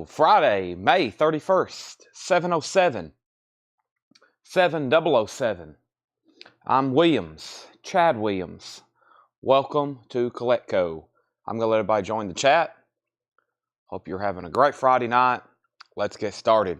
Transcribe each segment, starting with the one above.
Friday, May 31st, 7:07, 7007. I'm Williams, Chad Williams. Welcome to CollectCo. I'm going to let everybody join the chat. Hope you're having a great Friday night. Let's get started.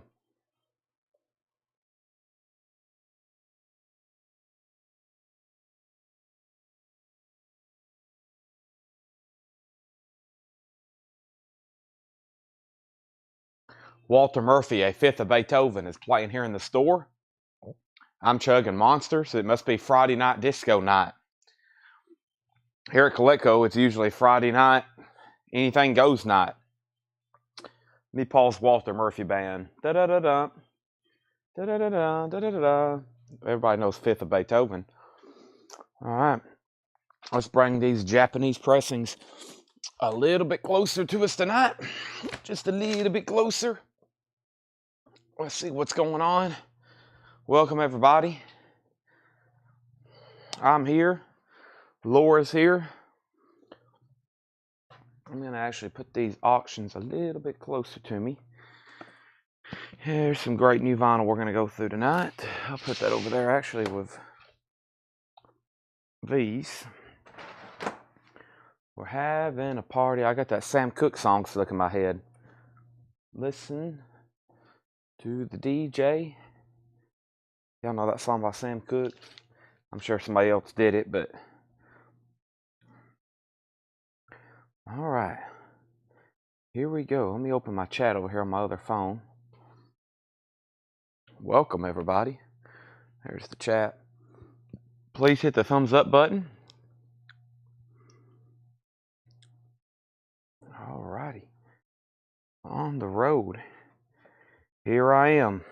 Walter Murphy, a fifth of Beethoven, is playing here in the store. I'm chugging Monsters. It must be Friday night disco night. Here at CollectCo, it's usually Friday night, anything goes night. Let me pause Walter Murphy band. Da-da-da-da. Da-da-da-da. Da-da-da-da. Everybody knows fifth of Beethoven. All right. Let's bring these Japanese pressings a little bit closer to us tonight. Just a little bit closer. Let's see what's going on. Welcome, everybody. I'm here. Laura's here. I'm going to actually put these auctions a little bit closer to me. Here's some great new vinyl we're going to go through tonight. I'll put that over there actually with these. We're having a party. I got that Sam Cooke song stuck in my head. Listen to the DJ. Y'all know that song by Sam Cooke? I'm sure somebody else did it, but... Alright. Here we go. Let me open my chat over here on my other phone. Welcome, everybody. There's the chat. Please hit the thumbs up button. Alrighty. On the road. Here I am.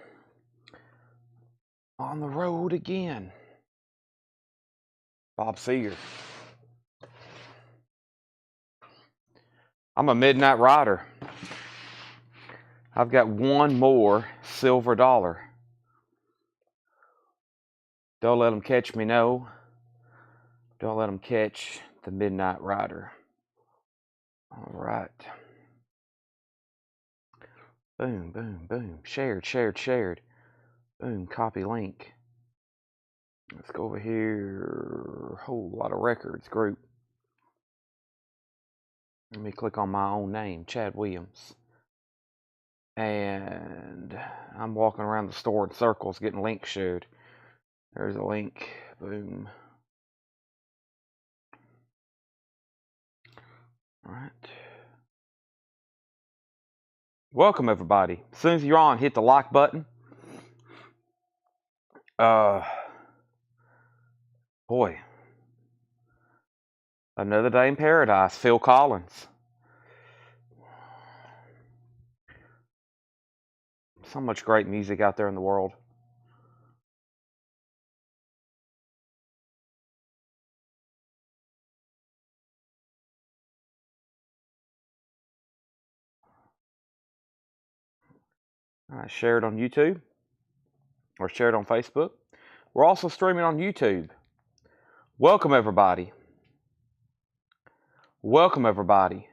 On the road again. Bob Seger. I'm a midnight rider. I've got one more silver dollar. Don't let them catch me, no. Don't let them catch the midnight rider. All right. Boom, boom, boom. Shared, shared, shared. Boom, copy link. Let's go over here. Whole lot of records group. Let me click on my own name, Chad Williams. And I'm walking around the store in circles getting links shared. There's a link. Boom. All right. Welcome, everybody. As soon as you're on, hit the like button. Boy. Another Day in Paradise, Phil Collins. So much great music out there in the world. Share it on YouTube or share it on Facebook. We're also streaming on YouTube. Welcome, everybody. Welcome, everybody.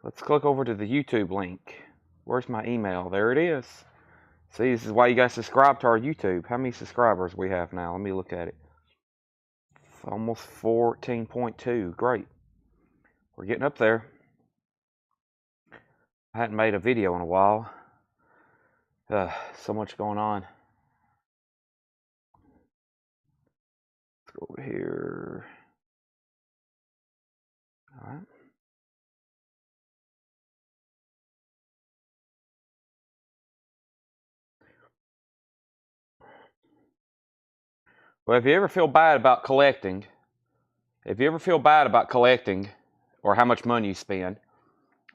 Let's click over to the YouTube link. Where's my email? There it is. See, this is why you guys subscribe to our YouTube. How many subscribers we have now? Let me look at it. Almost 14.2. Great. We're getting up there. I hadn't made a video in a while. So much going on. Let's go over here. All right. Well, if you ever feel bad about collecting, or how much money you spend,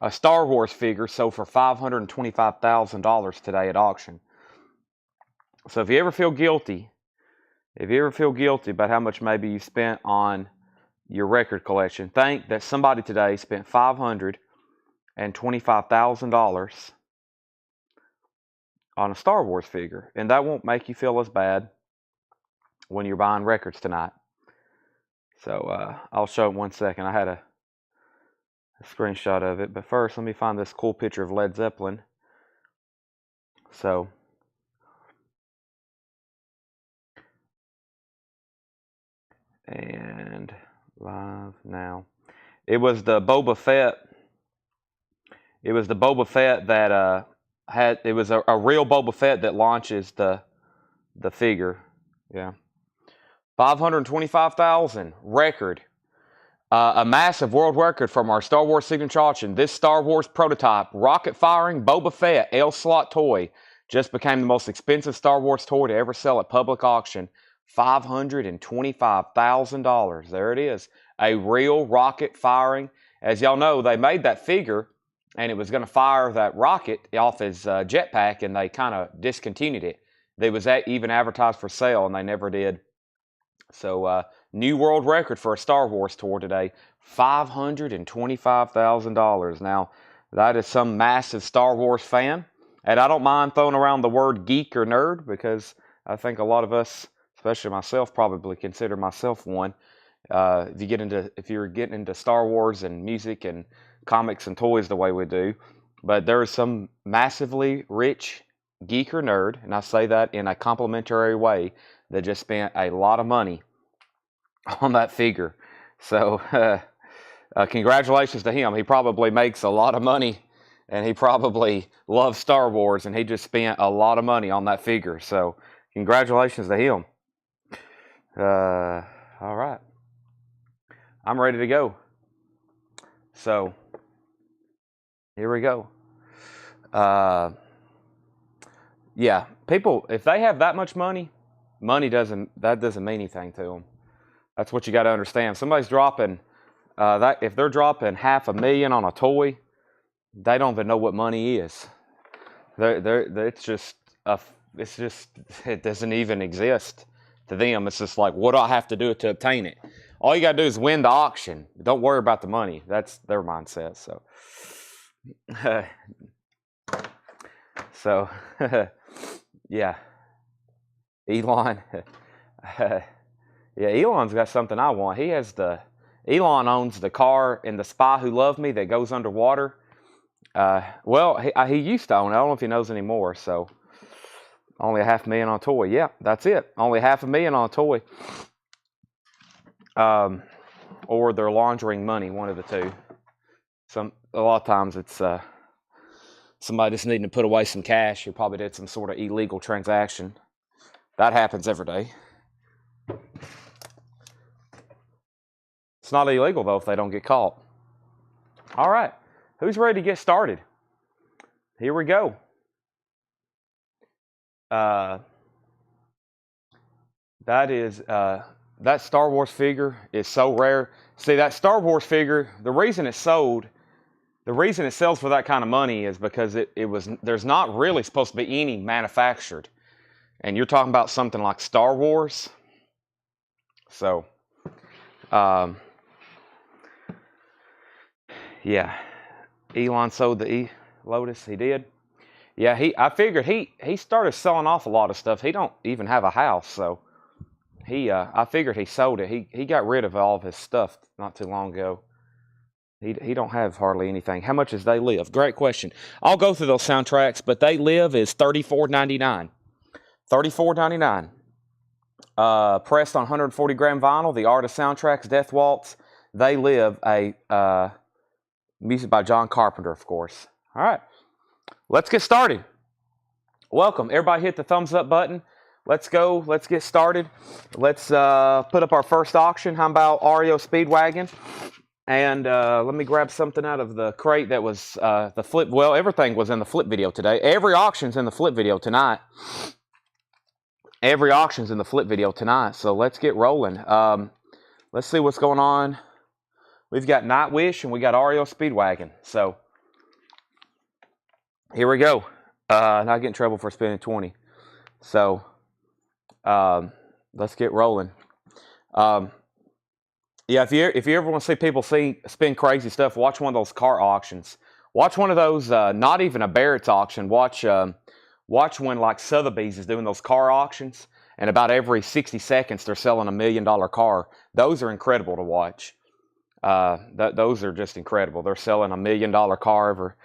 a Star Wars figure sold for $525,000 today at auction. So if you ever feel guilty about how much maybe you spent on your record collection, think that somebody today spent $525,000 on a Star Wars figure, and that won't make you feel as bad when you're buying records tonight. So I'll show it in 1 second. I a screenshot of it. But first, let me find this cool picture of Led Zeppelin. So, and live now. It was the Boba Fett. It was the Boba Fett that had. It was a real Boba Fett that launches the figure. Yeah, 525,000 record. A massive world record from our Star Wars signature auction. This Star Wars prototype, rocket-firing Boba Fett L-slot toy, just became the most expensive Star Wars toy to ever sell at public auction. $525,000. There it is. A real rocket-firing. As y'all know, they made that figure, and it was going to fire that rocket off his jetpack, and they kind of discontinued it. It was even advertised for sale, and they never did. So, new world record for a Star Wars tour today, $525,000. Now, that is some massive Star Wars fan, and I don't mind throwing around the word geek or nerd because I think a lot of us, especially myself, probably consider myself one. If you're getting into Star Wars and music and comics and toys the way we do, but there is some massively rich geek or nerd, and I say that in a complimentary way, that just spent a lot of money on that figure. So congratulations to him. He probably makes a lot of money, and he probably loves Star Wars, and he just spent a lot of money on that figure. So congratulations to him. All right. I'm ready to go. So here we go. Yeah, people, if they have that much money, doesn't mean anything to them. That's what you got to understand. Somebody's dropping if they're dropping $500,000 on a toy, they don't even know what money is. It doesn't even exist to them. It's just like, what do I have to do to obtain it? All you got to do is win the auction. Don't worry about the money. That's their mindset. So, yeah. Elon, yeah, Elon's got something I want. Elon owns the car in The Spy Who Loved Me that goes underwater. He used to own it. I don't know if he knows anymore. So, only $500,000 on a toy. Yeah, that's it. Only $500,000 on a toy. Or they're laundering money, one of the two. A lot of times it's somebody just needing to put away some cash who probably did some sort of illegal transaction. That happens every day. It's not illegal, though, if they don't get caught. All right. Who's ready to get started? Here we go. That Star Wars figure is so rare. See, that Star Wars figure, the reason it sells for that kind of money is because there's not really supposed to be any manufactured. And you're talking about something like Star Wars. So, yeah. Elon sold the Lotus. He did. Yeah, I figured he started selling off a lot of stuff. He don't even have a house, so I figured he sold it. He got rid of all of his stuff not too long ago. He don't have hardly anything. How much does They Live? Great question. I'll go through those soundtracks, but They Live is $34.99. $34.99. Pressed on 140 gram vinyl. The Art of Soundtracks, Death Waltz. They Live, music by John Carpenter, of course. All right, let's get started. Welcome. Everybody hit the thumbs up button. Let's go. Let's get started. Let's put up our first auction. How about REO Speedwagon? And let me grab something out of the crate that was the flip. Well, everything was in the flip video today. Every auction's in the flip video tonight. So let's get rolling. Let's see what's going on. We've got Nightwish and we got REO Speedwagon. So here we go. Not get in trouble for spending 20. So let's get rolling. Yeah, if you ever want to see people spin crazy stuff, watch one of those car auctions. Watch one of those. Not even a Barrett's auction. Watch when like Sotheby's is doing those car auctions, and about every 60 seconds they're selling $1 million car. Those are incredible to watch. Those are just incredible. They're selling $1 million car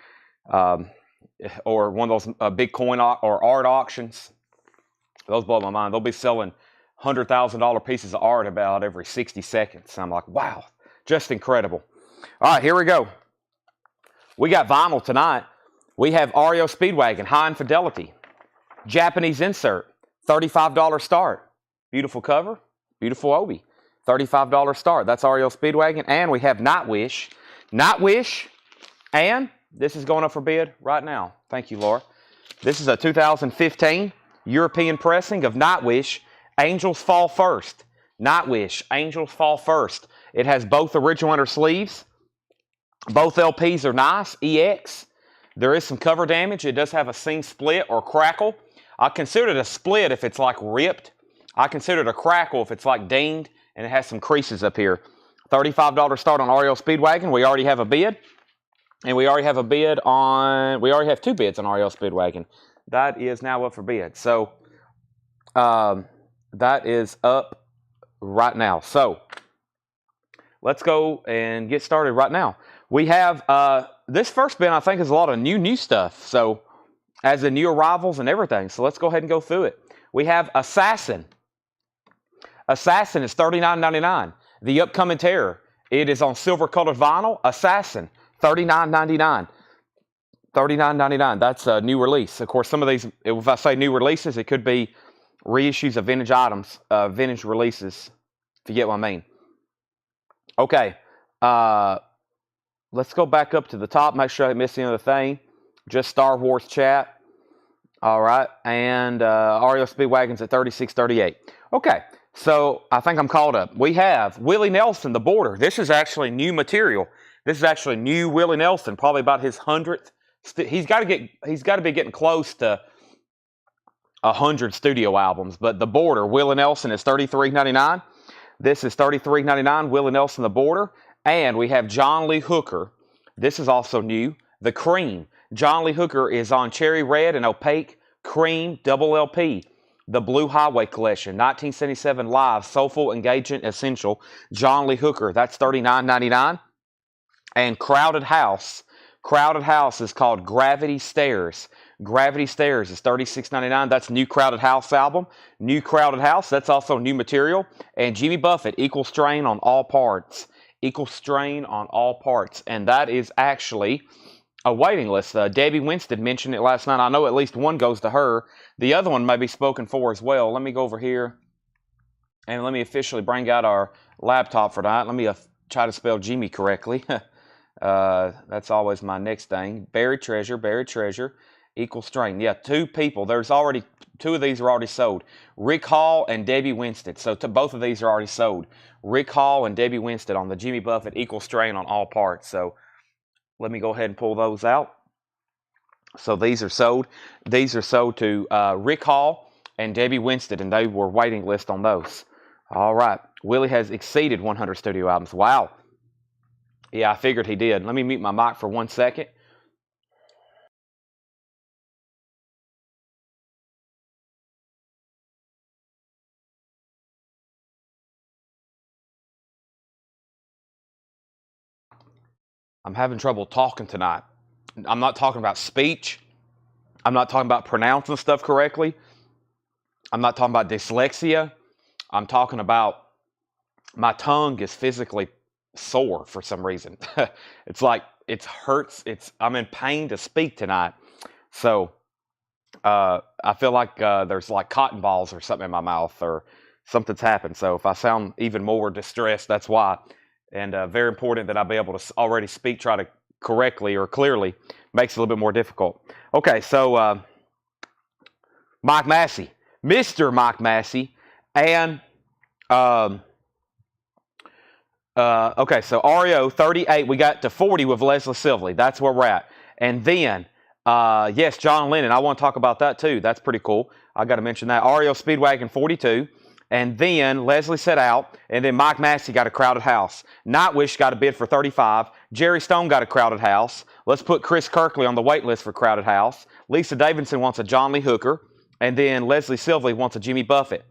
or one of those Bitcoin or art auctions. Those blow my mind. They'll be selling $100,000 pieces of art about every 60 seconds. I'm like, wow, just incredible. All right, here we go. We got vinyl tonight. We have REO Speedwagon, High Infidelity, Japanese insert, $35 start. Beautiful cover, beautiful obi. $35 start. That's REO Speedwagon. And we have Nightwish. Nightwish, and this is going up for bid right now. Thank you, Laura. This is a 2015 European pressing of Nightwish, Angels Fall First. Nightwish, Angels Fall First. It has both original inner sleeves. Both LPs are nice, EX. There is some cover damage. It does have a seam split or crackle. I consider it a split if it's like ripped. I consider it a crackle if it's like dinged and it has some creases up here. $35 start on REO Speedwagon. We already have a bid. And we already have a bid on, we already have 2 bids on REO Speedwagon. That is now up for bid. So, that is up right now. So, let's go and get started right now. We have, this first bin I think is a lot of new stuff. So, as the new arrivals and everything. So, let's go ahead and go through it. We have Assassin. Assassin is $39.99. The Upcoming Terror. It is on silver colored vinyl. Assassin, $39.99. $39.99. That's a new release. Of course, some of these, if I say new releases, it could be reissues of vintage items, vintage releases, if you get what I mean. Okay. Let's go back up to the top. Make sure I didn't miss any other thing. Just Star Wars chat. All right. And REO Speedwagon's at $36.38. Okay. So I think I'm caught up. We have Willie Nelson, The Border. This is actually new material. This is actually new Willie Nelson, probably about his 100th. He's got to be getting close to 100 studio albums. But The Border, Willie Nelson is $33.99. This is $33.99. Willie Nelson, The Border. And we have John Lee Hooker. This is also new. The Cream. John Lee Hooker is on Cherry Red and Opaque Cream Double LP. The Blue Highway Collection, 1977 Live, Soulful, Engaging, Essential. John Lee Hooker, that's $39.99. And Crowded House. Crowded House is called Gravity Stairs. Gravity Stairs is $36.99. That's new Crowded House album. New Crowded House, that's also new material. And Jimmy Buffett, Equal Strain on All Parts. Equal Strain on All Parts. And that is actually a waiting list. Debbie Winston mentioned it last night. I know at least one goes to her. The other one may be spoken for as well. Let me go over here and let me officially bring out our laptop for tonight. Let me try to spell Jimmy correctly. That's always my next thing. Buried Treasure, Equal Strain. Yeah, 2 people. There's already 2 of these are already sold. Rick Hall and Debbie Winston. So both of these are already sold. Rick Hall and Debbie Winston on the Jimmy Buffett Equal Strain on All Parts. So let me go ahead and pull those out. So these are sold. These are sold to Rick Hall and Debbie Winston, and they were waiting list on those. All right. Willie has exceeded 100 studio albums. Wow. Yeah, I figured he did. Let me mute my mic for 1 second. I'm having trouble talking tonight. I'm not talking about speech. I'm not talking about pronouncing stuff correctly. I'm not talking about dyslexia. I'm talking about my tongue is physically sore for some reason. It's like it hurts. I'm in pain to speak tonight. So I feel like there's like cotton balls or something in my mouth or something's happened. So if I sound even more distressed, that's why. And very important that I be able to already speak, try to correctly or clearly. Makes it a little bit more difficult. Okay, so Mike Massey, Mr. Mike Massey, and okay, so REO 38, we got to 40 with Leslie Silvley. That's where we're at. And then, yes, John Lennon, I want to talk about that too. That's pretty cool. I got to mention that. REO Speedwagon 42. And then Leslie set out, and then Mike Massey got a Crowded House. Nightwish got a bid for 35. Jerry Stone got a Crowded House. Let's put Chris Kirkley on the wait list for Crowded House. Lisa Davidson wants a John Lee Hooker, and then Leslie Silvley wants a Jimmy Buffett.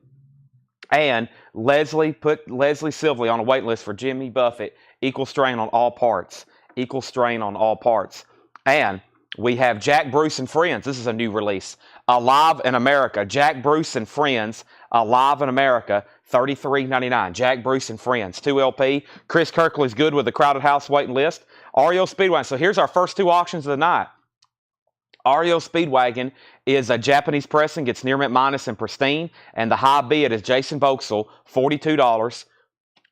And Leslie put Leslie Silvley on a wait list for Jimmy Buffett equal strain on all parts. Equal strain on all parts. And we have Jack Bruce and Friends. This is a new release. Alive in America. Jack Bruce and Friends. Alive in America. $33.99. Jack Bruce and Friends. 2 LP. Chris Kirkley's good with the Crowded House waiting list. REO Speedwagon. So here's our first 2 auctions of the night. REO Speedwagon is a Japanese pressing. It's near mint minus and pristine. And the high bid is Jason Vauxhall, $42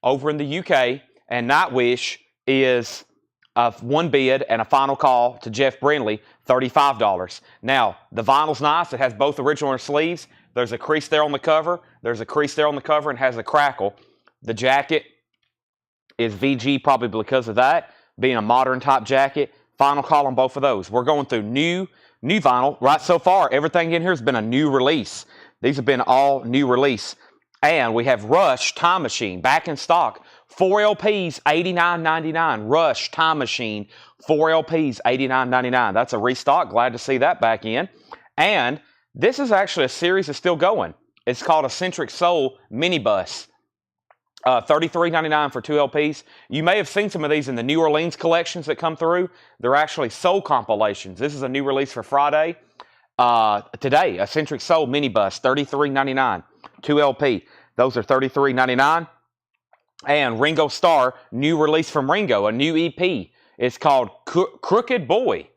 over in the UK. And Nightwish is 1 bid and a final call to Jeff Brindley, $35. Now, the vinyl's nice. It has both original and sleeves. There's a crease there on the cover. There's a crease there on the cover and has a crackle. The jacket is VG probably because of that, being a modern type jacket. Final call on both of those. We're going through new vinyl. Right so far, everything in here has been a new release. These have been all new release. And we have Rush Time Machine back in stock. 4 LPs, $89.99. Rush Time Machine, 4 LPs, $89.99. That's a restock. Glad to see that back in. And this is actually a series that's still going. It's called Eccentric Soul Minibus. $33.99 for 2 LPs. You may have seen some of these in the New Orleans collections that come through. They're actually soul compilations. This is a new release for Friday. Today, Eccentric Soul Minibus, $33.99. 2 LP. Those are $33.99. And Ringo Starr, new release from Ringo, a new EP. It's called Crooked Boy.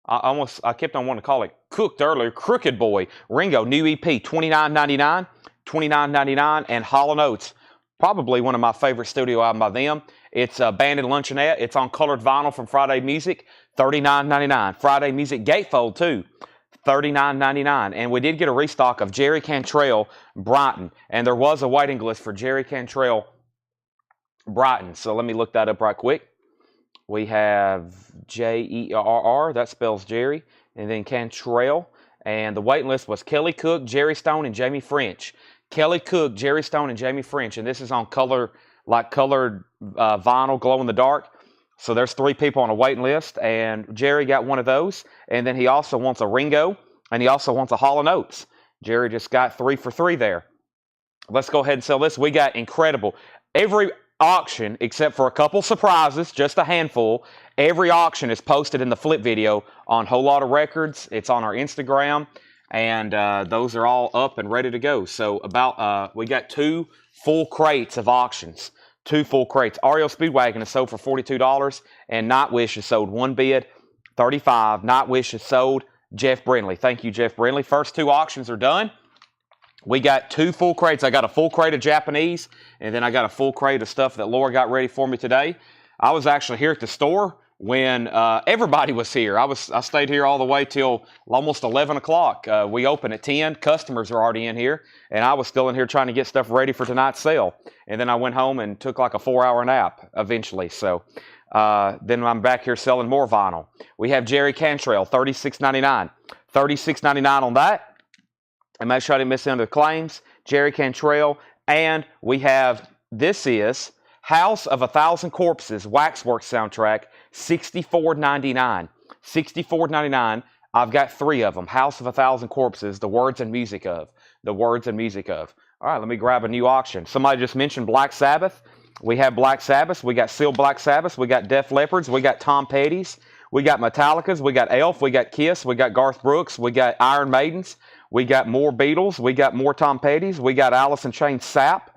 I kept on wanting to call it Cooked earlier. Crooked Boy. Ringo, new EP, $29.99. $29.99. And Hall & Oates, probably one of my favorite studio albums by them. It's Banded Luncheonette. It's on colored vinyl from Friday Music, $39.99. Friday Music Gatefold, too, $39.99. And we did get a restock of Jerry Cantrell Brighton. And there was a waiting list for Jerry Cantrell Brighton. So let me look that up right quick. We have Jerr, that spells Jerry, and then Cantrell. And the waiting list was Kelly Cook, Jerry Stone, and Jamie French. Kelly Cook, Jerry Stone, and Jamie French. And this is on colored vinyl, glow in the dark. So there's 3 people on a waiting list, and Jerry got one of those. And then he also wants a Ringo, and he also wants a Hall & Oates. Jerry just got 3 for 3 there. Let's go ahead and sell this. We got incredible. Every auction, except for a couple surprises, just a handful, every auction is posted in the flip video on Whole Lotta Records. It's on our Instagram, and those are all up and ready to go. So we got 2 full crates of auctions. 2 full crates. REO Speedwagon is sold for $42, and Nightwish is sold 1 bid, $35. Nightwish is sold Jeff Brindley. Thank you, Jeff Brindley. First 2 auctions are done. We got 2 full crates. I got a full crate of Japanese, and then I got a full crate of stuff that Laura got ready for me today. I was actually here at the store when everybody was here. I stayed here all the way till almost 11 o'clock. We open at 10. Customers are already in here, and I was still in here trying to get stuff ready for tonight's sale. And then I went home and took like a 4-hour nap eventually. So then I'm back here selling more vinyl. We have Jerry Cantrell, $36.99. $36.99 on that. And make sure I didn't miss any of the claims. Jerry Cantrell. And we have, this is House of 1,000 Corpses, Waxworks soundtrack, $64.99. $64.99. I've got 3 of them. House of 1,000 Corpses, the words and music of. The words and music of. All right, let me grab a new auction. Somebody just mentioned Black Sabbath. We have Black Sabbath. We got Sealed Black Sabbath. We got Def Leppards. We got Tom Petty's. We got Metallica's. We got Elf. We got Kiss. We got Garth Brooks. We got Iron Maidens. We got more Beatles. We got more Tom Petty's. We got Alice in Chains Sap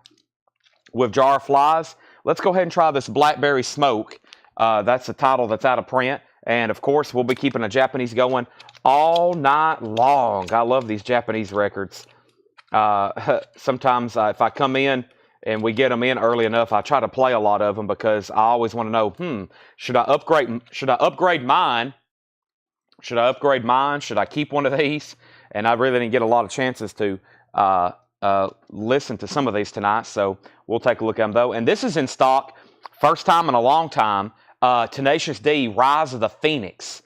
with Jar of Flies. Let's go ahead and try this Blackberry Smoke. That's the title that's out of print. And, of course, we'll be keeping a Japanese going all night long. I love these Japanese records. Sometimes if I come in and we get them in early enough, I try to play a lot of them because I always want to know, should I upgrade mine? Should I upgrade mine? Should I keep one of these? And I really didn't get a lot of chances to listen to some of these tonight, so we'll take a look at them, though. And this is in stock, first time in a long time, Tenacious D, Rise of the Phoenix,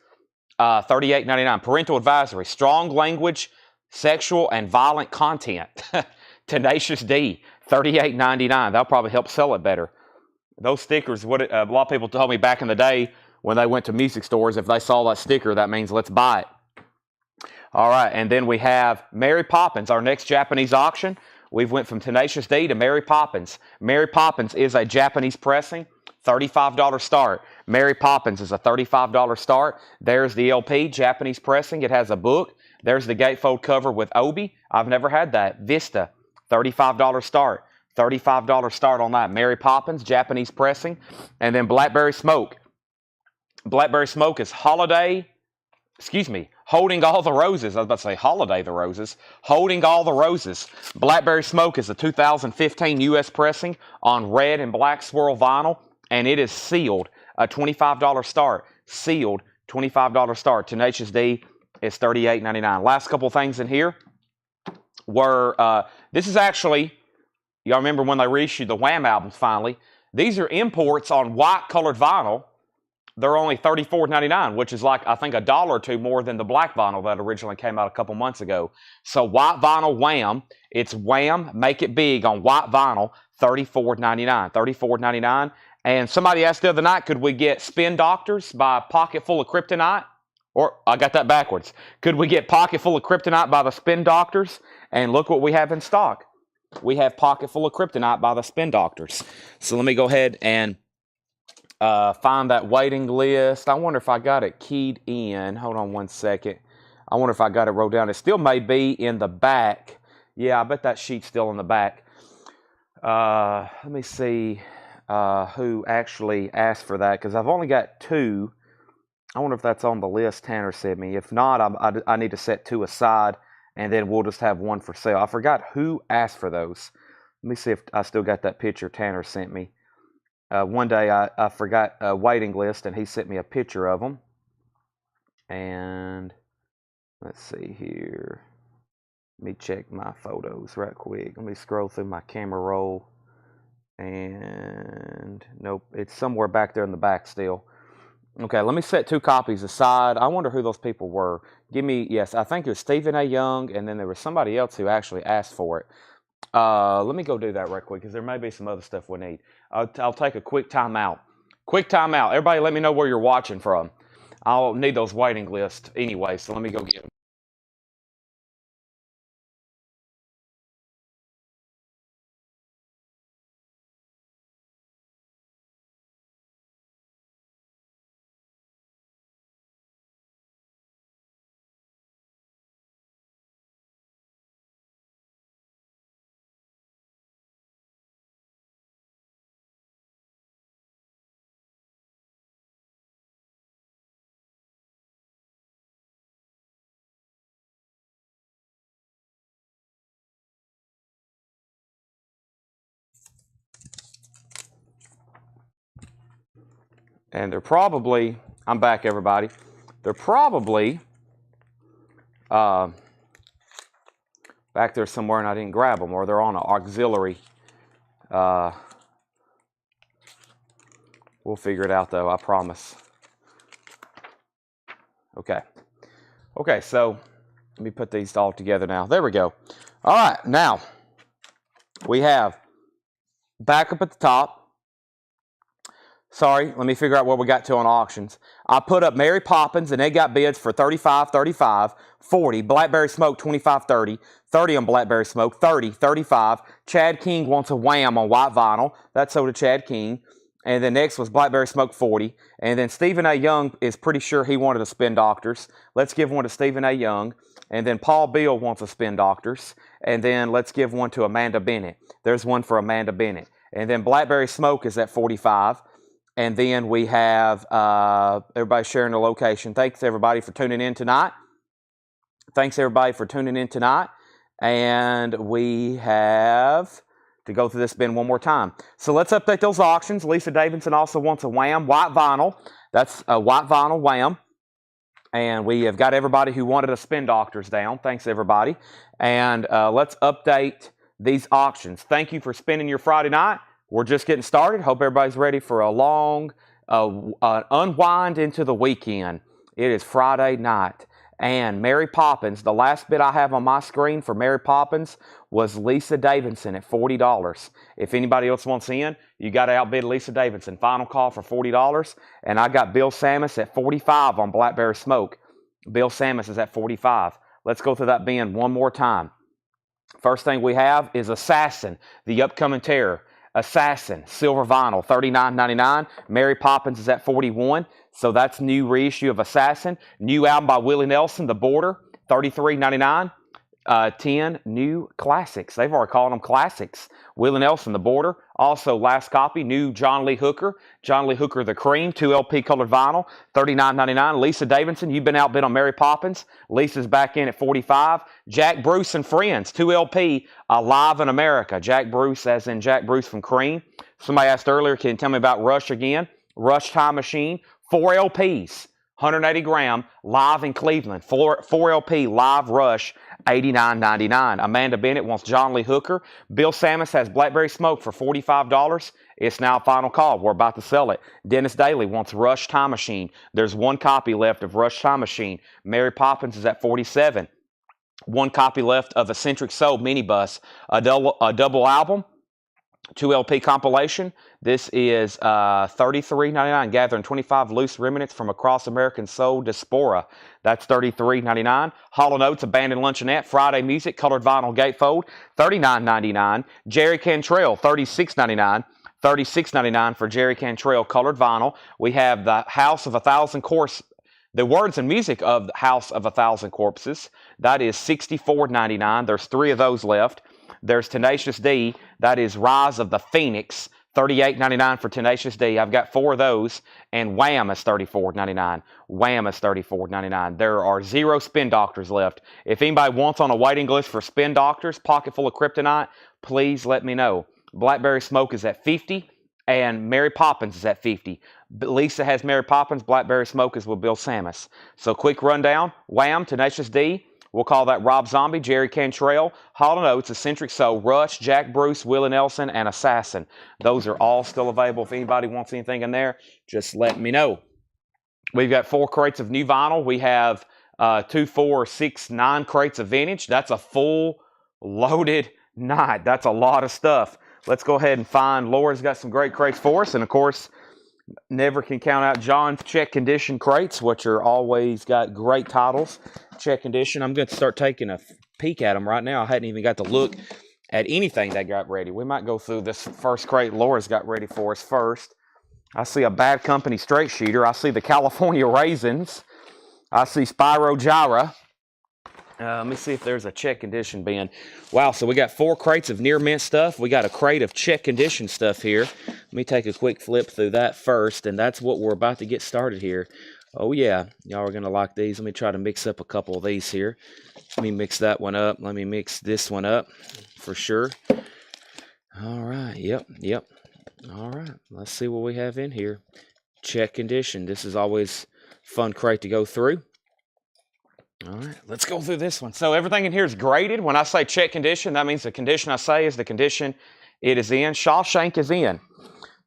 $38.99. Parental advisory, strong language, sexual, and violent content. Tenacious D, $38.99. That'll probably help sell it better. Those stickers, a lot of people told me back in the day when they went to music stores, if they saw that sticker, that means let's buy it. All right, and then we have Mary Poppins, our next Japanese auction. We've went from Tenacious D to Mary Poppins. Mary Poppins is a Japanese pressing, $35 start. Mary Poppins is a $35 start. There's the LP, Japanese pressing. It has a book. There's the gatefold cover with Obi. I've never had that. Vista, $35 start. $35 start on that. Mary Poppins, Japanese pressing. And then Blackberry Smoke. Blackberry Smoke is Holding All the Roses. I was about to say Holiday the Roses. Holding All the Roses. Blackberry Smoke is a 2015 U.S. pressing on red and black swirl vinyl, and it is sealed. A $25 start. Sealed, $25 start. Tenacious D is $38.99. Last couple things in here were, this is actually, y'all remember when they reissued the Wham albums finally? These are imports on white colored vinyl. They're only $34.99, which is like, I think, $1 or $2 more than the black vinyl that originally came out a couple months ago. So white vinyl Wham, it's Wham, Make It Big on white vinyl, $34.99. $34.99. And somebody asked the other night, could we get Spin Doctors by Pocket Full of Kryptonite? Or, I got that backwards. Could we get Pocket Full of Kryptonite by the Spin Doctors? And look what we have in stock. We have Pocket Full of Kryptonite by the Spin Doctors. So let me go ahead and find that waiting list. I wonder if I got it keyed in. Hold on one second. I wonder if I got it wrote down. It still may be in the back. Yeah, I bet that sheet's still in the back. Let me see who actually asked for that, because I've only got 2. I wonder if that's on the list Tanner sent me. If not, I need to set 2 aside, and then we'll just have 1 for sale. I forgot who asked for those. Let me see if I still got that picture Tanner sent me. One day I forgot a waiting list, and he sent me a picture of them. And let's see here. Let me check my photos right quick. Let me scroll through my camera roll. And nope, it's somewhere back there in the back still. Okay, let me set 2 copies aside. I wonder who those people were. Yes, I think it was Stephen A. Young, and then there was somebody else who actually asked for it. Let me go do that right quick, because there may be some other stuff we need. I'll take a quick time out. Quick time out. Everybody let me know where you're watching from. I'll need those waiting lists anyway, so let me go get them. And they're probably, I'm back everybody, they're probably back there somewhere and I didn't grab them, or they're on an auxiliary. We'll figure it out though, I promise. Okay, so let me put these all together now. There we go. All right, now we have backup at the top. Sorry, let me figure out what we got to on auctions. I put up Mary Poppins, and they got bids for $35, $35, $40. Blackberry Smoke, $25, $30. $30 on Blackberry Smoke, $30, $35. Chad King wants a Wham on white vinyl. That's sold to Chad King. And then next was Blackberry Smoke, $40. And then Stephen A. Young is pretty sure he wanted a Spin Doctors. Let's give one to Stephen A. Young. And then Paul Beal wants a Spin Doctors. And then let's give one to Amanda Bennett. There's one for Amanda Bennett. And then Blackberry Smoke is at $45. And then we have everybody sharing the location. Thanks, everybody, for tuning in tonight. And we have to go through this bin one more time. So let's update those auctions. Lisa Davidson also wants a Wham white vinyl. That's a white vinyl Wham. And we have got everybody who wanted a Spin Doctors down. Thanks, everybody. And let's update these auctions. Thank you for spending your Friday night. We're just getting started. Hope everybody's ready for a long unwind into the weekend. It is Friday night. And Mary Poppins, the last bid I have on my screen for Mary Poppins was Lisa Davidson at $40. If anybody else wants in, you got to outbid Lisa Davidson. Final call for $40. And I got Bill Samus at $45 on Blackberry Smoke. Bill Samus is at $45. Let's go through that bin one more time. First thing we have is Assassin, the upcoming terror. Assassin, silver vinyl, $39.99. Mary Poppins is at $41. So that's new reissue of Assassin. New album by Willie Nelson, The Border, $33.99. 10 new classics. They've already called them classics. Willie Nelson, The Border. Also, last copy, new John Lee Hooker. John Lee Hooker, The Cream, 2 LP colored vinyl, $39.99. Lisa Davidson, you've been outbid on Mary Poppins. Lisa's back in at $45. Jack Bruce and Friends, 2 LP, Alive in America. Jack Bruce, as in Jack Bruce from Cream. Somebody asked earlier, can you tell me about Rush again? Rush Time Machine, 4 LPs. 180 gram, live in Cleveland. 4 LP, live Rush, $89.99. Amanda Bennett wants John Lee Hooker. Bill Samus has Blackberry Smoke for $45. It's now final call. We're about to sell it. Dennis Daly wants Rush Time Machine. There's 1 copy left of Rush Time Machine. Mary Poppins is at $47. 1 copy left of Eccentric Soul Minibus, a double album. 2 LP compilation. This is $33.99, gathering 25 loose remnants from across American soul diaspora. That's $33.99. Hall & Oates Abandoned Luncheonette, Friday Music, colored vinyl gatefold, $39.99. Jerry Cantrell, $36.99. $36.99 for Jerry Cantrell, colored vinyl. We have the House of a Thousand Corpses. The words and music of the House of a Thousand Corpses. That is $64.99. There's 3 of those left. There's Tenacious D. That is Rise of the Phoenix. $38.99 for Tenacious D. I've got 4 of those. And Wham is $34.99. Wham is $34.99. There are 0 Spin Doctors left. If anybody wants on a waiting list for Spin Doctors, Pocket Full of Kryptonite, please let me know. Blackberry Smoke is at $50. And Mary Poppins is at $50. Lisa has Mary Poppins. Blackberry Smoke is with Bill Samus. So quick rundown. Wham, Tenacious D. We'll call that Rob Zombie, Jerry Cantrell, Hall & Oates, Eccentric Soul, Rush, Jack Bruce, Willie Nelson, and Assassin. Those are all still available. If anybody wants anything in there, just let me know. We've got 4 crates of new vinyl. We have 2, 4, 6, 9 crates of vintage. That's a full loaded night. That's a lot of stuff. Let's go ahead and find. Laura's got some great crates for us. And, of course, never can count out John's check condition crates, which are always got great titles. Check condition. I'm going to start taking a peek at them right now. I hadn't even got to look at anything they got ready. We might go through this first crate Laura's got ready for us first. I see a Bad Company straight shooter. I see the California Raisins. I see Spyro Gyra. Let me see if there's a check condition bin. Wow, so we got 4 crates of near mint stuff. We got a crate of check condition stuff here. Let me take a quick flip through that first, and that's what we're about to get started here. Oh yeah, y'all are going to like these. Let me try to mix up a couple of these here. Let me mix that one up. Let me mix this one up for sure. All right, yep. All right, let's see what we have in here. Check condition. This is always a fun crate to go through. All right, let's go through this one. So everything in here is graded. When I say check condition, that means the condition I say is the condition it is in. Shawshank is in.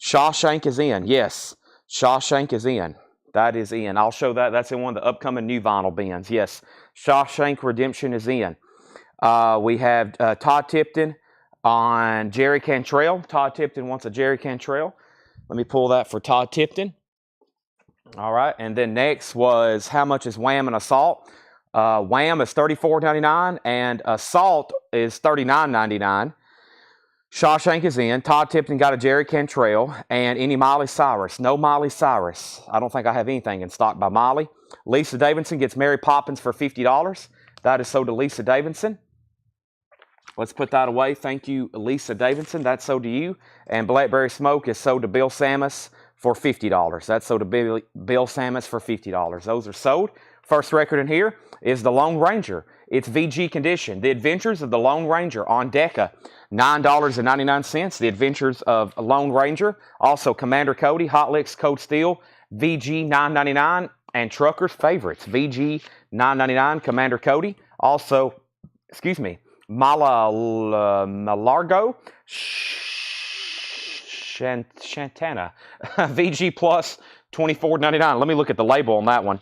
Shawshank is in. Yes, Shawshank is in. That is in. I'll show that. That's in one of the upcoming new vinyl bins. Yes, Shawshank Redemption is in. We have Todd Tipton on Jerry Cantrell. Todd Tipton wants a Jerry Cantrell. Let me pull that for Todd Tipton. All right, and then next was how much is Wham and Assault? Wham is $34.99 and Assault is $39.99. Shawshank is in. Todd Tipton got a Jerry Cantrell. And any Miley Cyrus. No Miley Cyrus. I don't think I have anything in stock by Miley. Lisa Davidson gets Mary Poppins for $50. That is sold to Lisa Davidson. Let's put that away. Thank you, Lisa Davidson. That's sold to you. And Blackberry Smoke is sold to Bill Samus for $50. That's sold to Bill Samus for $50. Those are sold. First record in here is The Lone Ranger. It's VG condition. The Adventures of the Lone Ranger on Decca. $9.99. The Adventures of Lone Ranger. Also Commander Cody, Hot Licks, Cold Steel, VG $9.99, and Trucker's Favorites. VG $9.99, Commander Cody. Also, Malargo, Shantana, VG Plus $24.99. Let me look at the label on that one.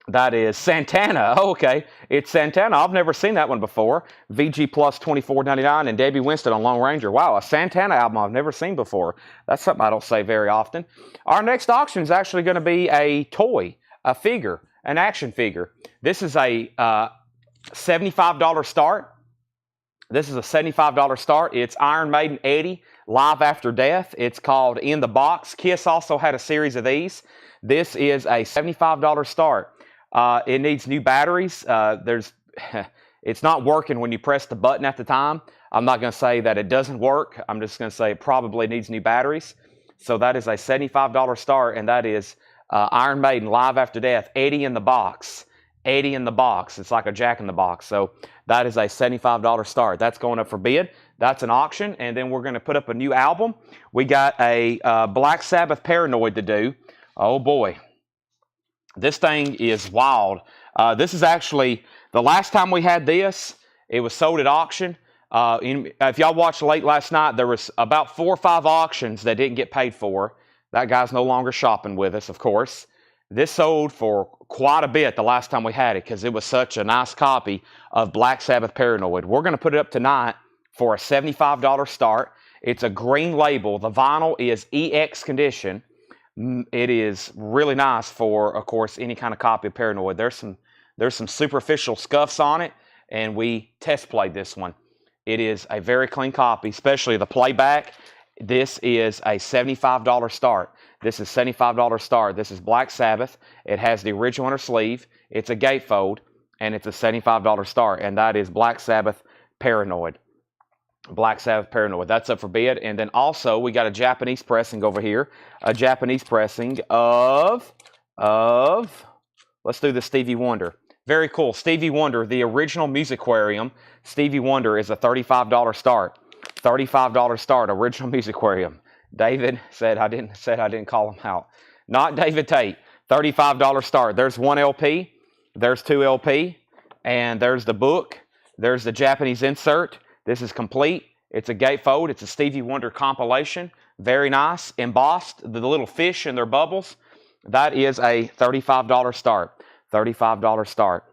That is Santana. Oh, okay. It's Santana. I've never seen that one before. VG Plus $24.99 and Debbie Winston on Lone Ranger. Wow, a Santana album I've never seen before. That's something I don't say very often. Our next auction is actually going to be a toy, a figure, an action figure. This is a $75 start. This is a $75 start. It's Iron Maiden Eddie, Live After Death. It's called In the Box. Kiss also had a series of these. This is a $75 start. It needs new batteries. It's not working when you press the button at the time. I'm not going to say that it doesn't work. I'm just going to say it probably needs new batteries. So that is a $75 start, and that is Iron Maiden, Live After Death, Eddie in the Box. 80 in the box. It's like a Jack in the Box. So that is a $75 start. That's going up for bid. That's an auction. And then we're going to put up a new album. We got a Black Sabbath Paranoid to do. Oh boy. This thing is wild. This is actually, the last time we had this, it was sold at auction. If y'all watched late last night, there was about 4 or 5 auctions that didn't get paid for. That guy's no longer shopping with us, of course. This sold for quite a bit the last time we had it because it was such a nice copy of Black Sabbath Paranoid. We're going to put it up tonight for a $75 start. It's a green label. The vinyl is EX condition. It is really nice for, of course, any kind of copy of Paranoid. There's some superficial scuffs on it, and we test played this one. It is a very clean copy, especially the playback. This is a $75 start. This is $75 start. This is Black Sabbath. It has the original inner sleeve. It's a gatefold, and it's a $75 start, and that is Black Sabbath Paranoid. Black Sabbath Paranoid. That's up for bid. And then also, we got a Japanese pressing over here. A Japanese pressing of let's do the Stevie Wonder. Very cool. Stevie Wonder, the original Musiquarium. Stevie Wonder is a $35 start. $35 start, original Musiquarium. David said I didn't call him out. Not David Tate. $35 start. There's 1 LP. There's 2 LP. And there's the book. There's the Japanese insert. This is complete. It's a gatefold. It's a Stevie Wonder compilation. Very nice. Embossed. The little fish in their bubbles. That is a $35 start. $35 start.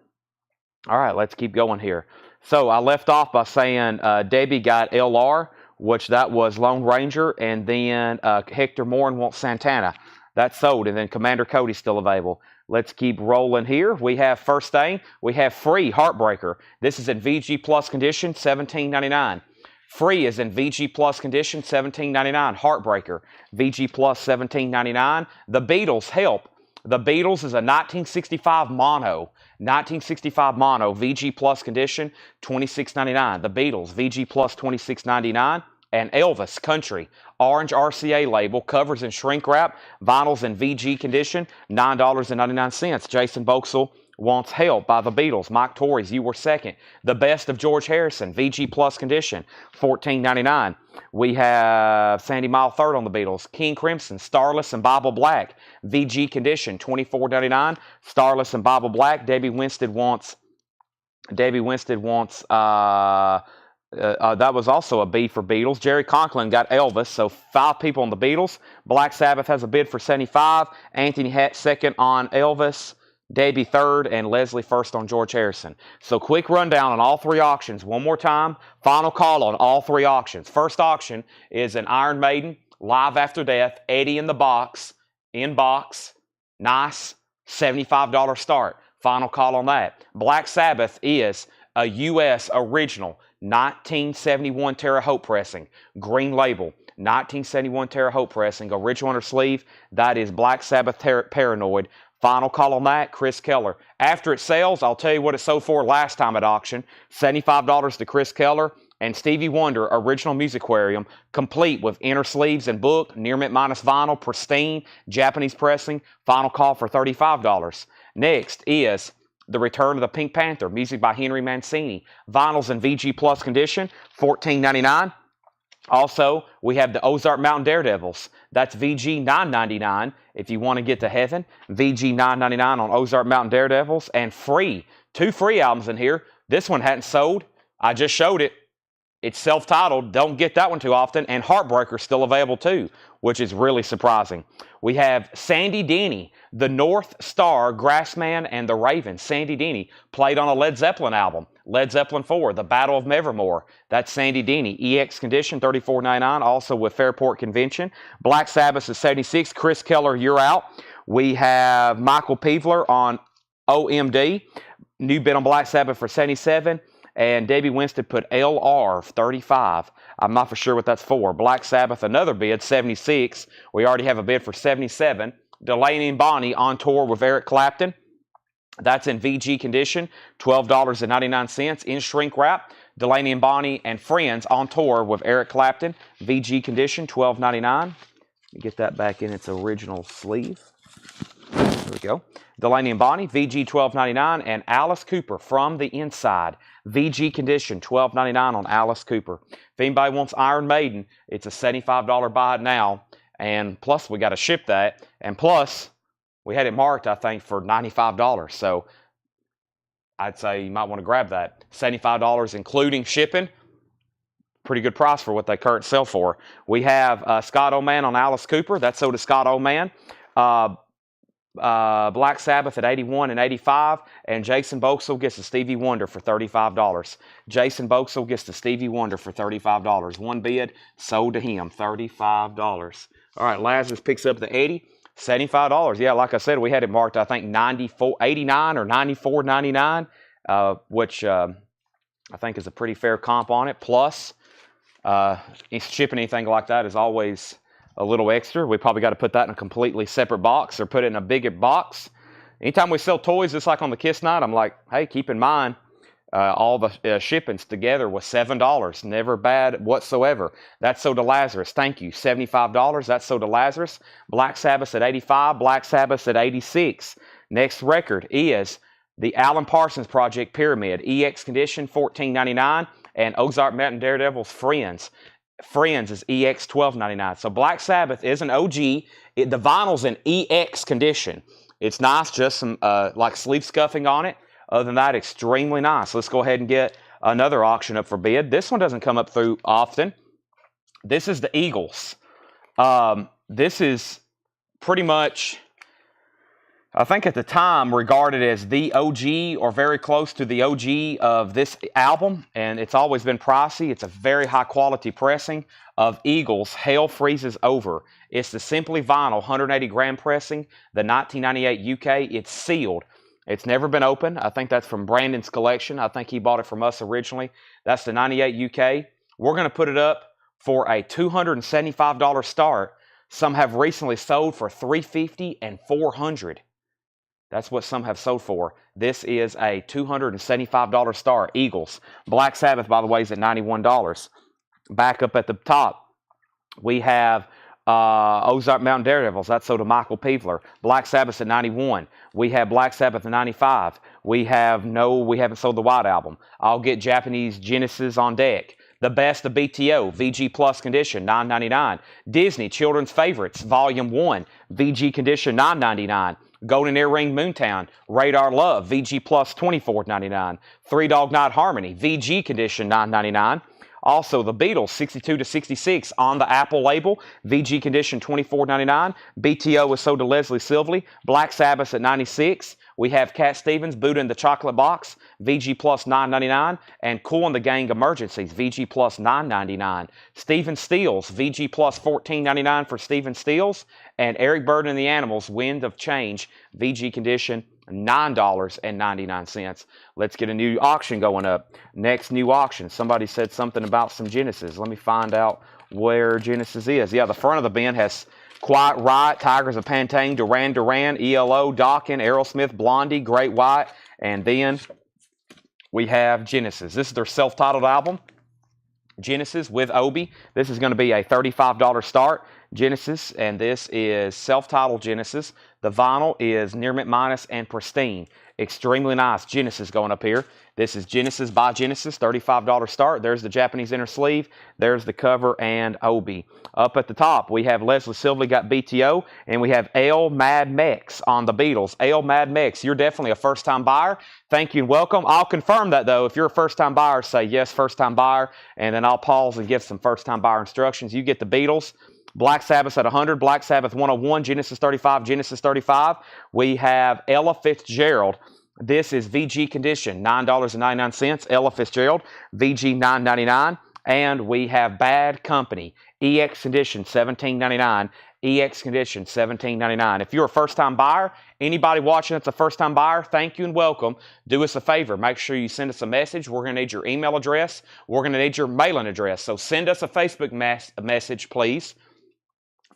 All right, let's keep going here. So I left off by saying Debbie got LR, which that was Lone Ranger, and then Hector Morin wants Santana. That's sold, and then Commander Cody's still available. Let's keep rolling here. We have first thing, we have Free Heartbreaker. This is in VG Plus condition, $17.99. Free is in VG Plus condition, $17.99. Heartbreaker, VG Plus, $17.99. The Beatles, Help. The Beatles is a 1965 mono. 1965 mono, VG Plus condition, $26.99. The Beatles, VG Plus, $26.99. And Elvis, Country, orange RCA label, covers in shrink wrap, vinyls in VG condition, $9.99. Jason Boxell wants Help by the Beatles. Mike Torres, You Were Second. The Best of George Harrison, VG Plus condition, $14.99. We have Sandy Mile Third on the Beatles. King Crimson, Starless and Bible Black, VG condition, $24.99. Starless and Bible Black. Debbie Winstead wants that was also a B for Beatles. Jerry Conklin got Elvis, so 5 people on the Beatles. Black Sabbath has a bid for 75. Anthony Hatt second on Elvis. Debbie third, and Leslie first on George Harrison. So quick rundown on all 3 auctions. One more time. Final call on all 3 auctions. First auction is an Iron Maiden, Live After Death, 80 in the box, nice, $75 start. Final call on that. Black Sabbath is a U.S. original 1971 Terre Haute pressing, green label, 1971 Terre Haute pressing, original under sleeve. That is Black Sabbath Paranoid. Final call on that, Chris Keller. After it sells, I'll tell you what it sold for last time at auction. $75 to Chris Keller. And Stevie Wonder, original Musiquarium, complete with inner sleeves and book, near mint minus vinyl, pristine, Japanese pressing. Final call for $35. Next is The Return of the Pink Panther, music by Henry Mancini. Vinyls in VG Plus condition, $14.99. Also, we have the Ozark Mountain Daredevils. That's VG $9.99 if you want to get to heaven. VG $9.99 on Ozark Mountain Daredevils. And free. 2 free albums in here. This one hadn't sold. I just showed it. It's self-titled. Don't get that one too often. And Heartbreaker still available too, which is really surprising. We have Sandy Denny, the North Star, Grassman, and the Raven. Sandy Denny played on a Led Zeppelin album. Led Zeppelin 4, The Battle of Nevermore. That's Sandy Denny. EX condition, $34.99, also with Fairport Convention. Black Sabbath is 76. Chris Keller, You're Out. We have Michael Peevler on OMD. New bid on Black Sabbath for 77. And Debbie Winston put LR 35. I'm not for sure what that's for. Black Sabbath, another bid, 76. We already have a bid for 77. Delaney and Bonnie on tour with Eric Clapton. That's in VG condition, $12.99 in shrink wrap. Delaney and Bonnie and Friends on tour with Eric Clapton. VG condition, $12.99. Let me get that back in its original sleeve. There we go. Delaney and Bonnie, VG $12.99, and Alice Cooper From the Inside, VG condition, $12.99 on Alice Cooper. If anybody wants Iron Maiden, it's a $75 buy it now, and plus we got to ship that, and plus we had it marked, I think, for $95. So I'd say you might want to grab that. $75 including shipping. Pretty good price for what they currently sell for. We have Scott Oman on Alice Cooper. That's sold to Scott Oman. Black Sabbath at 81 and 85, and Jason Boxell gets the Stevie Wonder for $35. Jason Boxell gets the Stevie Wonder for $35. One bid sold to him, $35. All right, Lazarus picks up the 80, $75. Yeah, like I said, we had it marked, I think, 89 or 94.99, which I think is a pretty fair comp on it. Plus, shipping anything like that is always a little extra. We probably got to put that in a completely separate box or put it in a bigger box. Anytime we sell toys, just like on the Kiss Night, I'm like, hey, keep in mind, all the shippings together was $7. Never bad whatsoever. That's sold to Lazarus. Thank you. $75. That's sold to Lazarus. Black Sabbath at 85. Black Sabbath at 86. Next record is the Alan Parsons Project Pyramid. EX condition, $14.99. And Ozark Mountain Daredevils Friends. Friends is EX $12.99. So Black Sabbath is an OG. The vinyl's in EX condition. It's nice, just some like sleeve scuffing on it. Other than that, extremely nice. Let's go ahead and get another auction up for bid. This one doesn't come up through often. This is the Eagles. This is pretty much, I think at the time, regarded as the OG or very close to the OG of this album, and it's always been pricey. It's a very high quality pressing of Eagles, Hell Freezes Over. It's the Simply Vinyl 180 gram pressing, the 1998 UK. It's sealed. It's never been opened. I think that's from Brandon's collection. I think he bought it from us originally. That's the 98 UK. We're going to put it up for a $275 start. Some have recently sold for $350 and $400. That's what some have sold for. This is a $275 start. Eagles. Black Sabbath, by the way, is at $91. Back up at the top, we have Ozark Mountain Daredevils. That's sold to Michael Peevler. Black Sabbath at 91. We have Black Sabbath at 95. We haven't sold the White Album. I'll get Japanese Genesis on deck. The Best of BTO, VG Plus condition, $9.99. Disney Children's Favorites, Volume 1, VG condition, $9.99. Golden Earring Moontown, Radar Love, VG Plus, $24.99. Three Dog Night Harmony, VG condition, $9.99. Also, the Beatles, 62 to 66 on the Apple label, VG condition, $24.99. BTO is sold to Leslie Silvley. Black Sabbath at 96. We have Cat Stevens, Buddha in the Chocolate Box, VG Plus $9.99, and Cool and the Gang Emergencies, VG Plus $9.99. Stephen Stills, VG Plus $14.99 for Stephen Stills, and Eric Burden and the Animals, Wind of Change, VG condition $9.99. Let's get a new auction going up. Next new auction. Somebody said something about some Genesis. Let me find out where Genesis is. Yeah, the front of the bin has Quiet Riot, Tigers of Pantane, Duran Duran, ELO, Dawkins, Aerosmith, Blondie, Great White, and then we have Genesis. This is their self-titled album, Genesis with Obi. This is going to be a $35 start, Genesis, and this is self-titled Genesis. The vinyl is near mint minus and pristine. Extremely nice Genesis going up here. This is Genesis by Genesis, $35 start. There's the Japanese inner sleeve. There's the cover and Obi. Up at the top, we have Leslie Silvley got BTO, and we have L Mad Mex on the Beatles. L Mad Mex, you're definitely a first-time buyer. Thank you and welcome. I'll confirm that, though. If you're a first-time buyer, say yes, first-time buyer, and then I'll pause and give some first-time buyer instructions. You get the Beatles. Black Sabbath at 100, Black Sabbath 101, Genesis 35, Genesis 35. We have Ella Fitzgerald. This is VG condition, $9.99. Ella Fitzgerald, VG $9.99. And we have Bad Company, EX condition, $17.99. EX condition, $17.99. If you're a first-time buyer, anybody watching that's a first-time buyer, thank you and welcome. Do us a favor. Make sure you send us a message. We're going to need your email address. We're going to need your mailing address. So send us a Facebook message, please.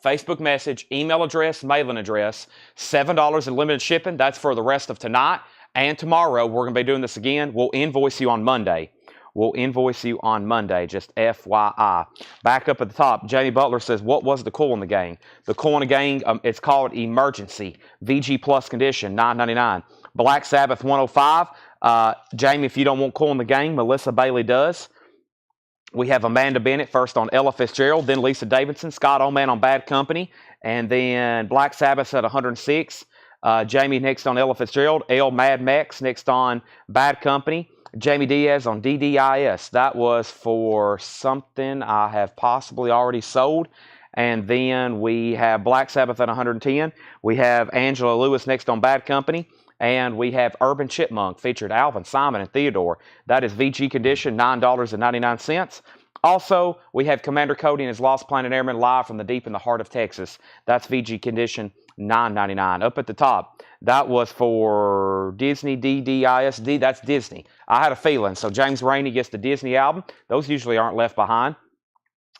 Facebook message, email address, mailing address, $7 in limited shipping. That's for the rest of tonight and tomorrow. We're going to be doing this again. We'll invoice you on Monday. We'll invoice you on Monday, just FYI. Back up at the top, Jamie Butler says, what was the coil in the gang? The coil in the gang, it's called Emergency. VG Plus condition, $9.99. Black Sabbath 105. Jamie, if you don't want coil in the gang, Melissa Bailey does. We have Amanda Bennett first on Ella Fitzgerald, then Lisa Davidson, Scott Oman on Bad Company, and then Black Sabbath at 106. Jamie next on Ella Fitzgerald. L Mad Max next on Bad Company. Jamie Diaz on DDIS. That was for something I have possibly already sold. And then we have Black Sabbath at 110. We have Angela Lewis next on Bad Company. And we have Urban Chipmunk featured Alvin, Simon, and Theodore. That is VG condition, $9.99. Also, we have Commander Cody and his Lost Planet Airmen live from the deep in the heart of Texas. That's VG condition, $9.99. Up at the top, that was for Disney DDISD. That's Disney. I had a feeling. So James Rainey gets the Disney album. Those usually aren't left behind.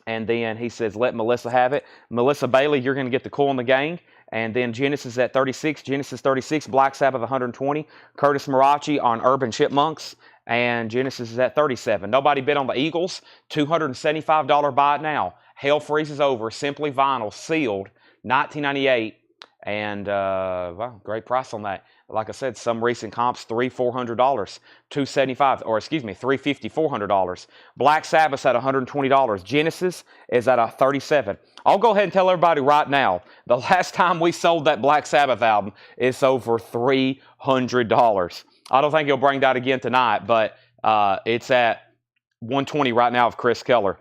And then he says, let Melissa have it. Melissa Bailey, you're going to get the coil in the gang. And then Genesis at 36. Genesis 36, Black Sabbath 120. Curtis Marachi on Urban Chipmunks. And Genesis is at 37. Nobody bid on the Eagles. $275 buy it now. Hell Freezes Over. Simply Vinyl. Sealed. $19.98. And, well, great price on that. Like I said, some recent comps, $300, $400. $275, or excuse me, $350, $400. Black Sabbath's at $120. Genesis is at a $37. I'll go ahead and tell everybody right now, the last time we sold that Black Sabbath album, it's over $300. I don't think he'll bring that again tonight, but it's at $120 right now of Chris Keller.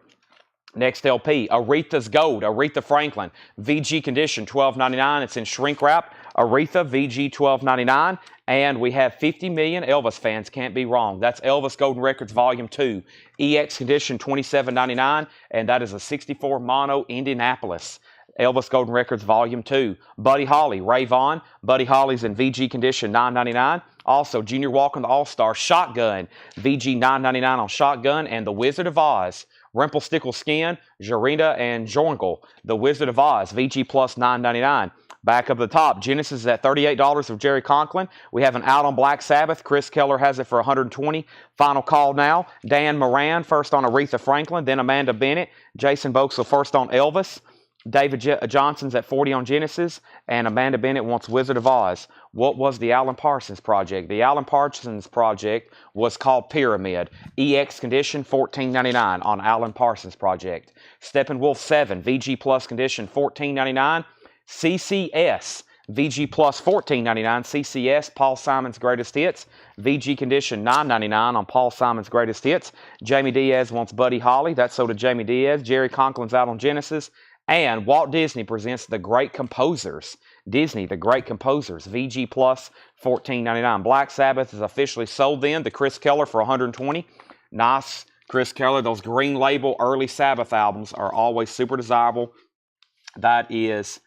Next LP, Aretha's Gold, Aretha Franklin, VG condition, $12.99. It's in shrink wrap. Aretha, VG, $12.99. And we have 50 million Elvis fans. Can't be wrong. That's Elvis Golden Records Volume 2. EX condition, $27.99. And that is a 64 mono Indianapolis. Elvis Golden Records Volume 2. Buddy Holly, Ray Vaughn. Buddy Holly's in VG condition, $9.99. Also, Junior Walker, the All-Star, Shotgun, VG, $9.99 on Shotgun. And The Wizard of Oz, Rumpelstiltskin, Jarina, and Jorngel. The Wizard of Oz, VG Plus, $9.99. Back up the top, Genesis is at $38 of Jerry Conklin. We have an out on Black Sabbath. Chris Keller has it for $120. Final call now. Dan Moran first on Aretha Franklin, then Amanda Bennett. Jason Boxel first on Elvis. David Johnson's at $40 on Genesis, and Amanda Bennett wants Wizard of Oz. What was the Alan Parsons project? The Alan Parsons project was called Pyramid. EX condition, $14.99 on Alan Parsons project. Steppenwolf 7, VG Plus condition, $14.99. CCS, VG Plus, $14.99. CCS, Paul Simon's Greatest Hits. VG condition, $9.99 on Paul Simon's Greatest Hits. Jamie Diaz wants Buddy Holly. That's sold to Jamie Diaz. Jerry Conklin's out on Genesis. And Walt Disney presents The Great Composers. Disney, The Great Composers. VG Plus, $14.99. Black Sabbath is officially sold then to Chris Keller for $120. Nice. Chris Keller, those green label early Sabbath albums are always super desirable. That is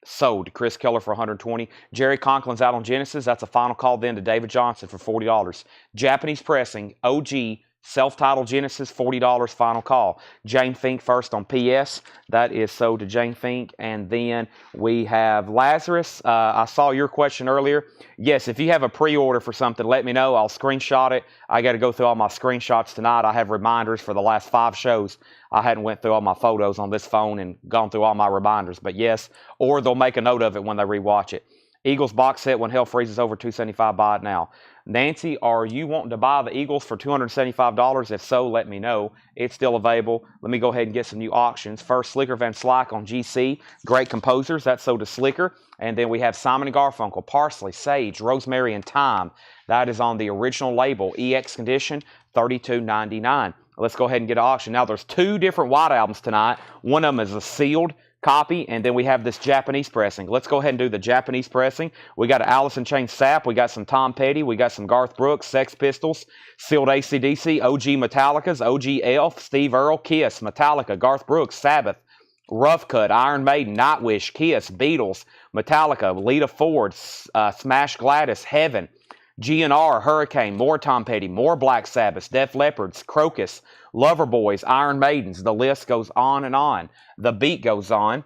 sold to Chris Keller for $120. Jerry Conklin's out on Genesis. That's a final call then to David Johnson for $40. Japanese pressing, OG, self-titled Genesis, $40 final call. Jane Fink first on PS. That is sold to Jane Fink. And then we have Lazarus. I saw your question earlier. Yes, if you have a pre-order for something, let me know. I'll screenshot it. I got to go through all my screenshots tonight. I have reminders for the last 5 shows. I hadn't went through all my photos on this phone and gone through all my reminders. But yes, or they'll make a note of it when they rewatch it. Eagles box set, When Hell Freezes Over, $275. Buy it now. Nancy, are you wanting to buy the Eagles for $275? If so, let me know. It's still available. Let me go ahead and get some new auctions. First, Slicker Van Slyke on GC. Great Composers. That's sold to Slicker. And then we have Simon & Garfunkel, Parsley, Sage, Rosemary, and Thyme. That is on the original label. EX condition, $32.99. Let's go ahead and get an auction. Now, there's 2 different white albums tonight. One of them is a sealed copy, and then we have this Japanese pressing. Let's go ahead and do the Japanese pressing. We got Alice in Chains Sap, we got some Tom Petty, we got some Garth Brooks, Sex Pistols, sealed AC/DC, OG Metallica's, OG Elf, Steve Earle, Kiss, Metallica, Garth Brooks, Sabbath, Rough Cut, Iron Maiden, Nightwish, Kiss, Beatles, Metallica, Lita Ford, Smash Gladys, Heaven, GNR, Hurricane, more Tom Petty, more Black Sabbath, Def Leppard, Crocus, Loverboys, Iron Maidens. The list goes on and on. The beat goes on.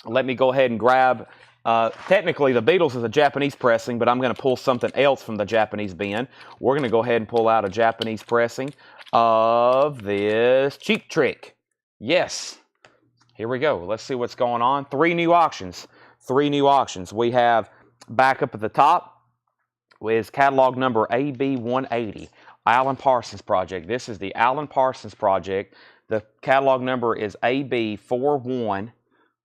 Let me go ahead and grab, technically the Beatles is a Japanese pressing, but I'm going to pull something else from the Japanese bin. We're going to go ahead and pull out a Japanese pressing of this Cheap Trick. Yes. Here we go. Let's see what's going on. 3 new auctions. 3 new auctions. We have back up at the top is catalog number AB180. Alan Parsons Project. This is the Alan Parsons Project. The catalog number is AB4180.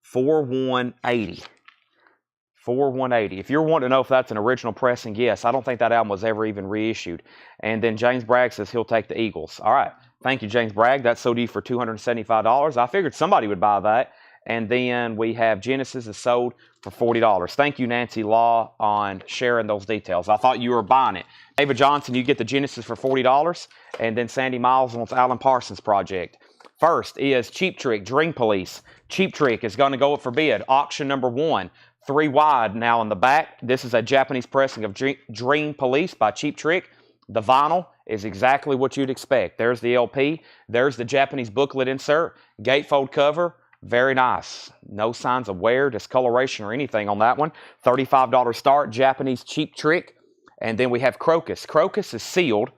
4180. If you're wanting to know if that's an original pressing, yes. I don't think that album was ever even reissued. And then James Bragg says he'll take the Eagles. All right. Thank you, James Bragg. That sold you for $275. I figured somebody would buy that. And then we have Genesis is sold for $40. Thank you, Nancy Law, on sharing those details. I thought you were buying it. David Johnson, you get the Genesis for $40. And then Sandy Miles wants Alan Parsons Project. First is Cheap Trick, Dream Police. Cheap Trick is going to go up for bid. Auction number 1. 3 wide now in the back. This is a Japanese pressing of Dream Police by Cheap Trick. The vinyl is exactly what you'd expect. There's the LP. There's the Japanese booklet insert. Gatefold cover. Very nice. No signs of wear, discoloration, or anything on that one. $35 start. Japanese Cheap Trick. And then we have Crocus. Crocus is sealed.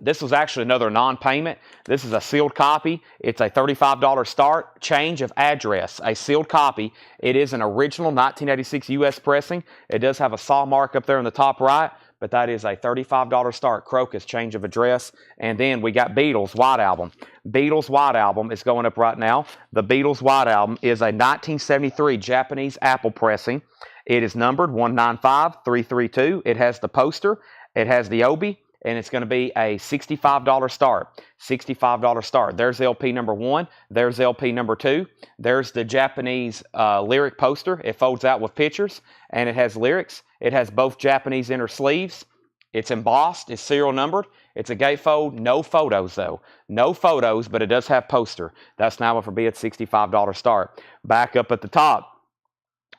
This was actually another non-payment. This is a sealed copy. It's a $35 start. Change of address. A sealed copy. It is an original 1986 U.S. pressing. It does have a saw mark up there in the top right, but that is a $35 start. Crocus, change of address. And then we got Beatles White Album. Beatles White Album is going up right now. The Beatles White Album is a 1973 Japanese Apple pressing. It is numbered 195332. It has the poster. It has the obi. And it's going to be a $65 start. $65 start. There's LP number 1. There's LP number 2. There's the Japanese lyric poster. It folds out with pictures, and it has lyrics. It has both Japanese inner sleeves. It's embossed. It's serial numbered. It's a gatefold. No photos, though. No photos, but it does have poster. That's now for bid $65 start. Back up at the top,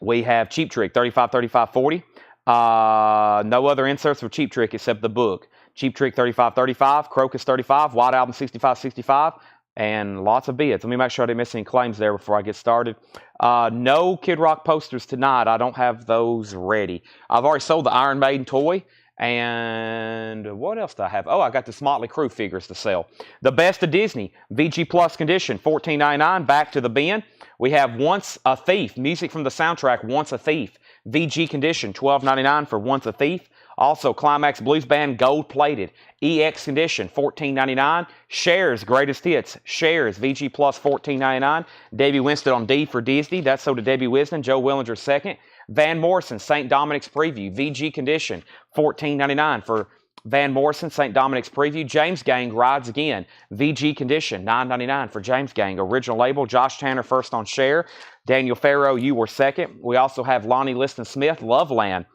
we have Cheap Trick, 35, 35, 40. No other inserts for Cheap Trick except the book. Cheap Trick 3535, Crocus 35, White Album 6565, and lots of bids. Let me make sure I didn't miss any claims there before I get started. No Kid Rock posters tonight. I don't have those ready. I've already sold the Iron Maiden toy. And what else do I have? Oh, I got the Motley Crue figures to sell. The Best of Disney, VG Plus condition, $14.99. Back to the bin. We have Once a Thief, music from the soundtrack, Once a Thief. VG condition, $12.99 for Once a Thief. Also, Climax Blues Band, gold plated. EX condition, $14.99. Shares, greatest hits. Shares, VG Plus, $14.99. Debbie Winston on D for Disney. That's sold to Debbie Winston. Joe Willinger second. Van Morrison, St. Dominic's Preview. VG condition, $14.99 for Van Morrison, St. Dominic's Preview. James Gang Rides Again. VG condition, $9.99 for James Gang. Original label, Josh Tanner first on share. Daniel Farrow, you were second. We also have Lonnie Liston Smith, Loveland.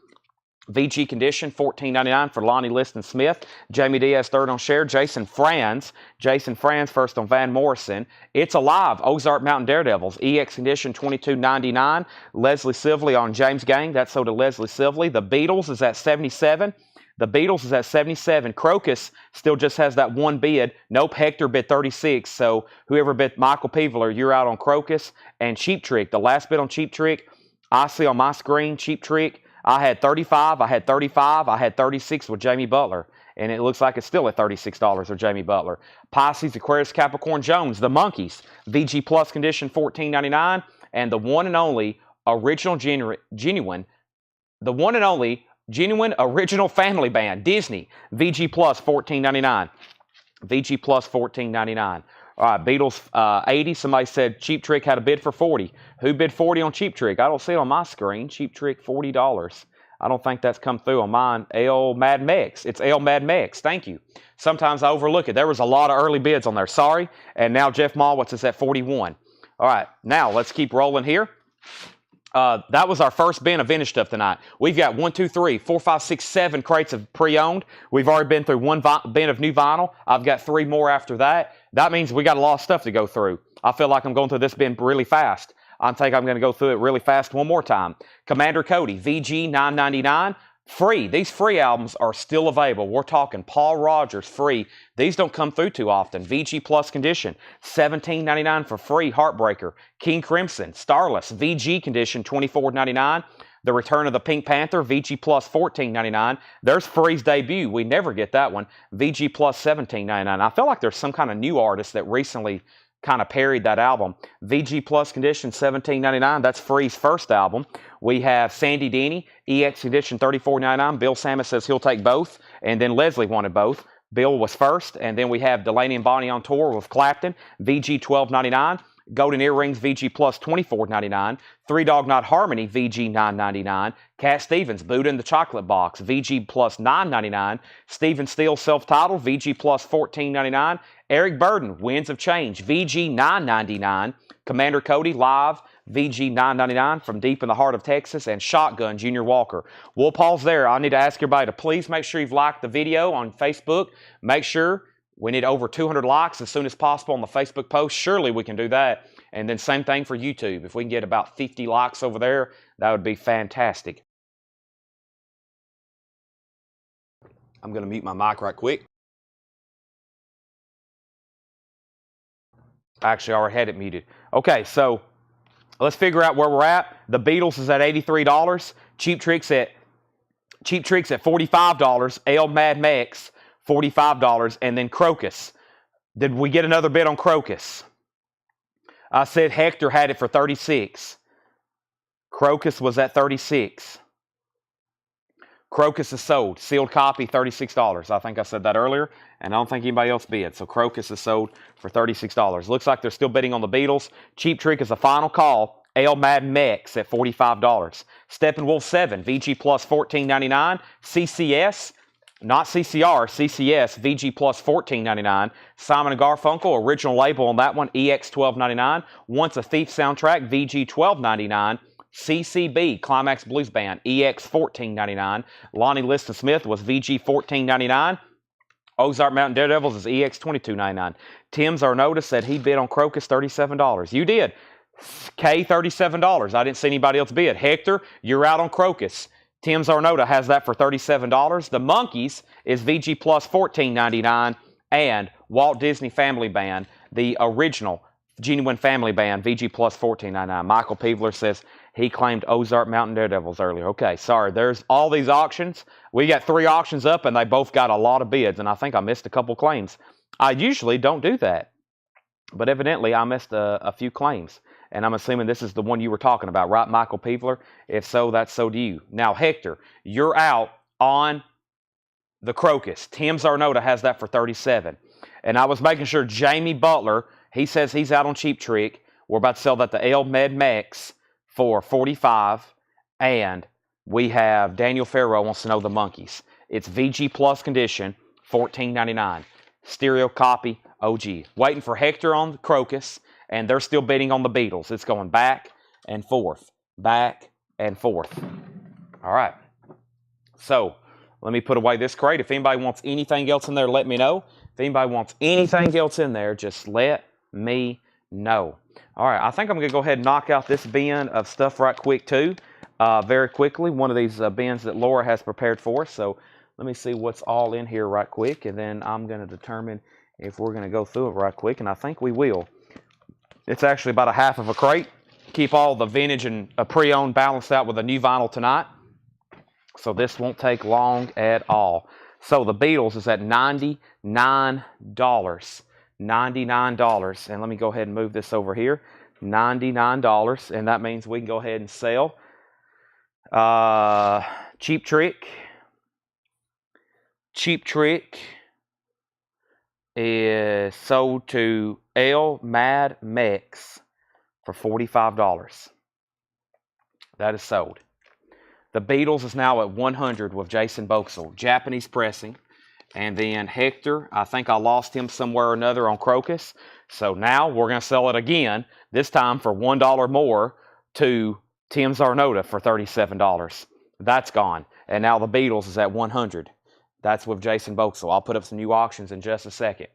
VG condition, $14.99 for Lonnie Liston Smith. Jamie Diaz third on share. Jason Franz first on Van Morrison. It's Alive, Ozark Mountain Daredevils. EX condition, $22.99. Leslie Sively on James Gang. That's sold to Leslie Sively. The Beatles is at 77. The Beatles is at 77. Crocus still just has that one bid. Nope, Hector bid 36. So whoever bid Michael Peveler, you're out on Crocus. And Cheap Trick, the last bid on Cheap Trick, I see on my screen, Cheap Trick, I had 35, I had 35, I had 36 with Jamie Butler. And it looks like it's still at $36 with Jamie Butler. Pisces, Aquarius, Capricorn, Jones, the Monkees. VG Plus condition, $14.99. And the one and only original genuine original family band, Disney. VG Plus, $14.99. VG Plus, $14.99. All right, Beatles 80. Somebody said Cheap Trick had a bid for 40. Who bid 40 on Cheap Trick? I don't see it on my screen. Cheap Trick, $40. I don't think that's come through on mine. L Mad Mex. It's L Mad Mex. Thank you. Sometimes I overlook it. There was a lot of early bids on there. Sorry. And now Jeff Malwitz is at 41. All right, now let's keep rolling here. That was our first bin of vintage stuff tonight. We've got 1, 2, 3, 4, 5, 6, 7 crates of pre-owned. We've already been through one bin of new vinyl. I've got 3 more after that. That means we got a lot of stuff to go through. I feel like I'm going through this bin really fast. I think I'm going to go through it really fast one more time. Commander Cody, VG $9.99. Free. These free albums are still available. We're talking Paul Rogers, free. These don't come through too often. VG Plus Condition, $17.99 for free. Heartbreaker. King Crimson, Starless, VG Condition, $24.99. The Return of the Pink Panther, VG Plus, $14.99. There's Free's debut. We never get that one. VG Plus, $17.99. I feel like there's some kind of new artist that recently kind of parried that album. VG Plus Condition, $17.99. That's Free's first album. We have Sandy Denny, EX Condition, $34.99. Bill Samus says he'll take both. And then Leslie wanted both. Bill was first. And then we have Delaney and Bonnie on tour with Clapton, VG, $12.99. Golden Earrings, VG Plus, $24.99. Three Dog Night Harmony, VG, $9.99. Cat Stevens, Buddha in the Chocolate Box, VG Plus, $9.99. Stephen Steele, Self-Titled, VG Plus, $14.99. Eric Burden, Winds of Change, VG, $9.99. Commander Cody, Live, VG, $9.99 from deep in the heart of Texas. And Shotgun, Junior Walker. We'll pause there. I need to ask everybody to please make sure you've liked the video on Facebook. Make sure we need over 200 likes as soon as possible on the Facebook post. Surely we can do that. And then same thing for YouTube. If we can get about 50 likes over there, that would be fantastic. I'm going to mute my mic right quick. Actually, I already had it muted. Okay, so let's figure out where we're at. The Beatles is at $83. Cheap Tricks at $45. Ale Mad Max, $45. And then Crocus. Did we get another bid on Crocus? I said Hector had it for $36. Crocus was at $36. Crocus is sold. Sealed copy, $36. I think I said that earlier, and I don't think anybody else bid. So Crocus is sold for $36. Looks like they're still bidding on the Beatles. Cheap Trick is a final call. Ale Mad Mex at $45. Steppenwolf 7, VG Plus, $14.99. CCS, not CCR, CCS, VG Plus, $14.99. Simon & Garfunkel, original label on that one, EX, $12.99. Once a Thief soundtrack, VG, $12.99. CCB, Climax Blues Band, EX, $14.99. Lonnie Liston Smith was VG, $14.99. Ozark Mountain Daredevils is EX, $22.99. Tim's Arnota said he bid on Crocus, $37. You did. K, $37. I didn't see anybody else bid. Hector, you're out on Crocus. Tim's Arnota has that for $37. The Monkees is VG Plus, $14.99. And Walt Disney Family Band, the original Genuine Family Band, VG Plus, $14.99. Michael Peebler says he claimed Ozark Mountain Daredevils earlier. Okay, sorry. There's all these auctions. We got 3 auctions up, and they both got a lot of bids, and I think I missed a couple claims. I usually don't do that, but evidently I missed a few claims, and I'm assuming this is the one you were talking about, right, Michael Peebler? If so, that's so do you. Now, Hector, you're out on the Crocus. Tim Zarnota has that for $37. And I was making sure Jamie Butler, he says he's out on Cheap Trick. We're about to sell that to El Med Mex for $45. And we have Daniel Farrow wants to know the Monkees. It's VG Plus Condition, $14.99. Stereo copy, OG. Waiting for Hector on the Crocus, and they're still bidding on the Beatles. It's going back and forth, back and forth. All right. So let me put away this crate. If anybody wants anything else in there, let me know. If anybody wants anything else in there, just let me know. All right, I think I'm going to go ahead and knock out this bin of stuff right quick, too. Very quickly, one of these bins that Laura has prepared for us. So let me see what's all in here right quick, and then I'm going to determine if we're going to go through it right quick, and I think we will. It's actually about a half of a crate. Keep all the vintage and pre-owned balanced out with a new vinyl tonight. So this won't take long at all. So the Beatles is at $99. $99. And let me go ahead and move this over here. $99. And that means we can go ahead and sell Cheap Trick. Cheap Trick is sold to El Mad Mex for $45. That is sold. The Beatles is now at 100 with Jason Boxall, Japanese pressing. And then Hector, I think I lost him somewhere or another on Crocus. So now we're going to sell it again, this time for $1 more to Tim's Arnota for $37. That's gone. And now the Beatles is at $100. That's with Jason Boxell. I'll put up some new auctions in just a second.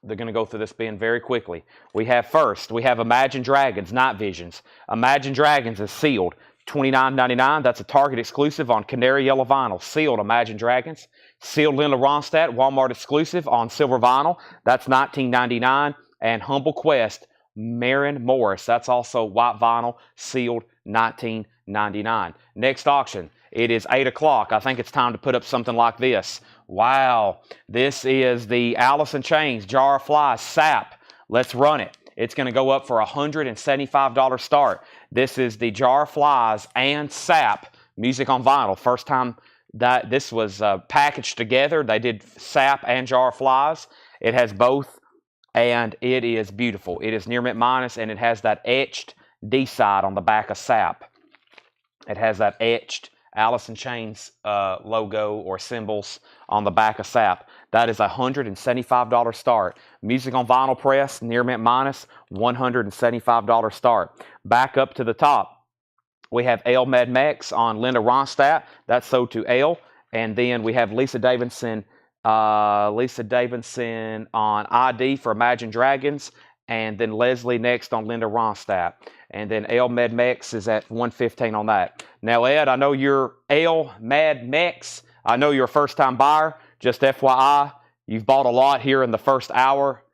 They're going to go through this bin very quickly. We have Imagine Dragons, Night Visions. Imagine Dragons is sealed, $29.99. That's a Target exclusive on Canary Yellow Vinyl. Sealed Imagine Dragons. Sealed Linda Ronstadt, Walmart exclusive on Silver Vinyl. That's $19.99. And Humble Quest, Maren Morris. That's also white vinyl, sealed, $19.99. Next auction. It is 8 o'clock. I think it's time to put up something like this. Wow. This is the Alice in Chains Jar of Flies Sap. Let's run it. It's going to go up for $175 start. This is the Jar of Flies and Sap music on vinyl. First time that this was packaged together. They did Sap and Jar of Flies. It has both, and it is beautiful. It is near mint minus, and it has that etched D-side on the back of Sap. It has that etched Alice in Chains logo or symbols on the back of Sap. That is $175 start. Music on vinyl press, near mint minus, $175 start. Back up to the top, we have Ale Med Mex on Linda Ronstadt. That's sold to Ale. And then we have Lisa Davidson on ID for Imagine Dragons. And then Leslie next on Linda Ronstadt. And then Ale Med Mex is at $115 on that. Now, Ed, I know you're Ale Med Mex. I know you're a first-time buyer. Just FYI, you've bought a lot here in the first hour.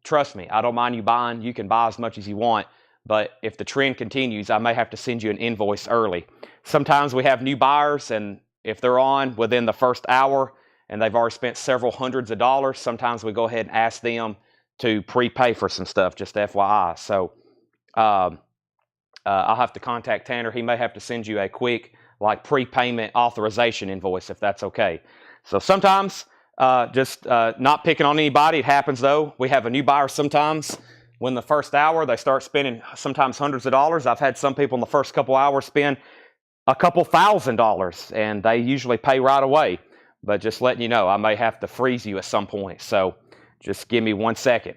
Trust me, I don't mind you buying. You can buy as much as you want. But if the trend continues, I may have to send you an invoice early. Sometimes we have new buyers, and if they're on within the first hour and they've already spent several hundreds of dollars, sometimes we go ahead and ask them to prepay for some stuff, just FYI. So I'll have to contact Tanner. He may have to send you a quick prepayment authorization invoice if that's okay. So sometimes not picking on anybody. It happens though. We have a new buyer sometimes. When the first hour, they start spending sometimes hundreds of dollars. I've had some people in the first couple hours spend a couple $1,000s, and they usually pay right away. But just letting you know, I may have to freeze you at some point. So just give me 1 second.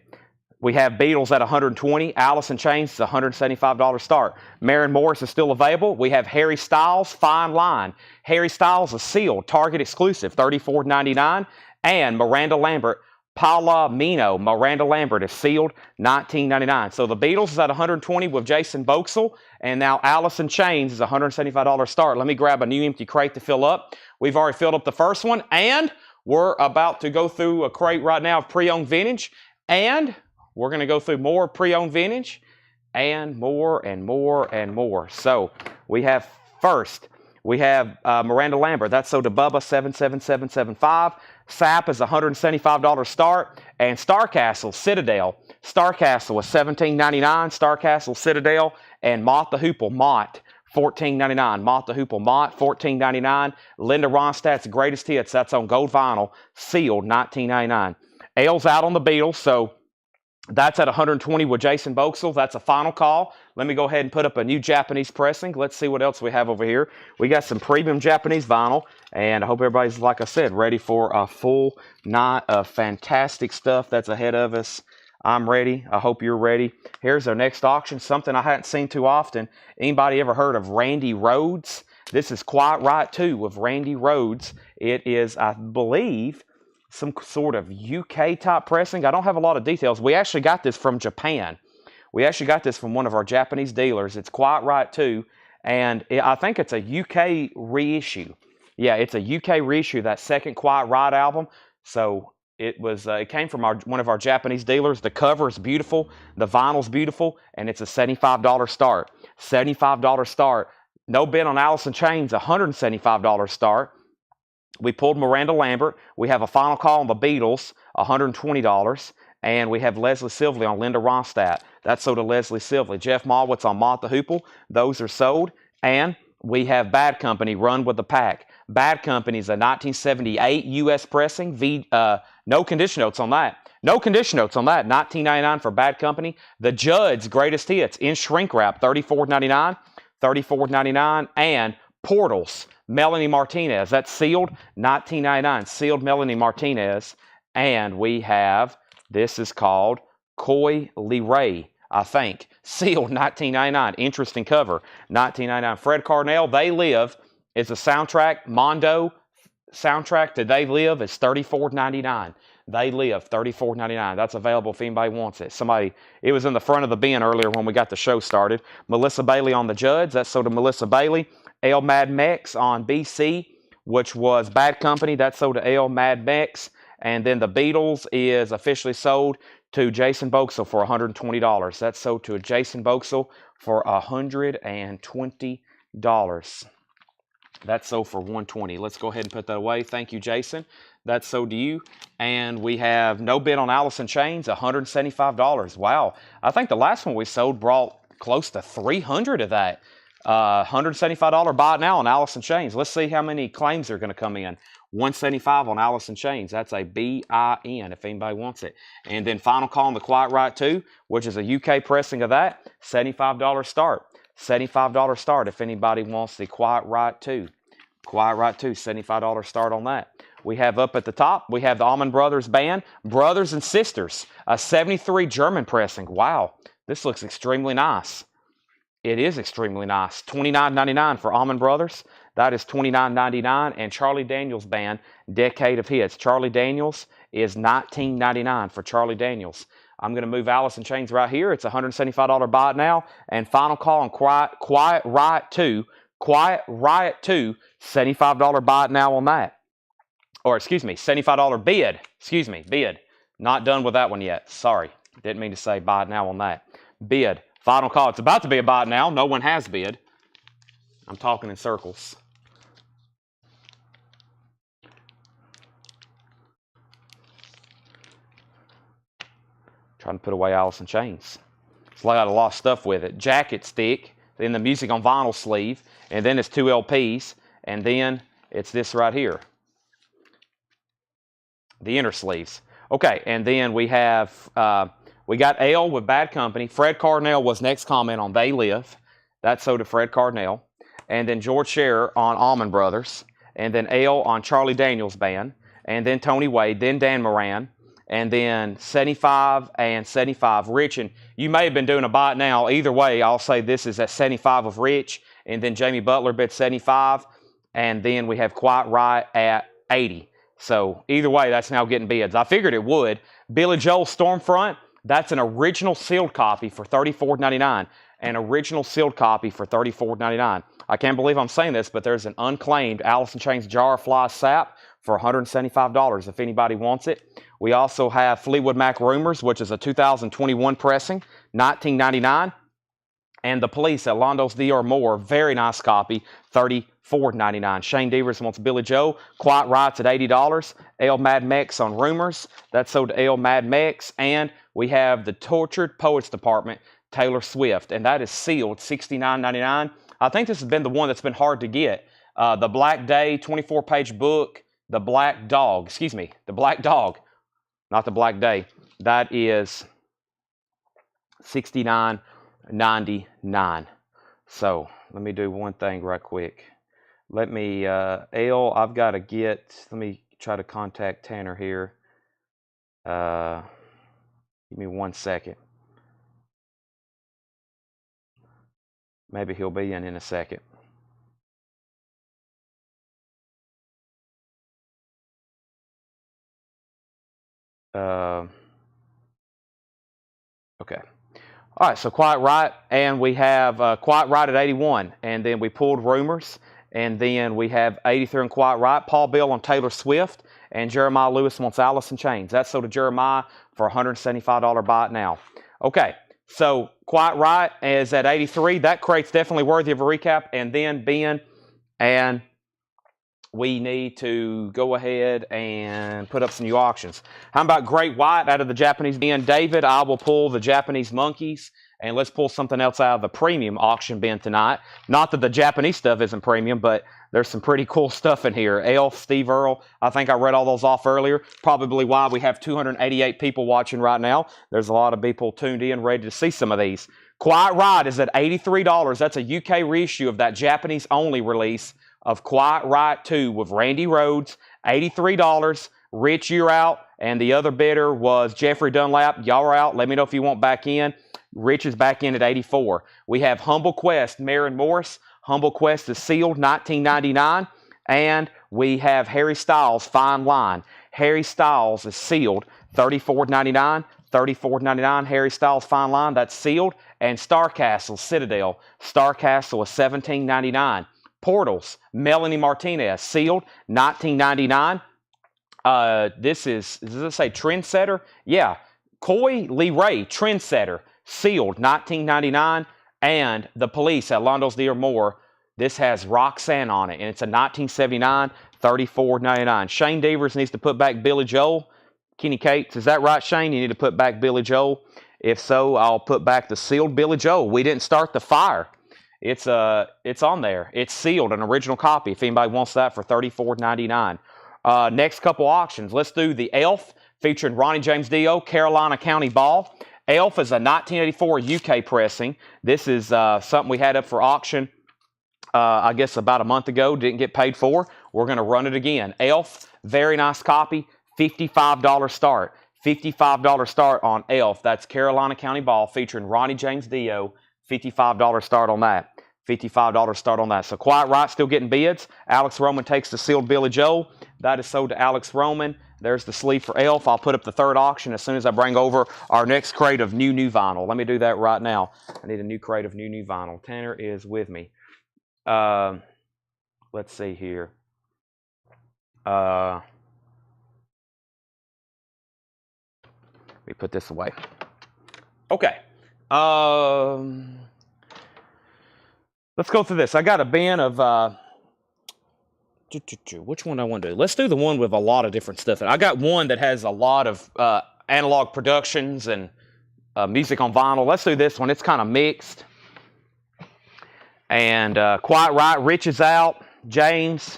We have Beatles at $120. Alice in Chains is $175 start. Maren Morris is still available. We have Harry Styles, Fine Line. Harry Styles is sealed, Target exclusive, $34.99. And Miranda Lambert, Palomino. Miranda Lambert is sealed, $19.99. So the Beatles is at $120 with Jason Boxell. And now Alice in Chains is $175 start. Let me grab a new empty crate to fill up. We've already filled up the first one. And we're about to go through a crate right now of pre-owned vintage. And we're going to go through more pre-owned vintage and more and more and more. So we have Miranda Lambert. That's sold to Bubba 77775. Sap is $175 start. And Starcastle Citadel. Starcastle is $17.99. Starcastle Citadel and Mott the Hoople Mott. $14.99. Mott the Hoople Mott, $14.99. Linda Ronstadt's Greatest Hits. That's on gold vinyl. Sealed, $19.99. Ale's out on the Beatles, so that's at $120 with Jason Boxell. That's a final call. Let me go ahead and put up a new Japanese pressing. Let's see what else we have over here. We got some premium Japanese vinyl, and I hope everybody's, like I said, ready for a full night of fantastic stuff that's ahead of us. I'm ready. I hope you're ready. Here's our next auction, something I hadn't seen too often. Anybody ever heard of Randy Rhoads? This is Quite Right too with Randy Rhoads. It is, I believe, some sort of UK type pressing. I don't have a lot of details. We actually got this from Japan. We actually got this from one of our Japanese dealers. It's Quite Right too, and I think it's a UK reissue. Yeah, it's a UK reissue, that second Quite Right album. So it came from one of our Japanese dealers. The cover is beautiful, the vinyl's beautiful, and it's a $75 start. $75 start. No bid on Alice in Chains, $175 start. We pulled Miranda Lambert. We have a final call on the Beatles, $120. And we have Leslie Silvley on Linda Ronstadt. That's sold to Leslie Silvley. Jeff Mallwitz on Mott the Hoople. Those are sold. And we have Bad Company, Run with the Pack. Bad Company is a 1978 U.S. pressing. No condition notes on that. No condition notes on that. $19.99 for Bad Company. The Judd's Greatest Hits in shrink wrap, $34.99. $34.99. And Portals, Melanie Martinez. That's sealed, $19.99. Sealed Melanie Martinez. And we have, this is called Coy Lee Ray. I think. Sealed, $19.99. Interesting cover, $19.99. Fred Carnell, They Live is a soundtrack. Mondo soundtrack to They Live is $34.99. They Live, $34.99. That's available if anybody wants it. It was in the front of the bin earlier when we got the show started. Melissa Bailey on the Judds. That's sold to Melissa Bailey. L Mad Mex on BC, which was Bad Company. That's sold to L Mad Mex. And then the Beatles is officially sold to Jason Boxell for $120. That's sold to Jason Boxell for $120. That's sold for $120. Let's go ahead and put that away. Thank you, Jason. That's sold to you. And we have no bid on Alice in Chains, $175. Wow. I think the last one we sold brought close to 300 of that. $175 buy it now on Alice in Chains. Let's see how many claims are going to come in. 175 on Alice in Chains. That's a BIN if anybody wants it. And then Final Call on the Quiet Riot 2, which is a UK pressing of that, $75 start. $75 start if anybody wants the Quiet Riot 2. Quiet Riot 2, $75 start on that. We have up at the top, we have the Allman Brothers Band, Brothers and Sisters, a 73 German pressing. Wow, this looks extremely nice. It is extremely nice. $29.99 for Allman Brothers. That is $29.99. And Charlie Daniels Band, Decade of Hits. Charlie Daniels is $19.99 for Charlie Daniels. I'm going to move Alice in Chains right here. It's a $175 buy it now. And Final Call on Quiet Riot 2. Quiet Riot 2, $75 buy it now on that. Or, excuse me, $75 bid. Excuse me, bid. Not done with that one yet. Sorry. Didn't mean to say buy it now on that. Bid. Final Call. It's about to be a buy it now. No one has bid. I'm talking in circles. Trying to put away Alice in Chains. It's got a lot of stuff with it. Jacket stick, then the music on vinyl sleeve, and then it's 2 LPs, and then it's this right here. The inner sleeves. Okay, and then we have, we got L with Bad Company. Fred Carnell was next comment on They Live. That's so to Fred Carnell. And then George Scherer on Allman Brothers. And then L on Charlie Daniels Band. And then Tony Wade. Then Dan Moran. And then 75 and 75 Rich. And you may have been doing a buy it now. Either way, I'll say this is at 75 of Rich. And then Jamie Butler bid 75. And then we have Quiet Riot at 80. So either way, that's now getting bids. I figured it would. Billy Joel Stormfront, that's an original sealed copy for $34.99. An original sealed copy for $34.99. I can't believe I'm saying this, but there's an unclaimed Alice in Chains Jar of Fly Sap for $175 if anybody wants it. We also have Fleetwood Mac Rumors, which is a 2021 pressing, $19.99. And The Police at Londo's DR Moore, very nice copy, $34.99. Shane Devers wants Billy Joe. Quiet Riot's at $80. L Mad Mex on Rumors. That's sold to L Mad Mex. And we have the Tortured Poets Department, Taylor Swift. And that is sealed, $69.99. I think this has been the one that's been hard to get. The Black Day, 24-page book, The Black Dog. Excuse me, The Black Dog, not The Black Day. That is $69.99. So let me do one thing right quick. Let me, L, I've got to get, let me try to contact Tanner here. Give me 1 second. Maybe he'll be in a second. Okay. All right, so Quiet Riot, and we have Quiet Riot at 81, and then we pulled Rumors, and then we have 83 on Quiet Riot, Paul Bill on Taylor Swift, and Jeremiah Lewis wants Alice in Chains. That's sold to Jeremiah for $175 buy it now. Okay, so Quiet Riot is at 83. That crate's definitely worthy of a recap, and then Ben, and we need to go ahead and put up some new auctions. How about Great White out of the Japanese bin? David, I will pull the Japanese monkeys, and let's pull something else out of the premium auction bin tonight. Not that the Japanese stuff isn't premium, but there's some pretty cool stuff in here. Elf, Steve Earle, I think I read all those off earlier. Probably why we have 288 people watching right now. There's a lot of people tuned in, ready to see some of these. Quiet Riot is at $83. That's a UK reissue of that Japanese-only release of Quiet Riot 2 with Randy Rhoads, $83. Rich, you're out. And the other bidder was Jeffrey Dunlap. Y'all are out. Let me know if you want back in. Rich is back in at 84. We have Humble Quest, Maren Morris. Humble Quest is sealed, $19.99. And we have Harry Styles, Fine Line. Harry Styles is sealed, $34.99. $34.99. Harry Styles, Fine Line, that's sealed. And Starcastle, Citadel. Starcastle is $17.99. Portals, Melanie Martinez, sealed, $19.99. Does it say Trendsetter? Yeah. Coy Lee Ray, Trendsetter, sealed, $19.99. And The Police at Londo's Dear Moore, this has Roxanne on it, and it's a 1979, $34.99. Shane Devers needs to put back Billy Joel. Kenny Cates, is that right, Shane? You need to put back Billy Joel. If so, I'll put back the sealed Billy Joel. We didn't start the fire. It's on there. It's sealed, an original copy. If anybody wants that for $34.99. Next couple auctions. Let's do the Elf featuring Ronnie James Dio, Carolina County Ball. Elf is a 1984 UK pressing. This is something we had up for auction, I guess about a month ago. Didn't get paid for. We're going to run it again. Elf, very nice copy. $55 start. $55 start on Elf. That's Carolina County Ball featuring Ronnie James Dio. $55 start on that. $55 start on that. So Quiet Right still getting bids. Alex Roman takes the sealed Billy Joel. That is sold to Alex Roman. There's the sleeve for Elf. I'll put up the third auction as soon as I bring over our next crate of new vinyl. Let me do that right now. I need a new crate of new vinyl. Tanner is with me. Let's see here. Let me put this away. Okay. Let's go through this. I got a bin of... which one do I want to do? Let's do the one with a lot of different stuff. I got one that has a lot of analog productions and music on vinyl. Let's do this one. It's kind of mixed. And Quiet Right, Rich is out. James.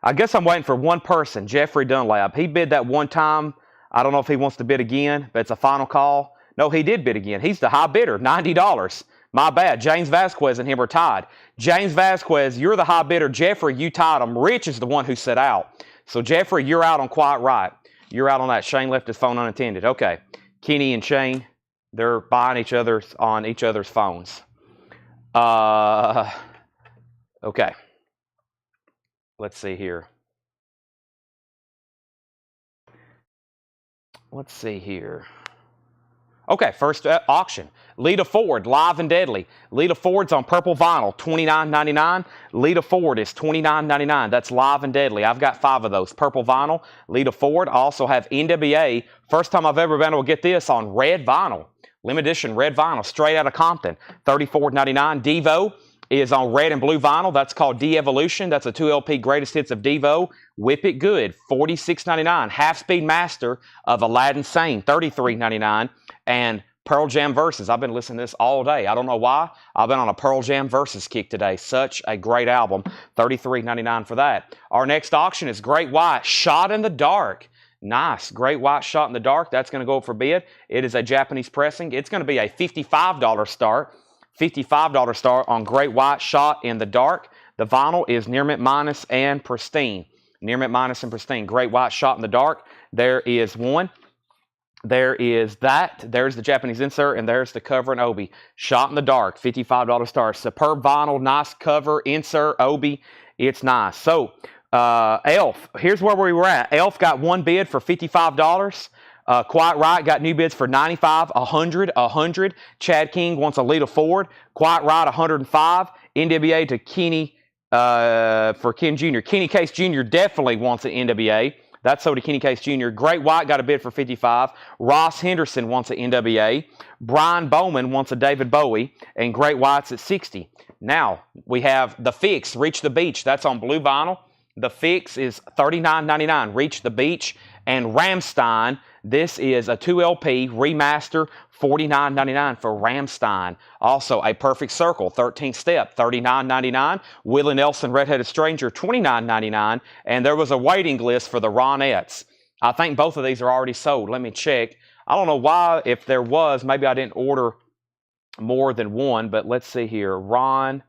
I guess I'm waiting for one person, Jeffrey Dunlap. He bid that one time. I don't know if he wants to bid again, but it's a final call. No, he did bid again. He's the high bidder, $90. My bad. James Vasquez and him are tied. James Vasquez, you're the high bidder. Jeffrey, you tied him. Rich is the one who set out. So, Jeffrey, you're out on Quiet Right. You're out on that. Shane left his phone unattended. Okay. Kenny and Shane, they're buying on each other's phones. Okay. Let's see here. Let's see here. Okay, first auction. Lita Ford, Live and Deadly. Lita Ford's on purple vinyl, $29.99. Lita Ford is $29.99. That's Live and Deadly. I've got 5 of those. Purple vinyl, Lita Ford. I also have NWA. First time I've ever been able to get this on red vinyl. Limited edition red vinyl, straight out of Compton, $34.99. Devo is on red and blue vinyl. That's called De-Evolution. That's a 2LP greatest hits of Devo. Whip It Good, $46.99. Half Speed Master of Aladdin Sane, $33.99. And Pearl Jam Versus. I've been listening to this all day. I don't know why. I've been on a Pearl Jam Versus kick today. Such a great album. $33.99 for that. Our next auction is Great White, Shot in the Dark. Nice. Great White, Shot in the Dark. That's going to go up for bid. It is a Japanese pressing. It's going to be a $55 start. $55 start on Great White, Shot in the Dark. The vinyl is Near Mint Minus and Pristine. Near Mint Minus and Pristine. Great White, Shot in the Dark. There is one. There is that. There's the Japanese insert, and there's the cover and Obi. Shot in the Dark, $55 start. Superb vinyl, nice cover, insert, Obi. It's nice. So, Elf, here's where we were at. Elf got one bid for $55. Quiet Right got new bids for $95, $100. Chad King wants a Lita Ford. Quiet Right, $105. NWA to Kenny for Ken Jr. Kenny Case Jr. definitely wants an NWA. That's sold to Kenny Case Jr. Great White got a bid for $55. Ross Henderson wants an NWA. Brian Bowman wants a David Bowie. And Great White's at $60. Now, we have The Fix, Reach the Beach. That's on blue vinyl. The Fix is $39.99. Reach the Beach. And Rammstein, this is a 2LP remaster, $49.99 for Rammstein. Also, A Perfect Circle, 13th Step, $39.99. Willie Nelson, Redheaded Stranger, $29.99. And there was a waiting list for the Ronettes. I think both of these are already sold. Let me check. I don't know why, if there was, maybe I didn't order more than one, but let's see here. Ron,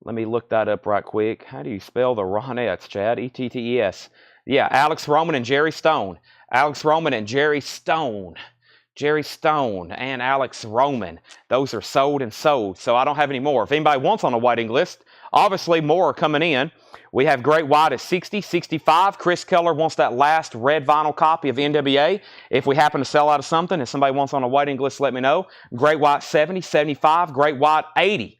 let me look that up right quick. How do you spell the Ronettes, Chad? E-T-T-E-S. Yeah, Alex Roman and Jerry Stone. Alex Roman and Jerry Stone. Jerry Stone, and Alex Roman. Those are sold and sold, so I don't have any more. If anybody wants on a waiting list, obviously more are coming in. We have Great White at 60, 65. Chris Keller wants that last red vinyl copy of NWA. If we happen to sell out of something, if somebody wants on a waiting list, let me know. Great White 70, 75. Great White 80.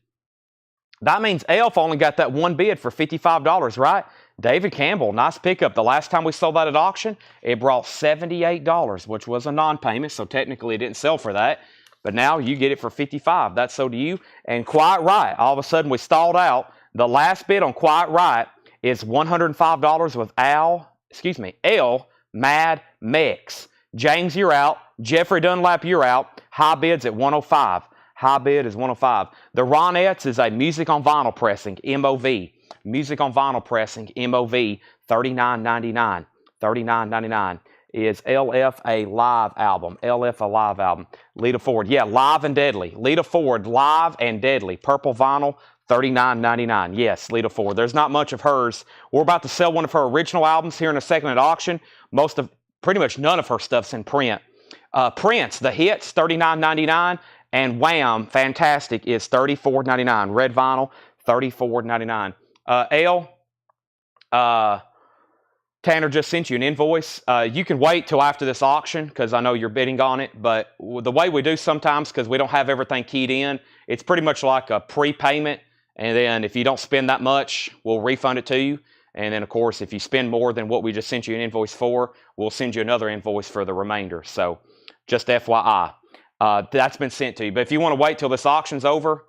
That means Elf only got that one bid for $55, right? David Campbell, nice pickup. The last time we sold that at auction, it brought $78, which was a non-payment, so technically it didn't sell for that. But now you get it for $55. That's so to you. And Quiet Riot, all of a sudden we stalled out. The last bid on Quiet Riot is $105 with L Mad Mex. James, you're out. Jeffrey Dunlap, you're out. High bid's at 105. High bid is 105. The Ronettes is a music on vinyl pressing, MOV. Music on vinyl pressing, MOV, $39.99. $39.99 is LF a live album. LF a live album. Lita Ford, yeah, live and deadly. Lita Ford, live and deadly. Purple vinyl, $39.99. Yes, Lita Ford. There's not much of hers. We're about to sell one of her original albums here in a second at auction. Pretty much none of her stuff's in print. Prince, The Hits, $39.99. And Wham, Fantastic, is $34.99. Red vinyl, $34.99. Tanner just sent you an invoice. You can wait till after this auction because I know you're bidding on it. But the way we do sometimes, because we don't have everything keyed in, it's pretty much like a prepayment. And then if you don't spend that much, we'll refund it to you. And then, of course, if you spend more than what we just sent you an invoice for, we'll send you another invoice for the remainder. So just FYI. That's been sent to you. But if you want to wait till this auction's over,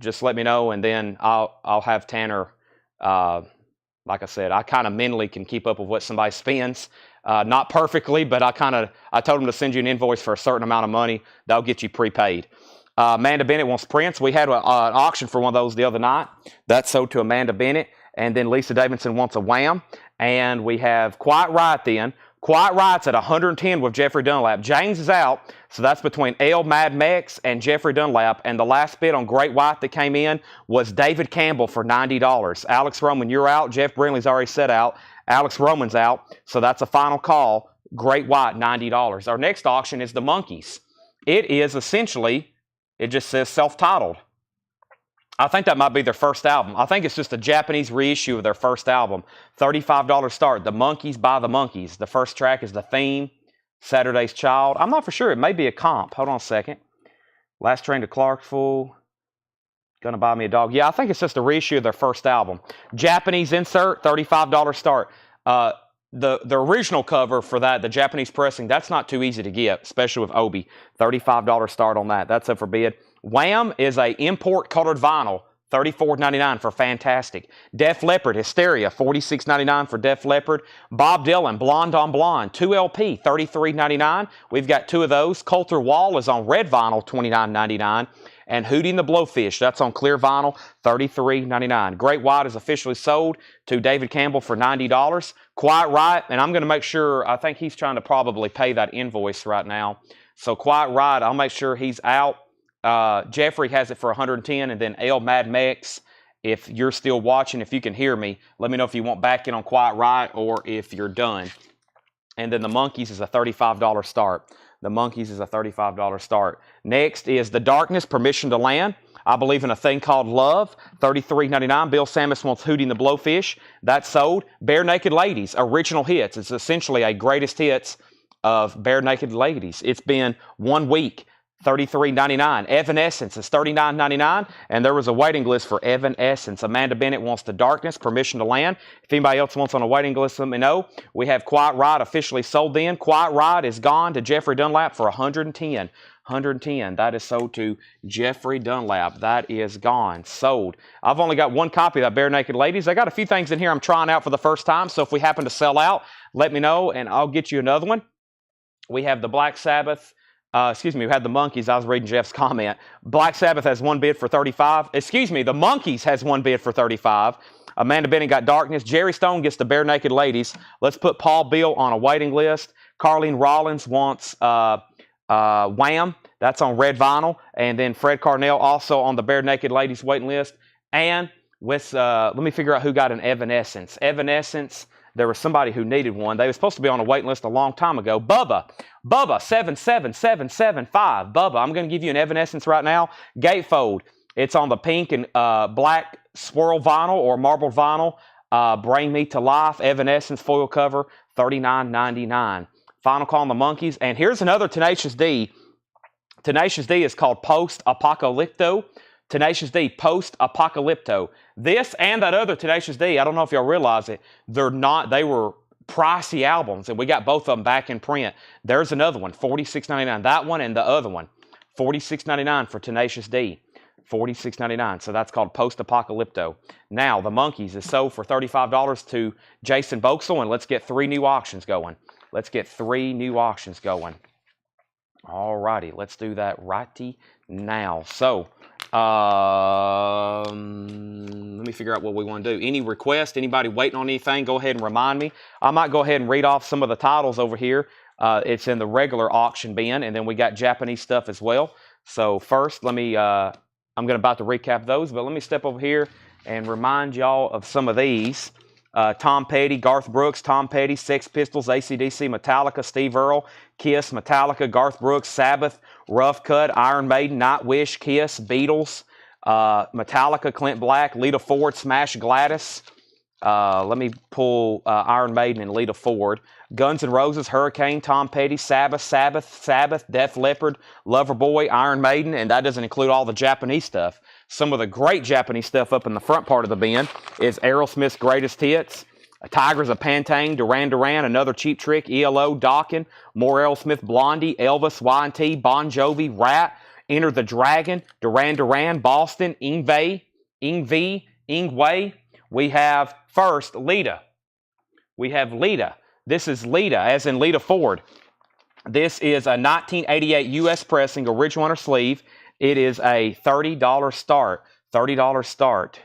just let me know, and then I'll have Tanner. Like I said, I kind of mentally can keep up with what somebody spends. Not perfectly, but I told him to send you an invoice for a certain amount of money. That'll get you prepaid. Amanda Bennett wants Prince. We had an auction for one of those the other night. That sold to Amanda Bennett. And then Lisa Davidson wants a Wham. And we have Quiet Riot then. Quiet Riot's at 110 with Jeffrey Dunlap. James is out, so that's between L Mad Mex and Jeffrey Dunlap. And the last bid on Great White that came in was David Campbell for $90. Alex Roman, you're out. Jeff Brindley's already set out. Alex Roman's out, so that's a final call. Great White, $90. Our next auction is the Monkees. It is essentially, it just says self-titled. I think that might be their first album. I think it's just a Japanese reissue of their first album. $35 start. The Monkees by the Monkees. The first track is The Theme, Saturday's Child. I'm not for sure. It may be a comp. Hold on a second. Last Train to Clarksville. Gonna Buy Me a Dog. Yeah, I think it's just a reissue of their first album. Japanese insert, $35 start. The original cover for that, the Japanese pressing, that's not too easy to get, especially with Obi. $35 start on that. That's up for bid. Wham is a import colored vinyl, $34.99 for Fantastic. Def Leppard, Hysteria, $46.99 for Def Leppard. Bob Dylan, Blonde on Blonde, 2LP, $33.99. We've got two of those. Coulter Wall is on red vinyl, $29.99. And Hootie and the Blowfish, that's on clear vinyl, $33.99. Great White is officially sold to David Campbell for $90. Quiet Riot, and I'm going to make sure, I think he's trying to probably pay that invoice right now. So Quiet Riot, I'll make sure he's out. Jeffrey has it for 110, and then L Mad Mex. If you're still watching, if you can hear me, let me know if you want back in on Quiet Riot or if you're done. And then the Monkees is a $35 start. The Monkees is a $35 start. Next is The Darkness, Permission to Land. I Believe in a Thing Called Love, $33.99. Bill Samus wants Hootie and the Blowfish. That's sold. Bare Naked Ladies, original hits. It's essentially a greatest hits of Bare Naked Ladies. It's been 1 week. $33.99. Evanescence is $39.99, and there was a waiting list for Evanescence. Amanda Bennett wants The Darkness, Permission to Land. If anybody else wants on a waiting list, let me know. We have Quiet Riot officially sold in. Quiet Riot is gone to Jeffrey Dunlap for 110. 110. That is sold to Jeffrey Dunlap. That is gone. Sold. I've only got one copy of that Bare Naked Ladies. I got a few things in here I'm trying out for the first time, so if we happen to sell out, let me know, and I'll get you another one. We have the Black Sabbath. We had the Monkees. I was reading Jeff's comment. Black Sabbath has one bid for $35. The Monkees has one bid for $35. Amanda Bennett got Darkness. Jerry Stone gets the Bare Naked Ladies. Let's put Paul Beal on a waiting list. Carlene Rollins wants Wham. That's on red vinyl. And then Fred Carnell also on the Bare Naked Ladies waiting list. And with let me figure out who got an Evanescence. Evanescence There was somebody who needed one. They were supposed to be on a waiting list a long time ago. Bubba 77775. Bubba, I'm going to give you an Evanescence right now. Gatefold. It's on the pink and black swirl vinyl or marbled vinyl. Bring Me to Life, Evanescence foil cover, $39.99. Final call on the Monkeys. And here's another Tenacious D. Tenacious D is called Post-Apocalypto. Tenacious D, Post-Apocalypto. This and that other Tenacious D, I don't know if y'all realize it, they were pricey albums, and we got both of them back in print. There's another one, $46.99. That one and the other one, $46.99 for Tenacious D. $46.99. So that's called Post-Apocalypto. Now, the Monkeys is sold for $35 to Jason Boxel, and let's get 3 new auctions going. Let's get 3 new auctions going. All righty, let's do that righty now. So, let me figure out what we want to do. Any request? Anybody waiting on anything? Go ahead and remind me. I might go ahead and read off some of the titles over here. It's in the regular auction bin, and then we got Japanese stuff as well. So first, let me, I'm about to recap those, but let me step over here and remind y'all of some of these. Tom Petty, Garth Brooks, Tom Petty, Sex Pistols, AC/DC, Metallica, Steve Earle, Kiss, Metallica, Garth Brooks, Sabbath, Rough Cut, Iron Maiden, Nightwish, Kiss, Beatles, Metallica, Clint Black, Lita Ford, Smash, Gladys. Let me pull Iron Maiden and Lita Ford. Guns N' Roses, Hurricane, Tom Petty, Sabbath, Def Leppard, Loverboy, Iron Maiden, and that doesn't include all the Japanese stuff. Some of the great Japanese stuff up in the front part of the bin is Aerosmith's Greatest Hits, Tigers of Pantang, Duran Duran, Another Cheap Trick, ELO, Dokken, more Aerosmith, Blondie, Elvis, Y&T, Bon Jovi, Rat, Enter the Dragon, Duran Duran, Boston, Ingve. We have first Lita. We have Lita. This is Lita, as in Lita Ford. This is a 1988 U.S. pressing, original inner sleeve. It is a $30 start. $30 start.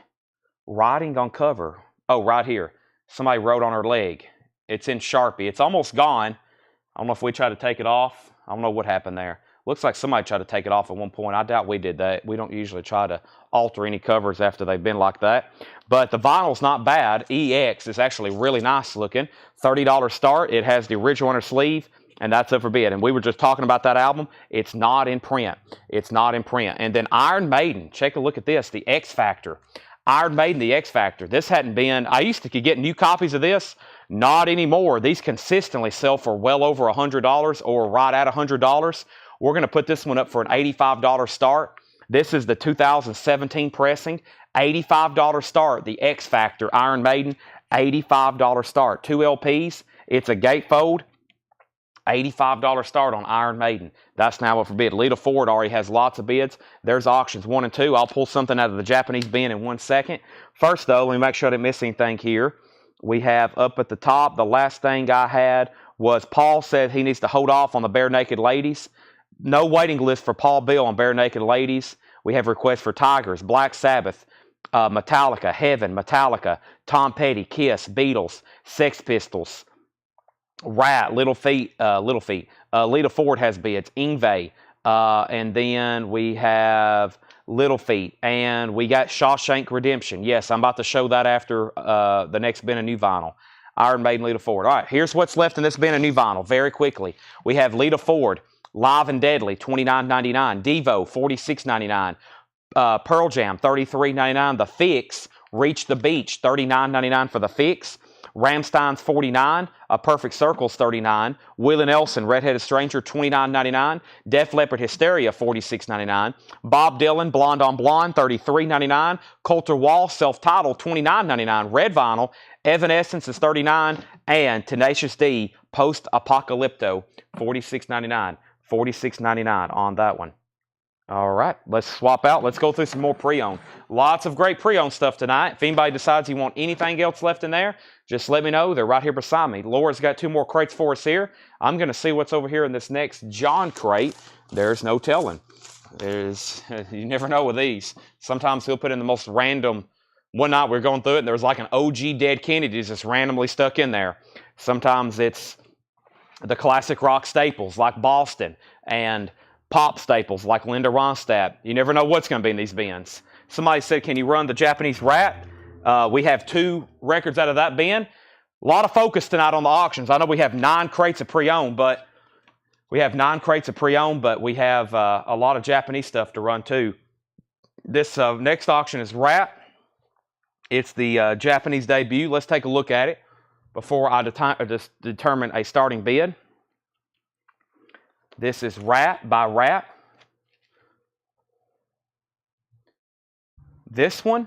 Writing on cover. Oh, right here. Somebody wrote on her leg. It's in Sharpie. It's almost gone. I don't know if we tried to take it off. I don't know what happened there. Looks like somebody tried to take it off at one point. I doubt we did that. We don't usually try to alter any covers after they've been like that. But the vinyl's not bad. EX is actually really nice looking. $30 start. It has the original inner sleeve, and that's up for bid. And we were just talking about that album. It's not in print. It's not in print. And then Iron Maiden. Take a look at this. The X Factor. Iron Maiden, the X Factor. This hadn't been... I used to get new copies of this. Not anymore. These consistently sell for well over $100 or right at $100. We're going to put this one up for an $85 start. This is the 2017 pressing. $85 start. The X Factor Iron Maiden. $85 start. 2 LPs. It's a gatefold. $85 start on Iron Maiden. That's now up for bid. Lita Ford already has lots of bids. There's auctions 1 and 2. I'll pull something out of the Japanese bin in 1 second. First, though, let me make sure I didn't miss anything here. We have up at the top, the last thing I had was Paul said he needs to hold off on the Bare Naked Ladies. No waiting list for Paul Bill on Bare Naked Ladies. We have requests for Tigers, Black Sabbath, Metallica, Heaven, Metallica, Tom Petty, Kiss, Beatles, Sex Pistols, Rat, Little Feet. Lita Ford has bids, Ingve, and then we have Little Feet, and we got Shawshank Redemption. Yes, I'm about to show that after the next bin of new vinyl. Iron Maiden, Lita Ford. All right, here's what's left in this bin of new vinyl very quickly. We have Lita Ford, Live and Deadly, $29.99. Devo, $46.99. Pearl Jam, $33.99. The Fix, Reach the Beach, $39.99 for The Fix. Rammstein's $49. A Perfect Circle's $39. Willie Nelson, Redheaded Stranger, $29.99. Def Leppard Hysteria, $46.99. Bob Dylan, Blonde on Blonde, $33.99. Coulter Wall, Self-Titled, $29.99. Red Vinyl, Evanescence is $39. And Tenacious D, Post-Apocalypto, $46.99. $46.99 on that one. All right, let's swap out. Let's go through some more pre-owned. Lots of great pre-owned stuff tonight. If anybody decides you want anything else left in there, just let me know. They're right here beside me. Laura's got 2 more crates for us here. I'm going to see what's over here in this next John crate. There's no telling. You never know with these. Sometimes he'll put in the most random. One night we were going through it, and there was like an OG Dead Kennedys just randomly stuck in there. Sometimes it's the classic rock staples like Boston and pop staples like Linda Ronstadt. You never know what's going to be in these bins. Somebody said, can you run the Japanese Rat? We have 2 records out of that bin. A lot of focus tonight on the auctions. I know we have 9 crates of pre-owned, but we have a lot of Japanese stuff to run too. This next auction is Rat. It's the Japanese debut. Let's take a look at it before I determine a starting bid. This is Rat by Rat. This one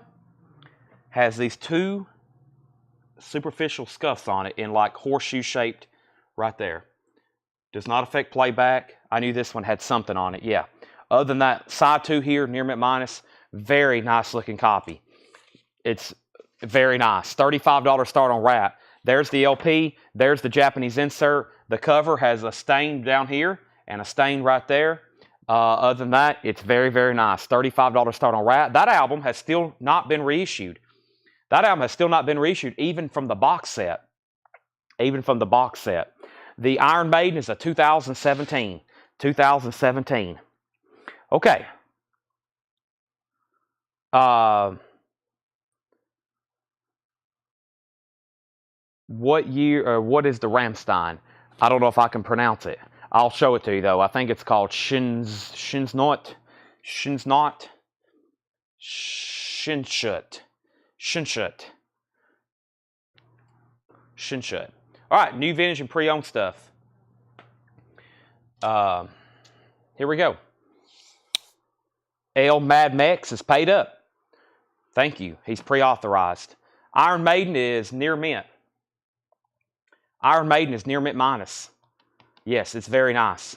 has these 2 superficial scuffs on it in like horseshoe shaped right there. Does not affect playback. I knew this one had something on it, yeah. Other than that, side 2 here, near mint minus, very nice looking copy. It's very nice. $35 start on Rat. There's the LP. There's the Japanese insert. The cover has a stain down here and a stain right there. Other than that, it's very, very nice. $35 start on Rat. That album has still not been reissued. Even from the box set. The Iron Maiden is a 2017. Okay. What year, or what is the Rammstein? I don't know if I can pronounce it. I'll show it to you though. I think it's called Shinshut. All right, new vintage and pre-owned stuff. Here we go. L Mad Mex is paid up. Thank you. He's pre-authorized. Iron Maiden is near mint. Minus. Yes, it's very nice.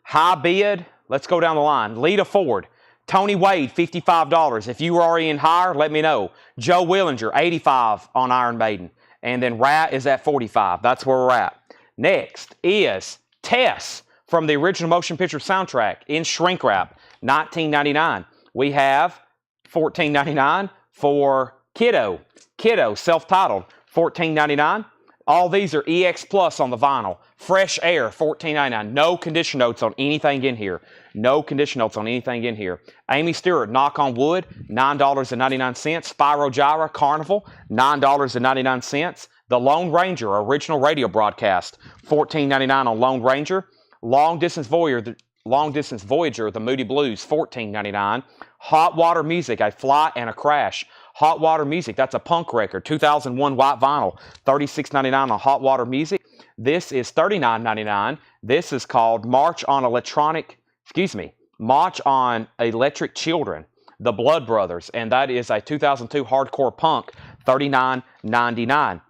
High bid. Let's go down the line. Lita Ford. Tony Wade, $55. If you were already in higher, let me know. Joe Willinger, $85 on Iron Maiden. And then Rat is at $45. That's where we're at. Next is Tess from the original motion picture soundtrack in shrink wrap, $19.99. We have $14.99 for Kiddo. Self-titled, $14.99. All these are EX Plus on the vinyl. Fresh Air, $14.99. No condition notes on anything in here. Amy Stewart, Knock on Wood, $9.99. Spyro Gyra, Carnival, $9.99. The Lone Ranger, original radio broadcast, $14.99 on Lone Ranger. Long Distance Voyager, The Moody Blues, $14.99. Hot Water Music, A Flight and a Crash. Hot Water Music, that's a punk record, 2001 white vinyl, $36.99 on Hot Water Music. This is $39.99. This is called March on Electric Children, the Blood Brothers, and that is a 2002 hardcore punk, $39.99.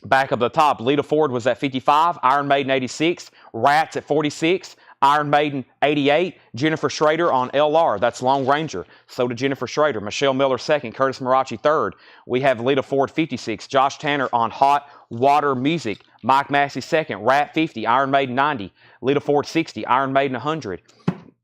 Back up the top, Lita Ford was at $55, Iron Maiden $86, Rats at $46, Iron Maiden $88, Jennifer Schrader on LR, that's Lone Ranger. So did Jennifer Schrader. Michelle Miller second, Curtis Marachi third. We have Lita Ford $56, Josh Tanner on Hot Water Music, Mike Massey second, Rat $50, Iron Maiden $90, Lita Ford $60, Iron Maiden $100.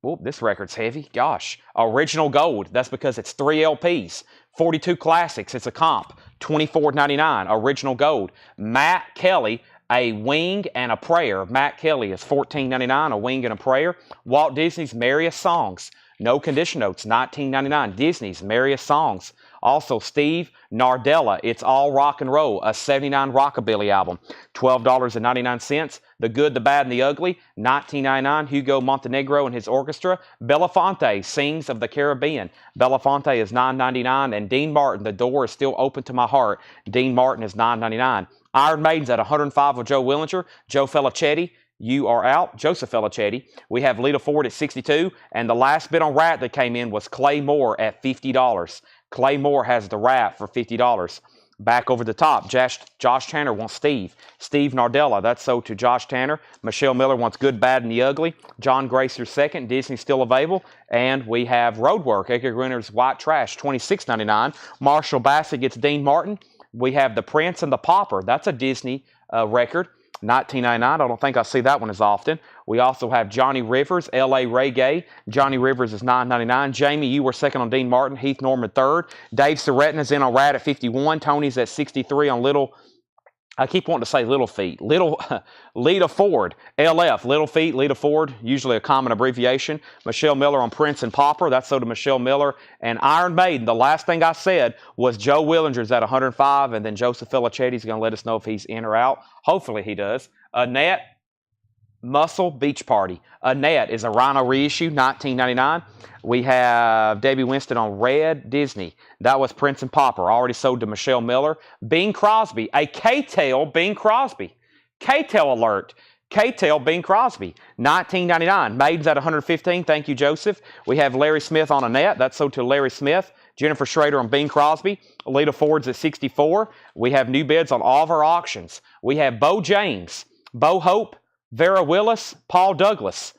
Oh, this record's heavy. Gosh. Original Gold, that's because it's 3 LPs. 42 Classics, it's a comp, $24.99, Original Gold. Matt Kelly, A Wing and a Prayer. Matt Kelly is $14.99, A Wing and a Prayer. Walt Disney's Merriest Songs. No condition notes, $19.99. Disney's Merriest Songs. Also, Steve Nardella, It's All Rock and Roll, a '79 rockabilly album, $12.99. The Good, the Bad, and the Ugly, $19.99. Hugo Montenegro and his orchestra. Belafonte, Sings of the Caribbean. Belafonte is $9.99. And Dean Martin, The Door is Still Open to My Heart. Dean Martin is $9.99. Iron Maiden's at $105 with Joe Willinger. Joe Felicetti, You Are Out. Joseph Felicetti. We have Lita Ford at $62. And the last bid on Rat that came in was Clay Moore at $50. Clay Moore has the Rat for $50. Back over the top, Josh Tanner wants Steve. Steve Nardella, that's sold to Josh Tanner. Michelle Miller wants Good, Bad, and the Ugly. John Gracer second, Disney's still available. And we have Roadwork, Edgar Grinner's White Trash, $26.99. Marshall Bassett gets Dean Martin. We have The Prince and the Pauper. That's a Disney record, $19.99. I don't think I see that one as often. We also have Johnny Rivers, L.A. Reggae. Johnny Rivers is $9.99. Jamie, you were second on Dean Martin. Heath Norman third. Dave Soretin is in on Rat at $51. Tony's at $63 on I keep wanting to say Little Feet. Lita Ford. LF. Little Feet, Lita Ford. Usually a common abbreviation. Michelle Miller on Prince and Pauper. That's so to Michelle Miller. And Iron Maiden. The last thing I said was Joe Willinger's at 105. And then Joseph Felicetti's going to let us know if he's in or out. Hopefully he does. Annette Muscle Beach Party. Annette is a Rhino reissue, $19.99. We have Debbie Winston on Red Disney. That was Prince and Pauper, already sold to Michelle Miller. Bing Crosby, a K-Tail Bing Crosby. K-Tail alert. K-Tail Bing Crosby, $19.99. Maiden's at $115. Thank you, Joseph. We have Larry Smith on Annette. That's sold to Larry Smith. Jennifer Schrader on Bing Crosby. Lita Ford's at $64. We have new bids on all of our auctions. We have Bo James, Bo Hope, Vera Willis, Paul Douglas.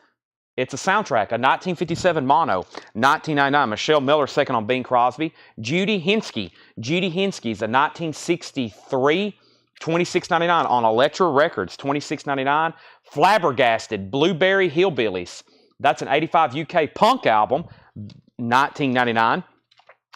It's a soundtrack, a 1957 mono, $19.99. Michelle Miller second on Bing Crosby. Judy Henske. Judy Henske's a 1963, $26.99 on Elektra Records, $26.99. Flabbergasted, Blueberry Hillbillies. That's an 85 UK punk album, $19.99.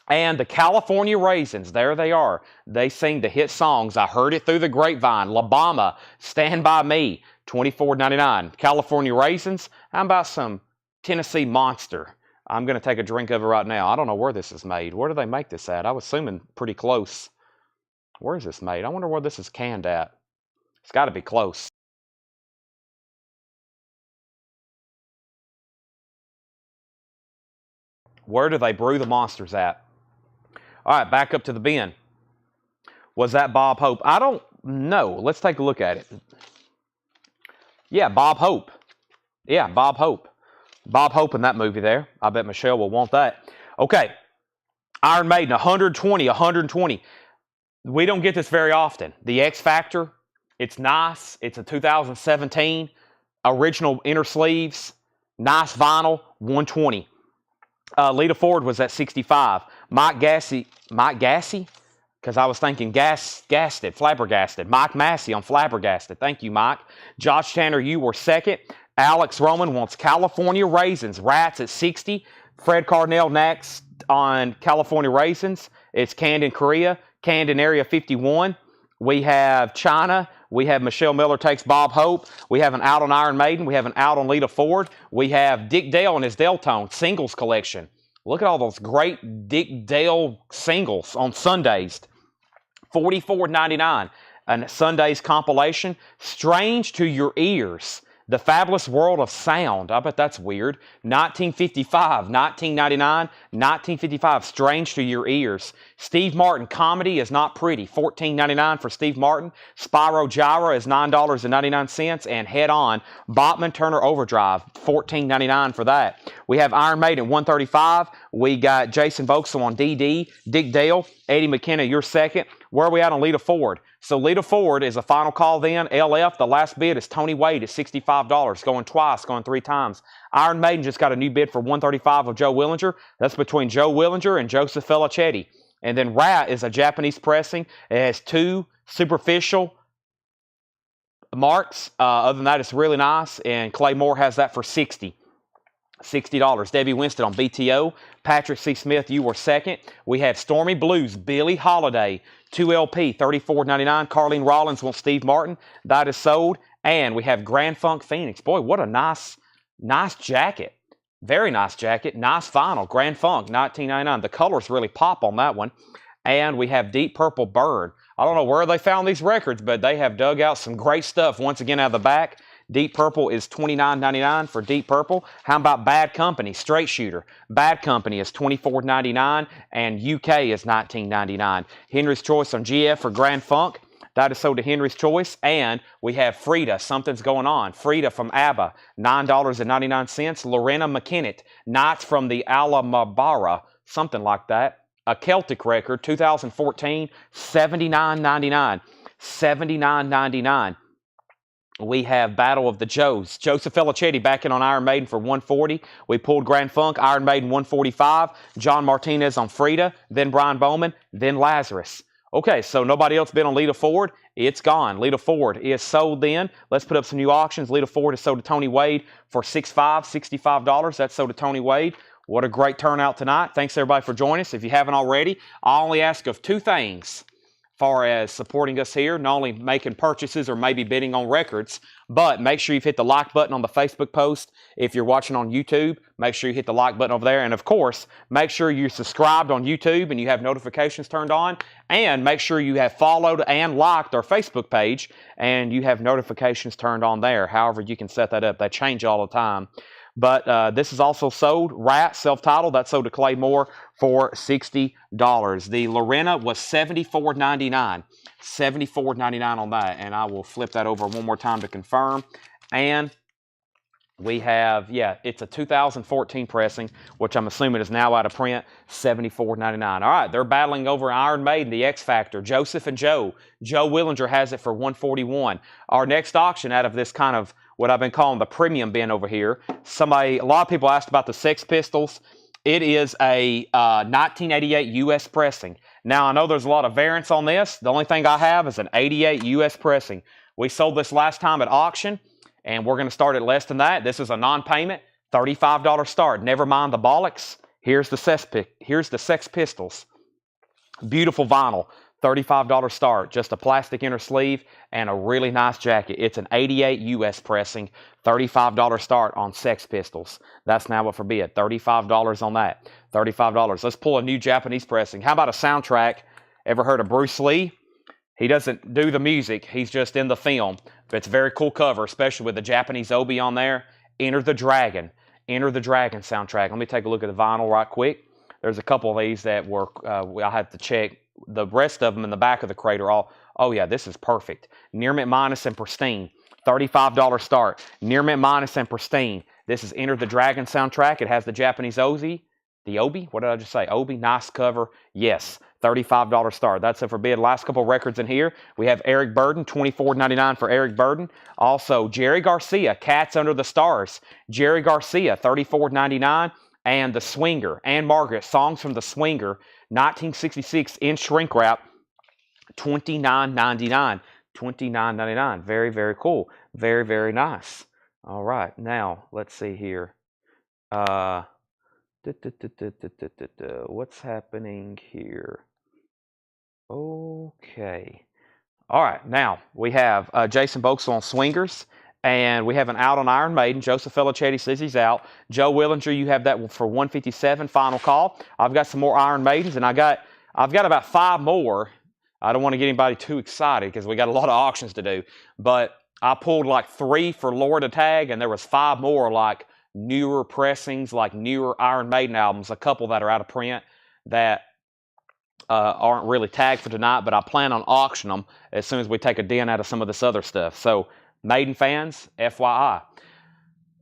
And the California Raisins, there they are. They sing the hit songs. I Heard It Through the Grapevine, La Bama, Stand By Me, $24.99. California Raisins. How about some Tennessee Monster? I'm going to take a drink of it right now. I don't know where this is made. Where do they make this at? I was assuming pretty close. Where is this made? I wonder where this is canned at. It's got to be close. Where do they brew the Monsters at? All right, back up to the bin. Was that Bob Hope? I don't know. Let's take a look at it. Yeah, Bob Hope. Yeah, Bob Hope. Bob Hope in that movie there. I bet Michelle will want that. Okay. Iron Maiden, 120, 120. We don't get this very often. The X Factor, it's nice. It's a 2017. Original inner sleeves. Nice vinyl, 120. Lita Ford was at 65. Mike Gassy, because I was thinking flabbergasted. Mike Massey on Flabbergasted. Thank you, Mike. Josh Tanner, you were second. Alex Roman wants California Raisins. Rats at 60. Fred Carnell next on California Raisins. It's canned in Korea. Canned in Area 51. We have China. We have Michelle Miller takes Bob Hope. We have an out on Iron Maiden. We have an out on Lita Ford. We have Dick Dale and his Deltone singles collection. Look at all those great Dick Dale singles on Sundays. $44.99. A Sunday's compilation. Strange to Your Ears. The Fabulous World of Sound. I bet that's weird. 1955, 1999, 1955. Strange to Your Ears. Steve Martin, Comedy is Not Pretty. $14.99 for Steve Martin. Spyro Gyra is $9.99. And Head On, Bachman Turner Overdrive. $14.99 for that. We have Iron Maiden, $135. We got Jason Vauxhall on DD. Dick Dale, Eddie McKenna, you're second. Where are we at on Lita Ford? So Lita Ford is a final call then. LF, the last bid is Tony Wade at $65. Going twice, going 3 times. Iron Maiden just got a new bid for $135 of Joe Willinger. That's between Joe Willinger and Joseph Felicetti. And then Rat is a Japanese pressing. It has 2 superficial marks. Other than that, it's really nice. And Clay Moore has that for $60. Debbie Winston on BTO. Patrick C. Smith, you were second. We have Stormy Blues, Billie Holiday, 2LP, $34.99. Carlene Rollins wants Steve Martin. That is sold. And we have Grand Funk Phoenix. Boy, what a nice jacket. Very nice jacket. Nice vinyl. Grand Funk, $19.99. The colors really pop on that one. And we have Deep Purple Bird. I don't know where they found these records, but they have dug out some great stuff once again out of the back. Deep Purple is $29.99 for Deep Purple. How about Bad Company, Straight Shooter? Bad Company is $24.99 and UK is $19.99. Henry's Choice on GF for Grand Funk. That is sold to Henry's Choice. And we have Frida, Something's Going On. Frida from ABBA, $9.99. Lorena McKinnett, Nights from the Alamabara, something like that. A Celtic record, 2014, $79.99. $79.99. We have Battle of the Joes. Joseph Felicetti back in on Iron Maiden for $140. We pulled Grand Funk, Iron Maiden $145. John Martinez on Frida, then Brian Bowman, then Lazarus. Okay, so nobody else bid on Lita Ford. It's gone. Lita Ford is sold then. Let's put up some new auctions. Lita Ford is sold to Tony Wade for $65. That's sold to Tony Wade. What a great turnout tonight. Thanks everybody for joining us. If you haven't already, I only ask of 2 things. far as supporting us here, not only making purchases or maybe bidding on records, but make sure you've hit the like button on the Facebook post. If you're watching on YouTube, make sure you hit the like button over there. And of course, make sure you're subscribed on YouTube and you have notifications turned on. And make sure you have followed and liked our Facebook page and you have notifications turned on there. However, you can set that up. They change all the time. But this is also sold, Rat, self-titled. That's sold to Clay Moore for $60. The Lorena was $74.99. $74.99 on that. And I will flip that over one more time to confirm. And we have, yeah, it's a 2014 pressing, which I'm assuming is now out of print, $74.99. All right, they're battling over Iron Maiden, the X Factor, Joseph and Joe. Joe Willinger has it for $141. Our next auction out of this kind of what I've been calling the premium bin over here. A lot of people asked about the Sex Pistols. It is a 1988 U.S. pressing. Now, I know there's a lot of variants on this. The only thing I have is an 88 U.S. pressing. We sold this last time at auction, and we're going to start at less than that. This is a non-payment, $35 start. Never mind the bollocks. Here's the Sex Pistols. Beautiful vinyl. $35 start, just a plastic inner sleeve and a really nice jacket. It's an 88 U.S. pressing, $35 start on Sex Pistols. That's now up for bid, $35 on that, $35. Let's pull a new Japanese pressing. How about a soundtrack? Ever heard of Bruce Lee? He doesn't do the music, he's just in the film. But it's a very cool cover, especially with the Japanese obi on there. Enter the Dragon soundtrack. Let me take a look at the vinyl right quick. There's a couple of these that were, I had to check. The rest of them in the back of the crate are all, oh yeah, this is perfect. Near mint minus and pristine. $35 start. Near mint minus and pristine. This is Enter the Dragon soundtrack. It has the Japanese obi. The obi? What did I just say? Obi, nice cover. Yes, $35 start. That's it for bid. Last couple records in here. We have Eric Burden, $24.99 for Eric Burden. Also, Jerry Garcia, Cats Under the Stars. Jerry Garcia, $34.99. And The Swinger, Anne Margaret, Songs from the Swinger, 1966 in shrink wrap, $29.99. $29.99. Very, very cool. Very, very nice. All right. Now, let's see here. What's happening here? Okay. All right. Now, we have Jason Boxell on Swingers. And we have an out on Iron Maiden. Joseph Felicetti says he's out. Joe Willinger, you have that for $157. Final call. I've got some more Iron Maidens, and I've got about 5 more. I don't want to get anybody too excited because we got a lot of auctions to do. But I pulled like 3 for Lore to tag, and there was 5 more like newer pressings, like newer Iron Maiden albums. A couple that are out of print that aren't really tagged for tonight, but I plan on auctioning them as soon as we take a dent out of some of this other stuff. So, Maiden fans, FYI.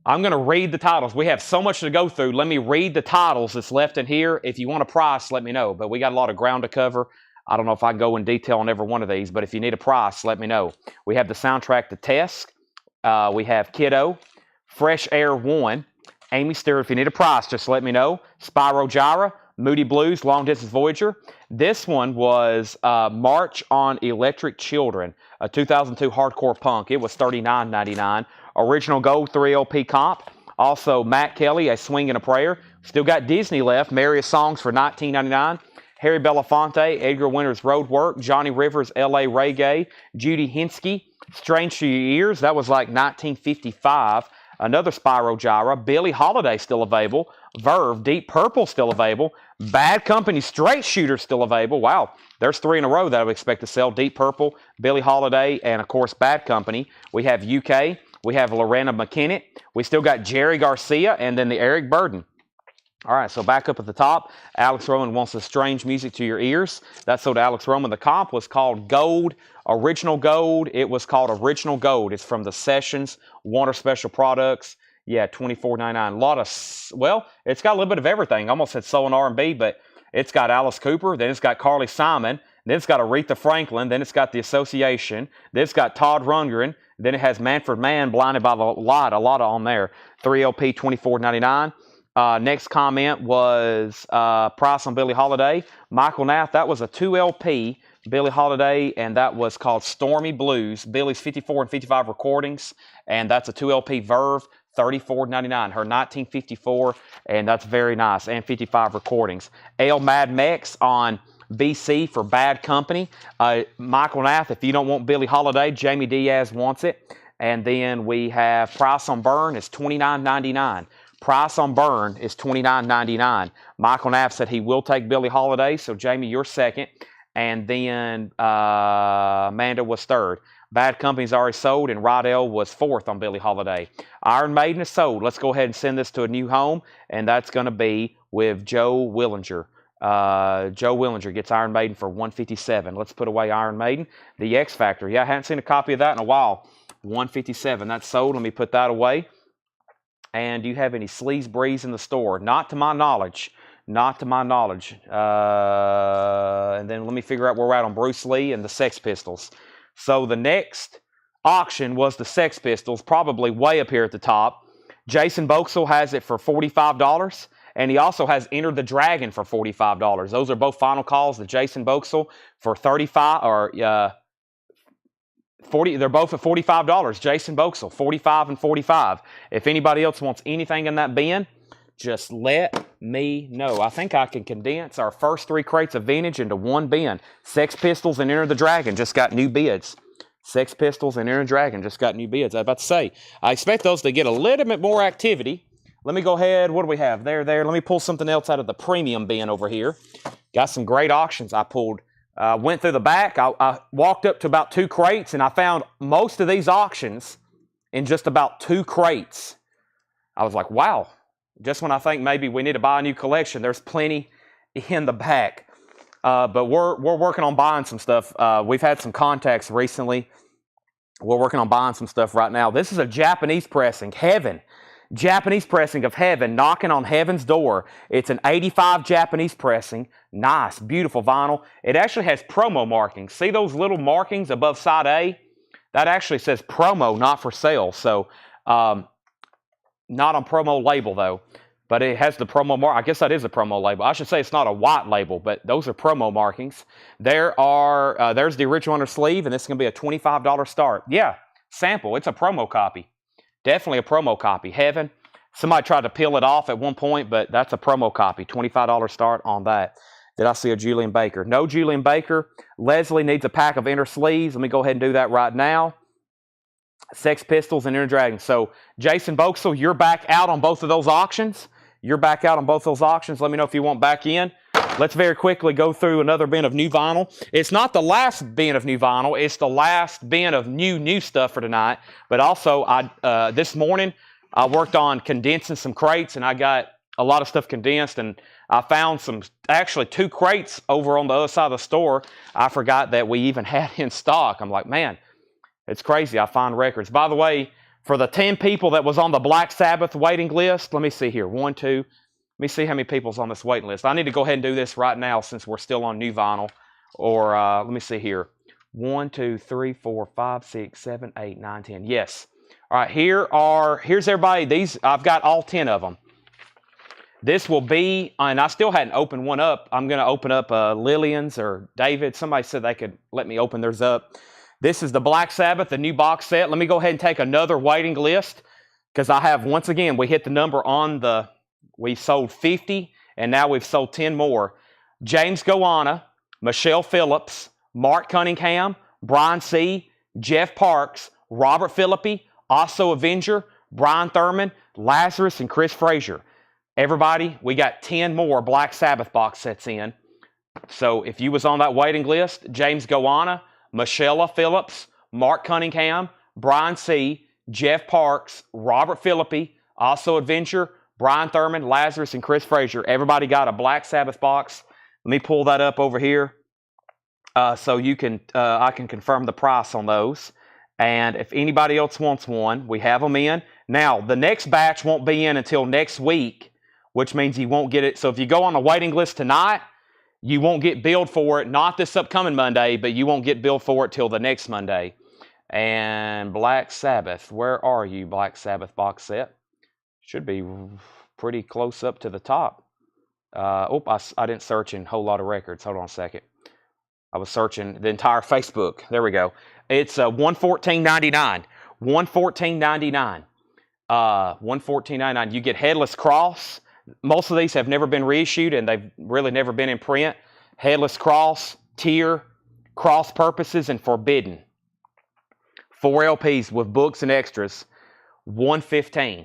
I'm going to read the titles. We have so much to go through. Let me read the titles that's left in here. If you want a price, let me know. But we got a lot of ground to cover. I don't know if I can go in detail on every one of these, but if you need a price, let me know. We have the soundtrack to Tesk. We have Kiddo, Fresh Air 1, Amy Stewart. If you need a price, just let me know. Spyro Gyra, Moody Blues, Long Distance Voyager. This one was March on Electric Children, a 2002 hardcore punk. It was $39.99. Original Gold 3LP comp. Also, Matt Kelly, A Swing and a Prayer. Still got Disney left. Merriest Songs for $19.99. Harry Belafonte, Edgar Winter's Roadwork. Johnny Rivers, L.A. Reggae. Judy Hinsky, Strange to Your Ears. That was like 1955. Another Spyro Gyra. Billie Holiday still available. Verve, Deep Purple still available. Bad Company, Straight Shooter still available. Wow, there's 3 in a row that I would expect to sell. Deep Purple, Billie Holiday, and of course Bad Company. We have UK. We have Lorena McKinnett. We still got Jerry Garcia and then the Eric Burden. All right, so back up at the top, Alex Roman wants the Strange Music to Your Ears. That's sold to Alex Roman. The comp was called Gold, Original Gold. It was called Original Gold. It's from the Sessions, Warner Special Products. Yeah, $24.99. A lot of, well, it's got a little bit of everything. I almost said soul and R&B, but it's got Alice Cooper. Then it's got Carly Simon. Then it's got Aretha Franklin. Then it's got The Association. Then it's got Todd Rundgren. Then it has Manfred Mann, Blinded by the Light. A lot on there. 3LP, $24.99. Next comment was price on Billie Holiday. Michael Nath, that was a 2LP Billie Holiday, and that was called Stormy Blues. Billie's 54 and 55 recordings, and that's a 2LP Verve, $34.99. Her 1954, and that's very nice, and 55 recordings. Ale Mad Mex on BC for Bad Company. Michael Nath, if you don't want Billie Holiday, Jamie Diaz wants it. And then we have Price on Burn is $29.99. Price on Burn is $29.99. Michael Nath said he will take Billie Holiday, so Jamie, you're second. And then Amanda was third. Bad Company's already sold, and Rodell was fourth on Billie Holiday. Iron Maiden is sold. Let's go ahead and send this to a new home, and that's going to be with Joe Willinger. Joe Willinger gets Iron Maiden for $157. Let's put away Iron Maiden. The X Factor. Yeah, I haven't seen a copy of that in a while. $157. That's sold. Let me put that away. And do you have any Sleaze Breeze in the store? Not to my knowledge. Not to my knowledge. And then let me figure out where we're at on Bruce Lee and the Sex Pistols. So the next auction was the Sex Pistols, probably way up here at the top. Jason Boxell has it for $45. And he also has Enter the Dragon for $45. Those are both final calls. The Jason Boxell for $35 or 40, they're both at $45. Jason Boxell, $45 and $45. If anybody else wants anything in that bin, just let me know. I think I can condense our first 3 crates of vintage into one bin. Sex Pistols and Enter the Dragon just got new bids. Sex Pistols and Enter the Dragon just got new bids. I was about to say, I expect those to get a little bit more activity. Let me go ahead. What do we have? There. Let me pull something else out of the premium bin over here. Got some great auctions I pulled. Went through the back. I walked up to about 2 crates, and I found most of these auctions in just about 2 crates. I was like, wow. Just when I think maybe we need to buy a new collection, there's plenty in the back. But we're working on buying some stuff. We've had some contacts recently. We're working on buying some stuff right now. This is a Japanese pressing, Heaven. Japanese pressing of Heaven, knocking on Heaven's door. It's an 85 Japanese pressing. Nice, beautiful vinyl. It actually has promo markings. See those little markings above side A? That actually says promo, not for sale. So, not on promo label though, but it has the promo mark. I guess that is a promo label. I should say it's not a white label, but those are promo markings. There's the original under sleeve, and this is going to be a $25 start. Yeah, sample. It's a promo copy. Definitely a promo copy. Heaven. Somebody tried to peel it off at one point, but that's a promo copy. $25 start on that. Did I see a Julian Baker? No Julian Baker. Leslie needs a pack of Enter sleeves. Let me go ahead and do that right now. Sex Pistols and Enter Dragon. So, Jason Boxell, you're back out on both of those auctions. You're back out on both those auctions. Let me know if you want back in. Let's very quickly go through another bin of new vinyl. It's not the last bin of new vinyl. It's the last bin of new stuff for tonight. But also, this morning, I worked on condensing some crates, and I got a lot of stuff condensed, and I found actually 2 crates over on the other side of the store I forgot that we even had in stock. I'm like, man, it's crazy. I find records. By the way, for the 10 people that was on the Black Sabbath waiting list, let me see here. 1, 2. Let me see how many people's on this waiting list. I need to go ahead and do this right now since we're still on new vinyl. Or let me see here. 1, 2, 3, 4, 5, 6, 7, 8, 9, 10. Yes. All right. Here's everybody. These I've got all 10 of them. This will be, and I still hadn't opened one up. I'm going to open up Lillian's or David. Somebody said they could let me open theirs up. This is the Black Sabbath, the new box set. Let me go ahead and take another waiting list because I have, once again, we hit the number on the, we sold 50, and now we've sold 10 more. James Goanna, Michelle Phillips, Mark Cunningham, Brian C., Jeff Parks, Robert Philippi, Also Avenger, Brian Thurman, Lazarus, and Chris Frazier. Everybody, we got 10 more Black Sabbath box sets in. So if you was on that waiting list, James Goanna, Michelle Phillips, Mark Cunningham, Brian C., Jeff Parks, Robert Philippi, Also Adventure, Brian Thurman, Lazarus, and Chris Frazier. Everybody got a Black Sabbath box. Let me pull that up over here so you can I can confirm the price on those. And if anybody else wants one, we have them in. Now, the next batch won't be in until next week, which means you won't get it. So if you go on the waiting list tonight, you won't get billed for it, not this upcoming Monday, but you won't get billed for it till the next Monday. And Black Sabbath, where are you, Black Sabbath box set? Should be pretty close up to the top. I didn't search in a whole lot of records. Hold on a second. I was searching the entire Facebook. There we go. It's $114.99. $114.99. $114.99. You get Headless Cross. Most of these have never been reissued, and they've really never been in print. Headless Cross, Tear, Cross Purposes, and Forbidden. 4 LPs with books and extras, $115.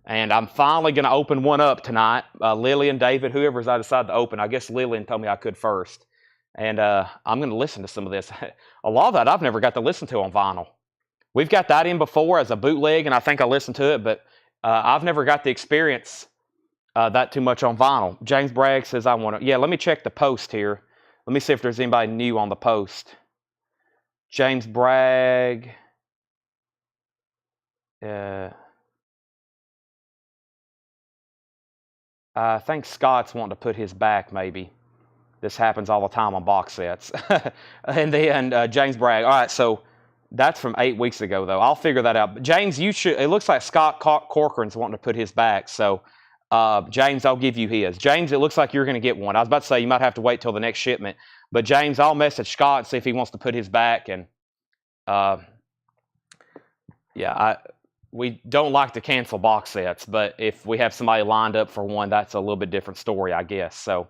And I'm finally going to open one up tonight. Lillian, David, whoever's I decide to open. I guess Lillian told me I could first. And I'm going to listen to some of this. A lot of that I've never got to listen to on vinyl. We've got that in before as a bootleg, and I think I listened to it, but I've never got to experience that too much on vinyl. James Bragg says I want to. Yeah, let me check the post here. Let me see if there's anybody new on the post. James Bragg. I think Scott's wanting to put his back, maybe. This happens all the time on box sets. And then James Bragg. All right, so that's from 8 weeks ago, though. I'll figure that out. But James, you should. It looks like Scott Corcoran's wanting to put his back. So, James, I'll give you his. James, it looks like you're going to get one. I was about to say you might have to wait till the next shipment. But, James, I'll message Scott and see if he wants to put his back. And, we don't like to cancel box sets, but if we have somebody lined up for one, that's a little bit different story, I guess. So,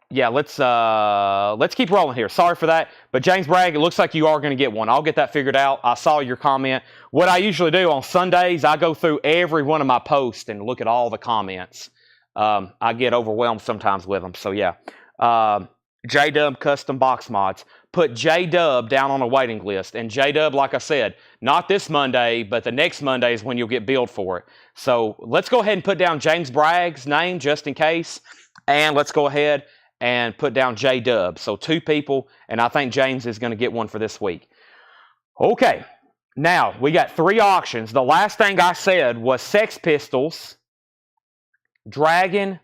let's keep rolling here. Sorry for that, but James Bragg, it looks like you are going to get one. I'll get that figured out. I saw your comment. What I usually do on Sundays, I go through every one of my posts and look at all the comments. I get overwhelmed sometimes with them. So yeah, J-Dub Custom Box Mods. Put J-Dub down on a waiting list. And J-Dub, like I said, not this Monday, but the next Monday is when you'll get billed for it. So let's go ahead and put down James Bragg's name just in case. And let's go ahead and put down J-Dub. So 2 people, and I think James is going to get one for this week. Okay, now we got 3 auctions. The last thing I said was Sex Pistols, Dragon.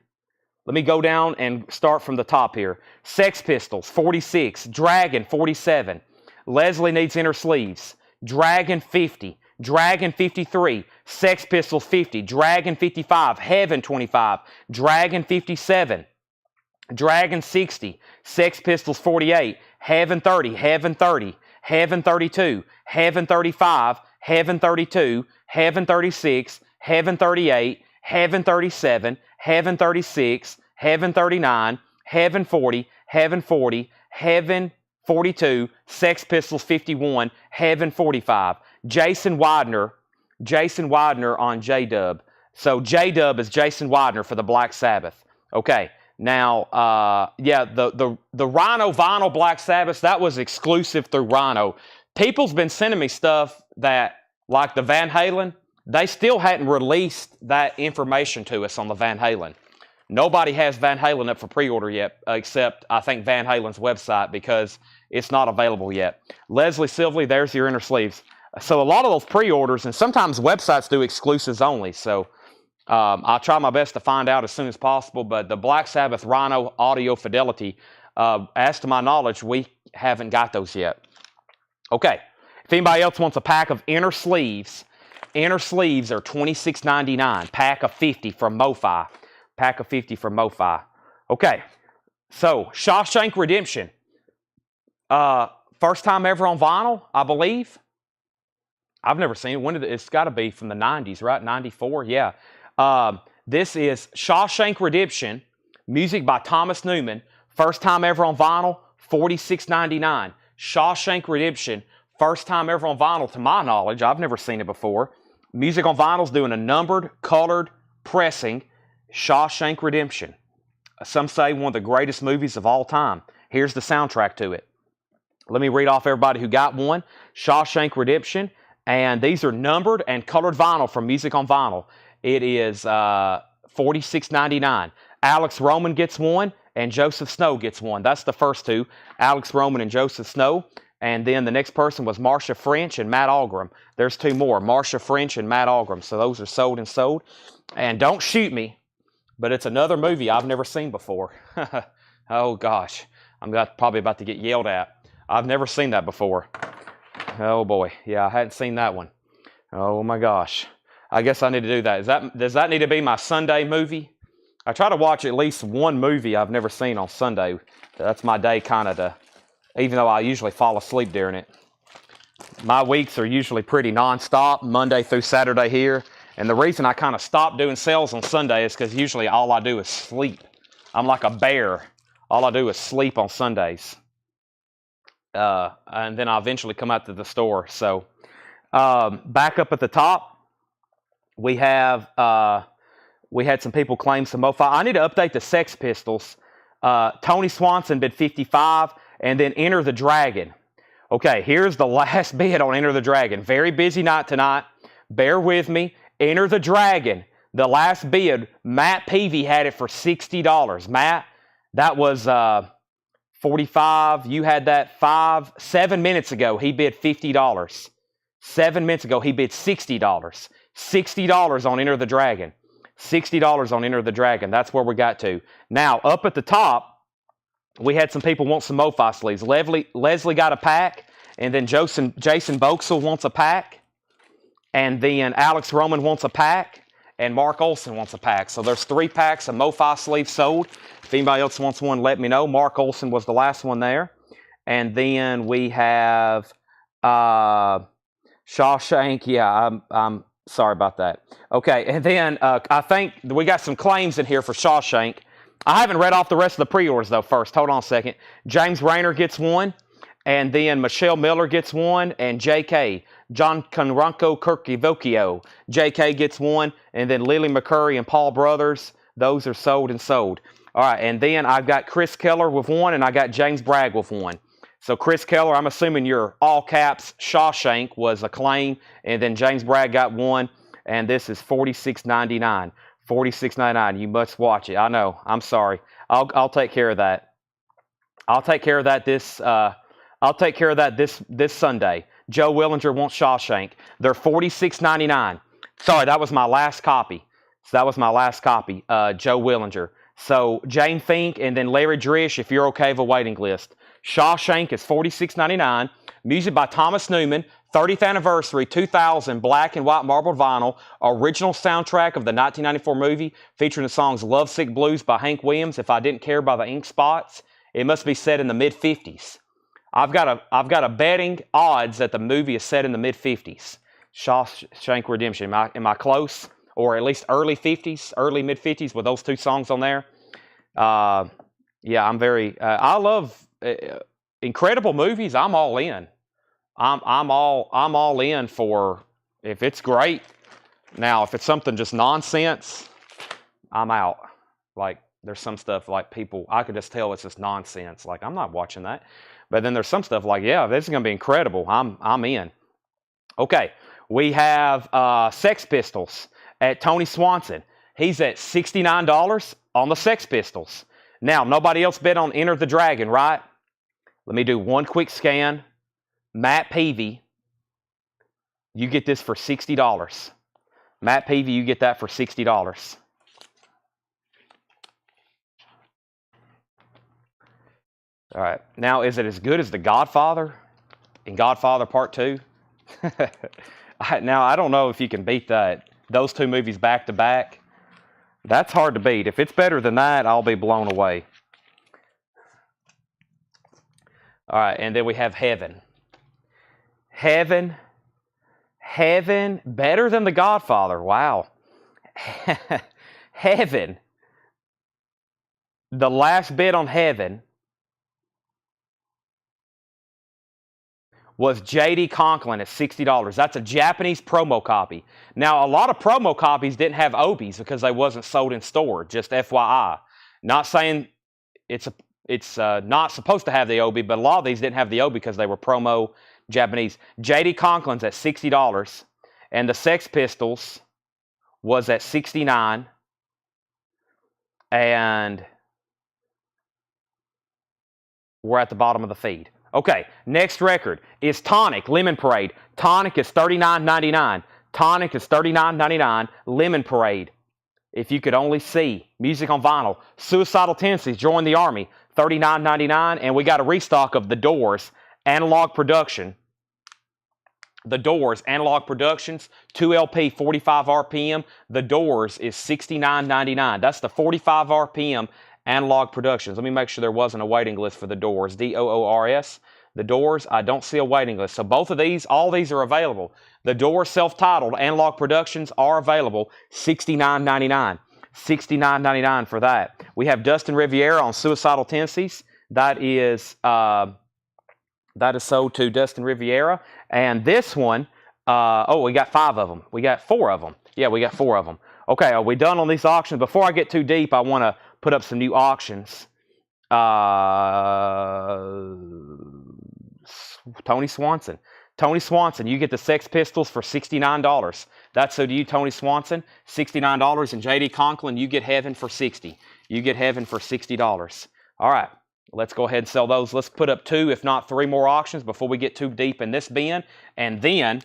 Let me go down and start from the top here. Sex Pistols, 46. Dragon, 47. Leslie Needs Inner Sleeves. Dragon, 50. Dragon, 53. Sex Pistols, 50. Dragon, 55. Heaven, 25. Dragon, 57. Dragon, 60. Sex Pistols, 48. Heaven, 30. Heaven, 30. Heaven, 32. Heaven, 35. Heaven, 32. Heaven, 36. Heaven, 38. Heaven 37, Heaven 36, Heaven 39, Heaven 40, Heaven 40, Heaven 42, Sex Pistols 51, Heaven 45. Jason Widener on J-Dub. So J-Dub is Jason Widener for the Black Sabbath. Okay, now, the Rhino Vinyl Black Sabbath, that was exclusive through Rhino. People's been sending me stuff that, like the Van Halen, they still hadn't released that information to us on the Van Halen. Nobody has Van Halen up for pre-order yet, except I think Van Halen's website, because it's not available yet. Leslie Silvey, there's your inner sleeves. So a lot of those pre-orders, and sometimes websites do exclusives only, so I'll try my best to find out as soon as possible, but the Black Sabbath Rhino Audio Fidelity, as to my knowledge, we haven't got those yet. Okay, if anybody else wants a pack of inner sleeves are $26.99. Pack of 50 from MoFi. Pack of 50 from MoFi. Okay, so Shawshank Redemption. First time ever on vinyl, I believe. I've never seen it. It's got to be from the 90s, right? 94, yeah. This is Shawshank Redemption, music by Thomas Newman. First time ever on vinyl, $46.99. Shawshank Redemption, first time ever on vinyl to my knowledge. I've never seen it before. Music on Vinyl's doing a numbered, colored pressing. Shawshank Redemption. Some say one of the greatest movies of all time. Here's the soundtrack to it. Let me read off everybody who got one. Shawshank Redemption. And these are numbered and colored vinyl from Music on Vinyl. It is $46.99. Alex Roman gets one, and Joseph Snow gets one. That's the first 2. Alex Roman and Joseph Snow. And then the next person was Marcia French and Matt Algram. There's 2 more, Marcia French and Matt Algram. So those are sold and sold. And don't shoot me, but it's another movie I've never seen before. Oh, gosh. I'm probably about to get yelled at. I've never seen that before. Oh, boy. Yeah, I hadn't seen that one. Oh, my gosh. I guess I need to do that. Does that need to be my Sunday movie? I try to watch at least one movie I've never seen on Sunday. That's my day kind of to... Even though I usually fall asleep during it. My weeks are usually pretty non-stop, Monday through Saturday here. And the reason I kind of stopped doing sales on Sunday is because usually all I do is sleep. I'm like a bear. All I do is sleep on Sundays. And then I'll eventually come out to the store. So back up at the top, we had some people claim some MoFi. I need to update the Sex Pistols. Tony Swanson bid 55, and then Enter the Dragon. Okay, here's the last bid on Enter the Dragon. Very busy night tonight. Bear with me. Enter the Dragon. The last bid, Matt Peavy had it for $60. Matt, that was 45. You had that 7 minutes ago. He bid $50. 7 minutes ago, he bid $60. $60 on Enter the Dragon. $60 on Enter the Dragon. That's where we got to. Now, up at the top, we had some people want some MoFi sleeves. Leslie got a pack, and then Jason Boxel wants a pack, and then Alex Roman wants a pack, and Mark Olson wants a pack. So there's 3 packs of MoFi sleeves sold. If anybody else wants one, let me know. Mark Olson was the last one there. And then we have Shawshank. Yeah, I'm sorry about that. Okay, and then I think we got some claims in here for Shawshank. I haven't read off the rest of the pre-orders, though, first. Hold on a second. James Rayner gets one, and then Michelle Miller gets one, and J.K. John Conranco Kirkivokio. J.K. gets one, and then Lily McCurry and Paul Brothers. Those are sold and sold. All right, and then I've got Chris Keller with one, and I got James Bragg with one. So Chris Keller, I'm assuming your all caps Shawshank was a claim, and then James Bragg got one, and this is $46.99. $46.99. You must watch it. I know. I'm sorry. I'll take care of that. I'll take care of that this Sunday. Joe Willinger wants Shawshank. They're $46.99. Sorry, that was my last copy. Joe Willinger. So Jane Fink and then Larry Drish, if you're okay with a waiting list. Shawshank is $46.99. Music by Thomas Newman. 30th anniversary, 2000, black and white marbled vinyl. Original soundtrack of the 1994 movie featuring the songs Lovesick Blues by Hank Williams, If I Didn't Care by the Ink Spots. It must be set in the mid-50s. I've got a betting odds that the movie is set in the mid-50s. Shawshank Redemption. Am I close? Or at least early 50s, early mid-50s with those 2 songs on there. Yeah, I'm very... I love incredible movies. I'm all in. I'm all in for if it's great. Now, if it's something just nonsense, I'm out. Like there's some stuff like people I could just tell it's just nonsense. Like I'm not watching that. But then there's some stuff like, yeah, this is gonna be incredible. I'm in. Okay, we have Sex Pistols at Tony Swanson. He's at $69 on the Sex Pistols. Now, nobody else bid on Enter the Dragon, right? Let me do one quick scan. Matt Peavy, you get this for $60. Matt Peavy, you get that for $60. All right. Now, is it as good as The Godfather in Godfather Part 2? Now, I don't know if you can beat that. Those 2 movies back to back, that's hard to beat. If it's better than that, I'll be blown away. All right, and then we have Heaven. Heaven, better than The Godfather. Wow. Heaven. The last bid on Heaven was J.D. Conklin at $60. That's a Japanese promo copy. Now, a lot of promo copies didn't have obies because they wasn't sold in store, just FYI. Not saying it's not supposed to have the OB, but a lot of these didn't have the OB because they were promo Japanese. J.D. Conklin's at $60, and the Sex Pistols was at $69, and we're at the bottom of the feed. Okay, next record is Tonic, Lemon Parade. Tonic is $39.99. Tonic is $39.99. Lemon Parade. If you could only see. Music on vinyl. Suicidal Tendencies, Join the Army. $39.99. And we got a restock of The Doors, Analog Production. The Doors, Analog Productions, 2LP, 45 RPM. The Doors is $69.99. That's the 45 RPM Analog Productions. Let me make sure there wasn't a waiting list for The Doors. D-O-O-R-S. The Doors, I don't see a waiting list. So both of these, all these are available. The Doors self-titled Analog Productions are available, $69.99. $69.99 for that. We have Dustin Riviera on Suicidal Tendencies. That is sold to Dustin Riviera. And this one, we got 5 of them. We got 4 of them. Yeah, we got 4 of them. Okay, are we done on these auctions? Before I get too deep, I want to put up some new auctions. Tony Swanson. Tony Swanson, you get the Sex Pistols for $69. That's so to you, Tony Swanson, $69. And J.D. Conklin, you get Heaven for $60. You get Heaven for $60. All right, let's go ahead and sell those. Let's put up 2, if not 3 more auctions before we get too deep in this bin. And then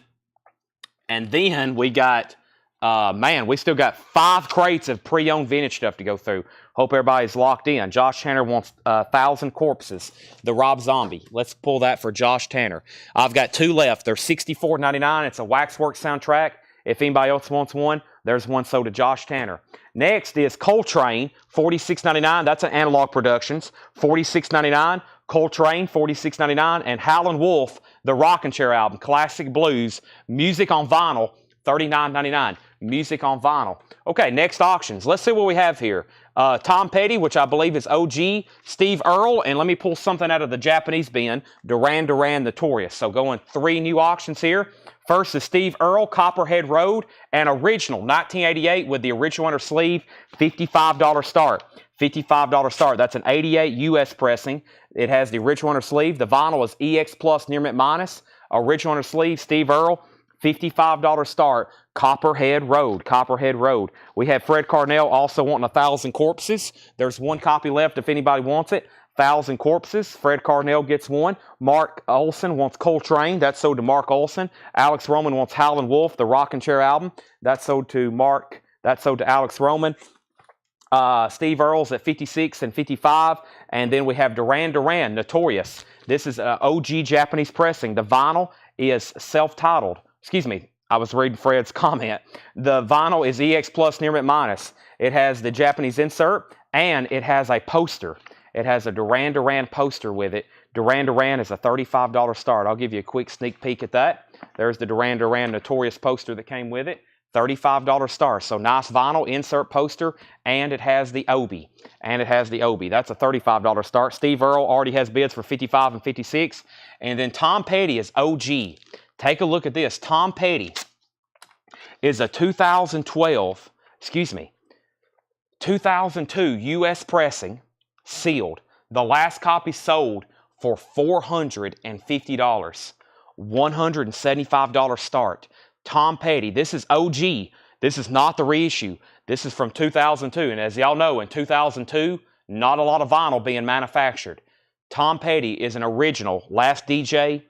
we got, we still got 5 crates of pre-owned vintage stuff to go through. Hope everybody's locked in. Josh Tanner wants 1,000 Corpses, the Rob Zombie. Let's pull that for Josh Tanner. I've got 2 left. They're $64.99. It's a Waxworks soundtrack. If anybody else wants one, there's one sold to Josh Tanner. Next is Coltrane, $46.99. That's an Analog Productions, $46.99. Coltrane, $46.99. And Howlin' Wolf, the Rockin' Chair album, Classic Blues, music on vinyl, $39.99. Music on vinyl. Okay, next auctions. Let's see what we have here. Tom Petty, which I believe is OG. Steve Earle, and let me pull something out of the Japanese bin. Duran Duran Notorious. So going 3 new auctions here. First is Steve Earle, Copperhead Road, an original, 1988 with the original under sleeve, $55 start. $55 start. That's an 88 US pressing. It has the original under sleeve. The vinyl is EX Plus Near Mint Minus. Original under sleeve, Steve Earle, $55 start. Copperhead Road. Copperhead Road. We have Fred Carnell also wanting 1,000 Corpses. There's 1 copy left if anybody wants it. 1,000 Corpses. Fred Carnell gets 1. Mark Olson wants Coltrane. That's sold to Mark Olson. Alex Roman wants Howlin' Wolf, the Rockin' Chair album. That's sold to Mark. That's sold to Alex Roman. Steve Earle's at 56 and 55. And then we have Duran Duran, Notorious. This is OG Japanese pressing. The vinyl is self-titled. Excuse me. I was reading Fred's comment. The vinyl is EX Plus Near Mint Minus. It has the Japanese insert, and it has a poster. It has a Duran Duran poster with it. Duran Duran is a $35 start. I'll give you a quick sneak peek at that. There's the Duran Duran Notorious poster that came with it. $35 start. So nice vinyl insert poster, and it has the Obi. That's a $35 start. Steve Earle already has bids for 55 and 56. And then Tom Petty is OG. Take a look at this. Tom Petty is a 2002 U.S. pressing, sealed. The last copy sold for $450. $175 start. Tom Petty. This is OG. This is not the reissue. This is from 2002. And as y'all know, in 2002, not a lot of vinyl being manufactured. Tom Petty is an original. Last DJ,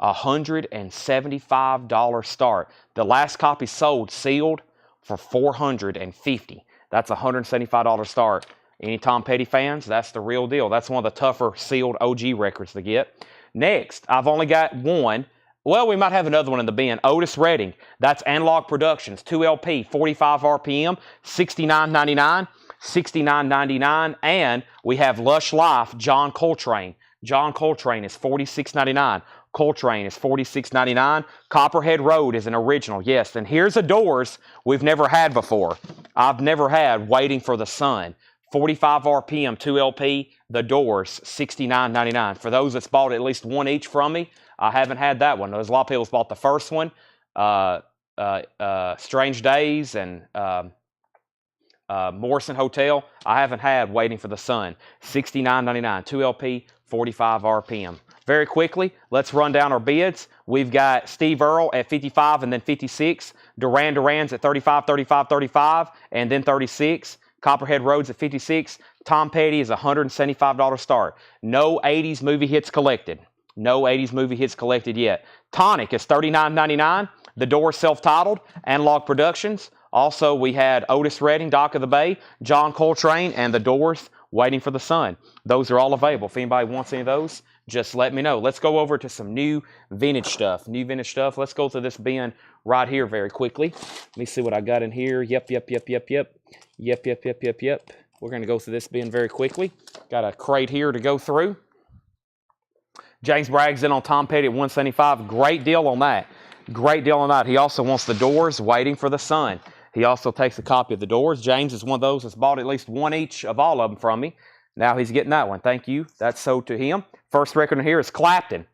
$175 start. The last copy sold sealed for $450. That's a $175 start. Any Tom Petty fans? That's the real deal. That's one of the tougher sealed OG records to get. Next, I've only got 1. Well, we might have another one in the bin. Otis Redding. That's Analog Productions. 2 LP, 45 RPM, $69.99. $69.99. And we have Lush Life, John Coltrane. John Coltrane is $46.99. Coltrane is $46.99. Copperhead Road is an original, yes. And here's a Doors we've never had before. I've never had Waiting for the Sun. 45 RPM, 2 LP, The Doors, $69.99. For those that's bought at least 1 each from me, I haven't had that one. There's a lot of people that's bought the first one, Strange Days and Morrison Hotel. I haven't had Waiting for the Sun. $69.99, 2 LP, 45 RPM. Very quickly, let's run down our bids. We've got Steve Earle at 55 and then 56. Duran Duran's at 35, 35, 35, and then 36. Copperhead Road's at 56. Tom Petty is a $175 start. No 80s movie hits collected. No 80s movie hits collected yet. Tonic is $39.99. The Doors self-titled. Analog Productions. Also, we had Otis Redding, Dock of the Bay, John Coltrane, and The Doors, Waiting for the Sun. Those are all available. If anybody wants any of those, just let me know. Let's go over to some new vintage stuff. New vintage stuff. Let's go to this bin right here very quickly. Let me see what I got in here. Yep. We're going to go through this bin very quickly. Got a crate here to go through. James Bragg's in on Tom Petty at $175. Great deal on that. Great deal on that. He also wants The Doors, Waiting for the Sun. He also takes a copy of the Doors. James is one of those that's bought at least one each of all of them from me. Now he's getting that one. Thank you. That's sold to him. First record in here is Clapton.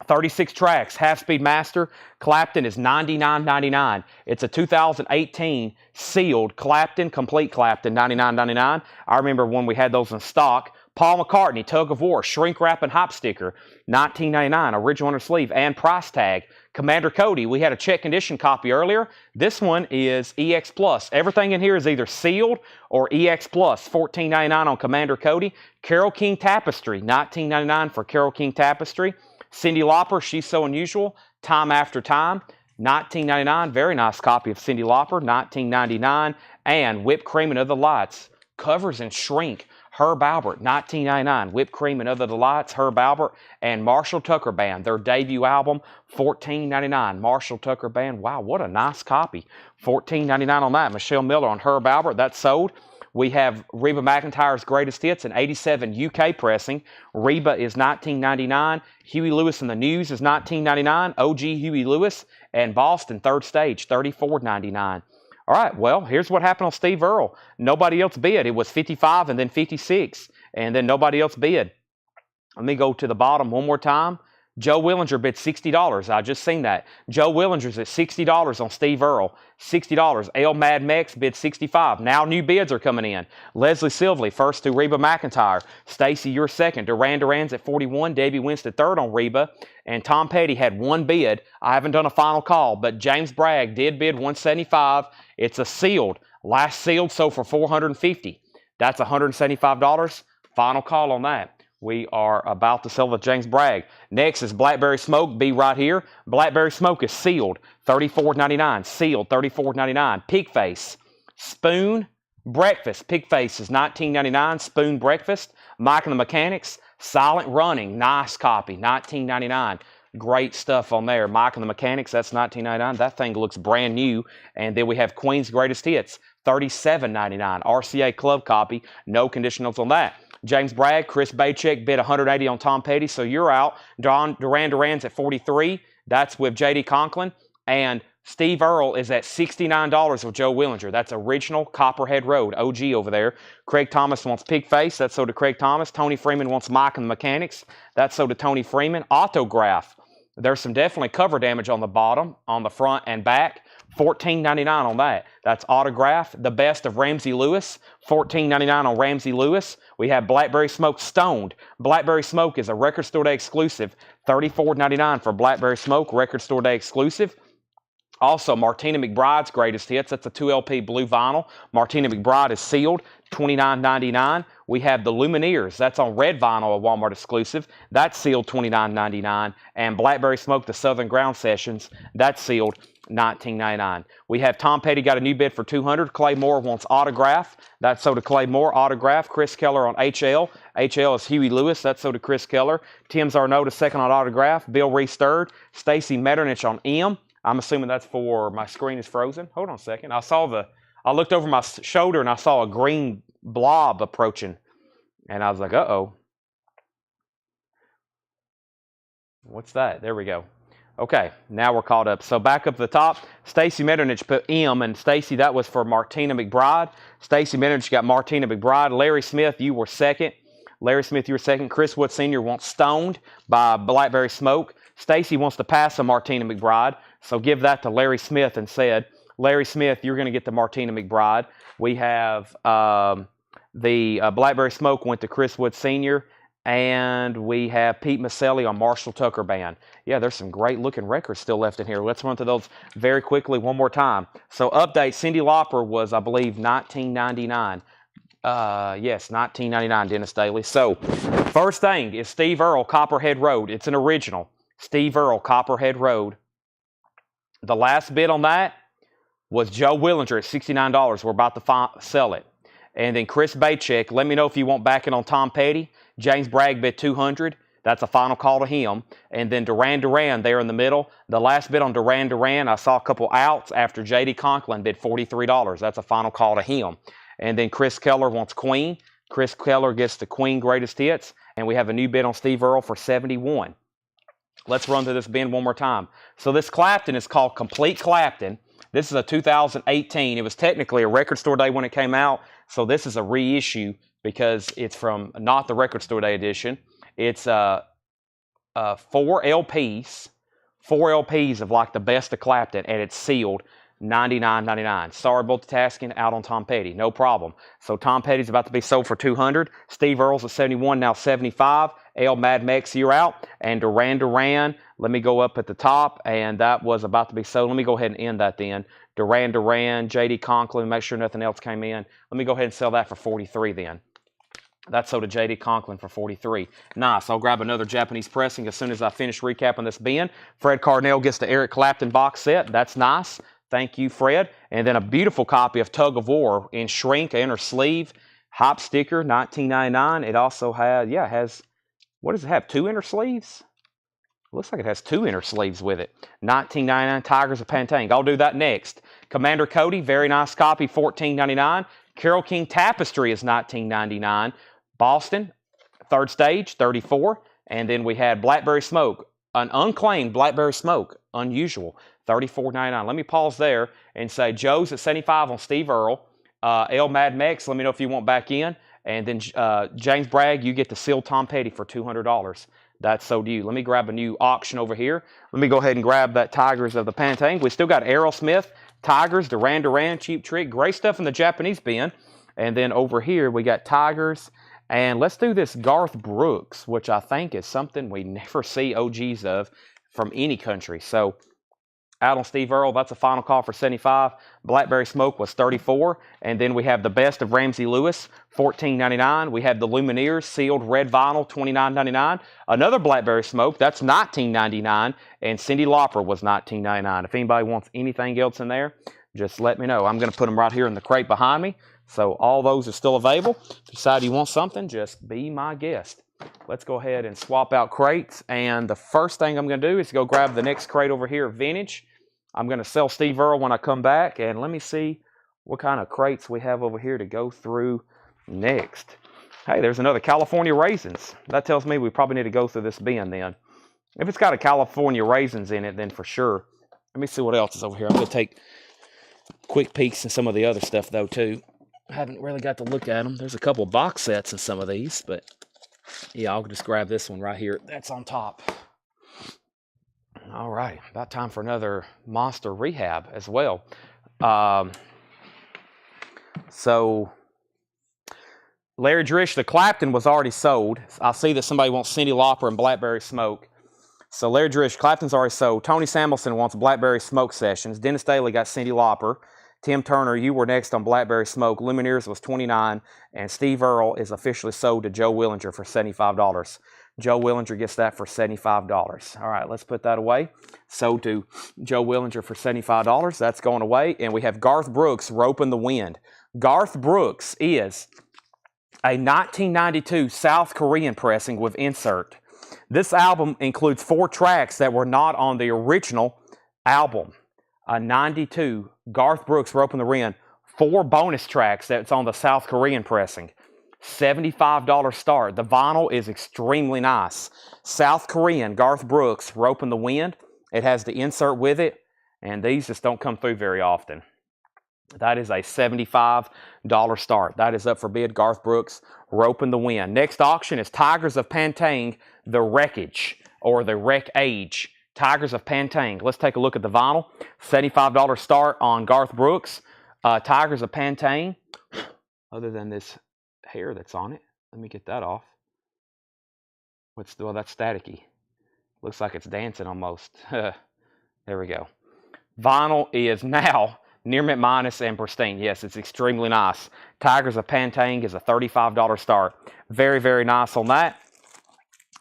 36 tracks, half-speed master. Clapton is $99.99. It's a 2018 sealed Clapton, complete Clapton, $99.99. I remember when we had those in stock. Paul McCartney, Tug of War, shrink wrap and hop sticker, $19.99, original under sleeve and price tag. Commander Cody, we had a check condition copy earlier. This one is EX Plus. Everything in here is either sealed or EX Plus, $14.99 on Commander Cody. Carole King Tapestry, $19.99 for Carole King Tapestry. Cyndi Lauper, She's So Unusual, Time After Time, $19.99. Very nice copy of Cyndi Lauper, $19.99. And Whipped Cream and Other Lights, Covers and Shrink, Herb Alpert, $19.99. Whipped Cream and Other Delights, Herb Alpert, and Marshall Tucker Band, their debut album, $14.99. Marshall Tucker Band, wow, what a nice copy. $14.99 on that. Michelle Miller on Herb Alpert, that's sold. We have Reba McEntire's Greatest Hits in 87 UK pressing. Reba is $19.99. Huey Lewis and the News is $19.99. OG Huey Lewis and Boston Third Stage, $34.99. All right, well, here's what happened on Steve Earle. Nobody else bid. It was 55 and then 56, and then nobody else bid. Let me go to the bottom one more time. Joe Willinger bid $60. I just seen that. Joe Willinger's at $60 on Steve Earle. $60. L Mad Mex bid $65. Now new bids are coming in. Leslie Silvley first to Reba McEntire. Stacy, you're second. Duran's at $41. Debbie Winston third on Reba. And Tom Petty had one bid. I haven't done a final call, but James Bragg did bid $175. It's a sealed. Last sealed sold for $450. That's $175. Final call on that. We are about to sell with James Bragg. Next is Blackberry Smoke. Be right here. Blackberry Smoke is sealed, $34.99. Sealed, $34.99. Pigface. Spoon Breakfast. Pigface is $19.99. Spoon Breakfast. Mike and the Mechanics. Silent Running. Nice copy, $19.99. Great stuff on there. Mike and the Mechanics, that's $19.99. That thing looks brand new. And then we have Queen's Greatest Hits, $37.99. RCA Club copy. No conditionals on that. James Bragg, Chris Bachek bid $180 on Tom Petty, so you're out. Duran's at $43. That's with J.D. Conklin. And Steve Earle is at $69 with Joe Willinger. That's original Copperhead Road, OG over there. Craig Thomas wants Pigface. That's sold to Craig Thomas. Tony Freeman wants Mike and the Mechanics. That's sold to Tony Freeman. Autograph. There's some definitely cover damage on the bottom, on the front and back. $14.99 on that. That's Autograph, the best of Ramsey Lewis. $14.99 on Ramsey Lewis. We have Blackberry Smoke Stoned. Blackberry Smoke is a Record Store Day exclusive. $34.99 for Blackberry Smoke, Record Store Day exclusive. Also, Martina McBride's Greatest Hits. That's a 2LP blue vinyl. Martina McBride is sealed, $29.99. We have the Lumineers. That's on red vinyl, a Walmart exclusive. That's sealed, $29.99. And Blackberry Smoke, the Southern Ground Sessions. That's sealed, $19.99. We have Tom Petty got a new bid for $200. Clay Moore wants Autograph. That's sold to Clay Moore. Autograph. Chris Keller on HL. HL is Huey Lewis. That's sold to Chris Keller. Tim Zarnota second on Autograph. Bill Reese third. Stacy Metternich on M. I'm assuming that's for my screen is frozen. Hold on a second. I looked over my shoulder and I saw a green blob approaching. And I was like, uh-oh. What's that? There we go. Okay, now we're caught up. So back up to the top, Stacy Metternich put M, and Stacy, that was for Martina McBride. Stacy Metternich got Martina McBride. Larry Smith, you were second. Larry Smith, you were second. Chris Wood Sr. wants Stoned by Blackberry Smoke. Stacy wants to pass a Martina McBride, so give that to Larry Smith and said, Larry Smith, you're going to get the Martina McBride. We have the Blackberry Smoke went to Chris Wood Sr., and we have Pete Maselli on Marshall Tucker Band. Yeah, there's some great looking records still left in here. Let's run through those very quickly one more time. So update, Cyndi Lauper was, I believe, $19.99. Yes, $19.99, Dennis Daly. So first thing is Steve Earle, Copperhead Road. It's an original. Steve Earle, Copperhead Road. The last bid on that was Joe Willinger at $69. We're about to sell it. And then Chris Bachek, let me know if you want backing on Tom Petty. James Bragg bid $200. That's a final call to him. And then Duran there in the middle. The last bid on Duran, I saw a couple outs after J.D. Conklin bid $43. That's a final call to him. And then Chris Keller wants Queen. Chris Keller gets the Queen Greatest Hits. And we have a new bid on Steve Earle for $71. Let's run through this bin one more time. So this Clapton is called Complete Clapton. This is a 2018. It was technically a record store day when it came out, so this is a reissue because it's from not the record store day edition. It's 4 LPs, 4 LPs of like the best of Clapton, and it's sealed $99.99. Sorry, multitasking, out on Tom Petty, no problem. So Tom Petty's about to be sold for $200. Steve Earle's at $71, now $75. L Mad Mex, you're out. And Duran Duran, let me go up at the top, and that was about to be sold. Let me go ahead and end that then. Duran Duran, J.D. Conklin, make sure nothing else came in. Let me go ahead and sell that for $43 then. That's sold to J.D. Conklin for $43. Nice. I'll grab another Japanese pressing as soon as I finish recapping this bin. Fred Cardinale gets the Eric Clapton box set. That's nice. Thank you, Fred. And then a beautiful copy of Tug of War in shrink, inner sleeve, hop sticker, $19.99. It also has, yeah, it has, what does it have, 2 inner sleeves? Looks like it has 2 inner sleeves with it. $19.99, Tigers of Pantang. I'll do that next. Commander Cody, very nice copy, $14.99. Carole King Tapestry is $19.99. Boston, third stage, $34. And then we had Blackberry Smoke, an unclaimed Blackberry Smoke, unusual, $34.99. Let me pause there and say Joe's at $75 on Steve Earle. L Mad Mex, let me know if you want back in. And then James Bragg, you get the sealed Tom Petty for $200. That's so due. Let me grab a new auction over here. Let me go ahead and grab that Tigers of the Pantang. We still got Aerosmith, Tigers, Duran Duran, Cheap Trick. Great stuff in the Japanese bin. And then over here, we got Tigers. And let's do this Garth Brooks, which I think is something we never see OGs of from any country. So out on Steve Earle, that's a final call for $75. Blackberry Smoke was $34. And then we have the best of Ramsey Lewis, $14.99. We have the Lumineers sealed red vinyl, $29.99. Another Blackberry Smoke, that's $19.99. And Cyndi Lauper was $19.99. If anybody wants anything else in there, just let me know. I'm going to put them right here in the crate behind me. So all those are still available. If you decide you want something, just be my guest. Let's go ahead and swap out crates. And the first thing I'm going to do is go grab the next crate over here, Vintage. I'm going to sell Steve Earle when I come back. And let me see what kind of crates we have over here to go through next. Hey, there's another California Raisins. That tells me we probably need to go through this bin then. If it's got a California Raisins in it, then for sure. Let me see what else is over here. I'm going to take quick peeks in some of the other stuff, though, too. I haven't really got to look at them. There's a couple of box sets in some of these, but yeah, I'll just grab this one right here. That's on top. All right, about time for another monster rehab as well. So Larry Drish, the Clapton was already sold. I see that somebody wants Cyndi Lauper and Blackberry Smoke. So Larry Drish, Clapton's already sold. Tony Samuelson wants Blackberry Smoke Sessions. Dennis Daly got Cyndi Lauper. Tim Turner, you were next on Blackberry Smoke. Lumineers was $29, and Steve Earle is officially sold to Joe Willinger for $75. Joe Willinger gets that for $75. All right, let's put that away. Sold to Joe Willinger for $75. That's going away. And we have Garth Brooks, Rope in the Wind. Garth Brooks is a 1992 South Korean pressing with insert. This album includes 4 tracks that were not on the original album. A 92 Garth Brooks, Rope in the Wind, 4 bonus tracks that's on the South Korean pressing. $75 start. The vinyl is extremely nice. South Korean Garth Brooks, Rope in the Wind. It has the insert with it, and these just don't come through very often. That is a $75 start. That is up for bid. Garth Brooks, Rope in the Wind. Next auction is Tigers of Pantang, The Wreckage, or The Wreck Age. Tigers of Pantang. Let's take a look at the vinyl. $75 start on Garth Brooks. Tigers of Pantang. Other than this hair that's on it. Let me get that off. Well, that's staticky. Looks like it's dancing almost. There we go. Vinyl is now near mint minus and pristine. Yes, it's extremely nice. Tigers of Pantang is a $35 start. Very, very nice on that.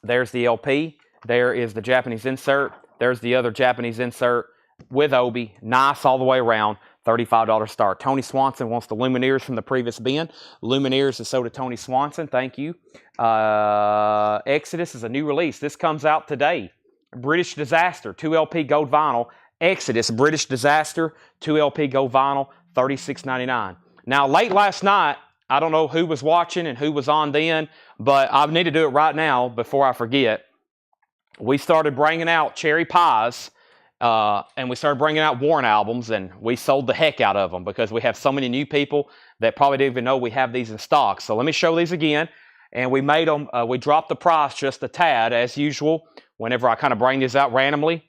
There's the LP. There is the Japanese insert. There's the other Japanese insert with Obi. Nice all the way around. $35 start. Tony Swanson wants the Lumineers from the previous bin. Lumineers is sold to Tony Swanson. Thank you. Exodus is a new release. This comes out today. British Disaster, 2 LP gold vinyl. Exodus, British Disaster, 2 LP gold vinyl, $36.99. Now, late last night, I don't know who was watching and who was on then, but I need to do it right now before I forget. We started bringing out cherry pies And we started bringing out Warren albums, and we sold the heck out of them because we have so many new people that probably didn't even know we have these in stock. So let me show these again. And we made them, we dropped the price just a tad as usual. Whenever I kind of bring these out randomly,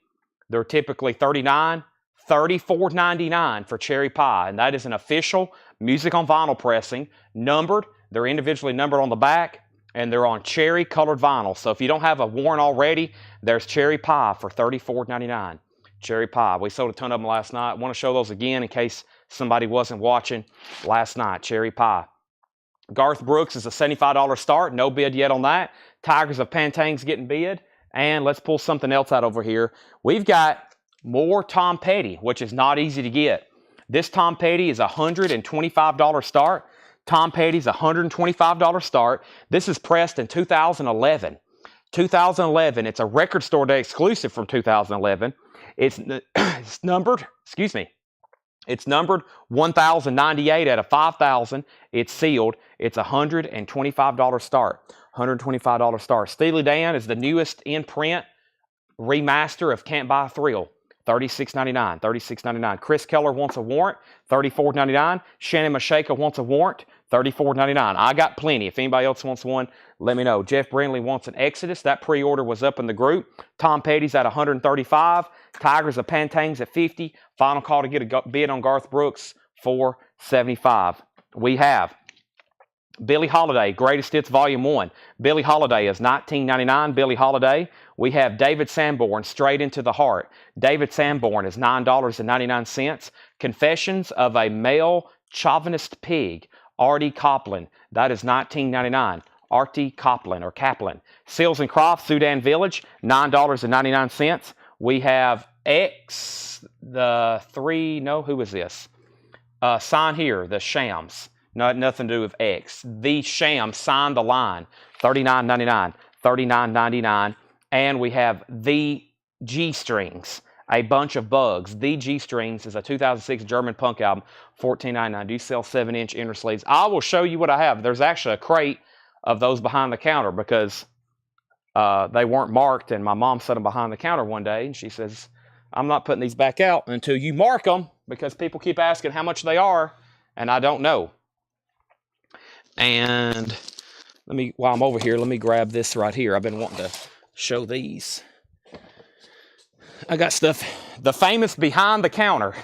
they're typically $34.99 for cherry pie. And that is an official music on vinyl pressing, numbered. They're individually numbered on the back, and they're on cherry colored vinyl. So if you don't have a Warren already, there's cherry pie for $34.99. Cherry pie. We sold a ton of them last night. I want to show those again in case somebody wasn't watching last night. Cherry pie. Garth Brooks is a $75 start. No bid yet on that. Tigers of Pantane's getting bid. And let's pull something else out over here. We've got more Tom Petty, which is not easy to get. This Tom Petty is a $125 start. Tom Petty's a $125 start. This is pressed in 2011. 2011. It's a record store day exclusive from 2011. It's numbered, excuse me. It's numbered 1,098 out of 5,000. It's sealed. It's a $125 start. $125 start. Steely Dan is the newest in print remaster of Can't Buy a Thrill. $36.99. $36.99. Chris Keller wants a warrant. $34.99. Shannon Mashaka wants a warrant. $34.99. I got plenty. If anybody else wants one, let me know. Jeff Brindley wants an Exodus. That pre-order was up in the group. Tom Petty's at $135. Tigers of Pantane's at $50. Final call to get a bid on Garth Brooks for $75. We have Billie Holiday, Greatest Hits Volume 1. Billie Holiday is $19.99. Billie Holiday. We have David Sanborn, Straight Into the Heart. David Sanborn is $9.99. Confessions of a Male Chauvinist Pig. Artie Copland. That is $19.99. Artie Copland or Kaplan. Seals and Crofts, Sudan Village, $9.99. We have X, who is this? Sign Here, the Shams. Nothing to do with X. The Shams, Sign the Line, $39.99. $39.99. And we have The G-Strings, A Bunch of Bugs. The G-Strings is a 2006 German punk album, $14.99. Do sell 7-inch inner sleeves. I will show you what I have. There's actually a crate of those behind the counter because they weren't marked, and my mom set them behind the counter one day, and she says, I'm not putting these back out until you mark them because people keep asking how much they are, and I don't know. And while I'm over here, let me grab this right here. I've been wanting to show these. I got stuff, the famous behind the counter.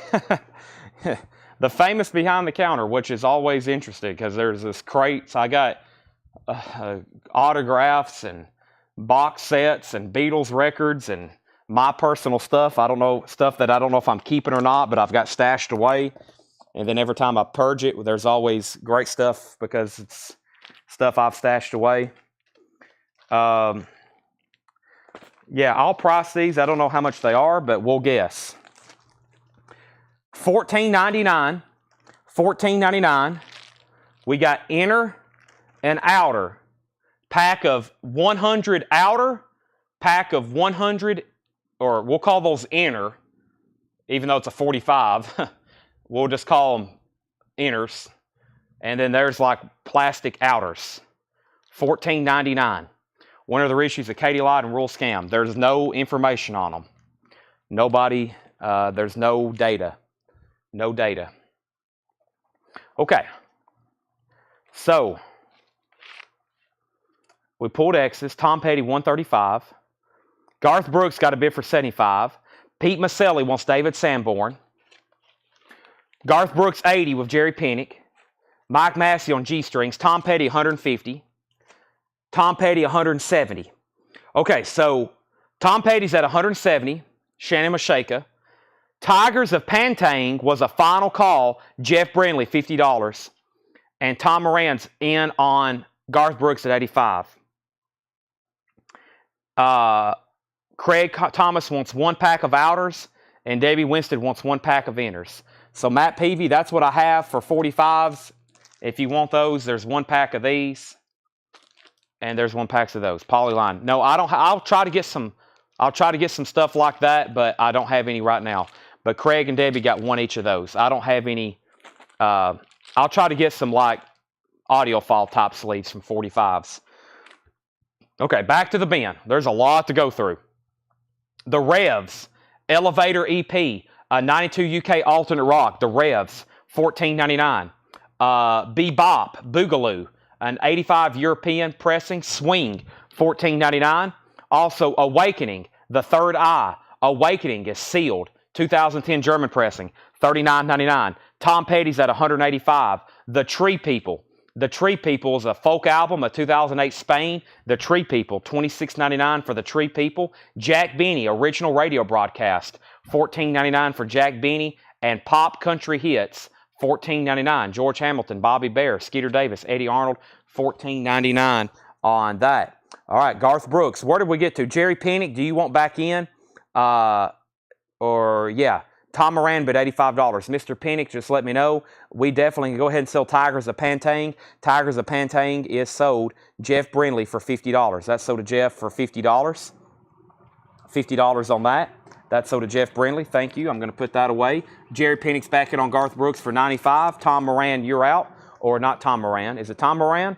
The famous behind the counter, which is always interesting because there's this crate. So I got autographs and box sets and Beatles records and my personal stuff. I don't know, stuff that I don't know if I'm keeping or not, but I've got stashed away. And then every time I purge it, there's always great stuff because it's stuff I've stashed away. Yeah, I'll price these. I don't know how much they are, but we'll guess. $14.99. $14.99. We got inner and outer. Pack of 100 outer. Pack of 100, or we'll call those inner, even though it's a 45. We'll just call them inners. And then there's like plastic outers. $14.99. One of the reissues of Katie Light and Rural Scam. There's no information on them. Nobody, there's no data. No data. Okay. So, we pulled X's. Tom Petty, $135. Garth Brooks got a bid for $75. Pete Maselli wants David Sanborn. Garth Brooks, $80 with Jerry Pinnick. Mike Massey on G-Strings. Tom Petty, $150. Tom Petty, $170. Okay, so Tom Petty's at $170. Shannon Mashaka. Tigers of Pantane was a final call. Jeff Brindley, $50. And Tom Moran's in on Garth Brooks at $85. Craig Thomas wants 1 pack of outers, and Debbie Winstead wants 1 pack of inners. So Matt Peavy, that's what I have for 45s. If you want those, there's 1 pack of these, and there's 1 pack of those. Polyline. No, I don't. I'll try to get some. I'll try to get some stuff like that, but I don't have any right now. But Craig and Debbie got 1 each of those. I don't have any. I'll try to get some like Audophile top sleeves from 45s. Okay, back to the bin. There's a lot to go through. The Revs, Elevator EP, 92 UK alternate rock, the Revs, $14.99. Bebop, Boogaloo, an 85 European pressing, Swing, $14.99. Also, Awakening, The Third Eye, Awakening is sealed, 2010 German pressing, $39.99. Tom Petty's at $185. The Tree People. The Tree People is a folk album, a 2008 Spain. The Tree People, $26.99 for The Tree People. Jack Benny, original radio broadcast, $14.99 for Jack Benny. And Pop Country Hits, $14.99. George Hamilton, Bobby Bear, Skeeter Davis, Eddie Arnold, $14.99 on that. All right, Garth Brooks. Where did we get to? Jerry Pinnick, do you want back in? Tom Moran, but $85. Mr. Pinnick, just let me know. We definitely can go ahead and sell Tigers of Pantang. Tigers of Pantang is sold. Jeff Brindley for $50. That's sold to Jeff for $50. $50 on that. That's sold to Jeff Brindley. Thank you. I'm going to put that away. Jerry Pinnick's back in on Garth Brooks for $95. Tom Moran, you're out. Or not Tom Moran. Is it Tom Moran?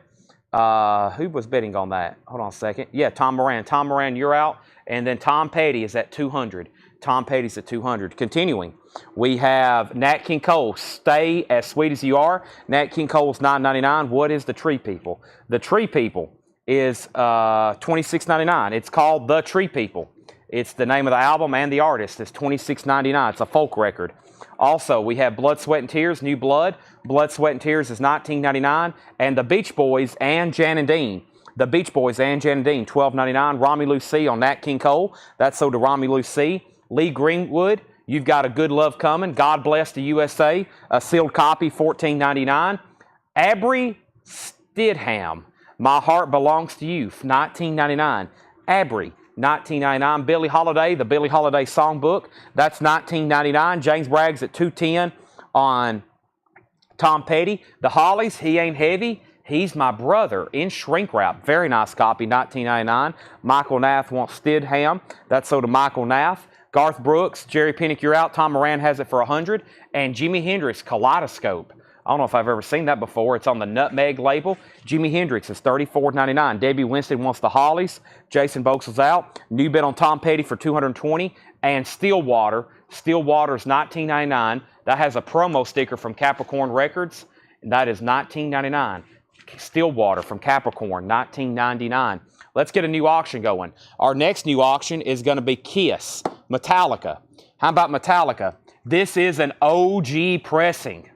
Who was bidding on that? Hold on a second. Yeah, Tom Moran. Tom Moran, you're out. And then Tom Petty is at $200. Tom Petty's at $200. Continuing, we have Nat King Cole, Stay As Sweet As You Are. Nat King Cole's $9.99. What is The Tree People? The Tree People is $26.99. It's called The Tree People. It's the name of the album and the artist. It's $26.99. It's a folk record. Also, we have Blood, Sweat, and Tears, New Blood. Blood, Sweat, and Tears is $19.99. And the Beach Boys and Jan and Dean. The Beach Boys and Jan and Dean, $12.99. Romy Lucy on Nat King Cole. That's sold to Romy Lucy. Lee Greenwood, You've Got a Good Love Coming. God Bless the USA. A sealed copy, $14.99. Abry Stidham, My Heart Belongs to You, $19.99. Abry, $19.99. Billie Holiday, the Billie Holiday Songbook, that's $19.99. James Bragg's at $210 on Tom Petty. The Hollies, He Ain't Heavy, He's My Brother in shrink wrap. Very nice copy, $19.99. Michael Nath wants Stidham. That's sold to Michael Nath. Garth Brooks, Jerry Pinnick, you're out. Tom Moran has it for $100. And Jimi Hendrix, Kaleidoscope. I don't know if I've ever seen that before. It's on the Nutmeg label. Jimi Hendrix is $34.99. Debbie Winston wants the Hollies. Jason Boxell's out. New bid on Tom Petty for $220. And Stillwater. Stillwater's $19.99. That has a promo sticker from Capricorn Records. And that is $19.99. Stillwater from Capricorn, $19.99. Let's get a new auction going. Our next new auction is going to be Kiss, Metallica. How about Metallica? This is an OG pressing.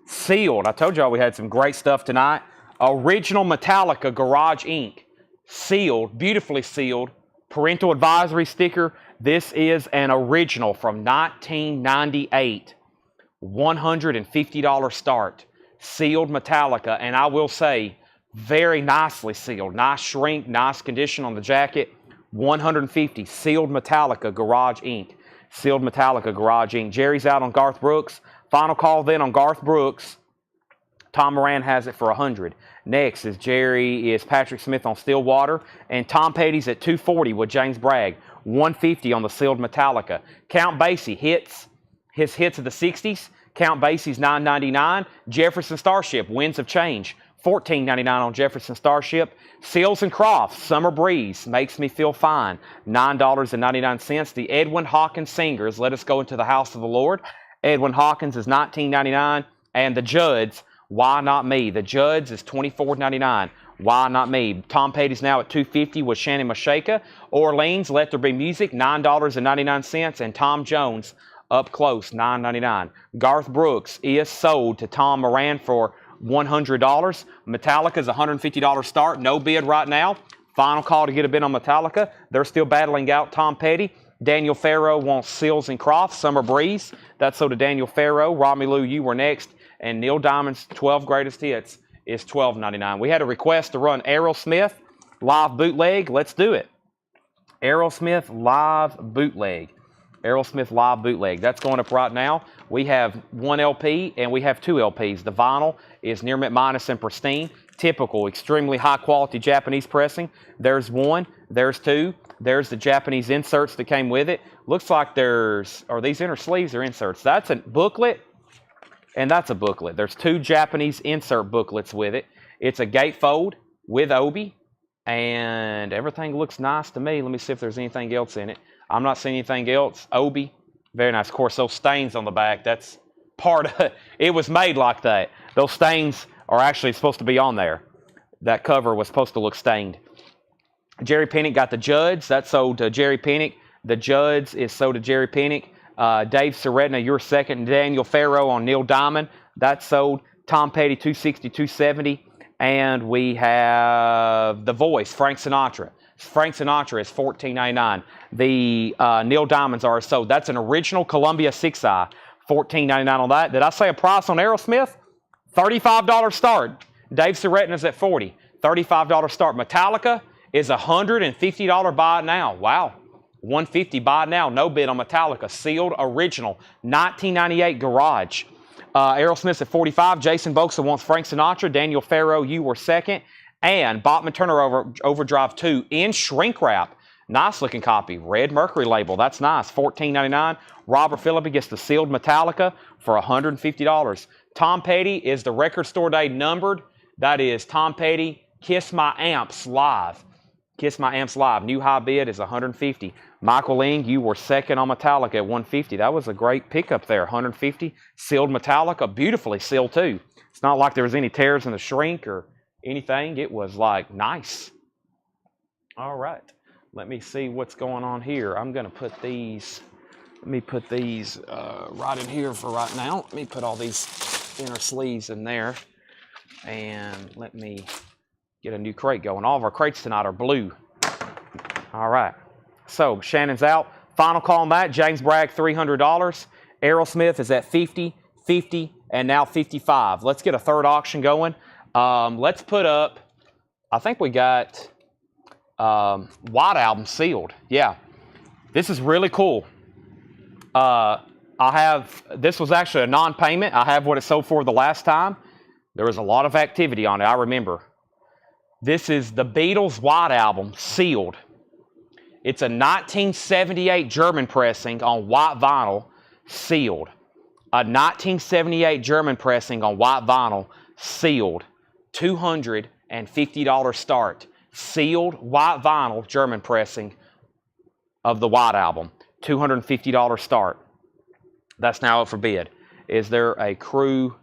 Sealed. I told y'all we had some great stuff tonight. Original Metallica Garage Ink. Sealed, beautifully sealed. Parental advisory sticker. This is an original from 1998. $150 start. Sealed Metallica. And I will say, very nicely sealed. Nice shrink, nice condition on the jacket. $150. Sealed Metallica Garage Ink. Sealed Metallica Garage Ink. Jerry's out on Garth Brooks. Final call then on Garth Brooks. Tom Moran has it for $100. Next is Patrick Smith on Stillwater. And Tom Petty's at $240 with James Bragg. $150 on the sealed Metallica. Count Basie his hits of the 60s. Count Basie's $9.99. Jefferson Starship, Winds of Change. $14.99 on Jefferson Starship. Seals and Crofts, Summer Breeze, Makes Me Feel Fine, $9.99. The Edwin Hawkins Singers, Let Us Go Into the House of the Lord. Edwin Hawkins is $19.99. And the Judds, Why Not Me? The Judds is $24.99. Why Not Me? Tom Petty's now at $250 with Shannon Mashaka. Orleans, Let There Be Music, $9.99. And Tom Jones, Up Close, $9.99. Garth Brooks is sold to Tom Moran for $100. Metallica's $150 start. No bid right now. Final call to get a bid on Metallica. They're still battling out Tom Petty. Daniel Farrow wants Seals and Crofts, Summer Breeze. That's sold to Daniel Farrow. Romy Lou, you were next. And Neil Diamond's 12 Greatest Hits is $12.99. We had a request to run Aerosmith live bootleg. Let's do it. Aerosmith live bootleg. Aerosmith live bootleg. That's going up right now. We have one LP and we have two LPs. The vinyl is near mint minus and pristine. Typical, extremely high quality Japanese pressing. There's one, there's two. There's the Japanese inserts that came with it. Looks like are these inner sleeves or inserts? That's a booklet and that's a booklet. There's two Japanese insert booklets with it. It's a gatefold with obi and everything looks nice to me. Let me see if there's anything else in it. I'm not seeing anything else. Obi, very nice. Of course, those stains on the back, that's part of it. It was made like that. Those stains are actually supposed to be on there. That cover was supposed to look stained. Jerry Pennick got the Judds. That's sold to Jerry Pennick. The Judds is sold to Jerry Pennick. Dave Seretna, you're second. Daniel Farrow on Neil Diamond. That's sold. Tom Petty, 260, 270. And we have The Voice, Frank Sinatra. Frank Sinatra is $14.99. The Neil Diamonds are sold. That's an original Columbia 6i. $14.99 on that. Did I say a price on Aerosmith? $35 start. Dave Seretna's at $40. $35 start. Metallica is $150 buy it now. Wow. $150 buy it now. No bid on Metallica. Sealed original. 1998 garage. Aerosmith's at $45. Jason Boxa wants Frank Sinatra. Daniel Farrow, you were second. And Bachman Turner Overdrive 2 in shrink wrap. Nice looking copy. Red Mercury label. That's nice. $14.99. Robert Phillippe gets the sealed Metallica for $150. Tom Petty is the record store day numbered. That is Tom Petty, Kiss My Amps Live. Kiss My Amps Live. New high bid is $150. Michael Ling, you were second on Metallica at $150. That was a great pickup there. $150. Sealed Metallica. Beautifully sealed too. It's not like there was any tears in the shrink or anything. It was like nice. All right. Let me see what's going on here. I'm going to put these, let me put these right in here for right now. Let me put all these inner sleeves in there. And let me get a new crate going. All of our crates tonight are blue. All right. So Shannon's out. Final call on that. James Bragg, $300. Aerosmith is at $50, $50, and now $55. Let's get a third auction going. Let's put up, I think we got White Album sealed. Yeah. This is really cool. This was actually a non-payment. I have what it sold for the last time. There was a lot of activity on it, I remember. This is the Beatles White Album, sealed. It's a 1978 German pressing on white vinyl, sealed. A 1978 German pressing on white vinyl, sealed. $250 start. Sealed white vinyl German pressing of the White Album. $250 start. That's now up for bid. Is there a crew?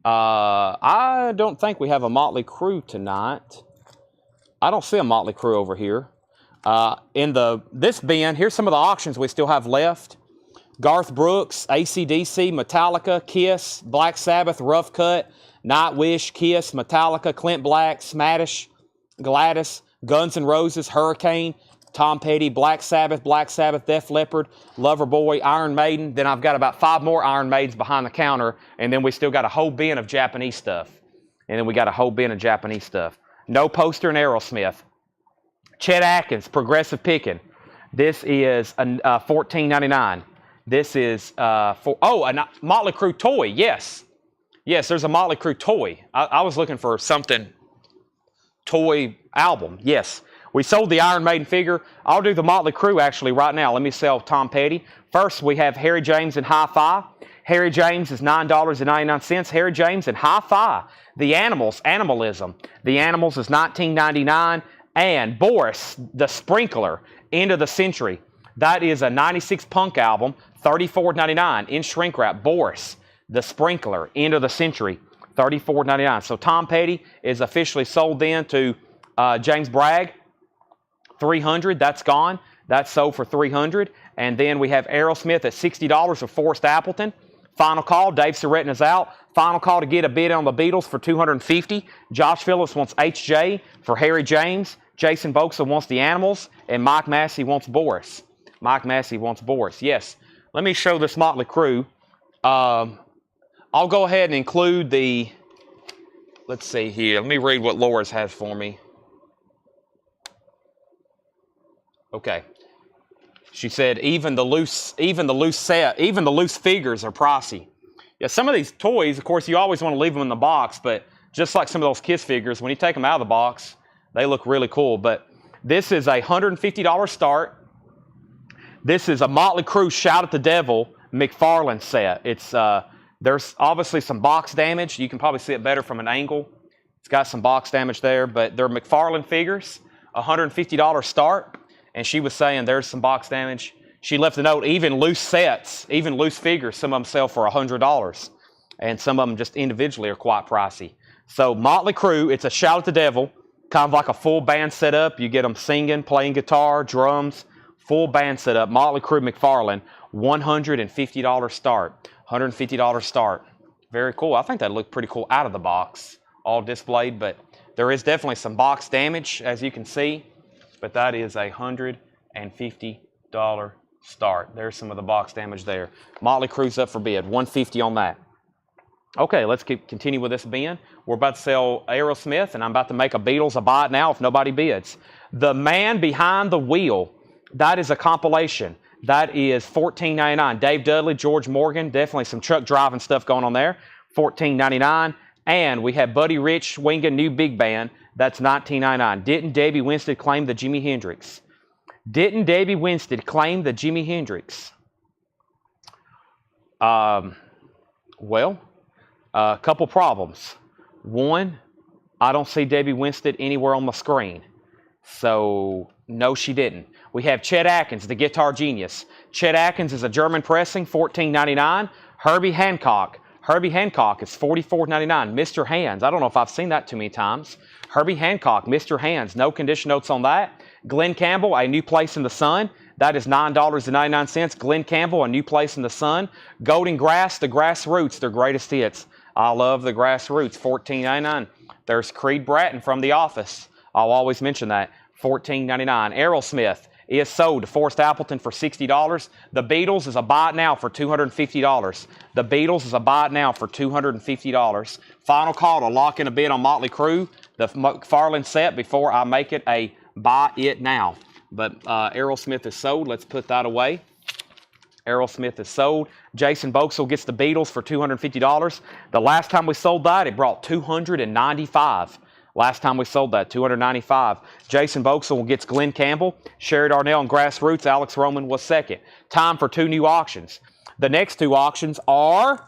I don't think we have a Motley Crue tonight. I don't see a Motley Crue over here. In this bin, here's some of the auctions we still have left. Garth Brooks, AC/DC, Metallica, Kiss, Black Sabbath, Rough Cut, Nightwish, Kiss, Metallica, Clint Black, Smash, Gladys, Guns N' Roses, Hurricane, Tom Petty, Black Sabbath, Def Leppard, Loverboy, Iron Maiden. Then I've got about 5 more Iron Maidens behind the counter, and then we still got a whole bin of Japanese stuff. No Poster and Aerosmith. Chet Atkins, Progressive Picking. This is $14.99. This is a Motley Crue toy. Yes, there's a Motley Crue toy. I was looking for something toy album. Yes. We sold the Iron Maiden figure. I'll do the Motley Crue actually right now. Let me sell Tom Petty. First, we have Harry James and Hi-Fi. Harry James is $9.99. Harry James and Hi-Fi. The Animals, Animalism. The Animals is $19.99. And Boris, the Sprinkler, End of the Century. That is a 96 punk album, $34.99 in shrink wrap. Boris, the Sprinkler, End of the Century, $34.99. So Tom Petty is officially sold then to James Bragg. $300, that's gone. That's sold for $300. And then we have Aerosmith at $60 of Forrest Appleton. Final call, Dave Seretna is out. Final call to get a bid on the Beatles for $250. Josh Phillips wants HJ for Harry James. Jason Boxa wants the Animals. And Mike Massey wants Boris. Yes. Let me show this Motley Crue. I'll go ahead and include the, let's see here. Let me read what Laura's has for me. Okay. She said even the loose figures are pricey. Yeah, some of these toys, of course, you always want to leave them in the box, but just like some of those Kiss figures, when you take them out of the box, they look really cool. But this is a $150 start. This is a Motley Crue Shout at the Devil McFarlane set. It's there's obviously some box damage. You can probably see it better from an angle. It's got some box damage there, but they're McFarlane figures, $150 start. And she was saying there's some box damage. she left a note, even loose sets, even loose figures, some of them sell for $100. And some of them just individually are quite pricey. So Motley Crue, it's a Shout at the Devil, kind of like a full band setup. You get them singing, playing guitar, drums, full band setup. Motley Crue McFarlane, $150 start. $150 start. Very cool. I think that looked pretty cool out of the box, all displayed, but there is definitely some box damage, as you can see, but that is a $150 start. There's some of the box damage there. Motley Crue's up for bid, $150 on that. Okay, let's continue with this bin. We're about to sell Aerosmith, and I'm about to make a Beatles a buy it now if nobody bids. The Man Behind the Wheel, that is a compilation. That is $14.99. Dave Dudley, George Morgan, definitely some truck driving stuff going on there. $14.99. And we have Buddy Rich Wingan New Big Band. That's $19.99. Didn't Debbie Winstead claim the Jimi Hendrix? Didn't Debbie Winstead claim the Jimi Hendrix? Well, a couple problems. One, I don't see Debbie Winstead anywhere on my screen. So, no, she didn't. We have Chet Atkins, the guitar genius. Chet Atkins is a German pressing, $14.99. Herbie Hancock. Herbie Hancock is $44.99. Mr. Hands, I don't know if I've seen that too many times. Herbie Hancock, Mr. Hands, no condition notes on that. Glenn Campbell, A New Place in the Sun. That is $9.99. Glenn Campbell, A New Place in the Sun. Golden Grass, The Grassroots, their greatest hits. I love The Grassroots, $14.99. There's Creed Bratton from The Office. I'll always mention that, $14.99. Aerosmith is sold to Forrest Appleton for $60. The Beatles is a buy it now for $250. The Beatles is a buy it now for $250. Final call to lock in a bid on Motley Crue, the McFarlane set, before I make it a buy it now. But Aerosmith is sold. Let's put that away. Aerosmith is sold. Jason Boxell gets the Beatles for $250. The last time we sold that, it brought $295. Last time we sold that, $295. Jason Boxell gets Glenn Campbell. Sherry Darnell and Grassroots. Alex Roman was second. Time for two new auctions. The next two auctions are,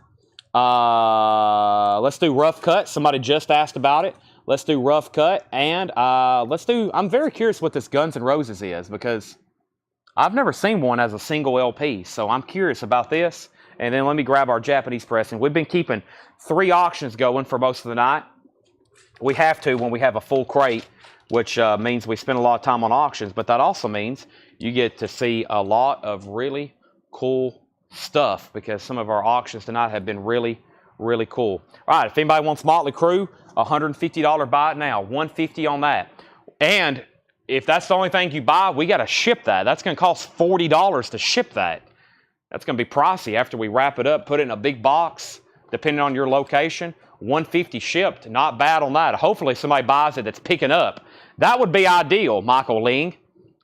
let's do Rough Cut. Somebody just asked about it. Let's do Rough Cut. And I'm very curious what this Guns N' Roses is, because I've never seen one as a single LP. So I'm curious about this. And then let me grab our Japanese pressing. We've been keeping 3 auctions going for most of the night. We have to when we have a full crate, which means we spend a lot of time on auctions, but that also means you get to see a lot of really cool stuff, because some of our auctions tonight have been really, really cool. All right, if anybody wants Motley Crue, $150 buy it now, $150 on that. And if that's the only thing you buy, we got to ship that. That's going to cost $40 to ship that. That's going to be pricey after we wrap it up, put it in a big box, depending on your location. $150 shipped, not bad on that. Hopefully somebody buys it that's picking up. That would be ideal, Michael Ling.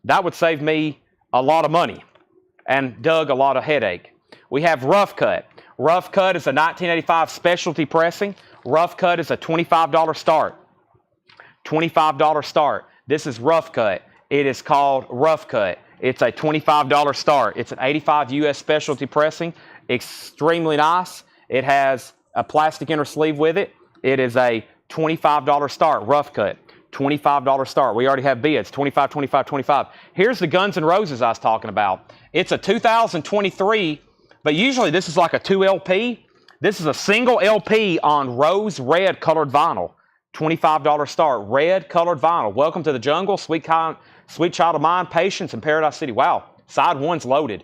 That would save me a lot of money and Doug a lot of headache. We have Rough Cut. Rough Cut is a 1985 specialty pressing. Rough Cut is a $25 start. $25 start. This is Rough Cut. It is called Rough Cut. It's a $25 start. It's an 85 US specialty pressing. Extremely nice. It has a plastic inner sleeve with it. It is a $25 start, Rough Cut. $25 start. We already have bids, $25, $25, $25. Here's the Guns N' Roses I was talking about. It's a 2023, but usually this is like a 2 LP. This is a single LP on rose red colored vinyl. $25 start, red colored vinyl. Welcome to the Jungle, Sweet Child of Mine, Patience, and Paradise City. Wow, side 1's loaded.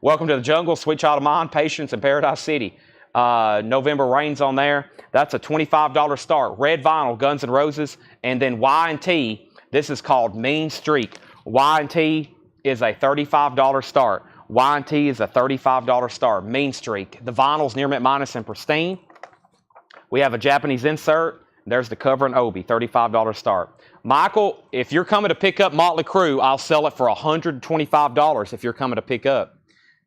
Welcome to the Jungle, Sweet Child of Mine, Patience, and Paradise City. November Rain's on there. That's a $25 start. Red vinyl, Guns N' Roses. And then Y&T, this is called Mean Streak. Y&T is a $35 start. Y&T is a $35 start. Mean Streak. The vinyl's near mint minus and pristine. We have a Japanese insert. There's the cover and obi, $35 start. Michael, if you're coming to pick up Motley Crue, I'll sell it for $125 if you're coming to pick up.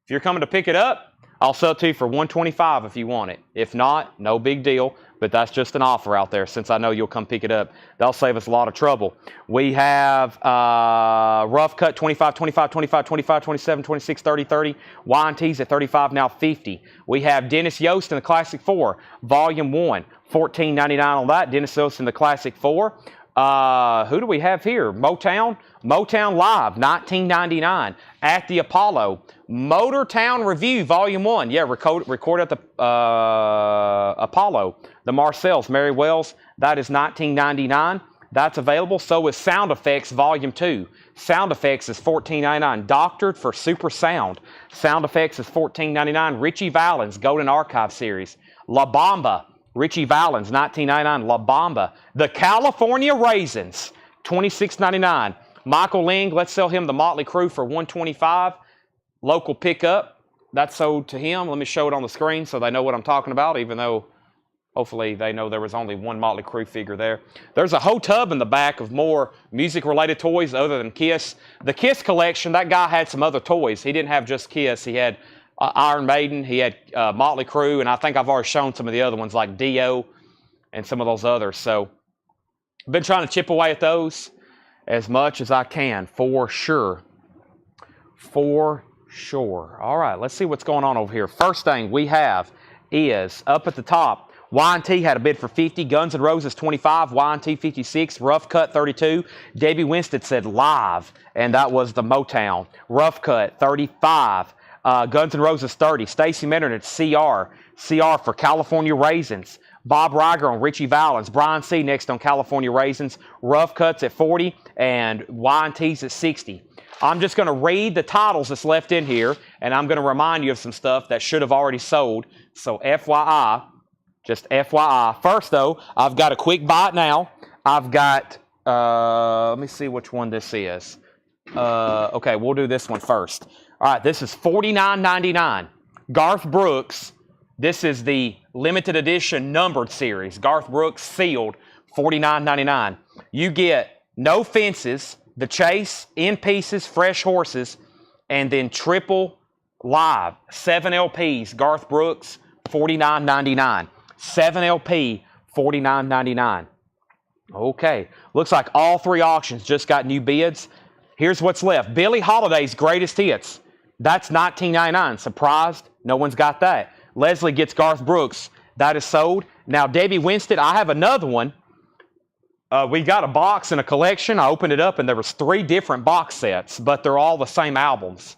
If you're coming to pick it up, I'll sell it to you for $125 if you want it. If not, no big deal, but that's just an offer out there since I know you'll come pick it up. That'll save us a lot of trouble. We have Rough Cut, 25, 25, 25, 25, 27, 26, 30, 30. Y&T's at 35, now 50. We have Dennis Yost in the Classic 4, Volume 1, $14.99 on that. Dennis Yost in the Classic 4. Who do we have here? Motown Live, 1999, at the Apollo. Motortown Review, Volume 1. Yeah, recorded at the Apollo. The Marcells, Mary Wells, that is 1999. That's available. So is Sound Effects, Volume 2. Sound Effects is $14.99. Doctored for Super Sound. Sound Effects is $14.99. Richie Valens, Golden Archive Series. La Bamba, Richie Valens, $19.99. La Bamba. The California Raisins, $26.99. Michael Ling, let's sell him the Motley Crue for $125. Local pickup. That's sold to him. Let me show it on the screen so they know what I'm talking about, even though hopefully they know there was only one Motley Crue figure there. There's a whole tub in the back of more music-related toys other than Kiss. The Kiss collection, that guy had some other toys. He didn't have just Kiss. He had Iron Maiden. He had Motley Crue, and I think I've already shown some of the other ones like Dio and some of those others. So I've been trying to chip away at those as much as I can, for sure. For sure. All right, let's see what's going on over here. First thing we have is up at the top, Y&T had a bid for 50, Guns N' Roses 25, Y&T 56, Rough Cut 32. Debbie Winstead said live, and that was the Motown. Rough Cut 35, Guns N' Roses 30. Stacy Metternich CR for California Raisins. Bob Riger on Richie Valens. Brian C. next on California Raisins. Rough Cuts at 40, and Y&T's at 60. I'm just going to read the titles that's left in here, and I'm going to remind you of some stuff that should have already sold. So FYI. Just FYI. First, though, I've got a quick bite now. I've got, let me see which one this is. Okay, we'll do this one first. All right, this is $49.99. Garth Brooks. This is the limited edition numbered series. Garth Brooks sealed, $49.99. You get No Fences, The Chase, In Pieces, Fresh Horses, and then Triple Live. 7 LPs, Garth Brooks, $49.99. 7 LP, $49.99. Okay, looks like all three auctions just got new bids. Here's what's left. Billie Holiday's Greatest Hits. That's $19.99. Surprised? No one's got that. Leslie gets Garth Brooks. That is sold. Now, Debbie Winstead, I have another one. We got a box and a collection. I opened it up, and there was 3 different box sets, but they're all the same albums.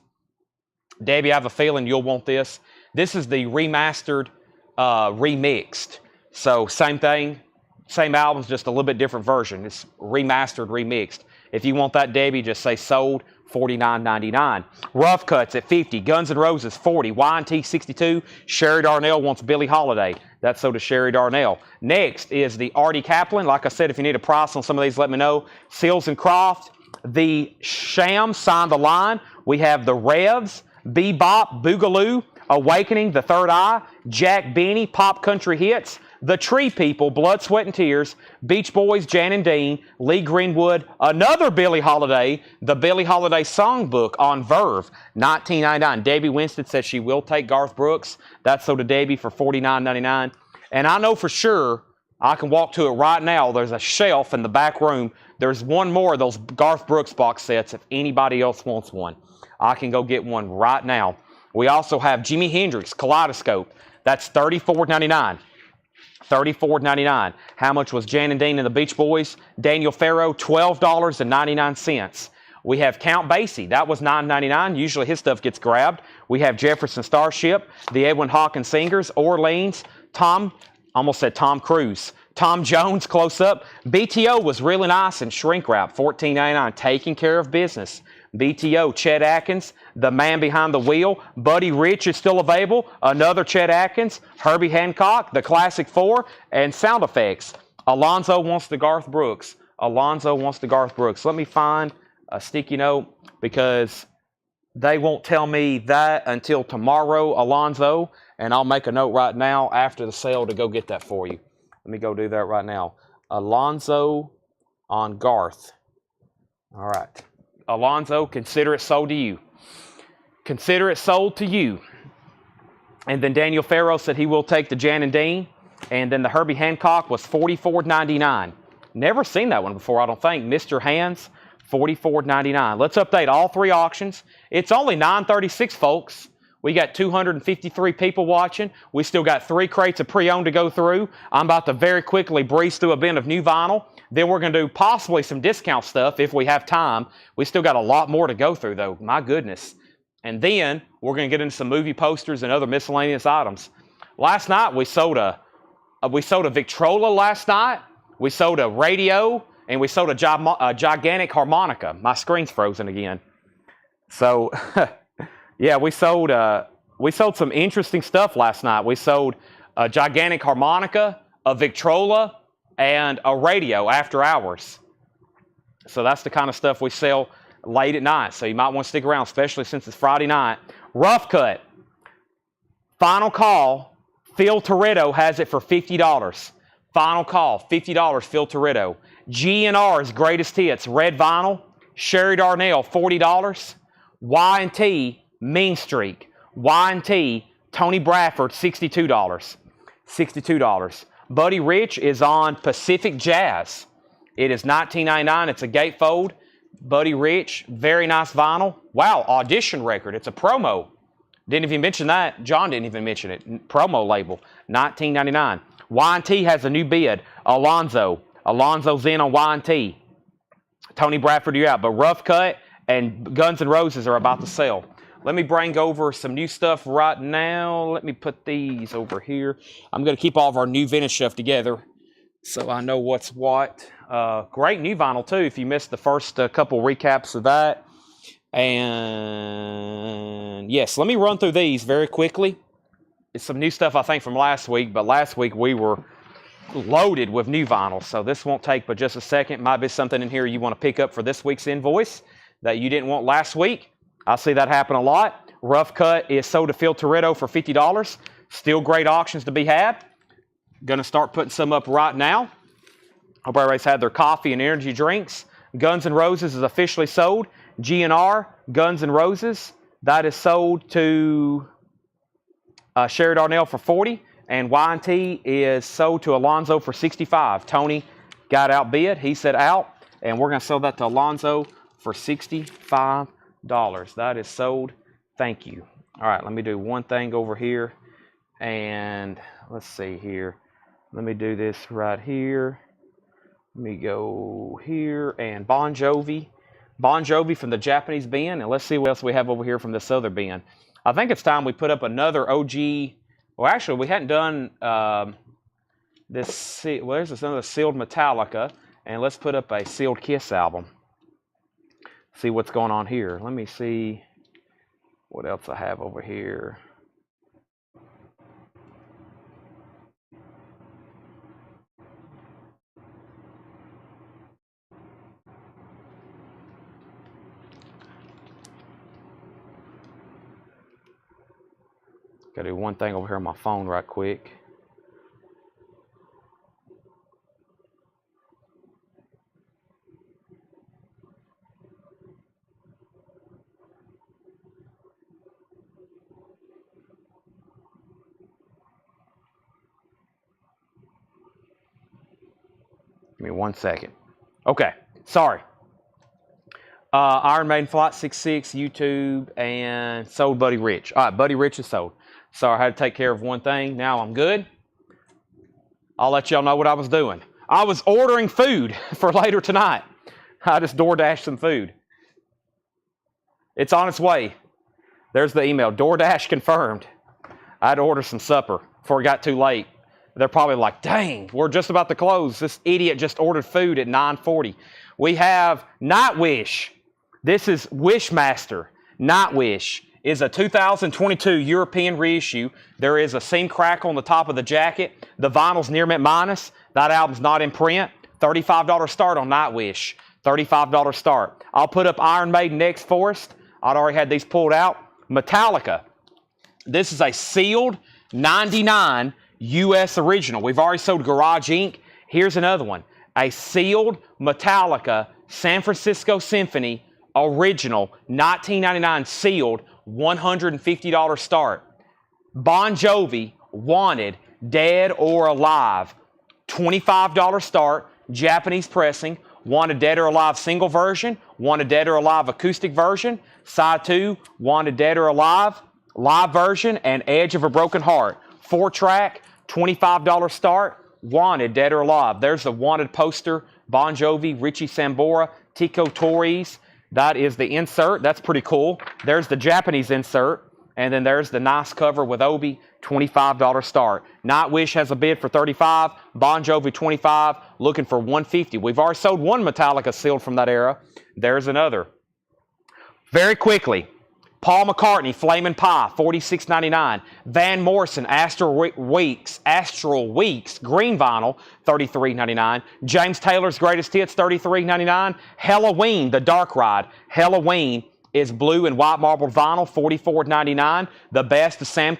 Debbie, I have a feeling you'll want this. This is the remastered, remixed. So same thing, same albums, just a little bit different version. It's remastered, remixed. If you want that, Debbie, just say sold, $49.99. Rough Cuts at 50, Guns N' Roses 40, Y&T 62. Sherry Darnell wants Billie Holiday. That's so to Sherry Darnell. Next is the Artie Kaplan. Like I said, if you need a price on some of these, let me know. Seals and Croft. The Sham signed the line. We have the Revs, Bebop, Boogaloo, Awakening, The Third Eye, Jack Benny, Pop Country Hits, The Tree People, Blood, Sweat, and Tears, Beach Boys, Jan and Dean, Lee Greenwood, another Billie Holiday, the Billie Holiday Songbook on Verve, $19.99. Debbie Winstead says she will take Garth Brooks. That's so to Debbie for $49.99. And I know for sure, I can walk to it right now. There's a shelf in the back room. There's one more of those Garth Brooks box sets if anybody else wants one. I can go get one right now. We also have Jimi Hendrix, Kaleidoscope. That's $34.99. $34.99. How much was Jan and Dean and the Beach Boys? Daniel Farrow, $12.99. We have Count Basie. That was $9.99. Usually his stuff gets grabbed. We have Jefferson Starship, the Edwin Hawkins Singers, Orleans, almost said Tom Cruise. Tom Jones, Close Up. BTO was really nice in shrink wrap, $14.99. Taking care of business. BTO, Chet Atkins, The Man Behind the Wheel. Buddy Rich is still available. Another Chet Atkins. Herbie Hancock, The Classic Four, and Sound Effects. Alonzo wants the Garth Brooks. Alonzo wants the Garth Brooks. Let me find a sticky note because they won't tell me that until tomorrow, Alonzo, and I'll make a note right now after the sale to go get that for you. Let me go do that right now. Alonzo on Garth. All right. Alonzo, consider it sold to you. Consider it sold to you. And then Daniel Farrow said he will take the Jan and Dean. And then the Herbie Hancock was $44.99. Never seen that one before, I don't think. Mr. Hands, $44.99. Let's update all three auctions. It's only $9.36, folks. We got 253 people watching. We still got 3 crates of pre-owned to go through. I'm about to very quickly breeze through a bin of new vinyl. Then we're going to do possibly some discount stuff if we have time. We still got a lot more to go through, though. My goodness. And then we're going to get into some movie posters and other miscellaneous items. Last night we sold a Victrola last night. We sold a radio, and we sold a gigantic harmonica. My screen's frozen again. So, yeah, we sold some interesting stuff last night. We sold a gigantic harmonica, a Victrola, and a radio after hours. So that's the kind of stuff we sell late at night. So you might want to stick around, especially since it's Friday night. Rough Cut. Final call. Phil Toretto has it for $50. Final call. $50, Phil Toretto. G&R's Greatest Hits. Red Vinyl. Sherry Darnell, $40. Y&T, Mean Streak. Y&T, Tony Bradford, $62. $62. Buddy Rich is on Pacific Jazz. It is $19.99. It's a gatefold. Buddy Rich, very nice vinyl. Wow, audition record. It's a promo. Didn't even mention that. John didn't even mention it. Promo label, $19.99. Y&T has a new bid. Alonzo. Alonzo's in on Y&T. Tony Bradford, you're out. But Rough Cut and Guns N' Roses are about to sell. Let me bring over some new stuff right now. Let me put these over here. I'm going to keep all of our new vintage stuff together so I know what's what. Great new vinyl, too, if you missed the first couple recaps of that. And, yes, let me run through these very quickly. It's some new stuff, I think, from last week, but last week we were loaded with new vinyl, so this won't take but just a second. Might be something in here you want to pick up for this week's invoice that you didn't want last week. I see that happen a lot. Rough Cut is sold to Phil Toretto for $50. Still great auctions to be had. Going to start putting some up right now. Hope everybody's had their coffee and energy drinks. Guns N' Roses is officially sold. G&R, Guns N' Roses, that is sold to Sherry Darnell for $40. And Y&T is sold to Alonzo for $65. Tony got outbid. He said out. And we're going to sell that to Alonzo for $65. That is sold. Thank you. All right, let me do one thing over here. And let's see here. Let me do this right here. Let me go here. And Bon Jovi. Bon Jovi from the Japanese bin. And let's see what else we have over here from this other bin. I think it's time we put up another OG. Well, actually, we hadn't done this. Well, there's another sealed Metallica. And let's put up a sealed Kiss album. See what's going on here. Let me see what else I have over here. Gotta do one thing over here on my phone right quick. Give me 1 second. Okay, sorry. Iron Maiden Flight 66, YouTube, and sold Buddy Rich. All right, Buddy Rich is sold. Sorry, I had to take care of one thing. Now I'm good. I'll let y'all know what I was doing. I was ordering food for later tonight. I just DoorDashed some food. It's on its way. There's the email. DoorDash confirmed. I had to order some supper before it got too late. They're probably like, dang, we're just about to close. This idiot just ordered food at 9:40. We have Nightwish. This is Wishmaster. Nightwish is a 2022 European reissue. There is a seam crackle on the top of the jacket. The vinyl's near mint minus. That album's not in print. $35 start on Nightwish. $35 start. I'll put up Iron Maiden next for us. I'd already had these pulled out. Metallica. This is a sealed 99 U.S. original. We've already sold Garage Inc. Here's another one. A sealed Metallica San Francisco Symphony original, 1999 sealed, $150 start. Bon Jovi, Wanted, Dead or Alive, $25 start, Japanese pressing. Wanted Dead or Alive single version, Wanted Dead or Alive acoustic version. Side 2, Wanted Dead or Alive, Live version and Edge of a Broken Heart. 4-track, $25 start. Wanted, Dead or Alive. There's the Wanted poster. Bon Jovi, Richie Sambora, Tico Torres. That is the insert. That's pretty cool. There's the Japanese insert. And then there's the nice cover with Obi, $25 start. Nightwish has a bid for $35. Bon Jovi, $25. Looking for $150. We've already sold one Metallica sealed from that era. There's another. Very quickly, Paul McCartney, Flamin' Pie, $46.99. Van Morrison, Astral Weeks, green vinyl, $33.99. James Taylor's Greatest Hits, $33.99. Halloween, The Dark Ride. Halloween is blue and white marbled vinyl, $44.99. The Best of Sam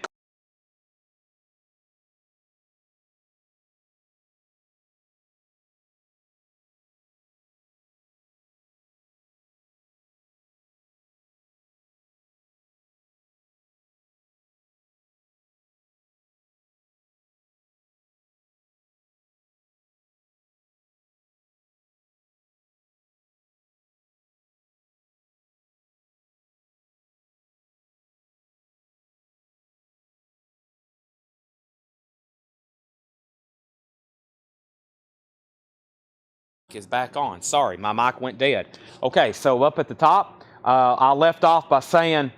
is back on. Sorry, my mic went dead. Okay, so up at the top, I left off by saying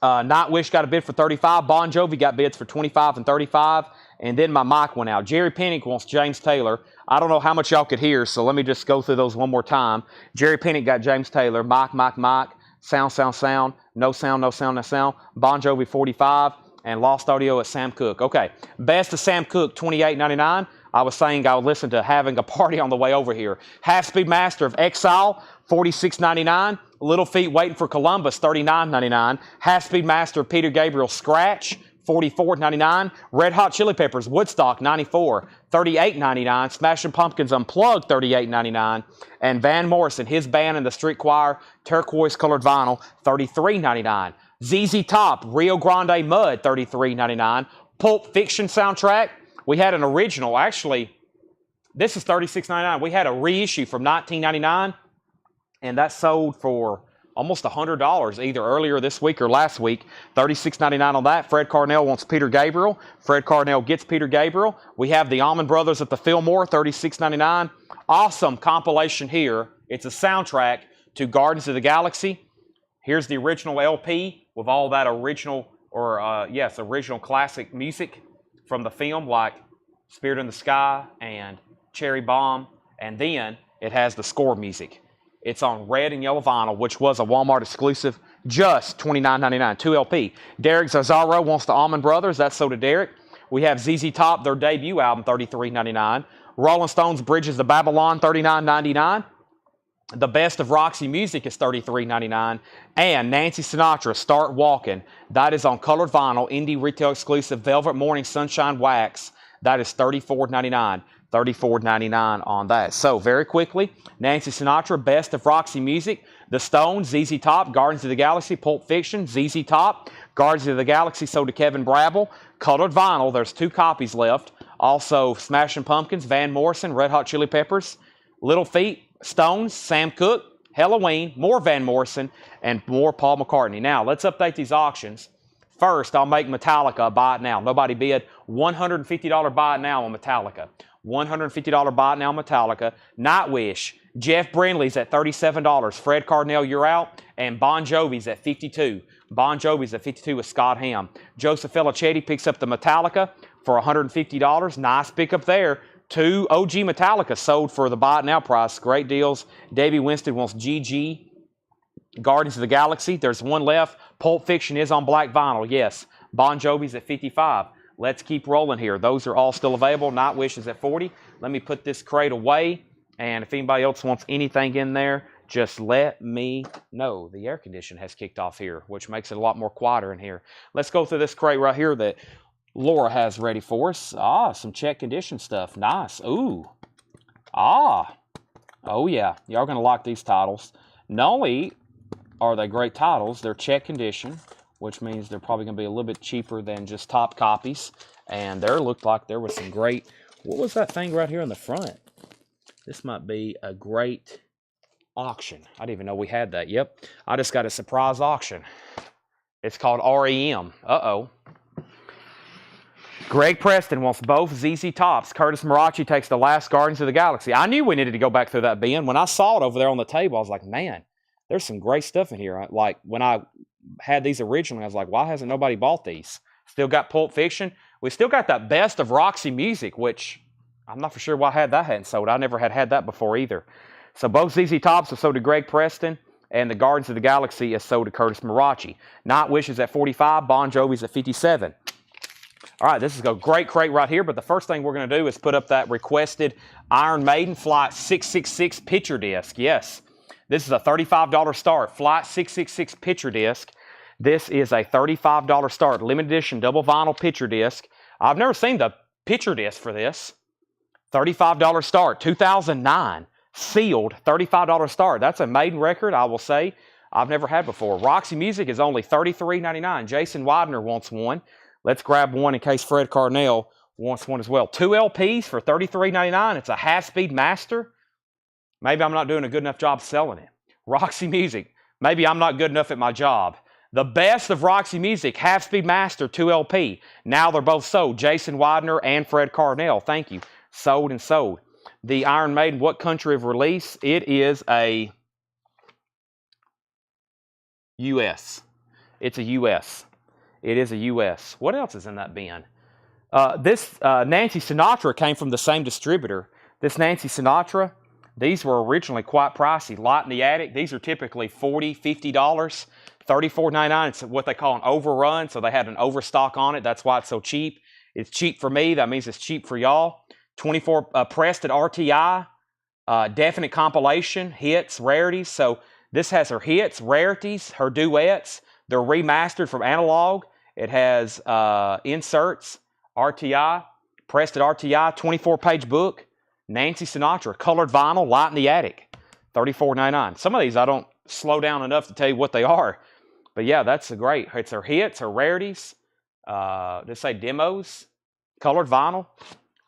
Nightwish got a bid for $35. Bon Jovi got bids for $25 and $35. And then my mic went out. Jerry Pennick wants James Taylor. I don't know how much y'all could hear, so let me just go through those one more time. Jerry Pennick got James Taylor. Mike, sound, no sound, no sound, no sound. Bon Jovi, $45. And Lost Audio at Sam Cooke. Okay, Best of Sam Cooke, $28.99. I was saying I would listen to Having a Party on the way over here. Half Speed Master of Exile, $46.99. Little Feat Waiting for Columbus, $39.99. Half Speed Master of Peter Gabriel Scratch, $44.99. Red Hot Chili Peppers Woodstock, $94. $38.99. Smashing Pumpkins Unplugged, $38.99. And Van Morrison, his band and the Street Choir, turquoise colored vinyl, $33.99. ZZ Top, Rio Grande Mud, $33.99. Pulp Fiction soundtrack. We had an original, actually, this is $36.99. We had a reissue from 1999, and that sold for almost $100 either earlier this week or last week. $36.99 on that. Fred Carnell wants Peter Gabriel. Fred Carnell gets Peter Gabriel. We have the Allman Brothers at the Fillmore, $36.99. Awesome compilation here. It's a soundtrack to Guardians of the Galaxy. Here's the original LP with all that original, original classic music from the film, like Spirit in the Sky and Cherry Bomb. And then it has the score music. It's on red and yellow vinyl, which was a Walmart exclusive, just $29.99, 2LP. Derek Zazzaro wants the Allman Brothers. That's so to Derek. We have ZZ Top, their debut album, $33.99. Rolling Stones, Bridges of Babylon, $39.99. The Best of Roxy Music is $33.99. And Nancy Sinatra, Start Walking. That is on colored vinyl, indie retail exclusive, Velvet Morning Sunshine Wax. That is $34.99. $34.99 on that. So, very quickly, Nancy Sinatra, Best of Roxy Music. The Stones, ZZ Top, Guardians of the Galaxy, Pulp Fiction, ZZ Top, Guardians of the Galaxy, sold to Kevin Brabble. Colored vinyl, there's 2 copies left. Also, Smashing Pumpkins, Van Morrison, Red Hot Chili Peppers, Little Feat, Stones, Sam Cooke, Halloween, more Van Morrison, and more Paul McCartney. Now, let's update these auctions. First, I'll make Metallica a buy it now. Nobody bid. $150 buy it now on Metallica. $150 buy it now on Metallica. Nightwish, Jeff Brindley's at $37. Fred Carnell, you're out. And Bon Jovi's at $52. Bon Jovi's at $52 with Scott Hamm. Joseph Felicetti picks up the Metallica for $150. Nice pickup there. 2 OG Metallica sold for the buy it now price. Great deals. Davey Winston wants GG. Guardians of the Galaxy. There's one left. Pulp Fiction is on black vinyl. Yes. Bon Jovi's at $55. Let's keep rolling here. Those are all still available. Nightwish is at $40. Let me put this crate away. And if anybody else wants anything in there, just let me know. The air condition has kicked off here, which makes it a lot more quieter in here. Let's go through this crate right here that Laura has ready for us. Some check condition stuff. Nice. Ooh. Oh, yeah. Y'all going to like these titles. Not only are they great titles, they're check condition, which means they're probably going to be a little bit cheaper than just top copies. And there looked like there was some great... What was that thing right here in the front? This might be a great auction. I didn't even know we had that. Yep. I just got a surprise auction. It's called REM. Uh-oh. Greg Preston wants both ZZ Tops. Curtis Marachi takes The Last Guardians of the Galaxy. I knew we needed to go back through that bin. When I saw it over there on the table, I was like, man, there's some great stuff in here. Like, when I had these originally, I was like, why hasn't nobody bought these? Still got Pulp Fiction. We still got that Best of Roxy Music, which I'm not for sure why that hadn't sold. I never had that before either. So both ZZ Tops are sold to Greg Preston, and the Guardians of the Galaxy is sold to Curtis Marachi. Nightwish is at 45, Bon Jovi's at 57. All right, this is a great crate right here, but the first thing we're going to do is put up that requested Iron Maiden Flight 666 picture disc. Yes, this is a $35 start, Flight 666 picture disc. This is a $35 start, limited edition double vinyl picture disc. I've never seen the picture disc for this. $35 start, 2009, sealed, $35 start. That's a Maiden record, I will say, I've never had before. Roxy Music is only $33.99. Jason Widener wants one. Let's grab one in case Fred Carnell wants one as well. 2 LPs for $33.99. It's a half-speed master. Maybe I'm not doing a good enough job selling it. Roxy Music. Maybe I'm not good enough at my job. The Best of Roxy Music, half-speed master, 2 LP. Now they're both sold. Jason Widener and Fred Carnell. Thank you. Sold and sold. The Iron Maiden, what country of release? It is a U.S. It's a U.S. It is a U.S. What else is in that bin? This Nancy Sinatra came from the same distributor. This Nancy Sinatra, these were originally quite pricey. Light in the Attic, these are typically $40, $50, $34.99. It's what they call an overrun, so they had an overstock on it. That's why it's so cheap. It's cheap for me. That means it's cheap for y'all. 24 pressed at RTI, definite compilation, hits, rarities. So this has her hits, rarities, her duets. They're remastered from analog. It has inserts, RTI, pressed at RTI, 24-page book, Nancy Sinatra, colored vinyl, Light in the Attic, $34.99. Some of these I don't slow down enough to tell you what they are. But yeah, that's great. It's her hits, her rarities, just say demos, colored vinyl.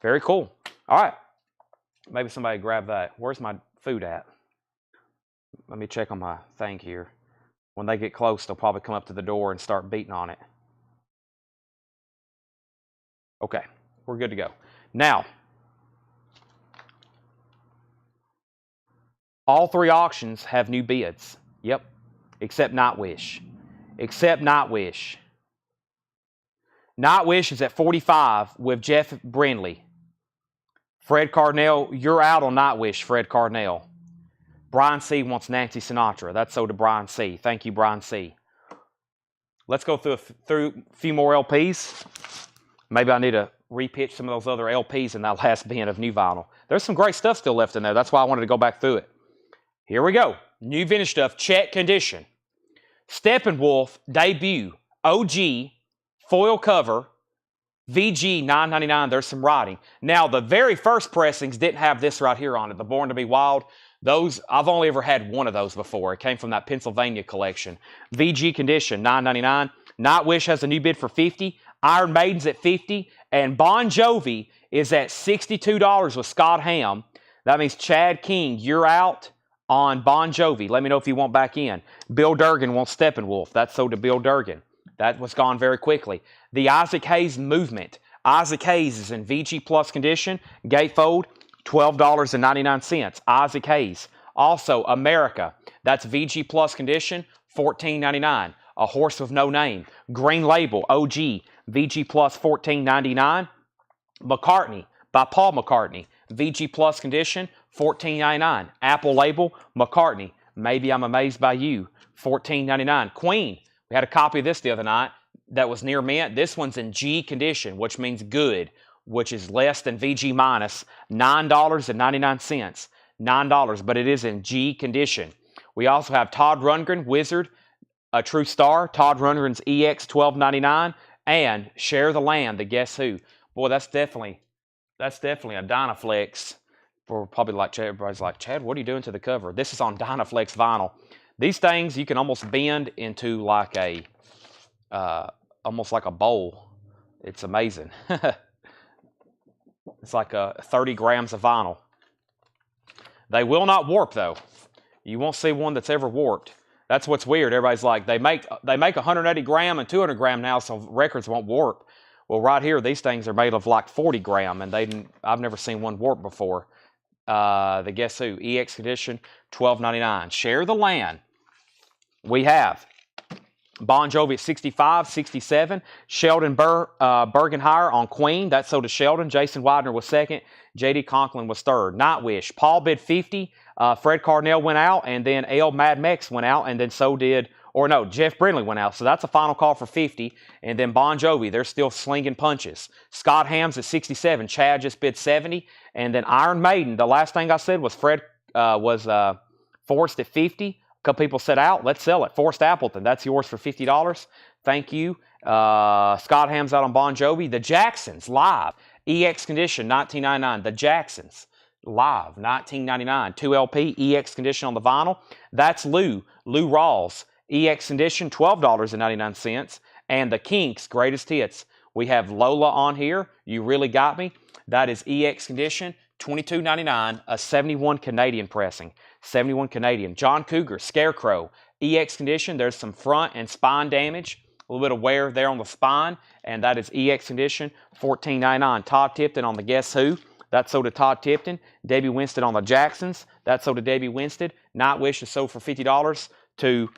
Very cool. All right. Maybe somebody grab that. Where's my food at? Let me check on my thing here. When they get close, they'll probably come up to the door and start beating on it. Okay, we're good to go. Now, all 3 auctions have new bids. Yep, except Nightwish. Except Nightwish. Nightwish is at 45 with Jeff Brindley. Fred Carnell, you're out on Nightwish, Fred Carnell. Brian C. wants Nancy Sinatra. That's sold to Brian C. Thank you, Brian C. Let's go through a few more LPs. Maybe I need to repitch some of those other LPs in that last bin of new vinyl. There's some great stuff still left in there. That's why I wanted to go back through it. Here we go. New vintage stuff, check condition. Steppenwolf debut, OG, foil cover, VG $9.99. There's some writing. Now, the very first pressings didn't have this right here on it, the Born to Be Wild. Those, I've only ever had one of those before. It came from that Pennsylvania collection. VG condition, $9.99. Nightwish has a new bid for $50. Iron Maiden's at $50. And Bon Jovi is at $62 with Scott Ham. That means Chad King, you're out on Bon Jovi. Let me know if you want back in. Bill Durgan wants Steppenwolf. That's sold to Bill Durgan. That was gone very quickly. The Isaac Hayes Movement. Isaac Hayes is in VG Plus condition. Gatefold, $12.99. Isaac Hayes. Also, America. That's VG Plus condition, $14.99. A Horse with No Name. Green Label, OG, VG Plus, $14.99. McCartney, by Paul McCartney. VG Plus condition, $14.99. Apple Label, McCartney. Maybe I'm Amazed by You, $14.99. Queen. We had a copy of this the other night that was near mint. This one's in G condition, which means good, which is less than VG minus, $9.99. $9, but it is in G condition. We also have Todd Rundgren, Wizard, A True Star, Todd Rundgren's EX $12.99, and Share the Land, the Guess Who. Boy, that's definitely a Dynaflex. For probably like Chad, everybody's like, Chad, what are you doing to the cover? This is on Dynaflex vinyl. These things you can almost bend into like a, almost like a bowl. It's amazing. It's like 30 grams of vinyl. They will not warp though. You won't see one that's ever warped. That's what's weird. Everybody's like, they make 180 gram and 200 gram now, so records won't warp. Well, right here, these things are made of like 40 gram, and I've never seen one warp before. The Guess Who EX Edition, $12.99. Share the Land. We have Bon Jovi at 65, 67. Sheldon Bergenhire on Queen. That sold to Sheldon. Jason Widener was second. J.D. Conklin was third. Nightwish. Paul bid 50. Fred Carnell went out, and then L. Mad Mex went out, and then so did, Jeff Brindley went out. So that's a final call for 50. And then Bon Jovi, they're still slinging punches. Scott Hams at 67. Chad just bid 70. And then Iron Maiden, the last thing I said was Forrest at 50. A couple people said out. Let's sell it. Forrest Appleton, that's yours for $50. Thank you. Scott Hams out on Bon Jovi. The Jacksons, live. EX Condition, $19.99. The Jacksons, live, $19.99. 2LP, EX Condition on the vinyl. That's Lou Rawls. EX Condition, $12.99. And the Kinks, Greatest Hits. We have Lola on here. You Really Got Me. That is EX Condition, $22.99, a 71 Canadian pressing. 71 Canadian. John Cougar, Scarecrow, EX Condition. There's some front and spine damage, a little bit of wear there on the spine, and that is EX Condition, $14.99. Todd Tipton on the Guess Who. That's sold to Todd Tipton. Debbie Winstead on the Jacksons. That's sold to Debbie Winstead. Nightwish is sold for $50 to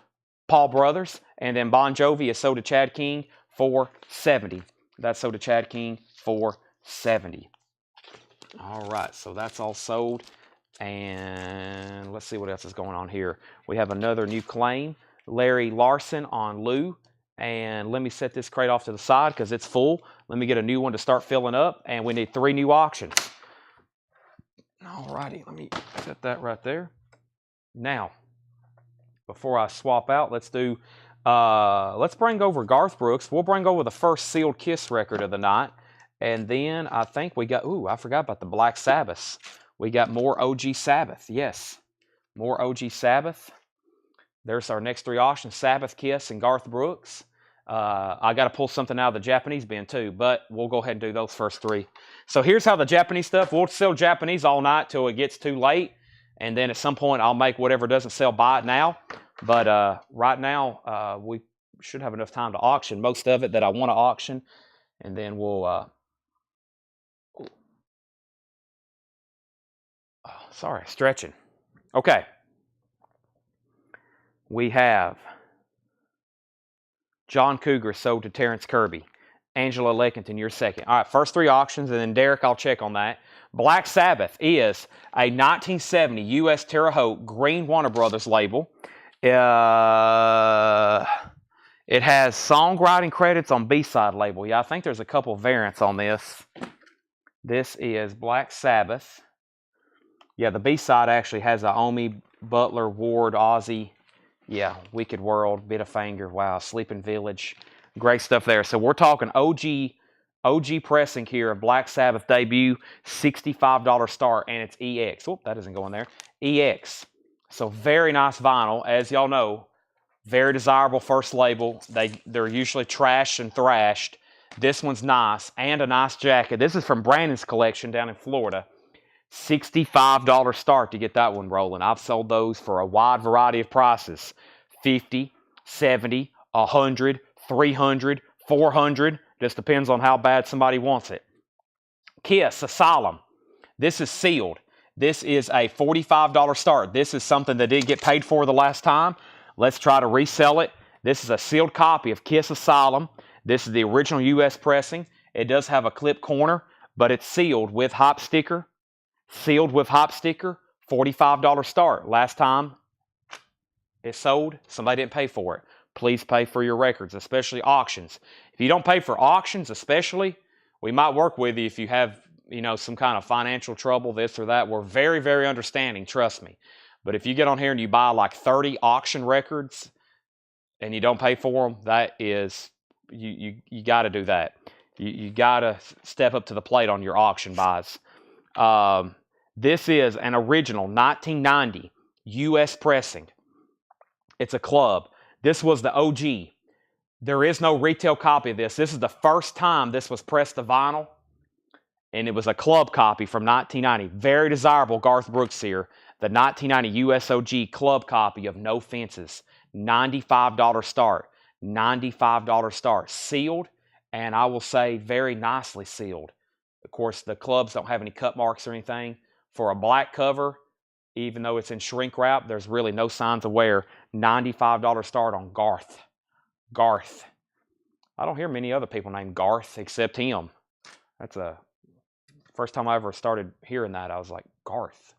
Paul Brothers. And then Bon Jovi is sold to Chad King for $70. That's sold to Chad King for $70. All right, so that's all sold. And let's see what else is going on here. We have another new claim. Larry Larson on Lou. And let me set this crate off to the side because it's full. Let me get a new one to start filling up. And we need 3 new auctions. All righty, let me set that right there. Now, before I swap out, let's bring over Garth Brooks. We'll bring over the first sealed Kiss record of the night. And then I think we got, I forgot about the Black Sabbath. We got more OG Sabbath. Yes, more OG Sabbath. There's our next 3 auctions, Sabbath, Kiss, and Garth Brooks. I got to pull something out of the Japanese bin too, but we'll go ahead and do those first 3. So here's how the Japanese stuff, we'll sell Japanese all night till it gets too late. And then at some point I'll make whatever doesn't sell, buy it now. But right now we should have enough time to auction most of it that I want to auction. And then we'll... sorry, stretching. Okay. We have John Cougar sold to Terrence Kirby. Angela Leckington, you're second. All right, first 3 auctions, and then Derek, I'll check on that. Black Sabbath is a 1970 U.S. Terre Haute green Warner Brothers label. It has songwriting credits on B-side label. Yeah, I think there's a couple variants on this. This is Black Sabbath. Yeah, the B-side actually has a Omi, Butler, Ward, Ozzy. Yeah, Wicked World, Bit of Finger. Wow, Sleeping Village. Great stuff there. So we're talking OG pressing here of Black Sabbath debut, $65 start, and it's EX. Oh, that isn't going there. EX. So very nice vinyl. As y'all know, very desirable first label. They're usually trashed and thrashed. This one's nice, and a nice jacket. This is from Brandon's collection down in Florida. $65 start to get that one rolling. I've sold those for a wide variety of prices. $50, $70, $100, $300, $400. Just depends on how bad somebody wants it. Kiss, Asylum. This is sealed. This is a $45 start. This is something that didn't get paid for the last time. Let's try to resell it. This is a sealed copy of Kiss Asylum. This is the original U.S. pressing. It does have a clip corner, but it's sealed with hop sticker. Sealed with hop sticker, $45 start. Last time it sold, somebody didn't pay for it. Please pay for your records, especially auctions. If you don't pay for auctions, especially, we might work with you if you have, some kind of financial trouble, this or that. We're very, very understanding, trust me. But if you get on here and you buy like 30 auction records and you don't pay for them, that is, you got to do that. You got to step up to the plate on your auction buys. This is an original 1990 U.S. pressing. It's a club. This was the OG. There is no retail copy of this. This is the first time this was pressed to vinyl, and it was a club copy from 1990. Very desirable Garth Brooks here. The 1990 US OG club copy of No Fences. $95 start. $95 start. Sealed, and I will say very nicely sealed. Of course, the clubs don't have any cut marks or anything. For a black cover, even though it's in shrink wrap, there's really no signs of wear. $95 start on Garth. Garth. I don't hear many other people named Garth except him. That's a first time I ever started hearing that. I was like, Garth.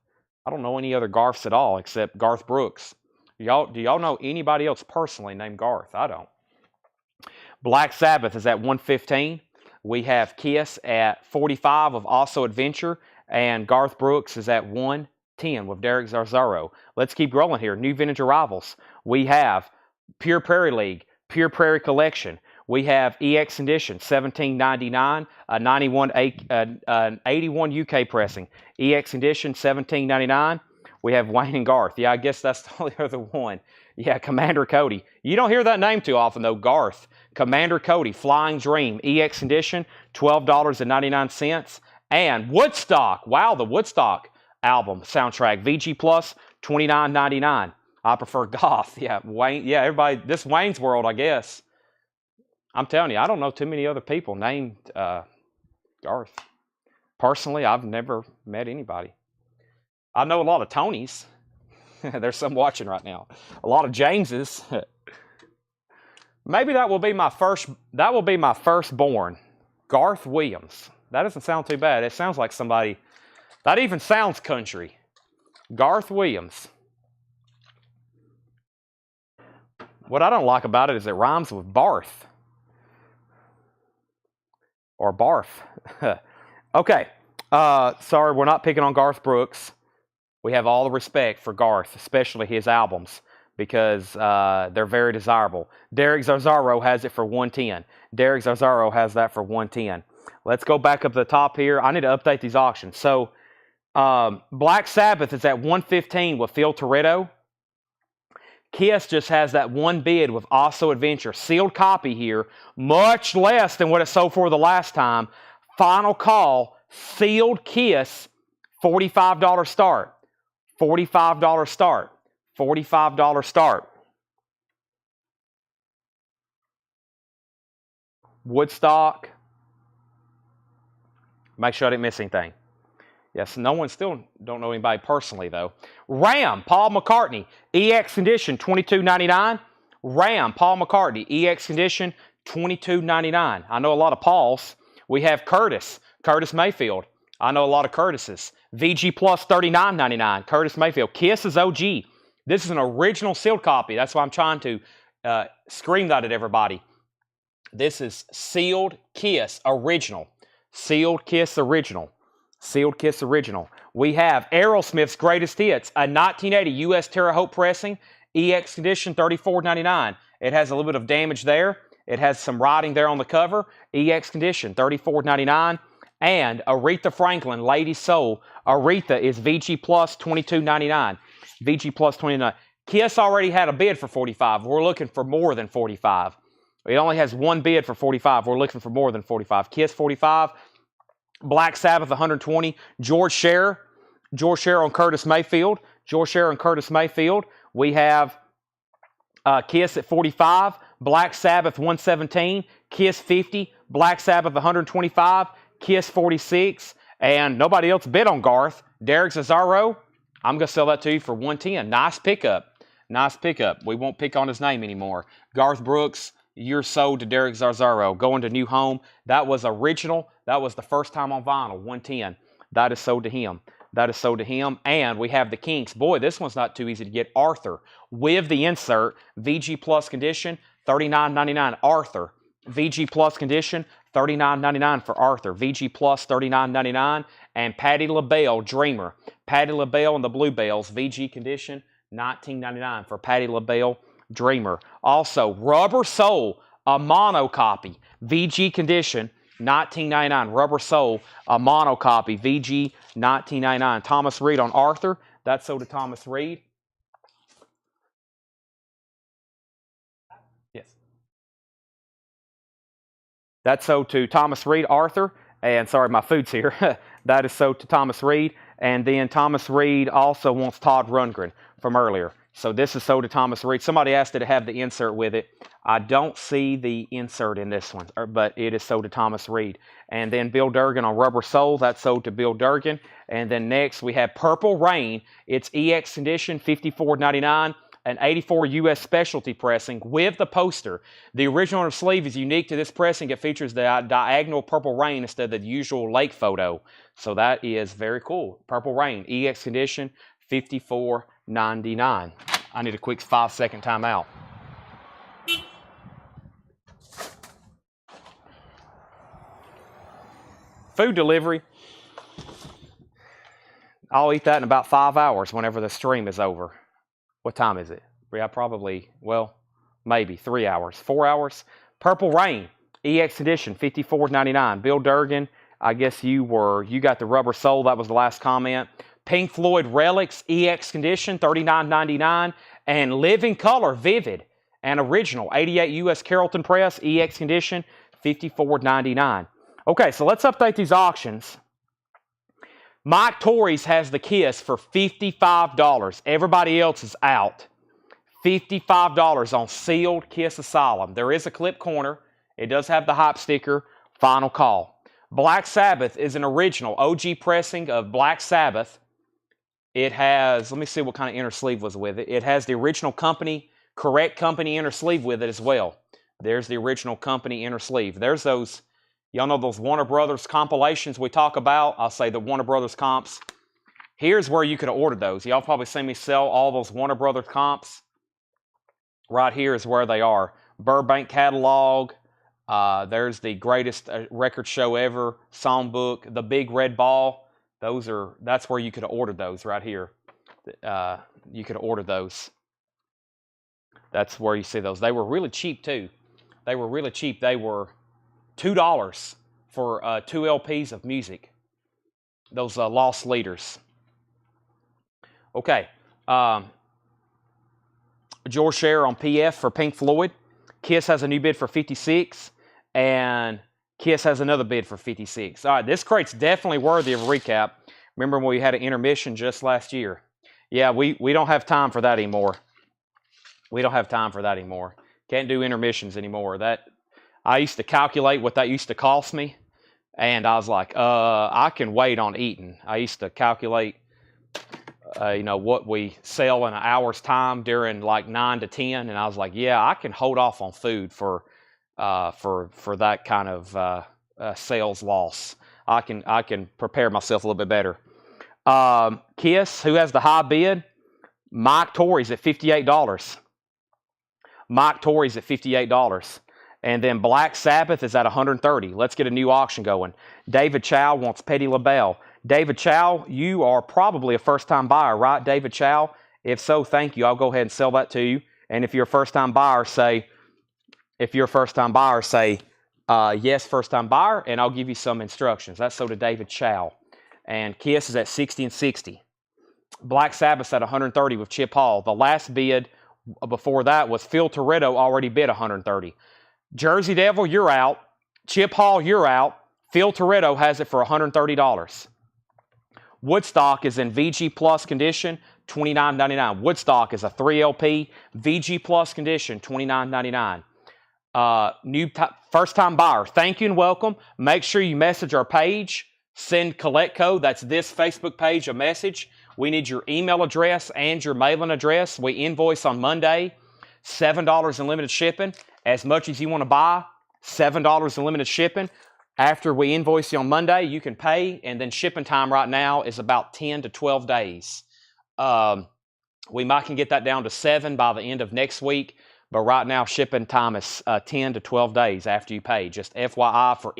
I don't know any other Garths at all except Garth Brooks. Do y'all know anybody else personally named Garth? I don't. Black Sabbath is at 115. We have Kiss at 45 of Also Adventure, and Garth Brooks is at 110 with Derek Zarzaro. Let's keep rolling here. New vintage arrivals. We have Pure Prairie League, Pure Prairie Collection. We have EX Edition, $17.99, 81 UK pressing. EX Edition, $17.99. We have Wayne and Garth. Yeah, I guess that's the only other one. Yeah, Commander Cody. You don't hear that name too often, though. Garth. Commander Cody, Flying Dream, EX Edition, $12.99. And Woodstock. Wow, the Woodstock album soundtrack. VG Plus, $29.99. I prefer Goth. Yeah, Wayne. Yeah, everybody. This Wayne's World, I guess. I'm telling you, I don't know too many other people named Garth. Personally, I've never met anybody. I know a lot of Tonys. There's some watching right now. A lot of Jameses. Maybe that will be my first. That will be my firstborn, Garth Williams. That doesn't sound too bad. It sounds like somebody. That even sounds country. Garth Williams. What I don't like about it is it rhymes with Barth. Or Barf. Okay. Sorry, we're not picking on Garth Brooks. We have all the respect for Garth, especially his albums, because they're very desirable. Derek Zarzaro has it for 110. Derek Zarzaro has that for 110. Let's go back up to the top here. I need to update these auctions. So, Black Sabbath is at 115 with Phil Toretto. Kiss just has that one bid with Also Adventure. Sealed copy here. Much less than what it sold for the last time. Final call. Sealed Kiss. $45 start. $45 start. $45 start. Woodstock. Make sure I didn't miss anything. Yes, no one still don't know anybody personally, though. Ram, Paul McCartney, EX Edition, $22.99. Ram, Paul McCartney, EX Edition, $22.99. I know a lot of Pauls. We have Curtis Mayfield. I know a lot of Curtises. VG Plus, $39.99. Curtis Mayfield. Kiss is OG. This is an original sealed copy. That's why I'm trying to scream that at everybody. This is Sealed Kiss Original. Sealed Kiss Original. Sealed Kiss Original. We have Aerosmith's Greatest Hits, a 1980 U.S. Terre Haute pressing, EX Edition, $34.99. It has a little bit of damage there. It has some writing there on the cover. EX Condition, $34.99. And Aretha Franklin, Lady Soul. Aretha is VG Plus, $22.99. VG Plus, $29. Kiss already had a bid for $45. We're looking for more than $45. It only has one bid for $45. We're looking for more than $45. Kiss, $45. Black Sabbath, $120. George Scherer on Curtis Mayfield. George Scherer and Curtis Mayfield. We have Kiss at $45. Black Sabbath, $117. Kiss, $50. Black Sabbath, $125. Kiss, $46. And nobody else bid on Garth. Derek Zarzaro, I'm going to sell that to you for $110. Nice pickup. Nice pickup. We won't pick on his name anymore. Garth Brooks, you're sold to Derek Zarzaro. Going to new home. That was original. That was the first time on vinyl, 110. That is sold to him. That is sold to him. And we have the Kinks. Boy, this one's not too easy to get. Arthur, with the insert, VG Plus condition, $39.99. Arthur, VG Plus condition, $39.99 for Arthur. VG Plus, $39.99. And Patti LaBelle, Dreamer. Patti LaBelle and the Bluebells, VG condition, $19.99 for Patti LaBelle, Dreamer. Also, Rubber Soul, a mono copy, VG condition, $19.99. Rubber Soul, a mono copy, VG, $19.99. Thomas Reed on Arthur. That's sold to Thomas Reed. Yes. That's sold to Thomas Reed, Arthur. And sorry, my food's here. That is sold to Thomas Reed. And then Thomas Reed also wants Todd Rundgren from earlier. So this is sold to Thomas Reed. Somebody asked to have the insert with it. I don't see the insert in this one, but it is sold to Thomas Reed. And then Bill Durgan on Rubber Soul. That's sold to Bill Durgan. And then next we have Purple Rain. It's EX condition, $54.99. An 84 U.S. specialty pressing with the poster. The original sleeve is unique to this pressing. It features the diagonal Purple Rain instead of the usual lake photo. So that is very cool. Purple Rain, EX condition, $54.99. I need a quick 5-second timeout. Food delivery. I'll eat that in about 5 hours whenever the stream is over. What time is it? Yeah, probably, well, maybe 3 hours, 4 hours. Purple Rain, EX edition, $54.99. Bill Durgan, I guess you got the Rubber Soul. That was the last comment. Pink Floyd Relics, EX condition, $39.99. And Living Color, Vivid and Original, 88 U.S. Carrollton Press, EX condition, $54.99. Okay, so let's update these auctions. Mike Torres has the Kiss for $55. Everybody else is out. $55 on sealed Kiss Asylum. There is a clip corner. It does have the hype sticker. Final call. Black Sabbath is an original OG pressing of Black Sabbath. It has, let me see what kind of inner sleeve was with it. It has the original company, correct company inner sleeve with it as well. There's the original company inner sleeve. There's those, y'all know those Warner Brothers compilations we talk about? I'll say the Warner Brothers comps. Here's where you could have ordered those. Y'all probably seen me sell all those Warner Brothers comps. Right here is where they are. Burbank catalog. There's the greatest record show ever. Songbook. The Big Red Ball. That's where you could have ordered those right here. You could have ordered those. That's where you see those. They were really cheap too. They were really cheap. They were $2 for 2 LPs of music. Those Lost Leaders. Okay. George Scher on PF for Pink Floyd. Kiss has a new bid for $56. And Kiss has another bid for $56. All right, this crate's definitely worthy of a recap. Remember when we had an intermission just last year? Yeah, we don't have time for that anymore. We don't have time for that anymore. Can't do intermissions anymore. I used to calculate what that used to cost me, and I was like, I can wait on eating. I used to calculate, what we sell in an hour's time during like 9 to 10, and I was like, yeah, I can hold off on food for that kind of sales loss. I can prepare myself a little bit better. Kiss, who has the high bid? Mike Torres at $58. Mike Torres at $58. And then Black Sabbath is at $130. Let's get a new auction going. David Chow wants Petty LaBelle. David Chow, you are probably a first-time buyer, right, David Chow? If so, thank you. I'll go ahead and sell that to you. And if you're a first-time buyer, say, yes, first-time buyer, and I'll give you some instructions. That's sold to David Chow. And Kiss is at $60 and $60. Black Sabbath's at $130 with Chip Hall. The last bid before that was Phil Toretto, already bid $130. Jersey Devil, you're out. Chip Hall, you're out. Phil Toretto has it for $130. Woodstock is in VG Plus condition, $29.99. Woodstock is a 3LP, VG Plus condition, $29.99. First-time buyer, thank you and welcome. Make sure you message our page. Send collect code. That's this Facebook page a message. We need your email address and your mailing address. We invoice on Monday. $7 in limited shipping. As much as you want to buy, $7 in limited shipping. After we invoice you on Monday, you can pay, and then shipping time right now is about 10 to 12 days. We might can get that down to 7 by the end of next week, but right now shipping time is 10 to 12 days after you pay. Just FYI for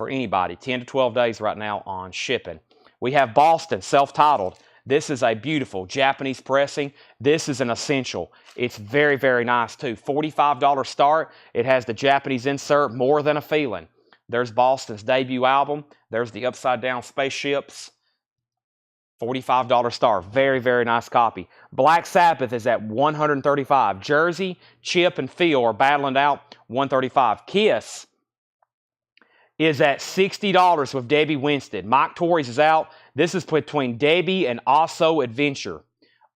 anybody, 10 to 12 days right now on shipping. We have Boston, self-titled. This is a beautiful Japanese pressing. This is an essential. It's very, very nice too. $45 start. It has the Japanese insert, More Than a Feeling. There's Boston's debut album. There's the upside down spaceships. $45 start. Very, very nice copy. Black Sabbath is at $135. Jersey, Chip, and Phil are battling out $135. Kiss is at $60 with Debbie Winstead. Mike Torres is out. This is between Debbie and Also Adventure.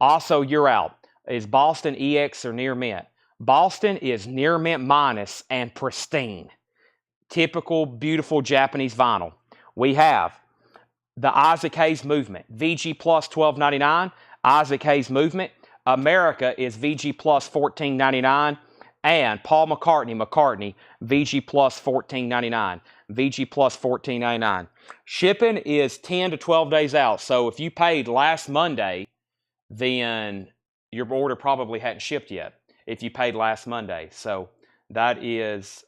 Also, you're out. Is Boston EX or near mint? Boston is near mint minus and pristine. Typical, beautiful Japanese vinyl. We have the Isaac Hayes Movement, VG Plus $12.99. Isaac Hayes Movement. America is VG Plus $14.99. And Paul McCartney, VG Plus $14.99. VG Plus $14.99. Shipping is 10 to 12 days out. So if you paid last Monday, then your order probably hadn't shipped yet if you paid last Monday. So that is,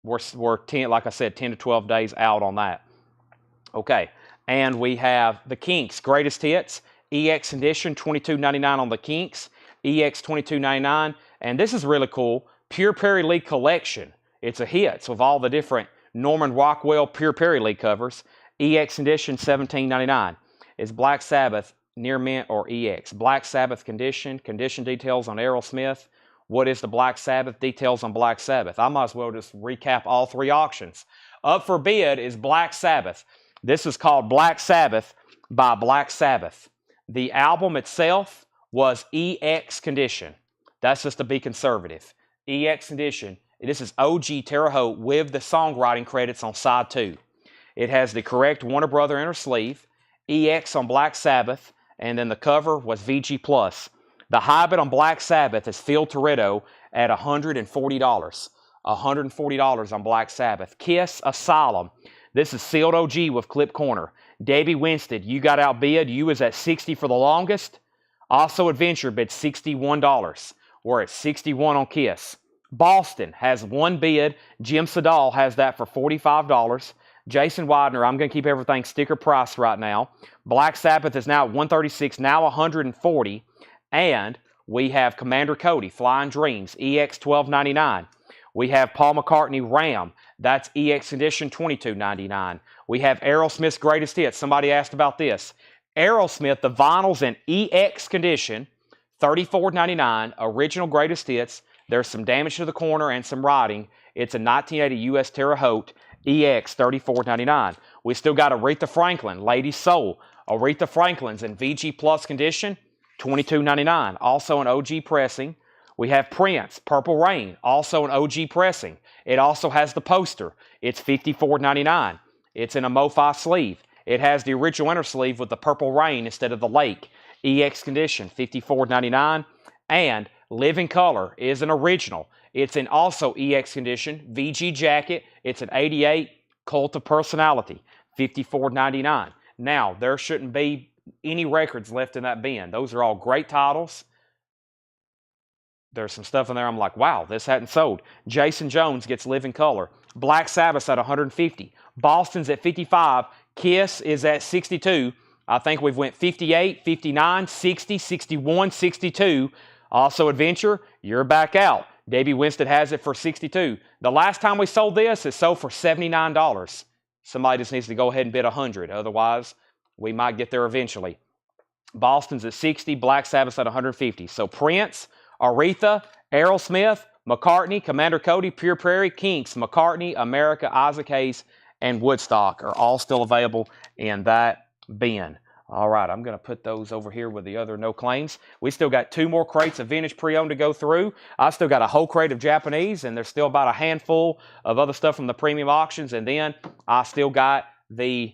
we're 10, like I said, 10 to 12 days out on that. Okay, and we have the Kinks Greatest Hits, EX Edition, $22.99 on the Kinks, EX $22.99, and this is really cool, Pure Prairie League Collection. It's a hits with all the different Norman Rockwell Pure Prairie League covers, EX Edition, $17.99. Is Black Sabbath near mint or EX? Black Sabbath condition details on Aerosmith. What is the Black Sabbath? Details on Black Sabbath. I might as well just recap all three auctions. Up for bid is Black Sabbath. This is called Black Sabbath by Black Sabbath. The album itself was EX condition. That's just to be conservative. EX condition. This is OG Terre Haute with the songwriting credits on side 2. It has the correct Warner Brother inner sleeve, EX on Black Sabbath, and then the cover was VG Plus. The high bid on Black Sabbath is Phil Toretto at $140. $140 on Black Sabbath. Kiss Asylum. This is sealed OG with clip corner. Debbie Winstead, you got outbid. You was at $60 for the longest. Also Adventure bid $61. We're at $61 on Kiss. Boston has one bid. Jim Sedal has that for $45. Jason Widener, I'm going to keep everything sticker price right now. Black Sabbath is now at $136, now $140. And we have Commander Cody, Flying Dreams, EX $12.99. We have Paul McCartney, Ram. That's EX Edition, $22.99. We have Aerosmith's Greatest Hits. Somebody asked about this. Aerosmith, the vinyls in EX condition, $34.99. Original Greatest Hits. There's some damage to the corner and some writing. It's a 1980 U.S. Terre Haute, EX $34.99. We still got Aretha Franklin, Lady Soul. Aretha Franklin's in VG Plus condition, $22.99. Also an OG pressing. We have Prince, Purple Rain, also an OG pressing. It also has the poster. It's $54.99. It's in a MoFi sleeve. It has the original inner sleeve with the Purple Rain instead of the lake. EX condition, $54.99. And Living Color is an original. It's in also EX condition, VG jacket. It's an 88 Cult of Personality, $54.99. Now, there shouldn't be any records left in that bin. Those are all great titles. There's some stuff in there I'm like, wow, this hadn't sold. Jason Jones gets Living Color. Black Sabbath's at $150. Boston's at $55. Kiss is at $62. I think we've went $58, $59, $60, $61, $62. Also Adventure, you're back out. Debbie Winstead has it for $62. The last time we sold this, it sold for $79. Somebody just needs to go ahead and bid $100. Otherwise, we might get there eventually. Boston's at $60. Black Sabbath's at $150. So Prince, Aretha, Aerosmith, McCartney, Commander Cody, Pure Prairie, Kinks, McCartney, America, Isaac Hayes, and Woodstock are all still available in that bin. All right, I'm going to put those over here with the other no claims. We still got 2 more crates of vintage pre-owned to go through. I still got a whole crate of Japanese, and there's still about a handful of other stuff from the premium auctions. And then I still got the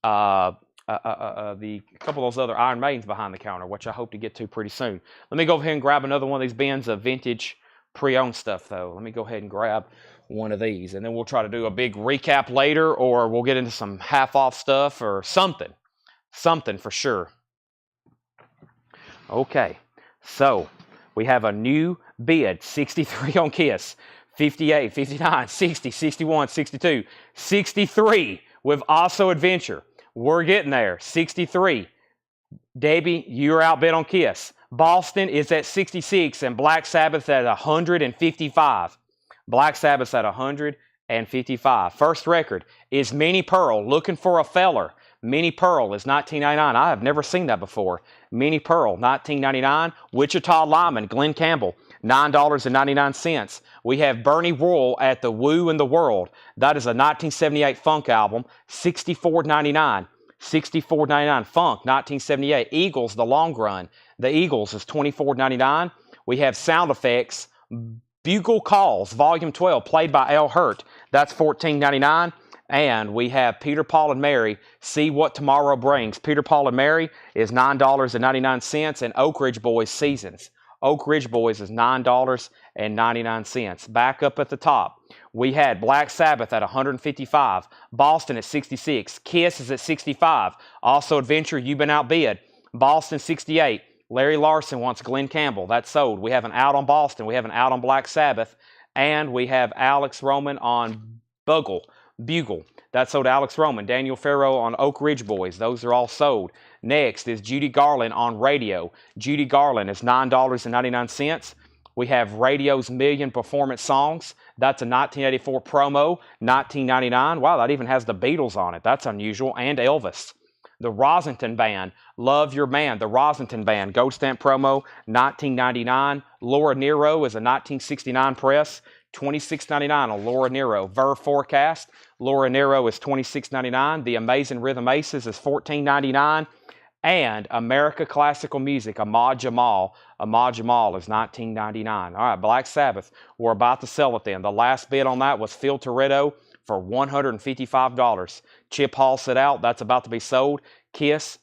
couple of those other Iron Maidens behind the counter, which I hope to get to pretty soon. Let me go ahead and grab another one of these bins of vintage pre-owned stuff, though. Let me go ahead and grab one of these, and then we'll try to do a big recap later, or we'll get into some half-off stuff or something for sure. Okay, so we have a new bid, 63 on Kiss, 58, 59, 60, 61, 62, 63 with Also Adventure. We're getting there, 63. Debbie, you're outbid on Kiss. Boston is at 66, and Black Sabbath at 155. Black Sabbath's at 155. First record is Minnie Pearl, Looking for a Feller. Minnie Pearl is $19.99. I have never seen that before. Minnie Pearl, $19.99. Wichita Lineman, Glenn Campbell, $9.99. We have Bernie Royal at the Woo in the World. That is a 1978 funk album, $64.99. $64.99. Funk, 1978. Eagles, The Long Run. The Eagles is $24.99. We have Sound Effects, Bugle Calls, Volume 12, played by Al Hurt. That's $14.99. And we have Peter, Paul, and Mary, See What Tomorrow Brings. Peter, Paul, and Mary is $9.99. And Oak Ridge Boys Seasons. Oak Ridge Boys is $9.99. Back up at the top, we had Black Sabbath at $155, Boston at $66, Kiss is at $65, also Adventure, You've Been Outbid, Boston $68, Larry Larson wants Glenn Campbell, that's sold. We have an out on Boston, we have an out on Black Sabbath, and we have Alex Roman on Bugle, that's sold. Alex Roman, Daniel Farrow on Oak Ridge Boys, those are all sold. Next is Judy Garland on Radio. Judy Garland is $9.99. We have Radio's Million Performance Songs. That's a 1984 promo, $19.99. Wow, that even has the Beatles on it. That's unusual. And Elvis. The Rosington Band, Love Your Man. The Rosington Band, Gold Stamp promo, $19.99. Laura Nero is a 1969 press, $26.99 on Laura Nero. Verve Forecast, Laura Nero is $26.99. The Amazing Rhythm Aces is $14.99. And America Classical Music, Ahmad Jamal. Ahmad Jamal is $19.99. All right, Black Sabbath, we're about to sell it then. The last bid on that was Phil Toretto for $155. Chip Hall set out, that's about to be sold. Kiss,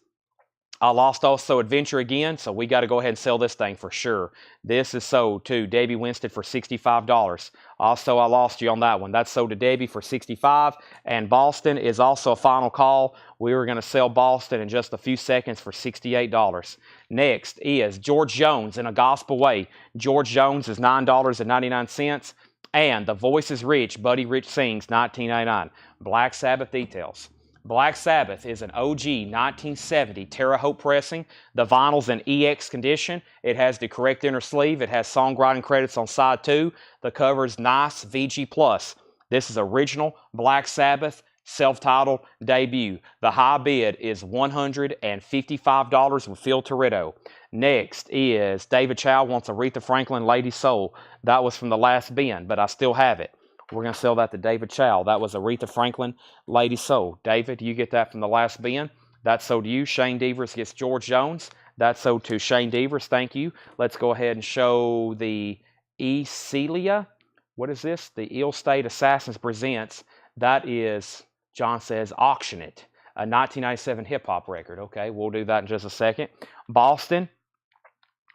I lost also Adventure again, so we got to go ahead and sell this thing for sure. This is sold to Debbie Winstead for $65. Also, I lost you on that one. That's sold to Debbie for $65. And Boston is also a final call. We were going to sell Boston in just a few seconds for $68. Next is George Jones in a Gospel Way. George Jones is $9.99. And The Voice is Rich, Buddy Rich Sings, $19.99. Black Sabbath details. Black Sabbath is an OG 1970 Terre Haute pressing. The vinyl's in EX condition. It has the correct inner sleeve. It has songwriting credits on side 2. The cover's nice VG+. This is original Black Sabbath self-titled debut. The high bid is $155 with Phil Toretto. Next is David Chow wants Aretha Franklin, Lady Soul. That was from the last bin, but I still have it. We're going to sell that to David Chow. That was Aretha Franklin, Lady Soul. David, you get that from the last bin. That's sold to you. Shane Devers gets George Jones. That's sold to Shane Devers. Thank you. Let's go ahead and show the E. Celia. What is this? The Ill State Assassins presents. That is, John says, Auction It. A 1997 hip-hop record. Okay, we'll do that in just a second. Boston.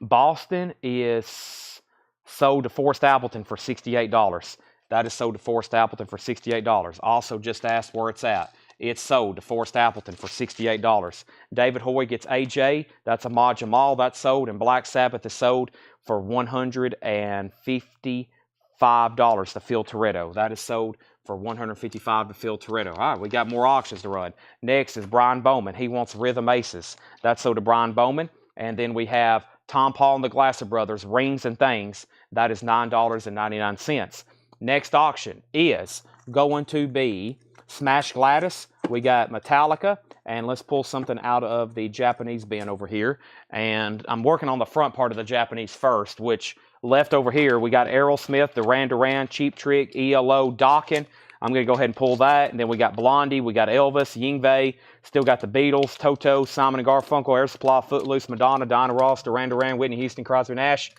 Boston is sold to Forrest Appleton for $68. That is sold to Forrest Appleton for $68. Also, just asked where it's at. It's sold to Forrest Appleton for $68. David Hoy gets AJ. That's Ahmad Jamal. That's sold. And Black Sabbath is sold for $155 to Phil Toretto. That is sold for $155 to Phil Toretto. All right, we got more auctions to run. Next is Brian Bowman. He wants Rhythm Aces. That's sold to Brian Bowman. And then we have Tom Paul and the Glasser Brothers, Rings and Things. That is $9.99. Next auction is going to be Smash Gladys. We got Metallica, and let's pull something out of the Japanese bin over here. And I'm working on the front part of the Japanese first, which left over here, we got Aerosmith, Duran Duran, Cheap Trick, ELO, Dokken. I'm going to go ahead and pull that. And then we got Blondie, we got Elvis, Yingwie, still got the Beatles, Toto, Simon & Garfunkel, Air Supply, Footloose, Madonna, Diana Ross, Duran Duran, Whitney Houston, Crosby Nash,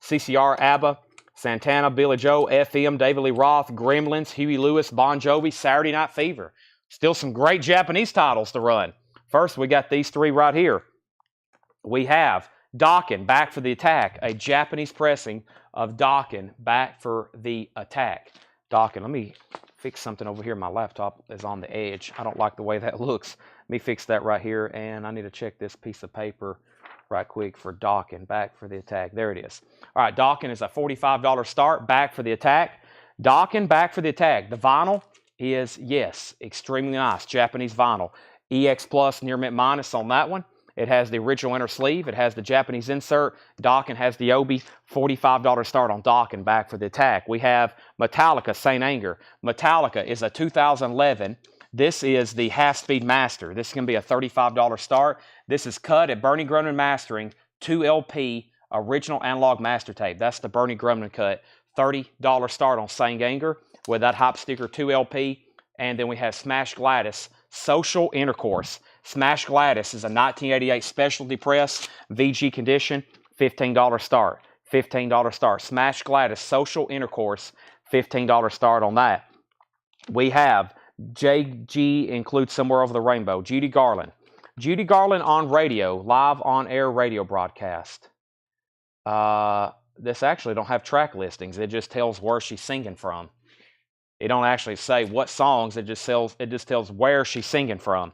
CCR, ABBA, Santana, Billy Joe, FM, David Lee Roth, Gremlins, Huey Lewis, Bon Jovi, Saturday Night Fever. Still some great Japanese titles to run. First, we got these three right here. We have Dokken, Back for the Attack, a Japanese pressing of Dokken, Back for the Attack. Dokken, let me fix something over here. My laptop is on the edge. I don't like the way that looks. Let me fix that right here, and I need to check this piece of paper right quick for Dokken, Back for the Attack. There it is. All right, Dokken is a $45 start, Back for the Attack. Dokken, Back for the Attack. The vinyl is, yes, extremely nice. Japanese vinyl. EX Plus Near Mint Minus on that one. It has the original inner sleeve. It has the Japanese insert. Dokken has the Obi. $45 start on Dokken, Back for the Attack. We have Metallica, Saint Anger. Metallica is a 2011. This is the half-speed master. This is going to be a $35 start. This is cut at Bernie Gronin Mastering, 2LP Original analog master tape. That's the Bernie Grumman cut. $30 start on Saint Anger with that Hop Sticker 2 LP. And then we have Smash Gladys, Social Intercourse. Smash Gladys is a 1988 specialty press, VG condition, $15 start. $15 start. Smash Gladys, Social Intercourse, $15 start on that. We have JG includes Somewhere Over the Rainbow. Judy Garland. Judy Garland on radio, live on air radio broadcast. This actually don't have track listings. It just tells where she's singing from. It don't actually say what songs. It just tells where she's singing from.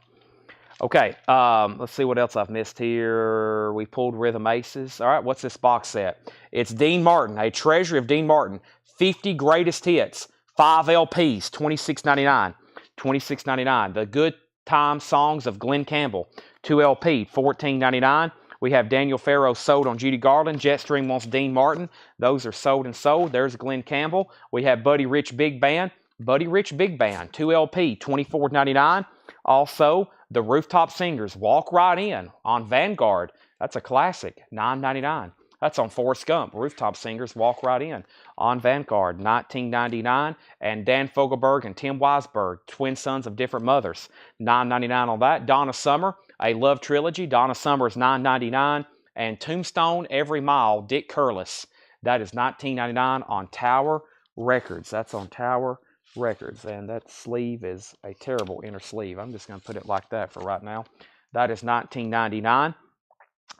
Okay, let's see what else I've missed here. We pulled Rhythm Aces. All right, what's this box set? It's Dean Martin, a treasury of Dean Martin. 50 greatest hits, 5 LPs, $26.99. $26.99. The Good Time Songs of Glenn Campbell, 2 LP, $14.99. We have Daniel Farrow sold on Judy Garland. Jetstream wants Dean Martin. Those are sold and sold. There's Glenn Campbell. We have Buddy Rich Big Band. Buddy Rich Big Band, 2 LP, $24.99. Also, the Rooftop Singers, Walk Right In on Vanguard. That's a classic, $9.99. That's on Forrest Gump. Rooftop Singers, Walk Right In on Vanguard, $19.99. And Dan Fogelberg and Tim Weisberg, twin sons of different mothers, $9.99 on that. Donna Summer, a love trilogy. Donna Summer is $9.99. And Tombstone, Every Mile, Dick Curlis. That is $19.99 on Tower Records. That's on Tower Records. And that sleeve is a terrible inner sleeve. I'm just going to put it like that for right now. That is $19.99.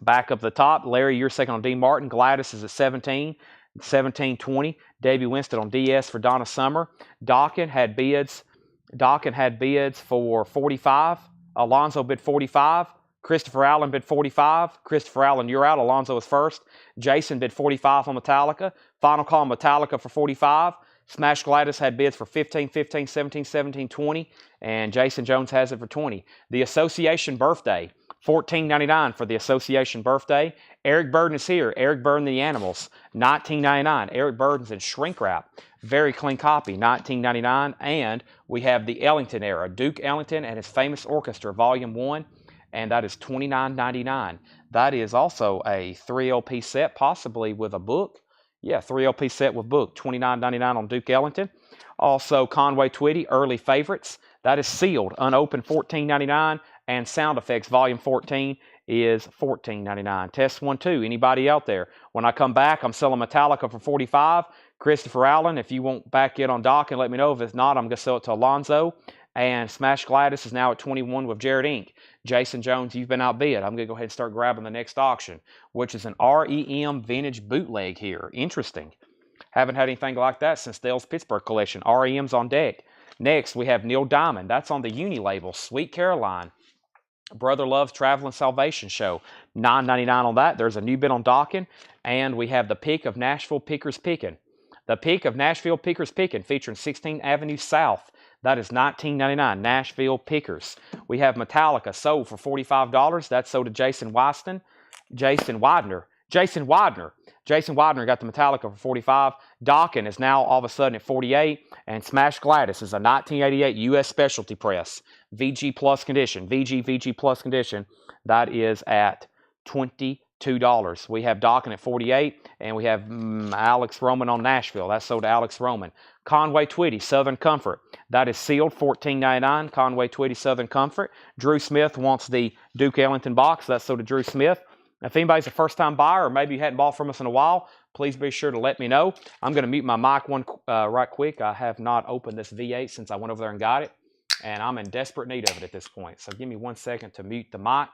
Back up the top, Larry, you're second on Dean Martin. Gladys is at 17, $17.20. Davey Winston on DS for Donna Summer. Dawkins had bids for 45. Alonzo bid 45. Christopher Allen bid 45. Christopher Allen, you're out. Alonzo is first. Jason bid 45 on Metallica. Final call Metallica for 45. Smash Gladys had bids for 15, 15, 17, 17, 20. And Jason Jones has it for 20. The Association Birthday, $14.99 for the Association Birthday. Eric Burden is here. Eric Burden, The Animals, $19.99. Eric Burden's in shrink wrap. Very clean copy, $19.99. And we have the Ellington era, Duke Ellington and his Famous Orchestra, Volume 1, and that is $29.99. That is also a 3 LP set, possibly with a book. Yeah, 3 LP set with book, $29.99 on Duke Ellington. Also, Conway Twitty, Early Favorites. That is sealed, unopened, $14.99. And Sound Effects Volume 14 is $14.99. Test 1, 2. Anybody out there? When I come back, I'm selling Metallica for $45. Christopher Allen, if you want back it on dock and let me know. If it's not, I'm going to sell it to Alonzo. And Smash Gladys is now at 21 with Jared Inc. Jason Jones, you've been outbid. I'm going to go ahead and start grabbing the next auction, which is an REM vintage bootleg here. Interesting. Haven't had anything like that since Dale's Pittsburgh collection. REM's on deck. Next, we have Neil Diamond. That's on the Uni label. Sweet Caroline. Brother Love's Traveling Salvation Show. $9.99 on that. There's a new bid on docking. And we have the Pick of Nashville Pickers Pickin'. The Pick of Nashville Pickers Pickin' featuring 16th Avenue South. That is $19.99. Nashville Pickers. We have Metallica sold for $45. That's sold to Jason Widener. Jason Widener got the Metallica for $45. Dockin is now all of a sudden at $48. And Smash Gladys is a 1988 U.S. specialty press. VG Plus condition. VG Plus condition. That is at $22. We have Dockin at $48. And we have Alex Roman on Nashville. That's sold to Alex Roman. Conway Twitty, Southern Comfort. That is sealed, $14.99. Conway Twitty, Southern Comfort. Drew Smith wants the Duke Ellington box. That's sold to Drew Smith. If anybody's a first-time buyer or maybe you hadn't bought from us in a while, please be sure to let me know. I'm going to mute my mic right quick. I have not opened this V8 since I went over there and got it, and I'm in desperate need of it at this point. So give me 1 second to mute the mic.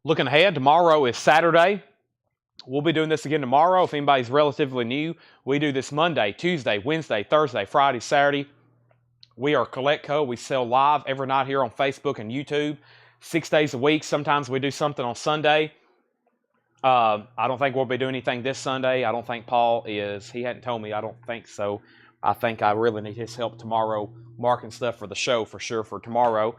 Looking ahead, tomorrow is Saturday. We'll be doing this again tomorrow. If anybody's relatively new, we do this Monday, Tuesday, Wednesday, Thursday, Friday, Saturday. We are Collect Co. We sell live every night here on Facebook and YouTube, 6 days a week. Sometimes we do something on Sunday. I don't think we'll be doing anything this Sunday. I don't think Paul is. He hadn't told me. I don't think so. I think I really need his help tomorrow marking stuff for the show for sure for tomorrow.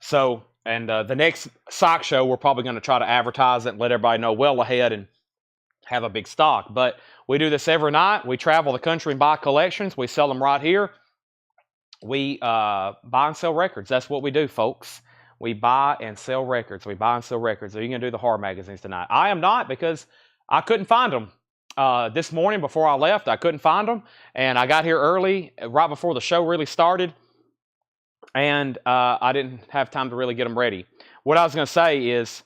So, and the next sock show, we're probably going to try to advertise it and let everybody know well ahead and have a big stock. But we do this every night. We travel the country and buy collections. We sell them right here. We buy and sell records. That's what we do, folks. We buy and sell records. We buy and sell records. Are you going to do the horror magazines tonight? I am not, because I couldn't find them. This morning before I left, I couldn't find them. And I got here early, right before the show really started. And I didn't have time to really get them ready. What I was going to say is,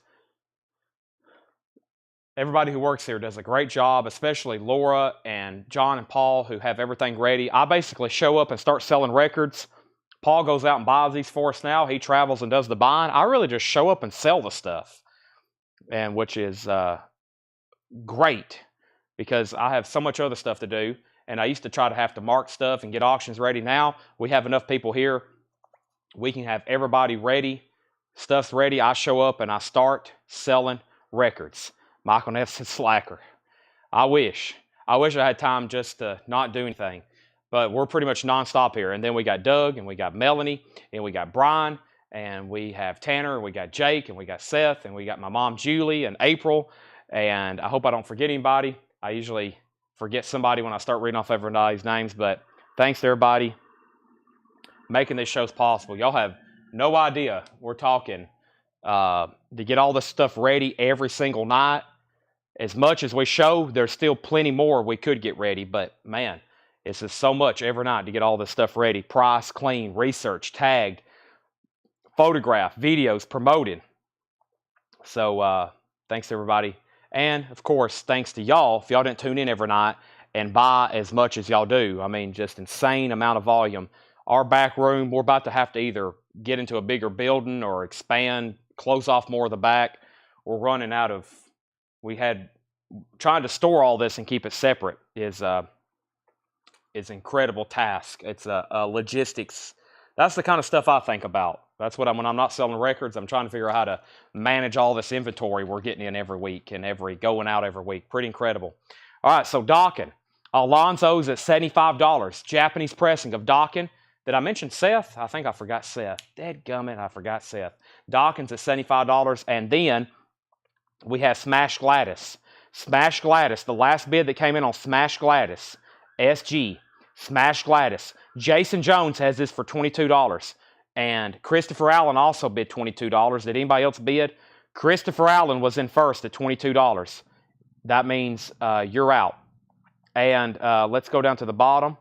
everybody who works here does a great job, especially Laura and John and Paul, who have everything ready. I basically show up and start selling records. Paul goes out and buys these for us now. He travels and does the buying. I really just show up and sell the stuff, and which is great, because I have so much other stuff to do, and I used to try to have to mark stuff and get auctions ready. Now we have enough people here. We can have everybody ready. Stuff's ready. I show up and I start selling records. Michael Neff said slacker. I wish I had time just to not do anything. But we're pretty much nonstop here. And then we got Doug, and we got Melanie, and we got Brian, and we have Tanner, and we got Jake, and we got Seth, and we got my mom Julie and April. And I hope I don't forget anybody. I usually forget somebody when I start reading off everybody's names. But thanks to everybody making these shows possible. Y'all have no idea. We're talking to get all this stuff ready every single night. As much as we show, there's still plenty more we could get ready. But man, it's just so much every night to get all this stuff ready. Price, clean, research, tagged, photograph, videos, promoted. So thanks everybody. And of course, thanks to y'all. If y'all didn't tune in every night and buy as much as y'all do, I mean, just insane amount of volume. Our back room, we're about to have to either get into a bigger building or expand, close off more of the back. We're running out of, trying to store all this and keep it separate is an incredible task. It's a logistics. That's the kind of stuff I think about. That's what when I'm not selling records, I'm trying to figure out how to manage all this inventory we're getting in every week and going out every week. Pretty incredible. All right, so docking. Alonzo's at $75. Japanese pressing of docking. Did I mention Seth? I think I forgot Seth. Dadgummit, I forgot Seth. Docking's at $75. And then we have Smash Gladys. Smash Gladys, the last bid that came in on Smash Gladys, SG, Smash Gladys. Jason Jones has this for $22. And Christopher Allen also bid $22. Did anybody else bid? Christopher Allen was in first at $22. That means you're out. And let's go down to the bottom.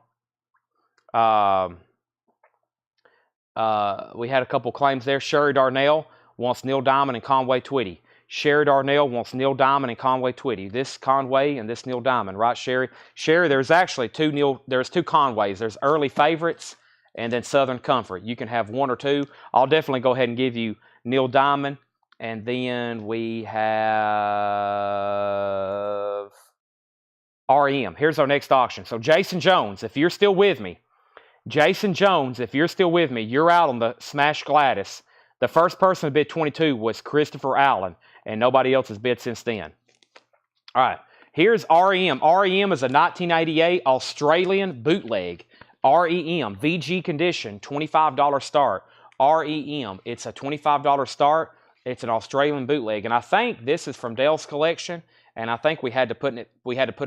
We had a couple claims there. Sherry Darnell wants Neil Diamond and Conway Twitty. Sherry Darnell wants Neil Diamond and Conway Twitty. This Conway and this Neil Diamond, right, Sherry? Sherry, there's actually there's two Conways. There's Early Favorites and then Southern Comfort. You can have one or two. I'll definitely go ahead and give you Neil Diamond. And then we have REM. Here's our next auction. So Jason Jones, if you're still with me, you're out on the Smash Gladys. The first person to bid 22 was Christopher Allen, and nobody else has bid since then. All right, here's REM. REM is a 1988 Australian bootleg. REM, VG condition, $25 start. REM, it's a $25 start. It's an Australian bootleg, and I think this is from Dale's collection, and I think we had to put it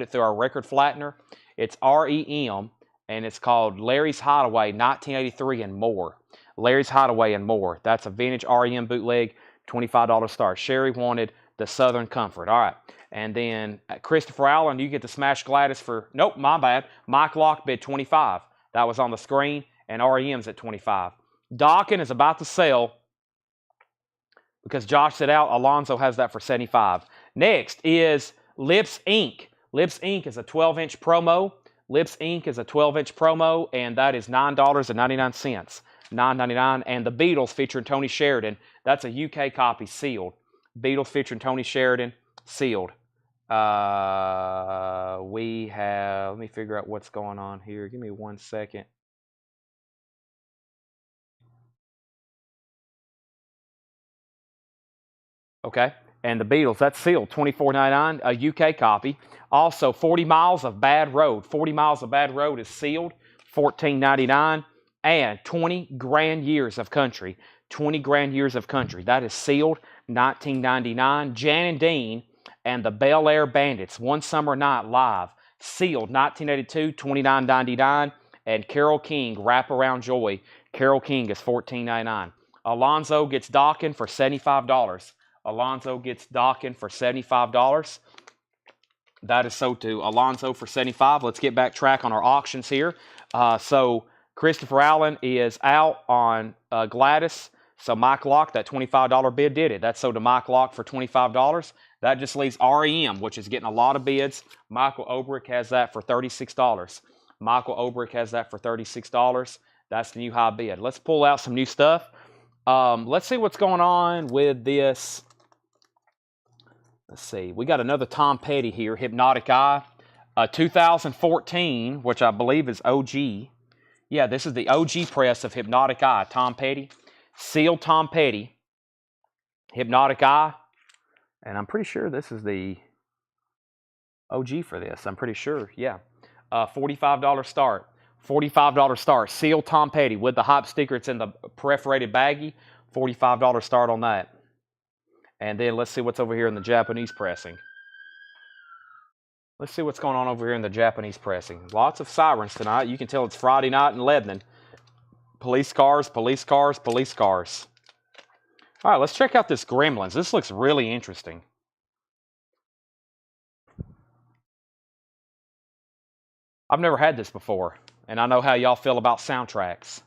through our record flattener. It's REM. And it's called Larry's Hideaway 1983 and More. Larry's Hideaway and More. That's a vintage REM bootleg, $25 start. Sherry wanted the Southern Comfort. All right. And then Christopher Allen, you get the Smash Gladys for, nope, my bad. Mike Locke bid 25. That was on the screen, and REM's at 25. Docking is about to sell because Josh said out. Alonzo has that for 75. Next is Lips Inc. Lips Inc. is a 12-inch promo. Lips Inc. is a 12-inch promo, and that is $9.99. $9.99. And the Beatles featuring Tony Sheridan. That's a UK copy, sealed. Beatles featuring Tony Sheridan, sealed. We have, let me figure out what's going on here. Give me 1 second. Okay. And the Beatles, that's sealed, $24.99, a UK copy. Also, 40 Miles of Bad Road. 40 Miles of Bad Road is sealed. $14.99. And 20 Grand Years of Country. 20 Grand Years of Country. That is sealed, $19.99. Jan and Dean and the Bel Air Bandits, One Summer Night Live, sealed, 1982, $29.99. And Carole King, Wraparound Joy. Carole King is $14.99. Alonzo gets docking for $75. Alonzo gets docking for $75. That is sold to Alonzo for $75. Let's get back track on our auctions here. So Christopher Allen is out on Gladys. So Mike Locke, that $25 bid did it. That's sold to Mike Locke for $25. That just leaves REM, which is getting a lot of bids. Michael Obrick has that for $36. Michael Obrick has that for $36. That's the new high bid. Let's pull out some new stuff. Let's see what's going on with this. Let's see. We got another Tom Petty here, Hypnotic Eye. 2014, which I believe is OG. Yeah, this is the OG press of Hypnotic Eye, Tom Petty. Sealed Tom Petty, Hypnotic Eye. And I'm pretty sure this is the OG for this. I'm pretty sure, yeah. $45 start. $45 start. Sealed Tom Petty with the hype sticker. It's in the perforated baggie. $45 start on that. And then let's see what's over here in the Japanese pressing. Let's see what's going on over here in the Japanese pressing. Lots of sirens tonight. You can tell it's Friday night in Lebanon. Police cars, police cars, police cars. All right, let's check out this Gremlins. This looks really interesting. I've never had this before, and I know how y'all feel about soundtracks.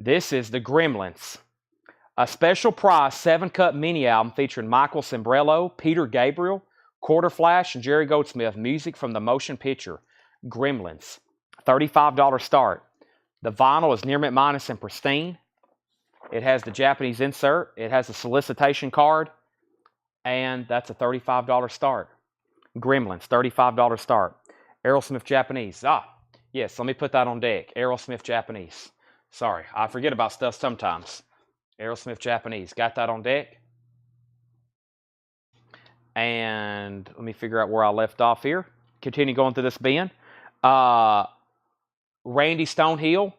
This is the Gremlins. A special price 7-cut mini album featuring Michael Sembrello, Peter Gabriel, Quarter Flash, and Jerry Goldsmith. Music from the motion picture Gremlins. $35 start. The vinyl is near mint minus and pristine. It has the Japanese insert. It has a solicitation card. And that's a $35 start. Gremlins, $35 start. Aerosmith Japanese. Yes, let me put that on deck. Aerosmith Japanese. Sorry, I forget about stuff sometimes. Aerosmith Japanese. Got that on deck. And let me figure out where I left off here. Continue going through this bin. Randy Stonehill,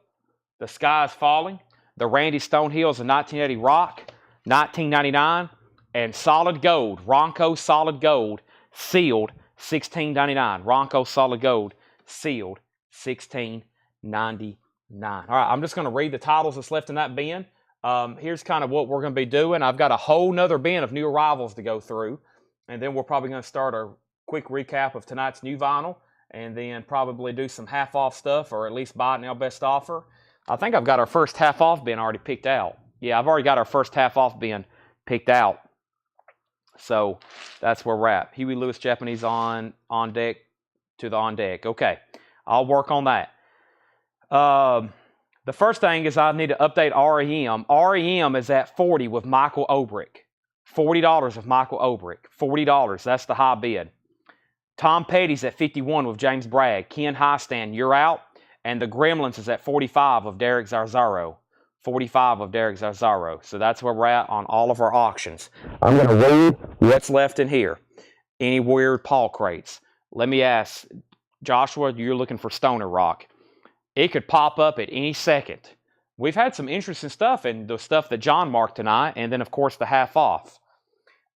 The Sky is Falling. The Randy Stonehill is a 1980 rock, $19.99. And Solid Gold, Ronco Solid Gold, sealed, $16.99. Ronco Solid Gold, sealed, $16.99. All right, I'm just going to read the titles that's left in that bin. Here's kind of what we're going to be doing. I've got a whole nother bin of new arrivals to go through. And then we're probably going to start a quick recap of tonight's new vinyl. And then probably do some half-off stuff, or at least buy it now best offer. I think I've got our first half-off bin already picked out. Yeah, I've already got our first half-off bin picked out. So that's where we're at. Huey Lewis Japanese on deck to the on deck. Okay, I'll work on that. The first thing is I need to update REM. REM is at $40 with Michael Obrick. $40 with Michael Obrick. $40. That's the high bid. Tom Petty's at $51 with James Bragg. Ken Highstand, you're out. And the Gremlins is at $45 of Derek Zarzaro. $45 of Derek Zarzaro. So that's where we're at on all of our auctions. I'm going to read what's left in here. Any weird Paul crates. Let me ask, Joshua, you're looking for Stoner Rock. It could pop up at any second. We've had some interesting stuff in the stuff that John marked tonight. And then, of course, the half off.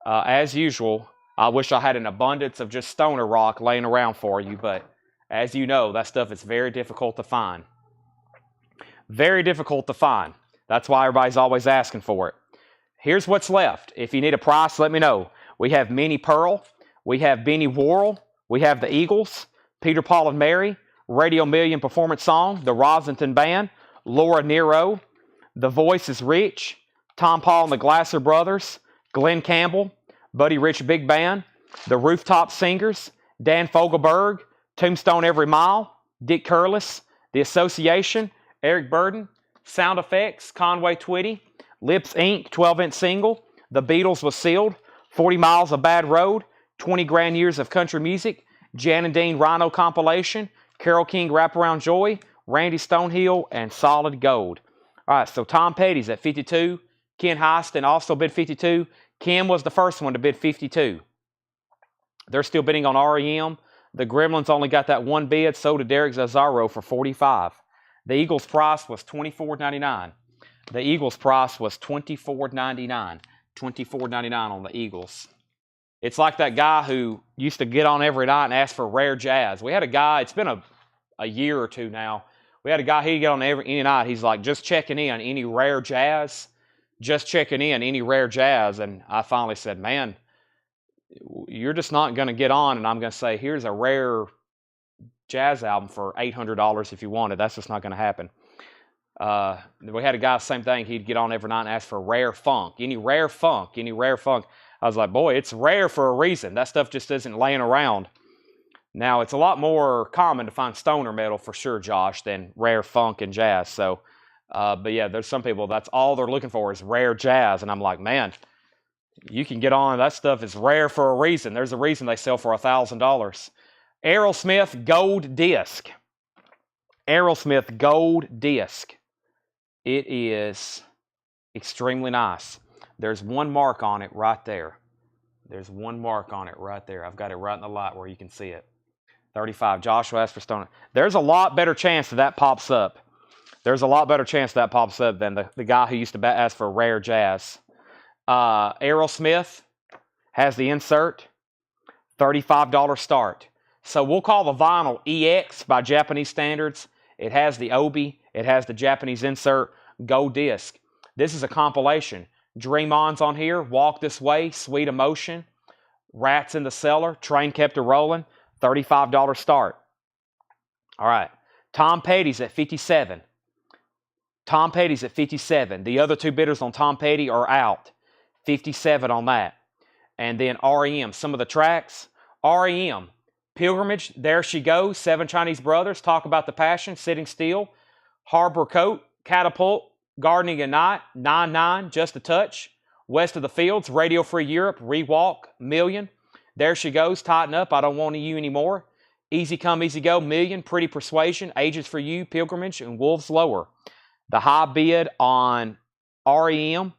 As usual, I wish I had an abundance of just Stoner Rock laying around for you, but as you know, that stuff is very difficult to find. Very difficult to find. That's why everybody's always asking for it. Here's what's left. If you need a price, let me know. We have Minnie Pearl. We have Benny Worrell. We have the Eagles, Peter, Paul, and Mary, Radio Million Performance Song, the Rosenton Band, Laura Nero, The Voice is Rich, Tom Paul and the Glasser Brothers, Glenn Campbell, Buddy Rich Big Band, The Rooftop Singers, Dan Fogelberg, Tombstone Every Mile, Dick Curlis, The Association, Eric Burden, Sound Effects, Conway Twitty, Lips Inc., 12-inch single, The Beatles was sealed, 40 Miles of Bad Road, 20 Grand Years of Country Music, Jan and Dean Rhino compilation, Carole King Wraparound Joy, Randy Stonehill, and Solid Gold. All right, so Tom Petty's at 52. Ken Highston also bid 52. Kim was the first one to bid 52. They're still bidding on REM. The Gremlins only got that one bid, so did Derek Zazzaro for 45. The Eagles price was $24.99. The Eagles price was $24.99. $24.99 on the Eagles. It's like that guy who used to get on every night and ask for rare jazz. We had a guy, it's been a year or two now. We had a guy, he'd get on any night. He's like, just checking in, any rare jazz? Just checking in, any rare jazz? And I finally said, man, you're just not going to get on and I'm going to say, here's a rare jazz album for $800 if you want it. That's just not going to happen. We had a guy, same thing. He'd get on every night and ask for rare funk. Any rare funk? Any rare funk? I was like, boy, it's rare for a reason. That stuff just isn't laying around. Now, it's a lot more common to find stoner metal for sure, Josh, than rare funk and jazz. So, but yeah, there's some people, that's all they're looking for is rare jazz. And I'm like, man, you can get on. That stuff is rare for a reason. There's a reason they sell for $1,000. Aerosmith Gold Disc. Aerosmith Gold Disc. It is extremely nice. There's one mark on it right there. There's one mark on it right there. I've got it right in the light where you can see it. 35. Joshua asked for stoner. There's a lot better chance that pops up. There's a lot better chance that pops up than the guy who used to ask for rare jazz. Aerosmith has the insert. $35 start. So we'll call the vinyl EX by Japanese standards. It has the obi. It has the Japanese insert. Gold disc. This is a compilation. Dream On's on here. Walk This Way. Sweet Emotion. Rats in the Cellar. Train Kept a Rolling. $35 start. All right. Tom Petty's at 57. Tom Petty's at 57. The other two bidders on Tom Petty are out. 57 on that. And then REM. Some of the tracks. REM. Pilgrimage. There She Goes. Seven Chinese Brothers. Talk About the Passion. Sitting Still. Harbor Coat. Catapult. Gardening at Night. 9-9. Just a Touch. West of the Fields. Radio Free Europe. Rewalk. Million. There She Goes. Tighten Up. I Don't Want You Anymore. Easy Come, Easy Go. Million. Pretty Persuasion. Ages for You. Pilgrimage. And Wolves Lower. The high bid on REM.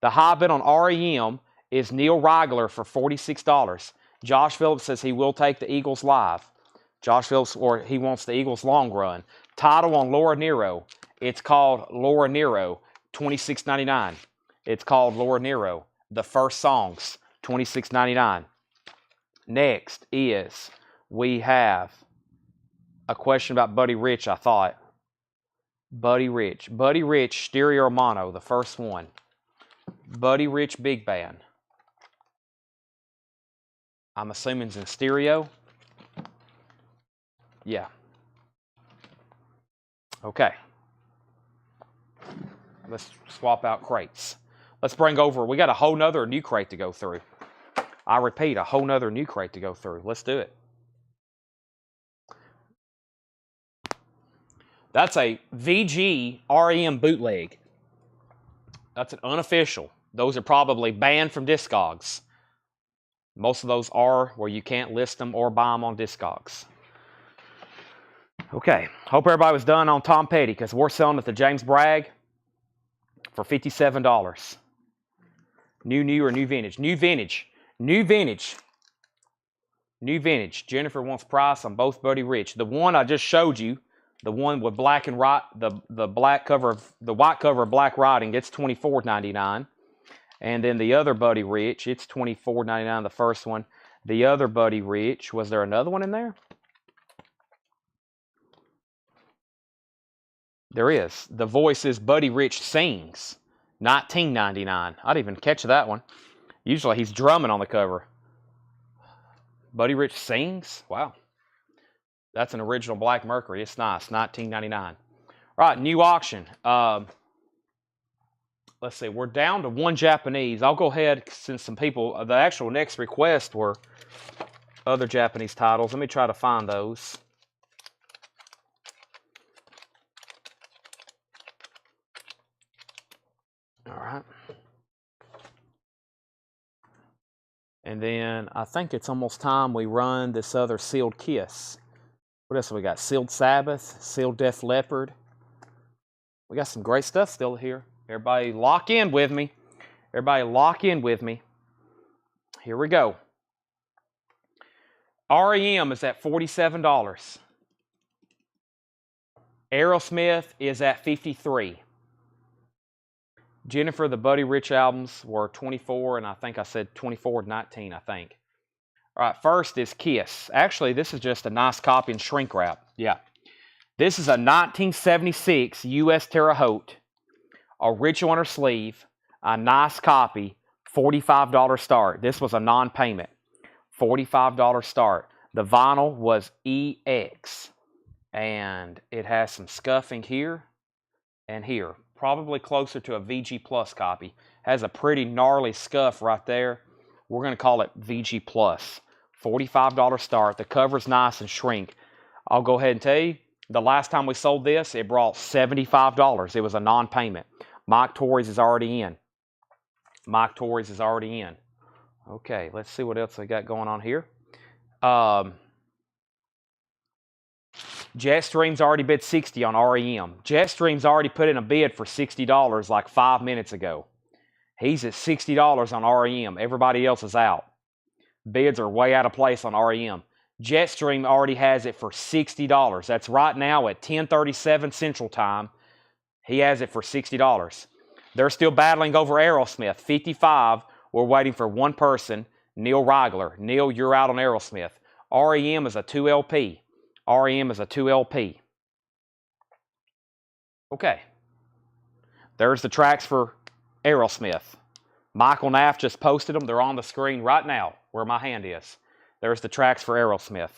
The high bid on REM is Neil Rigler for $46. Josh Phillips says he will take the Eagles live. Josh Phillips, or he wants the Eagles long run. Title on Laura Nero. It's called Laura Nero, $26.99. It's called Laura Nero. The first songs, $26.99. Next is, we have a question about Buddy Rich, I thought. Buddy Rich. Buddy Rich, stereo or mono, the first one. Buddy Rich Big Band. I'm assuming it's in stereo. Yeah. Okay. Let's swap out crates. Let's bring over, we got a whole nother new crate to go through. I repeat, a whole nother new crate to go through. Let's do it. That's a VG REM bootleg. That's an unofficial. Those are probably banned from Discogs. Most of those are where you can't list them or buy them on Discogs. Okay, hope everybody was done on Tom Petty because we're selling at the James Bragg for $57. New or new vintage? New vintage. New vintage. New vintage. Jennifer wants price on both Buddy Rich. The one I just showed you, the one with black and the black cover of the white cover of black writing, it's $24.99. And then the other Buddy Rich, it's $24.99. The first one. The other Buddy Rich, was there another one in there? There is. The voice is Buddy Rich Sings, $19.99. I didn't even catch that one. Usually he's drumming on the cover. Buddy Rich Sings? Wow. That's an original Black Mercury. It's nice. $19.99. All right, new auction. Let's see. We're down to one Japanese. I'll go ahead, since some people, the actual next request were other Japanese titles. Let me try to find those. All right. And then I think it's almost time we run this other Sealed Kiss. What else have we got? Sealed Sabbath, Sealed Def Leppard. We got some great stuff still here. Everybody lock in with me. Everybody lock in with me. Here we go. REM is at $47. Aerosmith is at 53. Jennifer, the Buddy Rich albums were 24, and I think I said 24 19, I think. All right, first is Kiss. Actually, this is just a nice copy in shrink wrap. Yeah. This is a 1976 U.S. Terre Haute, original on her sleeve, a nice copy, $45 start. This was a non-payment, $45 start. The vinyl was EX, and it has some scuffing here and here. Probably closer to a VG Plus copy. Has a pretty gnarly scuff right there. We're going to call it VG Plus. $45 start. The cover's nice and shrink. I'll go ahead and tell you, the last time we sold this, it brought $75. It was a non-payment. Mike Torres is already in. Mike Torres is already in. Okay, let's see what else I got going on here. Jetstream's already bid 60 on REM. Jetstream's already put in a bid for $60 like 5 minutes ago. He's at $60 on REM. Everybody else is out. Bids are way out of place on REM. Jetstream already has it for $60. That's right now at 10:37 Central Time. He has it for $60. They're still battling over Aerosmith. 55. We're waiting for one person, Neil Reigler. Neil, you're out on Aerosmith. REM is a 2LP. REM is a 2LP. Okay. There's the tracks for Aerosmith. Michael Naff just posted them. They're on the screen right now where my hand is. There's the tracks for Aerosmith.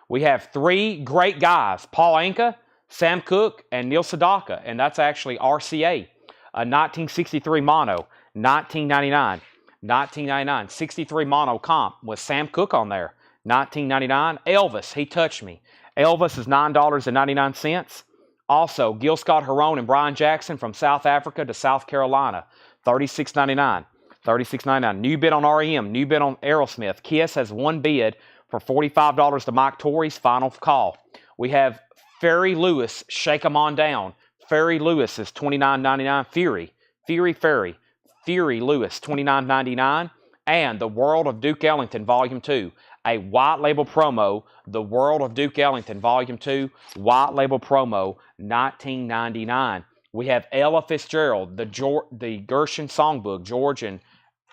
We have three great guys, Paul Anka, Sam Cooke, and Neil Sedaka, and that's actually RCA. A 1963 mono, 1999. 1999, 63 mono comp with Sam Cooke on there. 1999, Elvis, He Touched Me. Elvis is $9.99. Also, Gil Scott-Heron and Brian Jackson from South Africa to South Carolina, $36.99. $36.99. New bid on REM, new bid on Aerosmith. Kiss has one bid for $45 to Mike Torres, final call. We have Ferry Lewis, Shake 'Em On Down. Ferry Lewis is $29.99. Fury Lewis, $29.99. And The World of Duke Ellington, Volume 2. A white label promo, The World of Duke Ellington, Volume 2, white label promo, $19.99. We have Ella Fitzgerald, the Gershon Songbook, George and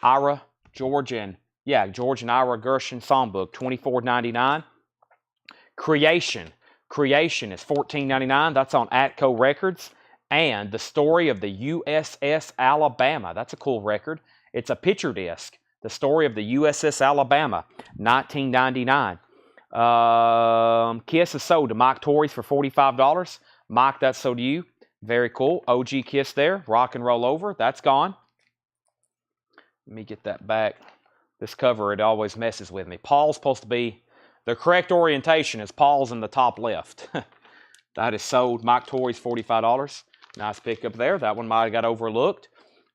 Ira Gershon Songbook, $24.99. Creation is $14.99. That's on Atco Records. And The Story of the USS Alabama. That's a cool record. It's a picture disc. The Story of the USS Alabama, $19.99. Kiss is sold to Mike Torres for $45. Mike, that's sold to you. Very cool. OG Kiss there. Rock and Roll Over. That's gone. Let me get that back. This cover, it always messes with me. Paul's supposed to be, the correct orientation is Paul's in the top left. That is sold. Mike Torres, $45. Nice pickup there. That one might have got overlooked.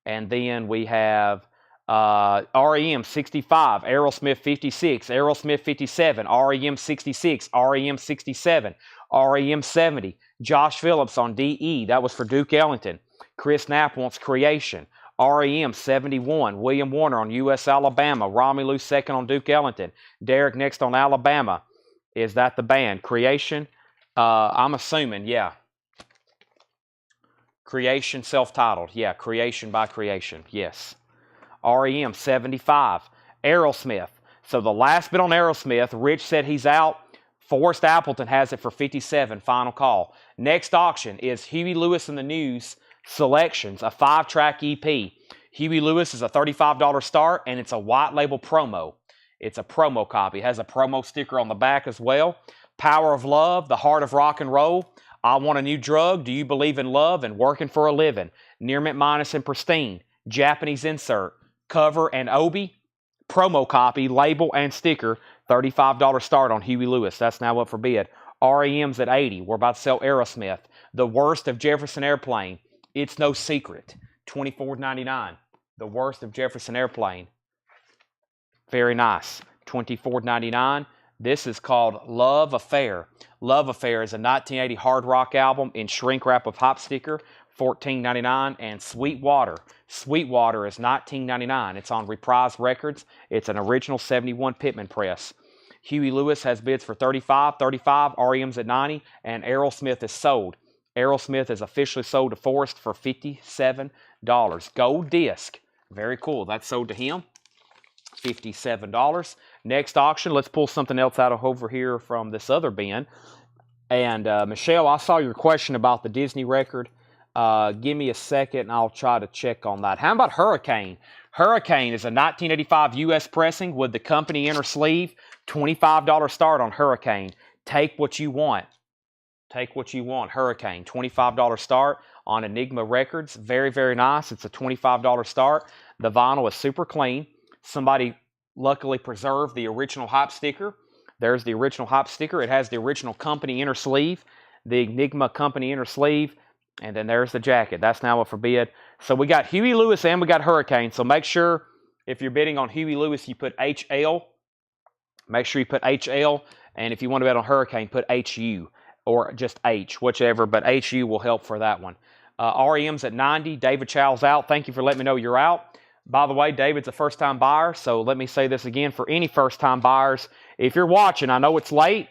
And then we have REM 65, Aerosmith 56, Aerosmith 57, REM 66, REM 67, REM 70. Josh Phillips on DE. That was for Duke Ellington. Chris Knapp wants Creation. REM 71. William Warner on US Alabama. Romulus second on Duke Ellington. Derek next on Alabama. Is that the band? Creation? I'm assuming, yeah. Creation self-titled. Yeah, Creation by Creation. Yes. REM 75. Aerosmith. So the last bit on Aerosmith, Rich said he's out. Forrest Appleton has it for $57. Final call. Next auction is Huey Lewis and the News Selections, a 5-track EP. Huey Lewis is a $35 start, and it's a white label promo. It's a promo copy. It has a promo sticker on the back as well. Power of Love, The Heart of Rock and Roll, I Want a New Drug, Do You Believe in Love, and Working for a Living. Near Mint Minus and Pristine. Japanese insert. Cover and Obi. Promo copy, label, and sticker. $35 start on Huey Lewis. That's now up for bid. REM's at $80. We're about to sell Aerosmith. The Worst of Jefferson Airplane. It's No Secret. $24.99. The Worst of Jefferson Airplane. Very nice. $24.99. This is called Love Affair. Love Affair is a 1980 hard rock album in shrink wrap with hop sticker. $14.99. And Sweetwater. Sweetwater is $19.99. It's on Reprise Records. It's an original 71 Pittman press. Huey Lewis has bids for $35. REM's at $90. And Aerosmith is sold. Aerosmith is officially sold to Forrest for $57. Gold disc. Very cool. That's sold to him. $57. Next auction, let's pull something else out of over here from this other bin. And Michelle, I saw your question about the Disney record. Give me a second and I'll try to check on that. How about Hurricane? Hurricane is a 1985 U.S. pressing with the company inner sleeve. $25 start on Hurricane. Take what you want. Take what you want. Hurricane, $25 start on Enigma Records. Very, very nice. It's a $25 start. The vinyl is super clean. Somebody luckily preserved the original hype sticker. There's the original hype sticker. It has the original company inner sleeve, the Enigma company inner sleeve, and then there's the jacket. That's now up for bid. So we got Huey Lewis and we got Hurricane. So make sure if you're bidding on Huey Lewis, you put HL. Make sure you put HL. And if you want to bet on Hurricane, put HU or just H, whichever. But HU will help for that one. REM's at 90. David Chow's out. Thank you for letting me know you're out. By the way, David's a first-time buyer, so let me say this again for any first-time buyers. If you're watching, I know it's late,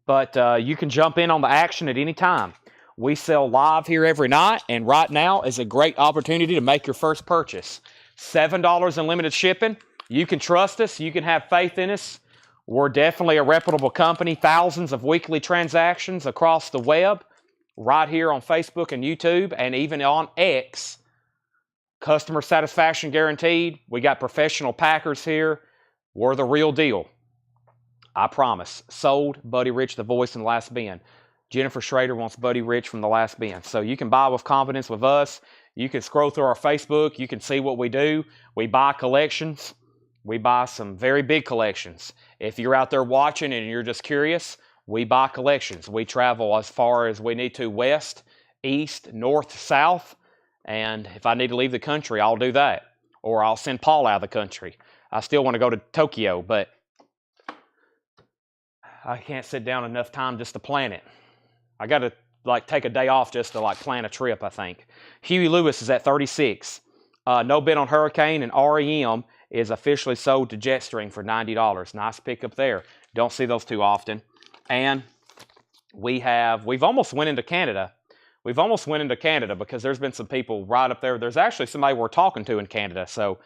but you can jump in on the action at any time. We sell live here every night, and right now is a great opportunity to make your first purchase. $7 in limited shipping. You can trust us. You can have faith in us. We're definitely a reputable company. Thousands of weekly transactions across the web, right here on Facebook and YouTube, and even on X. Customer satisfaction guaranteed. We got professional packers here. We're the real deal. I promise. Sold Buddy Rich, the voice in the last bin. Jennifer Schrader wants Buddy Rich from the last bin. So you can buy with confidence with us. You can scroll through our Facebook. You can see what we do. We buy collections. We buy some very big collections. If you're out there watching and you're just curious, we buy collections. We travel as far as we need to, west, east, north, south. And if I need to leave the country, I'll do that. Or I'll send Paul out of the country. I still want to go to Tokyo, but I can't sit down enough time just to plan it. I got to take a day off just to plan a trip, I think. Huey Lewis is at 36. No bid on Hurricane, and REM is officially sold to Jetstream for $90. Nice pickup there. Don't see those too often. And we've almost went into Canada. We've almost went into Canada because there's been some people right up there. There's actually somebody we're talking to in Canada. So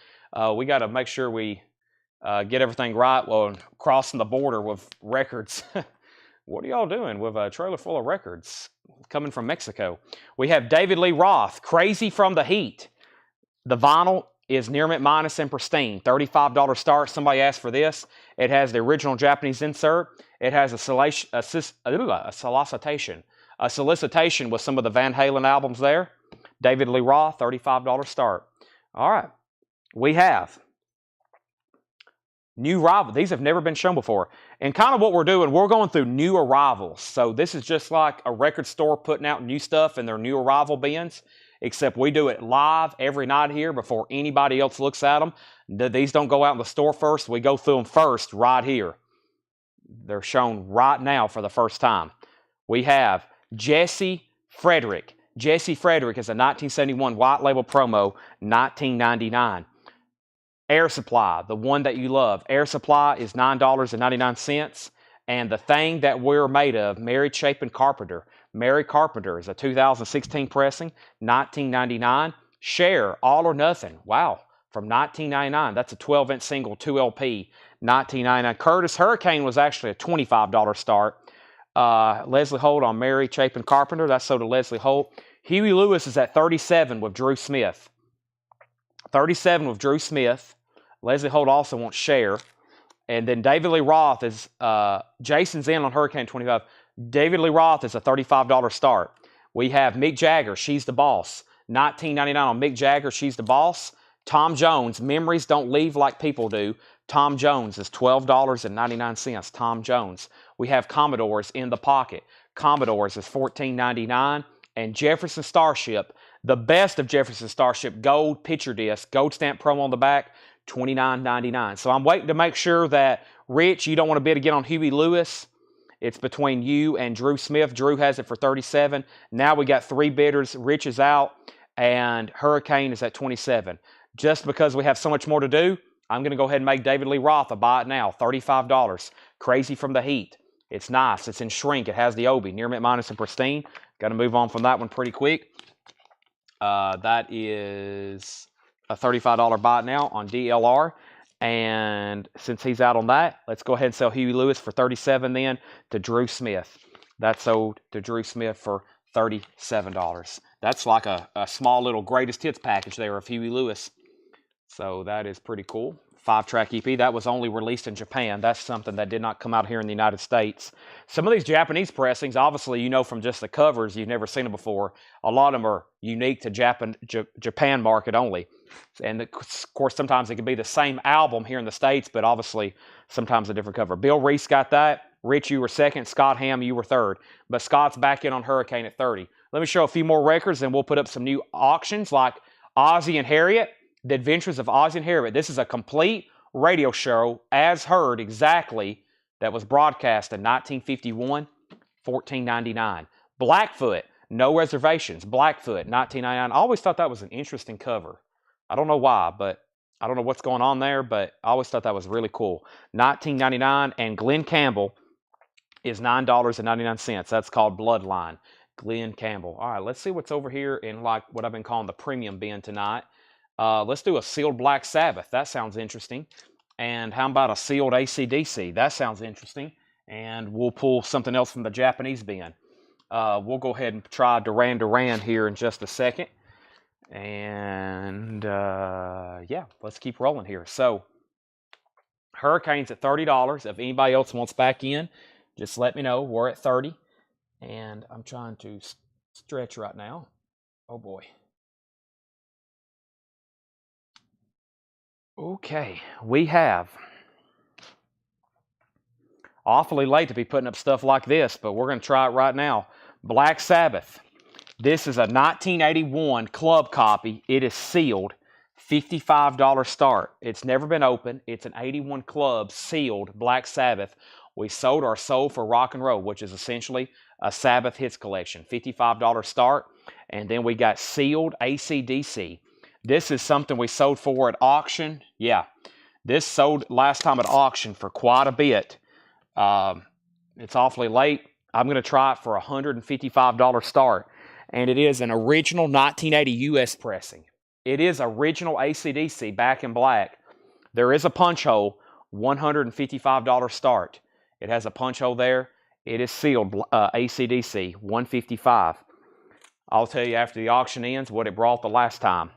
we got to make sure we get everything right while crossing the border with records. What are y'all doing with a trailer full of records coming from Mexico? We have David Lee Roth, Crazy from the Heat. The vinyl is near mint minus and pristine. $35 start. Somebody asked for this. It has the original Japanese insert. It has a solicitation with some of the Van Halen albums there. David Lee Roth, $35 start. All right. We have new arrivals. These have never been shown before. And kind of what we're doing, we're going through new arrivals. So this is just like a record store putting out new stuff in their new arrival bins, except we do it live every night here before anybody else looks at them. These don't go out in the store first. We go through them first right here. They're shown right now for the first time. We have Jesse Frederick. Jesse Frederick is a 1971 white label promo, $19.99. Air Supply, the one that you love. Air Supply is $9.99. And the thing that we're made of, Mary Chapin Carpenter. Mary Carpenter is a 2016 pressing, $19.99. Share, All or Nothing. Wow, from $19.99. That's a 12-inch single, 2 LP, $19.99. Curtis Hurricane was actually a $25 start. Leslie Holt on Mary Chapin Carpenter. That's sold to Leslie Holt. Huey Lewis is at 37 with Drew Smith. 37 with Drew Smith. Leslie Holt also wants Share. And then David Lee Roth is, Jason's in on Hurricane 25. David Lee Roth is a $35 start. We have Mick Jagger, She's the Boss. $19.99 on Mick Jagger, She's the Boss. Tom Jones, Memories Don't Leave Like People Do. Tom Jones is $12.99. Tom Jones. We have Commodores in the pocket. Commodores is $14.99. And Jefferson Starship, the best of Jefferson Starship, gold picture disc, gold stamp promo on the back, $29.99. So I'm waiting to make sure that, Rich, you don't want to bid again on Huey Lewis. It's between you and Drew Smith. Drew has it for $37. Now we got 3 bidders. Rich is out, and Hurricane is at $27. Just because we have so much more to do, I'm going to go ahead and make David Lee Roth a buy it now, $35. Crazy from the Heat. It's nice. It's in shrink. It has the Obi, near mint minus and pristine. Got to move on from that one pretty quick. That is a $35 buy now on DLR. And since he's out on that, let's go ahead and sell Huey Lewis for $37 then to Drew Smith. That sold to Drew Smith for $37. That's like a small little greatest hits package there of Huey Lewis. So that is pretty cool. 5-track EP. That was only released in Japan. That's something that did not come out here in the United States. Some of these Japanese pressings, obviously, you know from just the covers, you've never seen them before. A lot of them are unique to Japan market only. And of course, sometimes it could be the same album here in the States, but obviously sometimes a different cover. Bill Reese got that. Rich, you were second. Scott Ham, you were third. But Scott's back in on Hurricane at 30. Let me show a few more records, and we'll put up some new auctions like Ozzy and Harriet. The Adventures of Ozzy and Harriet. This is a complete radio show, as heard exactly, that was broadcast in 1951, $14.99. Blackfoot, No Reservations. Blackfoot, 1999. I always thought that was an interesting cover. I don't know why, but I don't know what's going on there, but I always thought that was really cool. $19.99, and Glenn Campbell is $9.99. That's called Bloodline. Glenn Campbell. All right, let's see what's over here in like what I've been calling the premium bin tonight. Let's do a sealed Black Sabbath. That sounds interesting. And how about a sealed AC/DC? That sounds interesting. And we'll pull something else from the Japanese bin. We'll go ahead and try Duran Duran here in just a second. And yeah, let's keep rolling here. So Hurricane's at $30. If anybody else wants back in, just let me know. We're at 30. And I'm trying to stretch right now. Oh boy. Okay, we have awfully late to be putting up stuff like this, but we're going to try it right now. Black Sabbath. This is a 1981 club copy. It is sealed. $55 start. It's never been opened. It's an 81 club sealed Black Sabbath. We sold our Soul for Rock and Roll, which is essentially a Sabbath hits collection. $55 start. And then we got sealed AC/DC. This is something we sold for at auction. Yeah, this sold last time at auction for quite a bit. It's awfully late. I'm going to try it for a $155 start. And it is an original 1980 US pressing. It is original AC/DC back in black. There is a punch hole, $155 start. It has a punch hole there. It is sealed AC/DC, $155. I'll tell you after the auction ends what it brought the last time.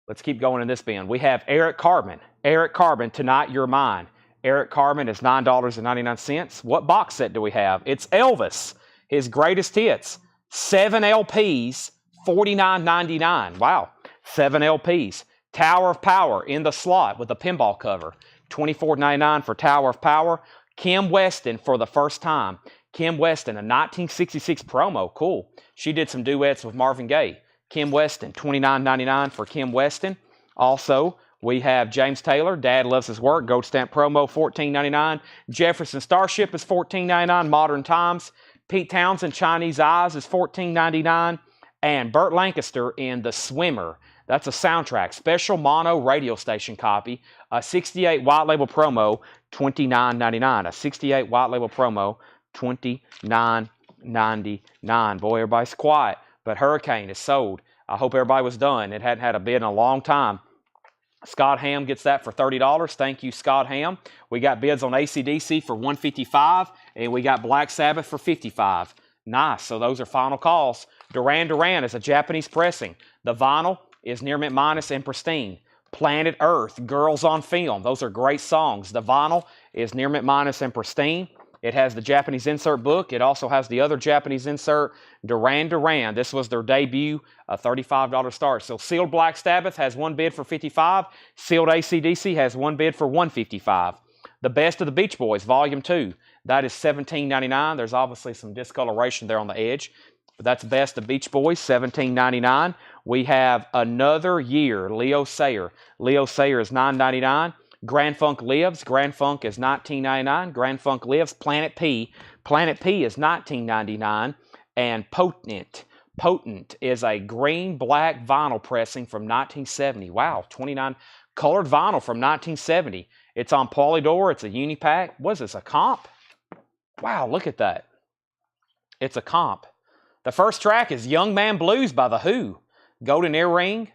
Let's keep going in this bin. We have Eric Carmen. Eric Carmen, Tonight You're Mine. Eric Carmen is $9.99. What box set do we have? It's Elvis, his greatest hits. 7 LPs, $49.99. Wow, 7 LPs. Tower of Power in the slot with a pinball cover. $24.99 for Tower of Power. Kim Weston for the first time. Kim Weston, a 1966 promo. Cool. She did some duets with Marvin Gaye. Kim Weston, $29.99 for Kim Weston. Also, we have James Taylor, Dad Loves His Work, Gold Stamp promo, $14.99. Jefferson Starship is $14.99, Modern Times. Pete Townsend, Chinese Eyes is $14.99. And Burt Lancaster in The Swimmer. That's a soundtrack, special mono radio station copy. A 68 white label promo, $29.99. A 68 white label promo, $29.99. Boy, everybody's quiet. But Hurricane is sold. I hope everybody was done. It hadn't had a bid in a long time. Scott Ham gets that for $30. Thank you, Scott Ham. We got bids on AC/DC for $155, and we got Black Sabbath for $55. Nice. So those are final calls. Duran Duran is a Japanese pressing. The vinyl is Near Mint Minus and Pristine. Planet Earth, Girls on Film. Those are great songs. The vinyl is Near Mint Minus and Pristine. It has the Japanese insert book. It also has the other Japanese insert, Duran Duran. This was their debut, a $35 start. So sealed Black Sabbath has one bid for $55. Sealed AC/DC has one bid for $155. The Best of the Beach Boys, Volume 2. That is $17.99. There's obviously some discoloration there on the edge. But that's Best of Beach Boys, $17.99. We have Another Year, Leo Sayer. Leo Sayer is $9.99. Grand Funk Lives. Grand Funk is $19.99. Grand Funk Lives. Planet P. Planet P is $19.99. And Potent. Potent is a green-black vinyl pressing from 1970. Wow, 29 colored vinyl from 1970. It's on Polydor. It's a Unipack. What is this, a comp? Wow, look at that. It's a comp. The first track is Young Man Blues by The Who. Golden Earring.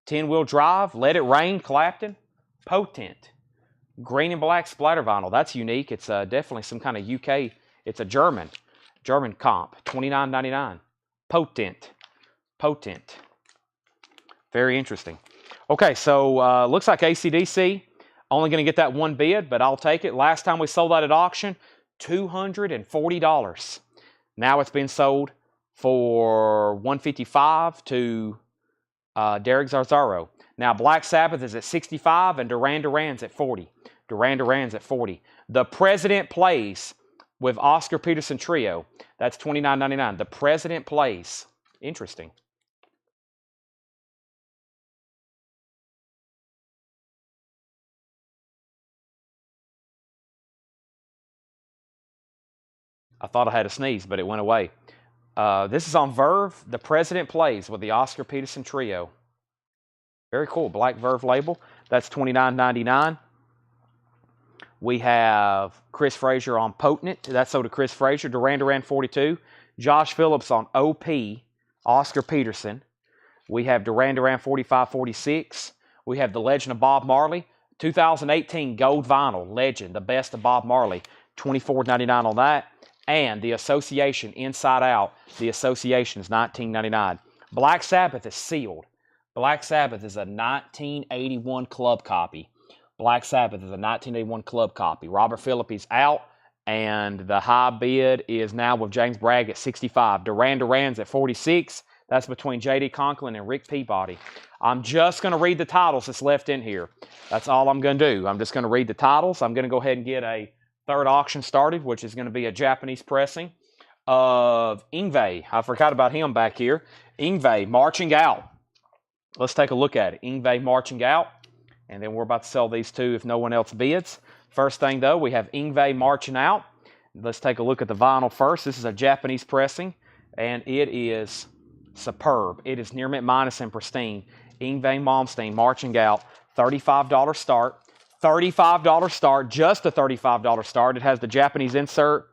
10-wheel drive. Let It Rain, Clapton. Potent. Green and black splatter vinyl. That's unique. It's definitely some kind of UK. It's a German comp. $29.99. Potent. Very interesting. Okay, so looks like AC/DC. Only going to get that one bid, but I'll take it. Last time we sold that at auction, $240. Now it's been sold for $155 to Derek Zarzaro. Now Black Sabbath is at $65 and Duran Duran's at $40. The President Plays with Oscar Peterson Trio. That's $29.99. The President Plays. Interesting. I thought I had a sneeze, but it went away. This is on Verve. The President Plays with the Oscar Peterson Trio. Very cool. Black Verve label. That's $29.99. We have Chris Frazier on Potent. That's sold to Chris Frazier. Duran Duran 42. Josh Phillips on OP. Oscar Peterson. We have Duran Duran 45-46. We have The Legend of Bob Marley. 2018 gold vinyl. Legend. The best of Bob Marley. $24.99 on that. And the Association Inside Out. The Association is $19.99. Black Sabbath is sealed. Black Sabbath is a 1981 club copy. Black Sabbath is a 1981 club copy. Robert Phillippe's out, and the high bid is now with James Bragg at $65. Duran Duran's at $46. That's between J.D. Conklin and Rick Peabody. I'm just going to read the titles that's left in here. That's all I'm going to do. I'm just going to read the titles. I'm going to go ahead and get a third auction started, which is going to be a Japanese pressing of Yngwie. I forgot about him back here. Yngwie, Marching Out. Let's take a look at it. Yngwie, Marching Out. And then we're about to sell these two if no one else bids. First thing, though, we have Yngwie, Marching Out. Let's take a look at the vinyl first. This is a Japanese pressing, and it is superb. It is near mint minus and pristine. Yngwie Malmsteen, Marching Out. $35 start. $35 start, just a $35 start. It has the Japanese insert,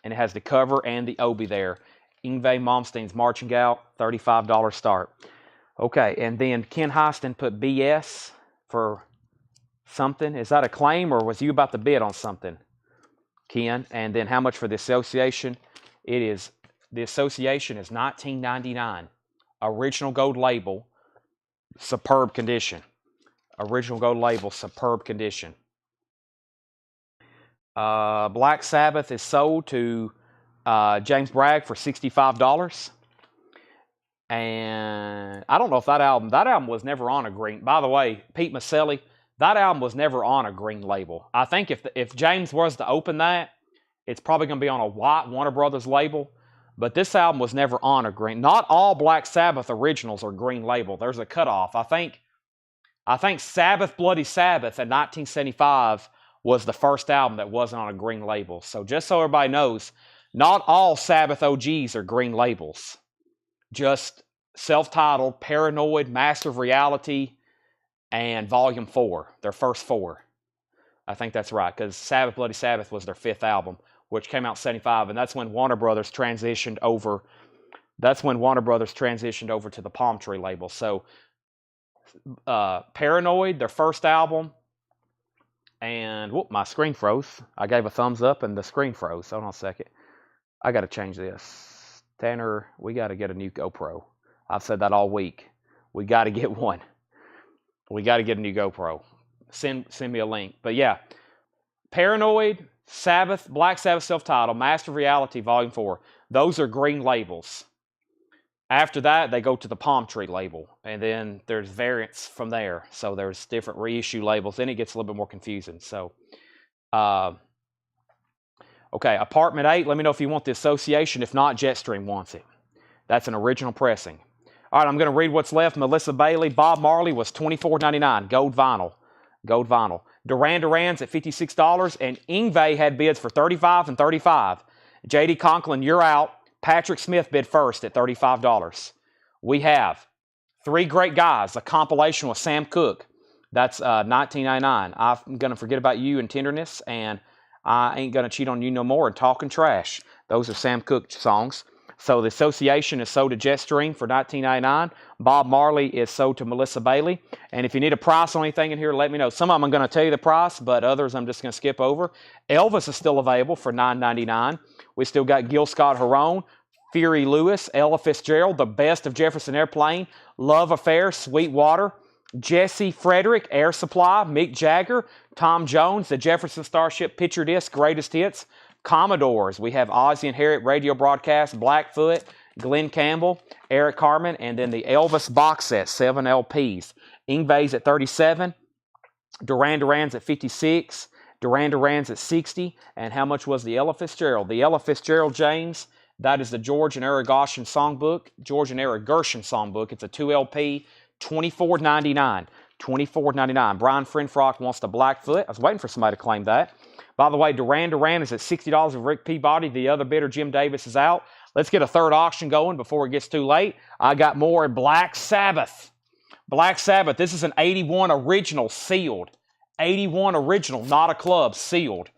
and it has the cover and the obi there. Yngwie Malmsteen's Marching Out, $35 start. Okay, and then Ken Hyston put BS for something. Is that a claim, or was you about to bid on something, Ken? And then how much for the Association? The Association is $19.99. Original gold label, superb condition. Original gold label, superb condition. Black Sabbath is sold to James Bragg for $65. And I don't know if that album was never on a green. By the way, Pete Maselli, that album was never on a green label. I think if James was to open that, it's probably going to be on a white Warner Brothers label. But this album was never on a green. Not all Black Sabbath originals are green label. There's a cutoff. I think Sabbath Bloody Sabbath in 1975 was the first album that wasn't on a green label. So just so everybody knows, not all Sabbath OGs are green labels. Just self-titled, Paranoid, Master of Reality, and Volume 4, their first four. I think that's right, because Sabbath Bloody Sabbath was their fifth album, which came out in 75, and that's when Warner Brothers transitioned over. That's when Warner Brothers transitioned over to the Palm Tree label. So Paranoid, their first album, and whoop, my screen froze. I gave a thumbs up and the screen froze. Hold on a second. I got to change this. Tanner, we got to get a new GoPro. I've said that all week. We got to get one. We got to get a new GoPro. Send me a link. But yeah, Paranoid, Sabbath, Black Sabbath self-titled, Master of Reality, Volume 4. Those are green labels. After that, they go to the Palm Tree label, and then there's variants from there. So there's different reissue labels. Then it gets a little bit more confusing. So, okay, Apartment 8, let me know if you want the Association. If not, Jetstream wants it. That's an original pressing. All right, I'm going to read what's left. Melissa Bailey, Bob Marley was $24.99, gold vinyl. Gold vinyl. Duran Duran's at $56, and Yngwie had bids for $35 and $35. J.D. Conklin, you're out. Patrick Smith bid first at $35. We have Three Great Guys, a compilation with Sam Cooke. That's $19.99. I'm going to Forget About You and Tenderness, and I Ain't Gonna Cheat on You No More, and Talking Trash. Those are Sam Cooke songs. So the Association is sold to Jetstream for $19.99. Bob Marley is sold to Melissa Bailey. And if you need a price on anything in here, let me know. Some of them I'm going to tell you the price, but others I'm just going to skip over. Elvis is still available for $9.99. We still got Gil Scott-Heron, Fury Lewis, Ella Fitzgerald, The Best of Jefferson Airplane, Love Affair, Sweetwater, Jesse Frederick, Air Supply, Mick Jagger, Tom Jones, The Jefferson Starship Picture Disc, Greatest Hits, Commodores. We have Ozzy and Harriet Radio Broadcast, Blackfoot, Glenn Campbell, Eric Carmen, and then the Elvis box set, 7 LPs. Ingves at 37, Duran Duran's at 56, Duran Duran's at 60, and how much was the Ella Fitzgerald? The Ella Fitzgerald, James, that is the George and Era Gershon songbook. George and Era Gershon songbook. It's a 2 LP, $24.99. $24.99. Brian Frenfrock wants the Blackfoot. I was waiting for somebody to claim that. By the way, Duran Duran is at $60 with Rick Peabody. The other bidder, Jim Davis, is out. Let's get a third auction going before it gets too late. I got more in Black Sabbath. Black Sabbath, this is an 81 original sealed. 81 original, not a club, sealed.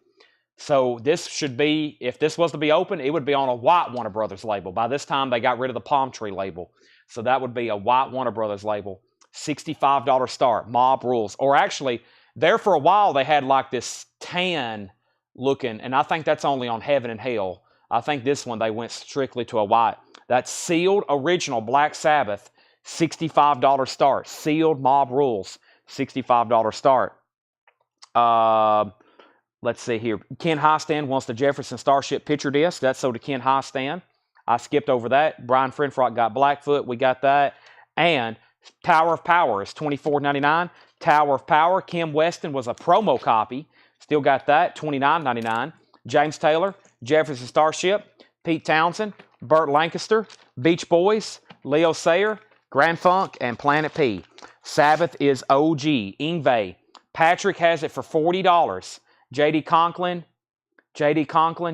So this should be, if this was to be open, it would be on a white Warner Brothers label. By this time, they got rid of the palm tree label. So that would be a white Warner Brothers label. $65 start, Mob Rules. Or actually, there for a while, they had like this tan looking, and I think that's only on Heaven and Hell. I think this one, they went strictly to a white. That's sealed original Black Sabbath, $65 start. Sealed Mob Rules, $65 start. Let's see here. Ken Highstand wants the Jefferson Starship Picture Disc. That's sold to Ken Highstand. I skipped over that. Brian Frenfrock got Blackfoot. We got that. And Tower of Power is $24.99. Tower of Power. Kim Weston was a promo copy. Still got that. $29.99. James Taylor, Jefferson Starship. Pete Townsend, Burt Lancaster, Beach Boys, Leo Sayer, Grand Funk, and Planet P. Sabbath is OG. Ingve. Patrick has it for $40. J.D. Conklin,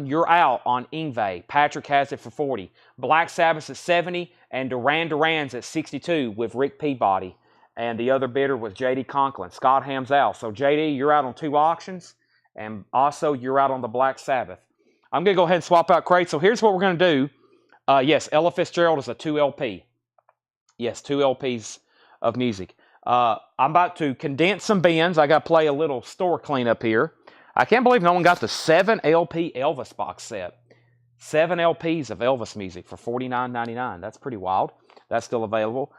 you're out on Ingve. Patrick has it for $40. Black Sabbath's at $70, and Duran Duran's at $62 with Rick Peabody. And the other bidder was J.D. Conklin. Scott Ham's out. So, J.D., you're out on 2 auctions, and also you're out on the Black Sabbath. I'm going to go ahead and swap out crates. So, here's what we're going to do. Yes, Ella Fitzgerald is a 2 LP. Yes, 2 LPs of music. I'm about to condense some bins. I got to play a little store cleanup here. I can't believe no one got the 7 LP Elvis box set. 7 LPs of Elvis music for $49.99. That's pretty wild. That's still available.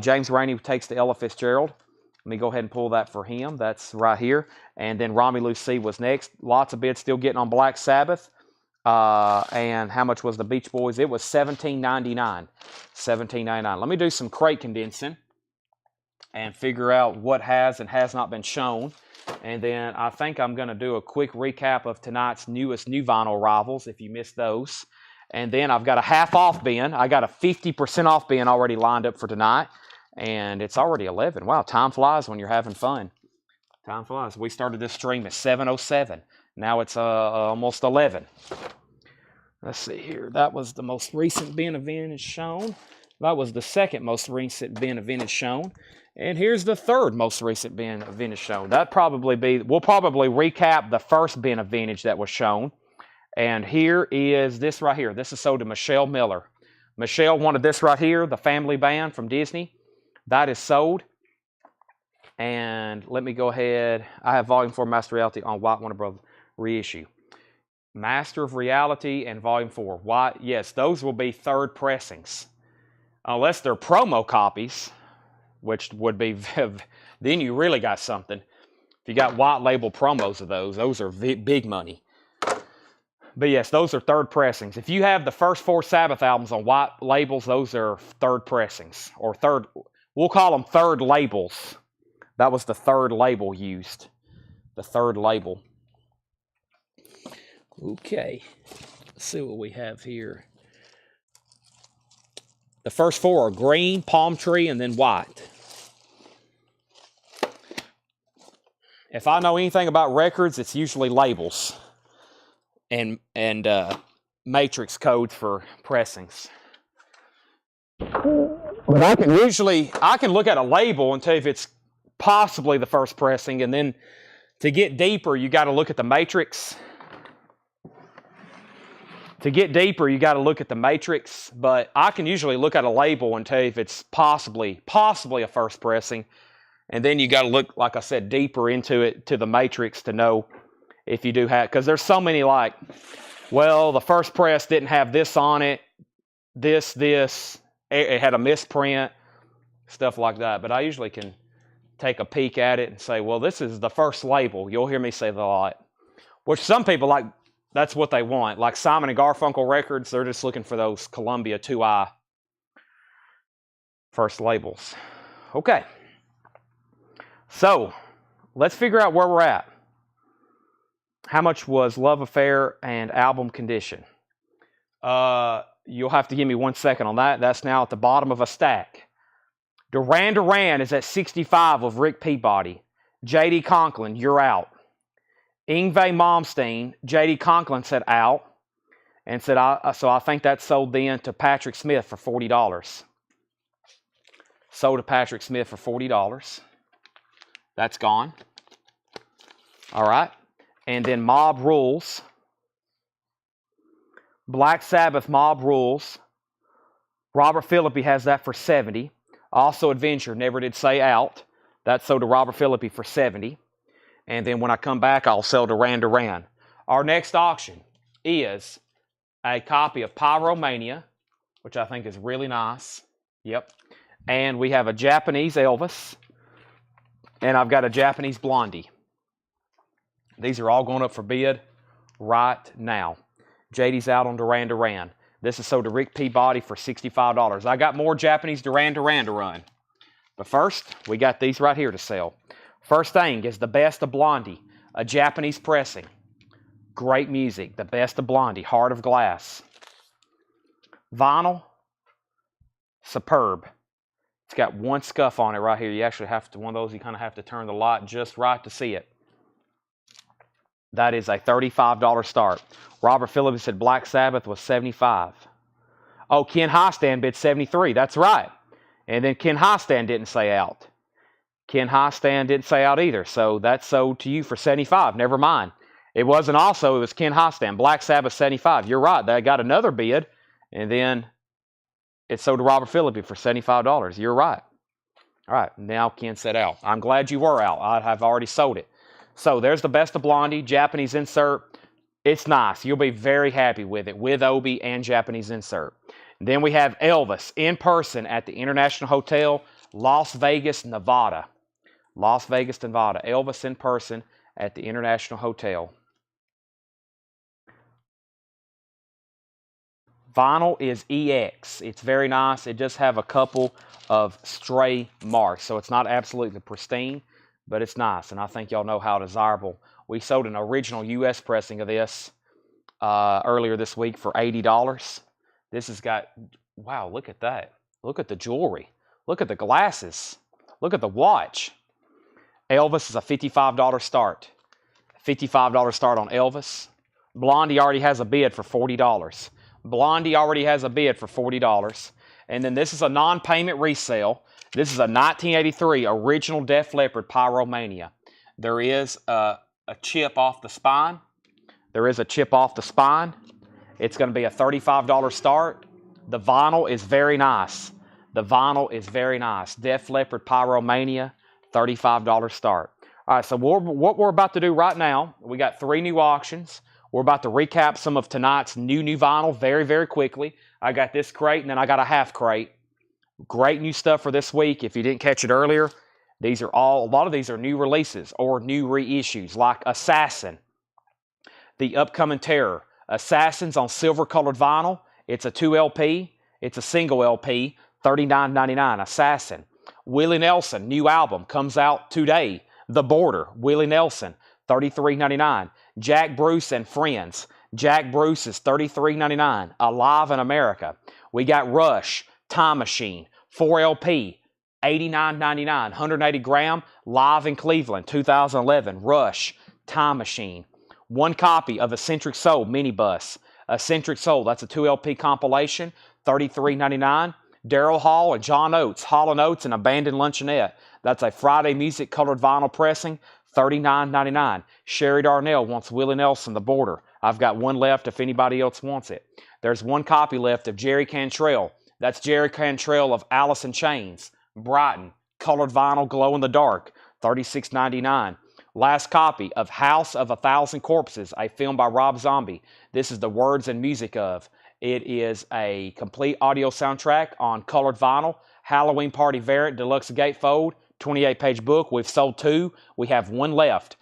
James Rainey takes the Ella Fitzgerald. Let me go ahead and pull that for him. That's right here. And then Rami Lucy was next. Lots of bids still getting on Black Sabbath. And how much was the Beach Boys? It was $17.99. $17.99. Let me do some crate condensing and figure out what has and has not been shown. And then I think I'm going to do a quick recap of tonight's newest new vinyl arrivals, if you missed those. And then I've got a half off bin. I got a 50% off bin already lined up for tonight. And it's already 11. Wow, time flies when you're having fun. Time flies. We started this stream at 7:07. Now it's almost 11. Let's see here. That was the most recent bin of vintage shown. That was the second most recent bin of vintage shown. And here's the third most recent bin of vintage shown. We'll probably recap the first bin of vintage that was shown. And here is this right here. This is sold to Michelle Miller. Michelle wanted this right here, the Family Band from Disney. That is sold. And let me go ahead. I have Volume 4 Master Reality on White Warner Brothers reissue. Master of Reality and Volume 4. White, yes, those will be third pressings. Unless they're promo copies, which would be, then you really got something. If you got white label promos of those are big money. But yes, those are third pressings. If you have the first 4 Sabbath albums on white labels, those are third pressings. Or third, we'll call them third labels. That was the third label used. The third label. Okay, let's see what we have here. The first 4 are green, palm tree, and then white. If I know anything about records, it's usually labels and matrix codes for pressings. But I can look at a label and tell you if it's possibly the first pressing, and then to get deeper, you got to look at the matrix. To get deeper, you got to look at the matrix, but I can usually look at a label and tell you if it's possibly a first pressing. And then you got to look, like I said, deeper into it, to the matrix, to know if you do have, because there's so many like, well, the first press didn't have this on it, it had a misprint, stuff like that. But I usually can take a peek at it and say, well, this is the first label. You'll hear me say that a lot, which some people like, that's what they want. Like Simon and Garfunkel records, they're just looking for those Columbia 2i first labels. Okay. So let's figure out where we're at. How much was Love Affair and album condition? You'll have to give me 1 second on that. That's now at the bottom of a stack. Duran Duran is at 65 with Rick Peabody. J.D. Conklin, you're out. Yngwie Malmsteen, J.D. Conklin said out. And said, so I think that sold then to Patrick Smith for $40. Sold to Patrick Smith for $40. That's gone. All right. And then Mob Rules. Black Sabbath Mob Rules. Robert Philippi has that for $70. Also Adventure, never did say out. That sold to Robert Philippi for $70. And then when I come back, I'll sell Duran Duran. Our next auction is a copy of Pyromania, which I think is really nice. Yep. And we have a Japanese Elvis. And I've got a Japanese Blondie. These are all going up for bid right now. JD's out on Duran Duran. This is sold to Rick Peabody for $65. I got more Japanese Duran Duran to run. But first, we got these right here to sell. First thing is the Best of Blondie, a Japanese pressing. Great music. The Best of Blondie, Heart of Glass. Vinyl, superb. It's got one scuff on it right here. You actually have to, one of those, you kind of have to turn the light just right to see it. That is a $35 start. Robert Phillips said Black Sabbath was $75. Oh, Ken Highstand bid $73. That's right. And then Ken Highstand didn't say out. Ken Highstand didn't say out either. So that sold to you for $75. Never mind. It wasn't also, it was Ken Highstand. Black Sabbath $75. You're right. They got another bid. And then it sold to Robert Philippi for $75. You're right. All right. Now Ken said out. I'm glad you were out. I have already sold it. So there's the Best of Blondie, Japanese insert. It's nice. You'll be very happy with it, with Obi and Japanese insert. And then we have Elvis in person at the International Hotel, Las Vegas, Nevada. Las Vegas, Nevada. Elvis in person at the International Hotel. Vinyl is EX. It's very nice. It does have a couple of stray marks, so it's not absolutely pristine, but it's nice, and I think y'all know how desirable. We sold an original U.S. pressing of this earlier this week for $80. This has got, wow, look at that. Look at the jewelry. Look at the glasses. Look at the watch. Elvis is a $55 start. $55 start on Elvis. Blondie already has a bid for $40. Blondie already has a bid for $40. And then this is a non-payment resale. This is a 1983 original Def Leppard Pyromania. There is a chip off the spine. There is a chip off the spine. It's going to be a $35 start. The vinyl is very nice. The vinyl is very nice. Def Leppard Pyromania, $35 start. All right, so what we're about to do right now, we got 3 new auctions. We're about to recap some of tonight's new vinyl very, very quickly. I got this crate, and then I got a half crate. Great new stuff for this week. If you didn't catch it earlier, these are a lot of these are new releases or new reissues, like Assassin, The Upcoming Terror. Assassin's on silver-colored vinyl. It's a 2 LP. It's a single LP, $39.99. Assassin. Willie Nelson, new album, comes out today. The Border, Willie Nelson, $33.99. Jack Bruce and Friends. Jack Bruce is $33.99. Alive in America. We got Rush, Time Machine, 4 LP, $89.99. 180 gram, live in Cleveland, 2011. Rush, Time Machine. 1 copy of Eccentric Soul Minibus. Eccentric Soul, that's a 2 LP compilation, $33.99. Daryl Hall and John Oates, Hall & Oates and Abandoned Luncheonette. That's a Friday Music colored vinyl pressing, $39.99. Sherry Darnell wants Willie Nelson, The Border. I've got one left if anybody else wants it. There's one copy left of Jerry Cantrell. That's Jerry Cantrell of Alice in Chains, Brighton, colored vinyl, glow in the dark, $36.99. Last copy of House of a Thousand Corpses, a film by Rob Zombie. This is the words and music of. It is a complete audio soundtrack on colored vinyl, Halloween Party variant, deluxe gatefold, 28-page book. We've sold 2. We have one left.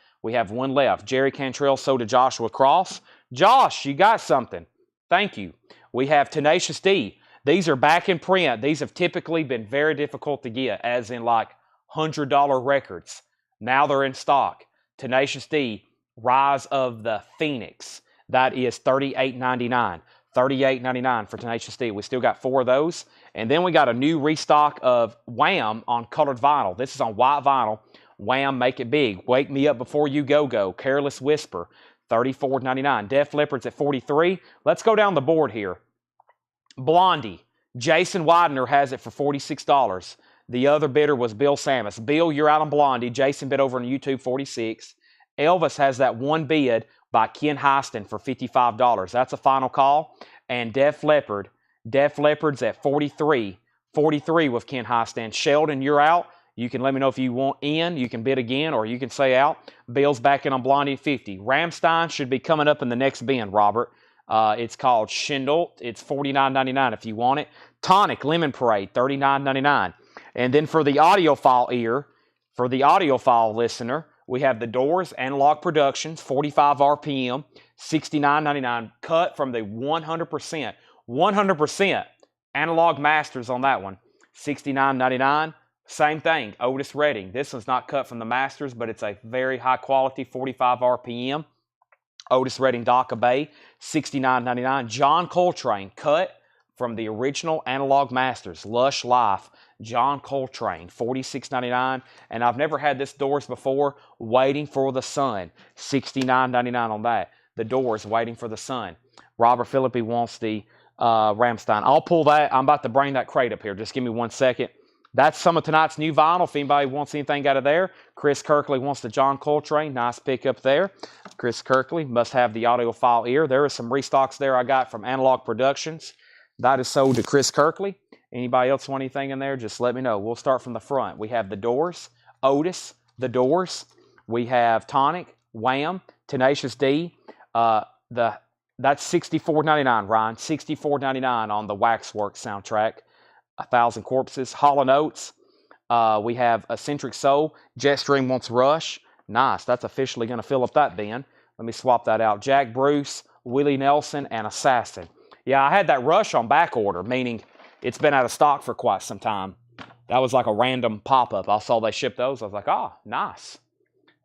Jerry Cantrell sold to Joshua Cross. Josh, you got something. Thank you. We have Tenacious D. These are back in print. These have typically been very difficult to get, as in like $100 records. Now they're in stock. Tenacious D, Rise of the Phoenix. That is $38.99. $38.99 for Tenacious D. We still got 4 of those. And then we got a new restock of Wham on colored vinyl. This is on white vinyl. Wham, Make It Big. Wake Me Up Before You Go Go. Careless Whisper. $34.99. Def Leppard's at $43. Let's go down the board here. Blondie. Jason Widener has it for $46. The other bidder was Bill Samus. Bill, you're out on Blondie. Jason bid over on YouTube, $46. Elvis has that one bid by Ken Heiston for $55. That's a final call. And Def Leppard's at $43. $43 with Ken Heiston. Sheldon, you're out. You can let me know if you want in. You can bid again, or you can say out. Bill's back in on Blondie at $50. Ramstein should be coming up in the next bin, Robert. It's called Schindel. It's $49.99 if you want it. Tonic Lemon Parade, $39.99. And then for the audiophile ear, for the audiophile listener, we have The Doors, Analog Productions, 45 RPM, $69.99. Cut from the 100% Analog Masters on that one, $69.99. Same thing, Otis Redding. This one's not cut from the Masters, but it's a very high quality 45 RPM. Otis Redding, Dock Bay, $69.99. John Coltrane, cut from the original Analog Masters, Lush Life. John Coltrane, $46.99. And I've never had this Doors before, Waiting for the Sun, $69.99 on that. The Doors, Waiting for the Sun. Robert Philippi wants the Ramstein. I'll pull that. I'm about to bring that crate up here. Just give me 1 second. That's some of tonight's new vinyl. If anybody wants anything out of there, Chris Kirkley wants the John Coltrane. Nice pickup there. Chris Kirkley must have the audiophile ear. There are some restocks there I got from Analog Productions. That is sold to Chris Kirkley. Anybody else want anything in there? Just let me know. We'll start from the front. We have The Doors, Otis, The Doors. We have Tonic, Wham, Tenacious D. That's $64.99, Ryan. $64.99 on the Waxworks soundtrack. 1,000 Corpses, Hall & Oates. We have Eccentric Soul. Jetstream wants Rush. Nice. That's officially going to fill up that bin. Let me swap that out. Jack Bruce, Willie Nelson, and Assassin. Yeah, I had that Rush on back order, meaning it's been out of stock for quite some time. That was like a random pop-up. I saw they shipped those. I was like, oh, nice.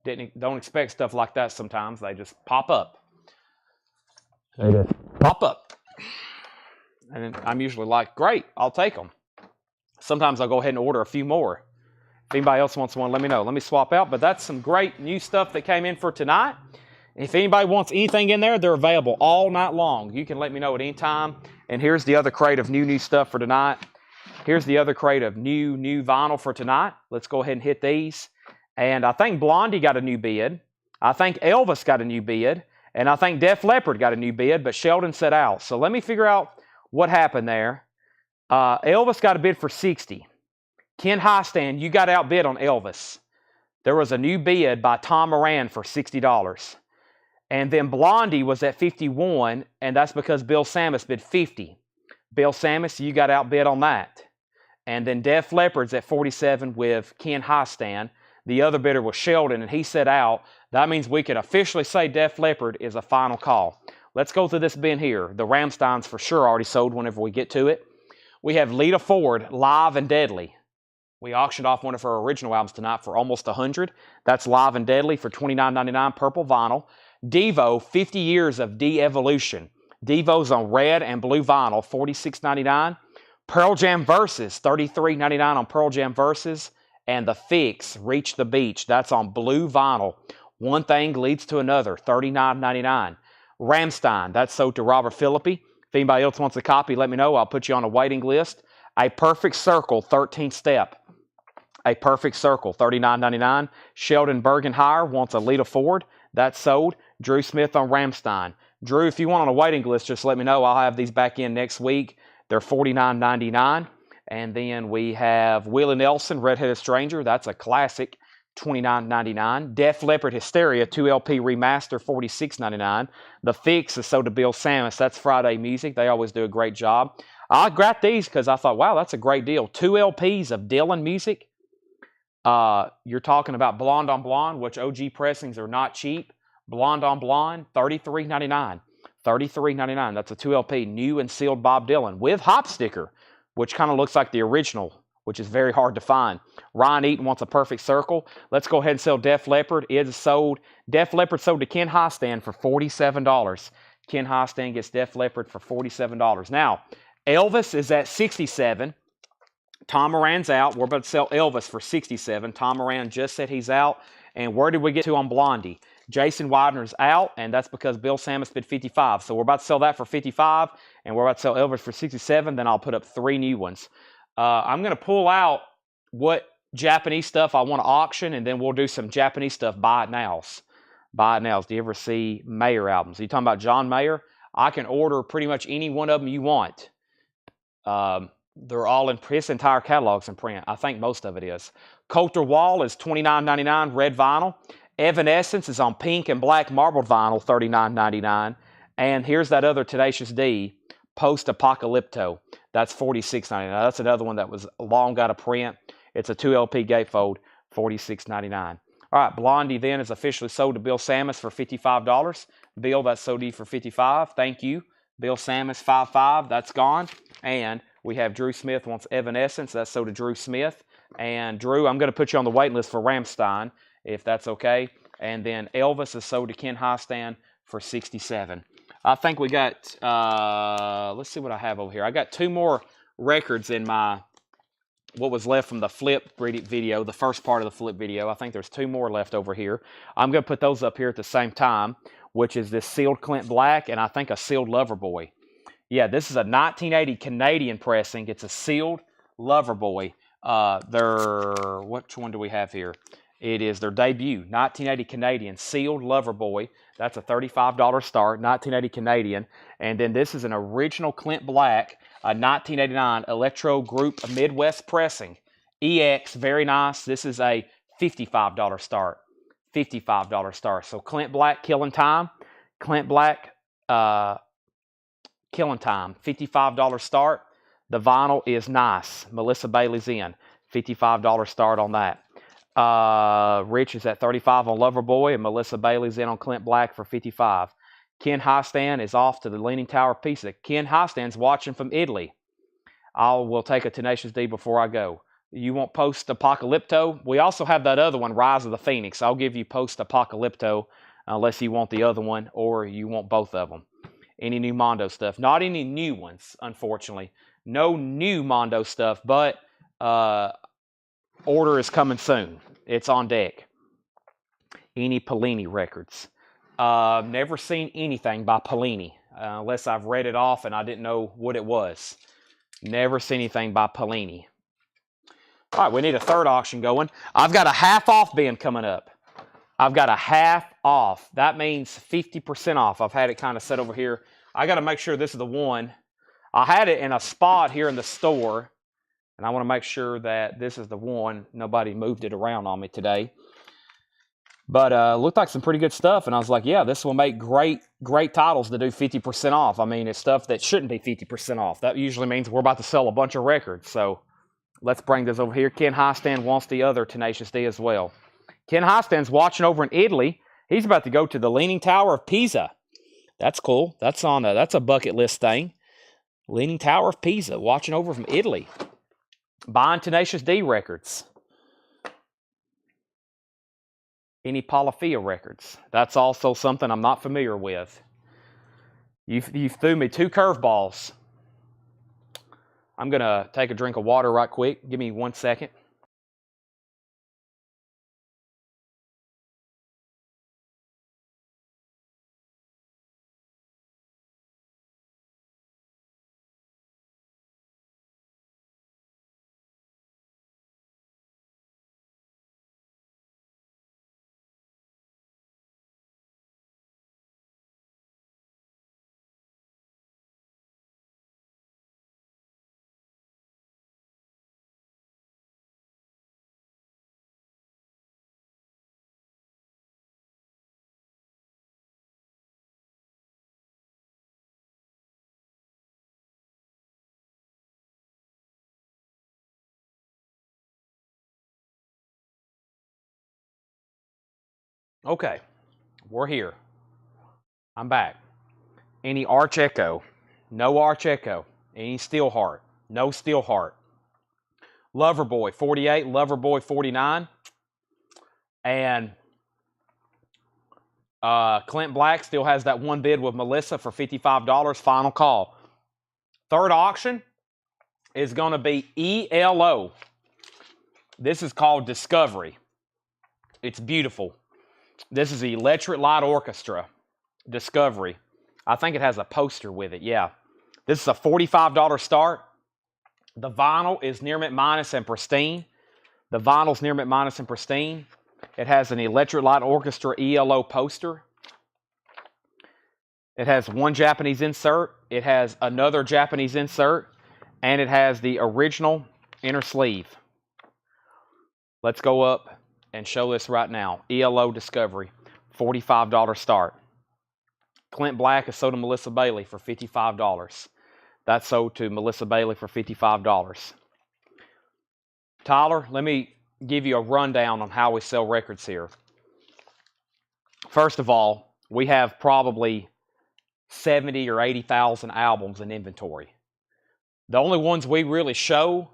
Don't expect stuff like that sometimes. They just pop up. They just pop up. And I'm usually like, great, I'll take them. Sometimes I'll go ahead and order a few more. If anybody else wants one, let me know. Let me swap out. But that's some great new stuff that came in for tonight. If anybody wants anything in there, they're available all night long. You can let me know at any time. And here's the other crate of new stuff for tonight. Here's the other crate of new vinyl for tonight. Let's go ahead and hit these. And I think Blondie got a new bid. I think Elvis got a new bid. And I think Def Leppard got a new bid, but Sheldon said out. So let me figure out what happened there. Elvis got a bid for $60. Ken Highstand, you got outbid on Elvis. There was a new bid by Tom Moran for $60. And then Blondie was at $51, and that's because Bill Samus bid $50. Bill Samus, you got outbid on that. And then Def Leppard's at $47 with Ken Highstand. The other bidder was Sheldon, and he said out. That means we can officially say Def Leppard is a final call. Let's go through this bin here. The Ramsteins for sure already sold whenever we get to it. We have Lita Ford, Live and Deadly. We auctioned off one of her original albums tonight for almost $100. That's Live and Deadly for $29.99 purple vinyl. Devo, 50 Years of De-Evolution. Devo's on red and blue vinyl, $46.99. Pearl Jam Verses, $33.99 on Pearl Jam Verses. And The Fix, Reach the Beach. That's on blue vinyl. One Thing Leads to Another, $39.99. Ramstein, that's sold to Robert Philippi. If anybody else wants a copy, let me know. I'll put you on a waiting list. A Perfect Circle, 13th Step. A Perfect Circle, $39.99. Sheldon Bergenhire wants a Lita Ford. That's sold. Drew Smith on Ramstein. Drew, if you want on a waiting list, just let me know. I'll have these back in next week. They're $49.99. And then we have Willie Nelson, Redheaded Stranger. That's a classic, $29.99. Def Leppard Hysteria, 2LP remaster, $46.99. The Fix is sold to Bill Samus. That's Friday Music. They always do a great job. I got these because I thought, wow, that's a great deal. 2 LPs of Dylan music. You're talking about Blonde on Blonde, which OG pressings are not cheap. Blonde on Blonde, $33.99. $33.99. That's a 2 LP, new and sealed Bob Dylan with hop sticker, which kind of looks like the original, which is very hard to find. Ryan Eaton wants a perfect circle. Let's go ahead and sell Def Leppard. It is sold. Def Leppard sold to Ken Hostan for $47. Ken Hostan gets Def Leppard for $47. Now, Elvis is at $67. Tom Moran's out. We're about to sell Elvis for $67. Tom Moran just said he's out. And where did we get to on Blondie? Jason Widener's out, and that's because Bill Samus bid $55. So we're about to sell that for $55, and we're about to sell Elvis for $67. Then I'll put up 3 new ones. I'm going to pull out what Japanese stuff I want to auction, and then we'll do some Japanese stuff, buy it nows. Buy it nows. Do you ever see Mayer albums? Are you talking about John Mayer? I can order pretty much any one of them you want. They're all in his entire catalog's in print. I think most of it is. Coulter Wall is $29.99 red vinyl. Evanescence is on pink and black marbled vinyl, $39.99. And here's that other Tenacious D, Post Apocalypto. That's $46.99. That's another one that was long out of print. It's a 2 LP gatefold, $46.99. All right, Blondie then is officially sold to Bill Samus for $55. Bill, that's sold to you for $55. Thank you. Bill Samus, $55. That's gone. And we have Drew Smith wants Evanescence. That's sold to Drew Smith. And Drew, I'm going to put you on the waiting list for Rammstein, if that's okay. And then Elvis is sold to Ken Hostan for $67. I think we got, let's see what I have over here. I got 2 more records in my, what was left from the flip video, the first part of the flip video. I think there's 2 more left over here. I'm going to put those up here at the same time, which is this sealed Clint Black and I think a sealed Loverboy. Yeah, this is a 1980 Canadian pressing. It's a sealed Loverboy. Which one do we have here? It is their debut, 1980 Canadian, sealed Loverboy. That's a $35 start, 1980 Canadian. And then this is an original Clint Black, a 1989 Electro Group Midwest pressing. EX, very nice. This is a $55 start. $55 start. So Clint Black, Killing Time. Clint Black, Killing Time, $55 start. The vinyl is nice. Melissa Bailey's in. $55 start on that. Rich is at $35 on Loverboy, and Melissa Bailey's in on Clint Black for $55. Ken Hostan is off to the Leaning Tower of Pisa. Ken Hostan's watching from Italy. I will take a Tenacious D before I go. You want Post Apocalypto? We also have that other one, Rise of the Phoenix. I'll give you Post Apocalypto unless you want the other one or you want both of them. Any new Mondo stuff? Not any new ones, unfortunately. No new Mondo stuff, but order is coming soon. It's on deck. Any Pellini records? Never seen anything by Pellini unless I've read it off and I didn't know what it was. Never seen anything by Pellini. All right, we need a third auction going. I've got a half off bin coming up. I've got a half off. That means 50% off. I've had it kind of set over here. I got to make sure this is the one. I had it in a spot here in the store, and I want to make sure that this is the one. Nobody moved it around on me today. But looked like some pretty good stuff, and I was like, yeah, this will make great titles to do 50% off. I mean, it's stuff that shouldn't be 50% off. That usually means we're about to sell a bunch of records. So let's bring this over here. Ken Hostan wants the other Tenacious D as well. Ken Hostan's watching over in Italy. He's about to go to the Leaning Tower of Pisa. That's cool. That's a bucket list thing. Leaning Tower of Pisa, watching over from Italy. Buying Tenacious D records. Any Polyphia records. That's also something I'm not familiar with. You threw me 2 curveballs. I'm going to take a drink of water right quick. Give me 1 second. Okay, we're here. I'm back. Any arch echo? No arch echo. Any steel heart? No steel heart. Loverboy 48, Loverboy 49. And Clint Black still has that one bid with Melissa for $55. Final call. Third auction is going to be ELO. This is called Discovery. It's beautiful. This is the Electric Light Orchestra Discovery. I think it has a poster with it, yeah. This is a $45 start. The vinyl is near mint minus and pristine. The vinyl's near mint minus and pristine. It has an Electric Light Orchestra ELO poster. It has one Japanese insert. It has another Japanese insert. And it has the original inner sleeve. Let's go up and show this right now. ELO Discovery, $45 start. Clint Black is sold to Melissa Bailey for $55. That's sold to Melissa Bailey for $55. Tyler, let me give you a rundown on how we sell records here. First of all, we have probably 70 or 80,000 albums in inventory. The only ones we really show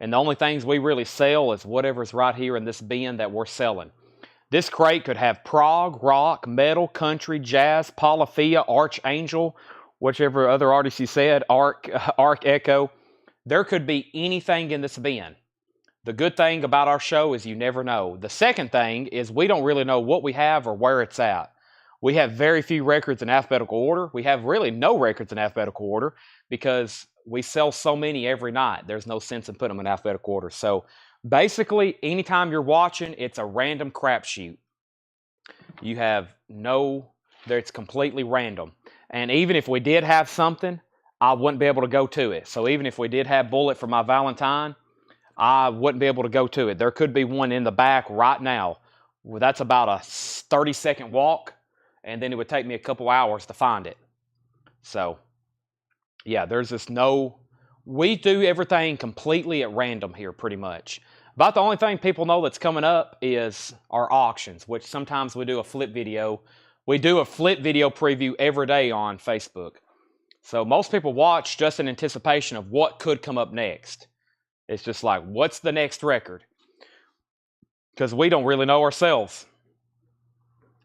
and the only things we really sell is whatever's right here in this bin that we're selling. This crate could have prog, rock, metal, country, jazz, Polyphia, Archangel, whichever other artist you said, Arc Echo. There could be anything in this bin. The good thing about our show is you never know. The second thing is we don't really know what we have or where it's at. We have very few records in alphabetical order. We have really no records in alphabetical order because we sell so many every night. There's no sense in putting them in alphabetical order. So basically, anytime you're watching, it's a random crapshoot. You have it's completely random. And even if we did have something, I wouldn't be able to go to it. So even if we did have Bullet for my Valentine, I wouldn't be able to go to it. There could be one in the back right now. Well, that's about a 30-second walk, and then it would take me a couple hours to find it. So, yeah, there's just we do everything completely at random here pretty much. About the only thing people know that's coming up is our auctions, which sometimes we do a flip video. We do a flip video preview every day on Facebook. So most people watch just in anticipation of what could come up next. It's just like, what's the next record? Because we don't really know ourselves.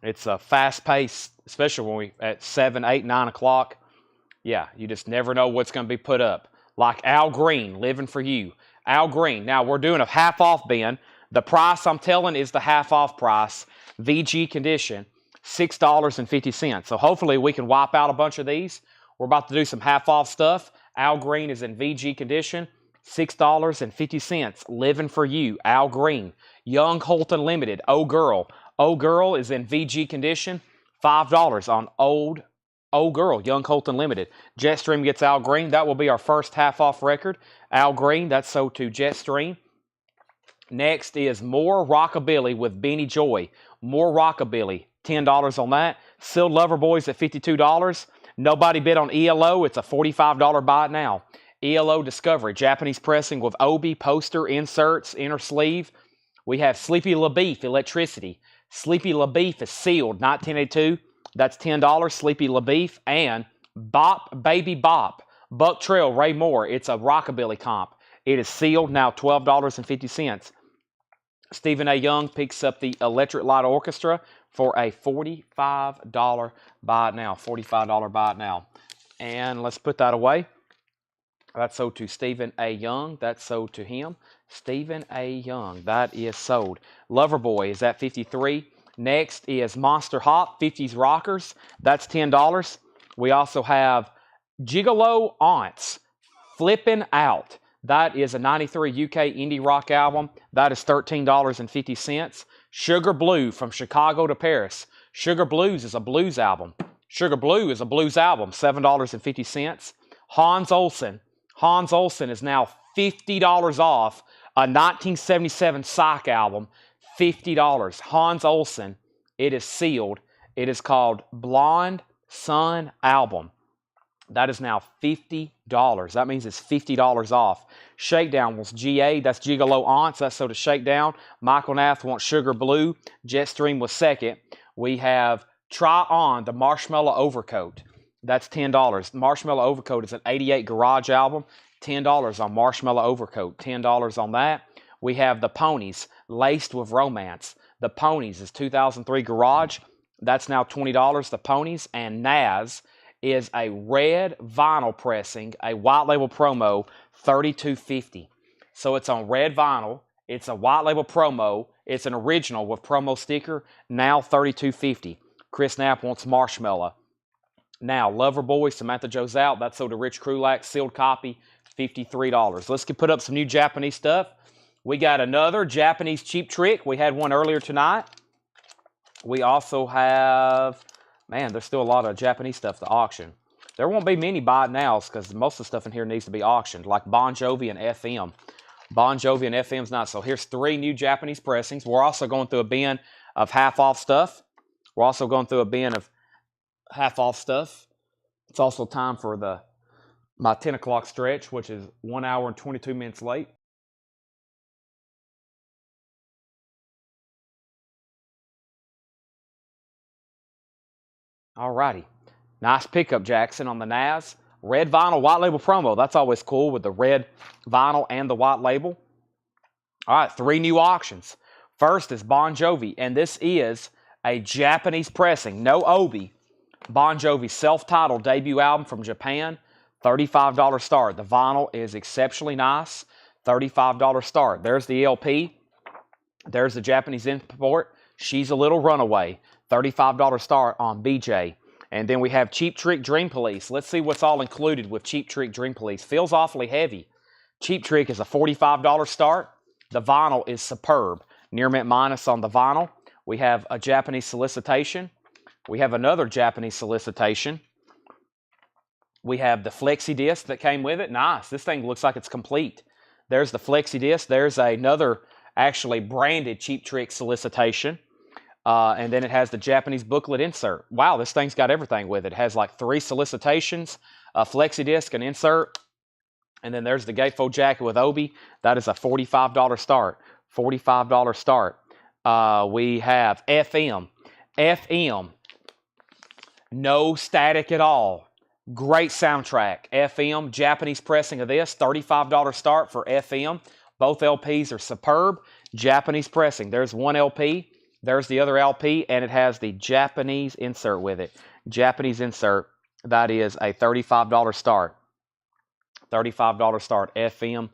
It's a fast pace, especially when at 7, 8, 9 o'clock. Yeah, you just never know what's going to be put up. Like Al Green, Living for You. Al Green. Now, we're doing a half off bin. The price I'm telling is the half off price. VG condition, $6.50. So hopefully we can wipe out a bunch of these. We're about to do some half off stuff. Al Green is in VG condition, $6.50. Living for You, Al Green. Young Holton Limited, Oh Girl. Oh Girl is in VG condition, $5 on Oh Girl, Young Holton Limited. Jetstream gets Al Green. That will be our first half-off record. Al Green, that's sold to Jetstream. Next is More Rockabilly with Beanie Joy. More Rockabilly, $10 on that. Sealed Lover Boys at $52. Nobody bid on ELO. It's a $45 buy it now. ELO Discovery, Japanese pressing with Obi, poster, inserts, inner sleeve. We have Sleepy LaBeef, Electricity. Sleepy LaBeef is sealed, 1982. That's $10, Sleepy LaBeef. And Bop Baby Bop, Buck Trail, Ray Moore. It's a rockabilly comp. It is sealed, now $12.50. Stephen A. Young picks up the Electric Light Orchestra for a $45 buy it now. $45 buy it now. And let's put that away. That's sold to Stephen A. Young. That's sold to him. Stephen A. Young. That is sold. Loverboy is at $53. Next is Monster Hop 50s Rockers. That's $10. We also have Gigolo Aunts Flippin' Out. That is a 93 UK indie rock album. That is $13.50. Sugar Blue from Chicago to Paris. Sugar Blues is a blues album. Sugar Blue is a blues album, $7.50. Hans Olsen. Hans Olsen is now $50 off a 1977 Psych album. $50. Hans Olsen. It is sealed. It is called Blonde Sun Album. That is now $50. That means it's $50 off. Shakedown was GA. That's Gigolo Aunts. That's so to Shakedown. Michael Nath wants Sugar Blue. Jetstream was second. We have try on the Marshmallow Overcoat. That's $10. Marshmallow Overcoat is an 88 Garage album. $10 on Marshmallow Overcoat. $10 on that. We have the Ponies, Laced with Romance. The Ponies is 2003 Garage. That's now $20. The Ponies. And Naz is a red vinyl pressing, a white label promo, $32.50. So it's on red vinyl. It's a white label promo. It's an original with promo sticker. Now $32.50. Chris Knapp wants Marshmallow. Now, Loverboy, Samantha Joe's Out. That's sold to Rich Krulak. Sealed copy, $53. Let's put up some new Japanese stuff. We got another Japanese Cheap Trick. We had one earlier tonight. We also have, man, there's still a lot of Japanese stuff to auction. There won't be many buy it nows because most of the stuff in here needs to be auctioned, like Bon Jovi and FM. Bon Jovi and FM's not. So here's 3 new Japanese pressings. We're also going through a bin of half-off stuff. We're also going through a bin of half-off stuff. It's also time for my 10 o'clock stretch, which is 1 hour and 22 minutes late. Alrighty. Nice pickup, Jackson, on the Naz. Red vinyl, white label promo. That's always cool with the red vinyl and the white label. All right, 3 new auctions. First is Bon Jovi, and this is a Japanese pressing, no Obi. Bon Jovi's self-titled debut album from Japan, $35 start. The vinyl is exceptionally nice, $35 start. There's the LP. There's the Japanese import. She's a Little Runaway, $35 start on BJ. And then we have Cheap Trick Dream Police. Let's see what's all included with Cheap Trick Dream Police. Feels awfully heavy. Cheap Trick is a $45 start. The vinyl is superb. Near mint minus on the vinyl. We have a Japanese solicitation. We have another Japanese solicitation. We have the Flexi disc that came with it. Nice. This thing looks like it's complete. There's the Flexi disc. There's another actually branded Cheap Trick solicitation. And then it has the Japanese booklet insert. Wow, this thing's got everything with it. It has like 3 solicitations, a Flexi disc, an insert. And then there's the gatefold jacket with Obi. That is a $45 start. $45 start. We have FM. FM. No static at all. Great soundtrack. FM, Japanese pressing of this, $35 start for FM. Both LPs are superb. Japanese pressing. There's one LP. There's the other LP, and it has the Japanese insert with it. Japanese insert. That is a $35 start. $35 start. FM,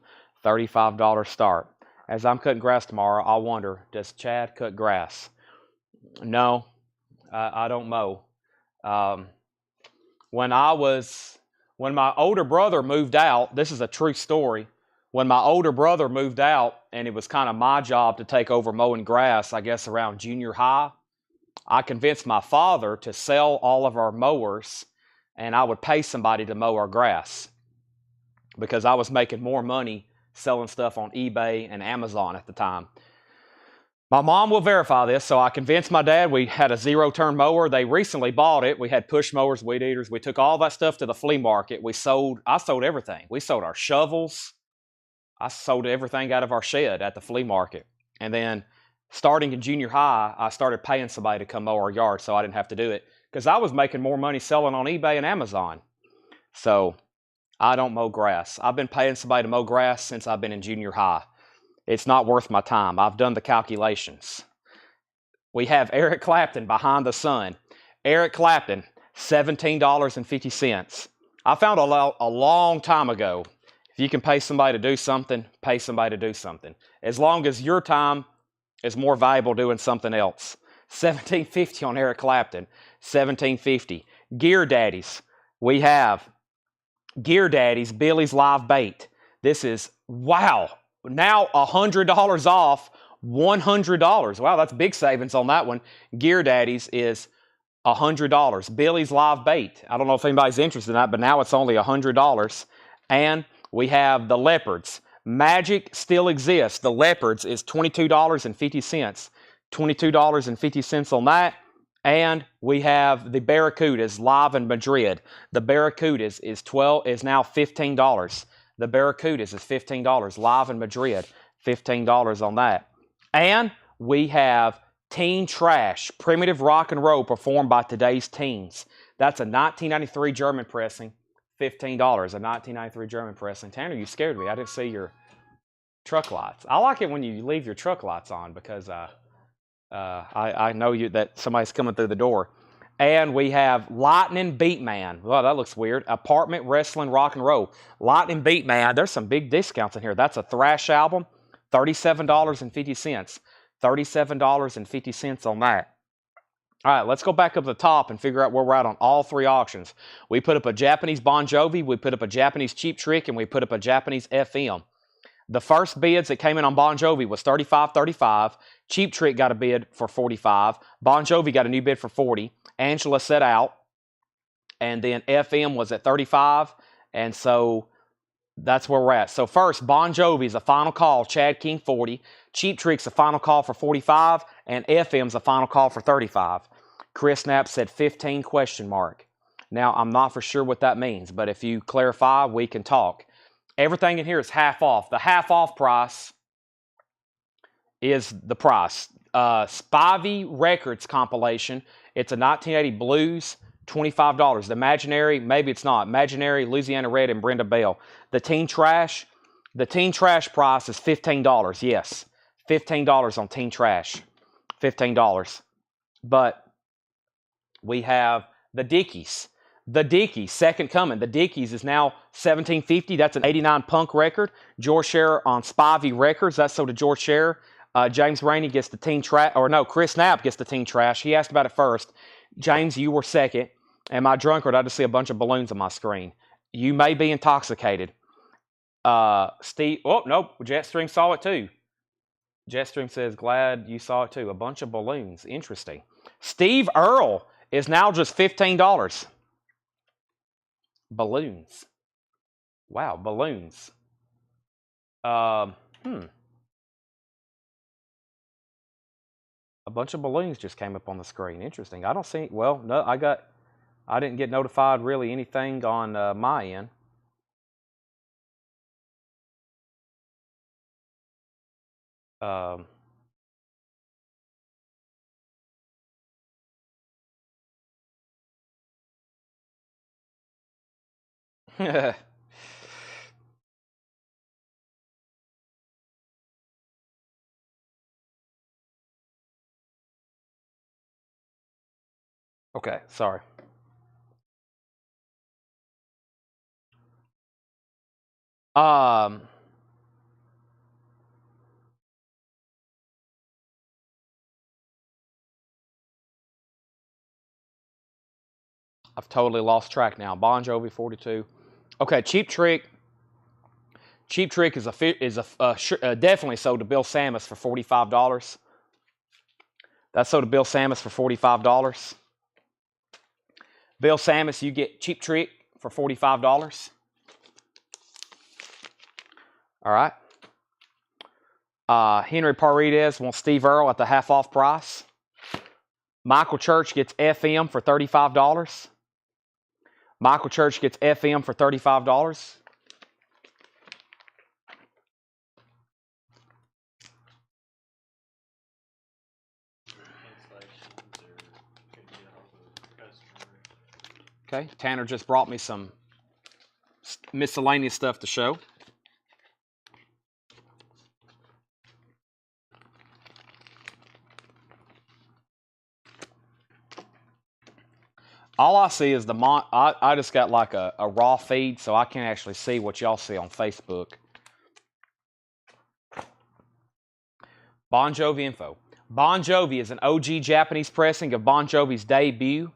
$35 start. As I'm cutting grass tomorrow, I wonder, does Chad cut grass? No, I don't mow. When my older brother moved out, this is a true story. When my older brother moved out, and it was kind of my job to take over mowing grass, I guess around junior high, I convinced my father to sell all of our mowers, and I would pay somebody to mow our grass because I was making more money selling stuff on eBay and Amazon at the time. My mom will verify this, so I convinced my dad. We had a 0-turn mower. They recently bought it. We had push mowers, weed eaters. We took all that stuff to the flea market. I sold everything. We sold our shovels. I sold everything out of our shed at the flea market. And then starting in junior high, I started paying somebody to come mow our yard so I didn't have to do it because I was making more money selling on eBay and Amazon. So I don't mow grass. I've been paying somebody to mow grass since I've been in junior high. It's not worth my time. I've done the calculations. We have Eric Clapton, Behind the Sun. Eric Clapton, $17.50. I found a long time ago, if you can pay somebody to do something, pay somebody to do something. As long as your time is more valuable doing something else. $17.50 on Eric Clapton. $17.50. Gear Daddies. We have Gear Daddies, Billy's Live Bait. This is, wow, now $100 off, $100. Wow, that's big savings on that one. Gear Daddies is $100. Billy's Live Bait. I don't know if anybody's interested in that, but now it's only $100. And we have the Leopards. Magic still exists. The Leopards is $22.50. $22.50 on that. And we have the Barracudas live in Madrid. The Barracudas is now $15. The Barracudas is $15 live in Madrid. $15 on that. And we have Teen Trash, primitive rock and roll performed by today's teens. That's a 1993 German pressing, $15. A 1993 German pressing. Tanner, you scared me. I didn't see your truck lights. I like it when you leave your truck lights on because I know that somebody's coming through the door. And we have Lightning Beatman. Well, that looks weird. Apartment Wrestling Rock and Roll. Lightning Beatman. There's some big discounts in here. That's a thrash album. $37.50. $37.50 on that. All right, let's go back up to the top and figure out where we're at on all three auctions. We put up a Japanese Bon Jovi, we put up a Japanese Cheap Trick, and we put up a Japanese FM. The first bids that came in on Bon Jovi was $35.35. Cheap Trick got a bid for $45. Bon Jovi got a new bid for $40. Angela set out. And then FM was at $35. And so that's where we're at. So first, Bon Jovi is a final call. Chad King, $40. Cheap Trick's a final call for $45. And FM's a final call for $35. Chris Knapp said 15 question mark. Now, I'm not for sure what that means. But if you clarify, we can talk. Everything in here is half off. The half off price is the price. Spivey Records compilation. It's a 1980 Blues, $25. The Imaginary, maybe it's not. Imaginary, Louisiana Red, and Brenda Bell. The Teen Trash price is $15. Yes, $15 on Teen Trash. $15. But we have the Dickies. The Dickies, Second Coming. The Dickies is now $17.50. That's an 89 punk record. George Scherer on Spivey Records. That's sold to George Scherer. James Rainey gets the Teen Trash. Or no, Chris Knapp gets the Teen Trash. He asked about it first. James, you were second. Am I drunk or did I just see a bunch of balloons on my screen? You may be intoxicated. Steve, oh, nope. Jetstream saw it too. Jetstream says, glad you saw it too. A bunch of balloons. Interesting. Steve Earle is now just $15. Balloons. Wow, balloons. A bunch of balloons just came up on the screen. Interesting. I don't see, well, no, I didn't get notified really anything on my end. Okay, sorry. I've totally lost track now. Bon Jovi 42. Okay, Cheap Trick. Cheap Trick is definitely sold to Bill Samus for $45. That's sold to Bill Samus for $45. Bill Samus, you get Cheap Trick for $45. All right. Henry Paredes wants Steve Earle at the half off price. Michael Church gets FM for $35. Michael Church gets FM for $35. Okay, Tanner just brought me some miscellaneous stuff to show. All I see is I just got like a raw feed, so I can't actually see what y'all see on Facebook. Bon Jovi info. Bon Jovi is an OG Japanese pressing of Bon Jovi's debut,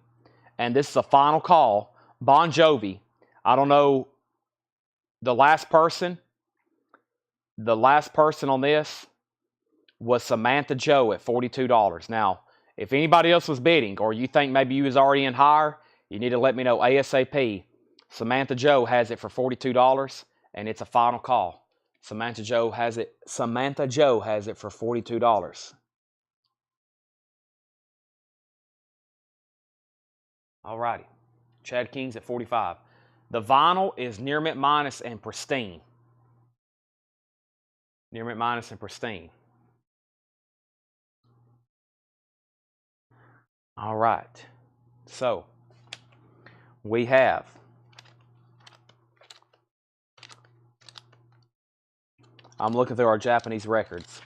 and this is a final call. Bon Jovi, I don't know the last person on this was Samantha Joe at $42. Now, if anybody else was bidding or you think maybe you was already in higher, you need to let me know ASAP. Samantha Joe has it for $42, and it's a final call. Samantha Joe has it for $42. All righty. Chad King's at $45. The vinyl is Near Mint Minus and Pristine. Near Mint Minus and Pristine. All right. So we have I'm looking through our Japanese records.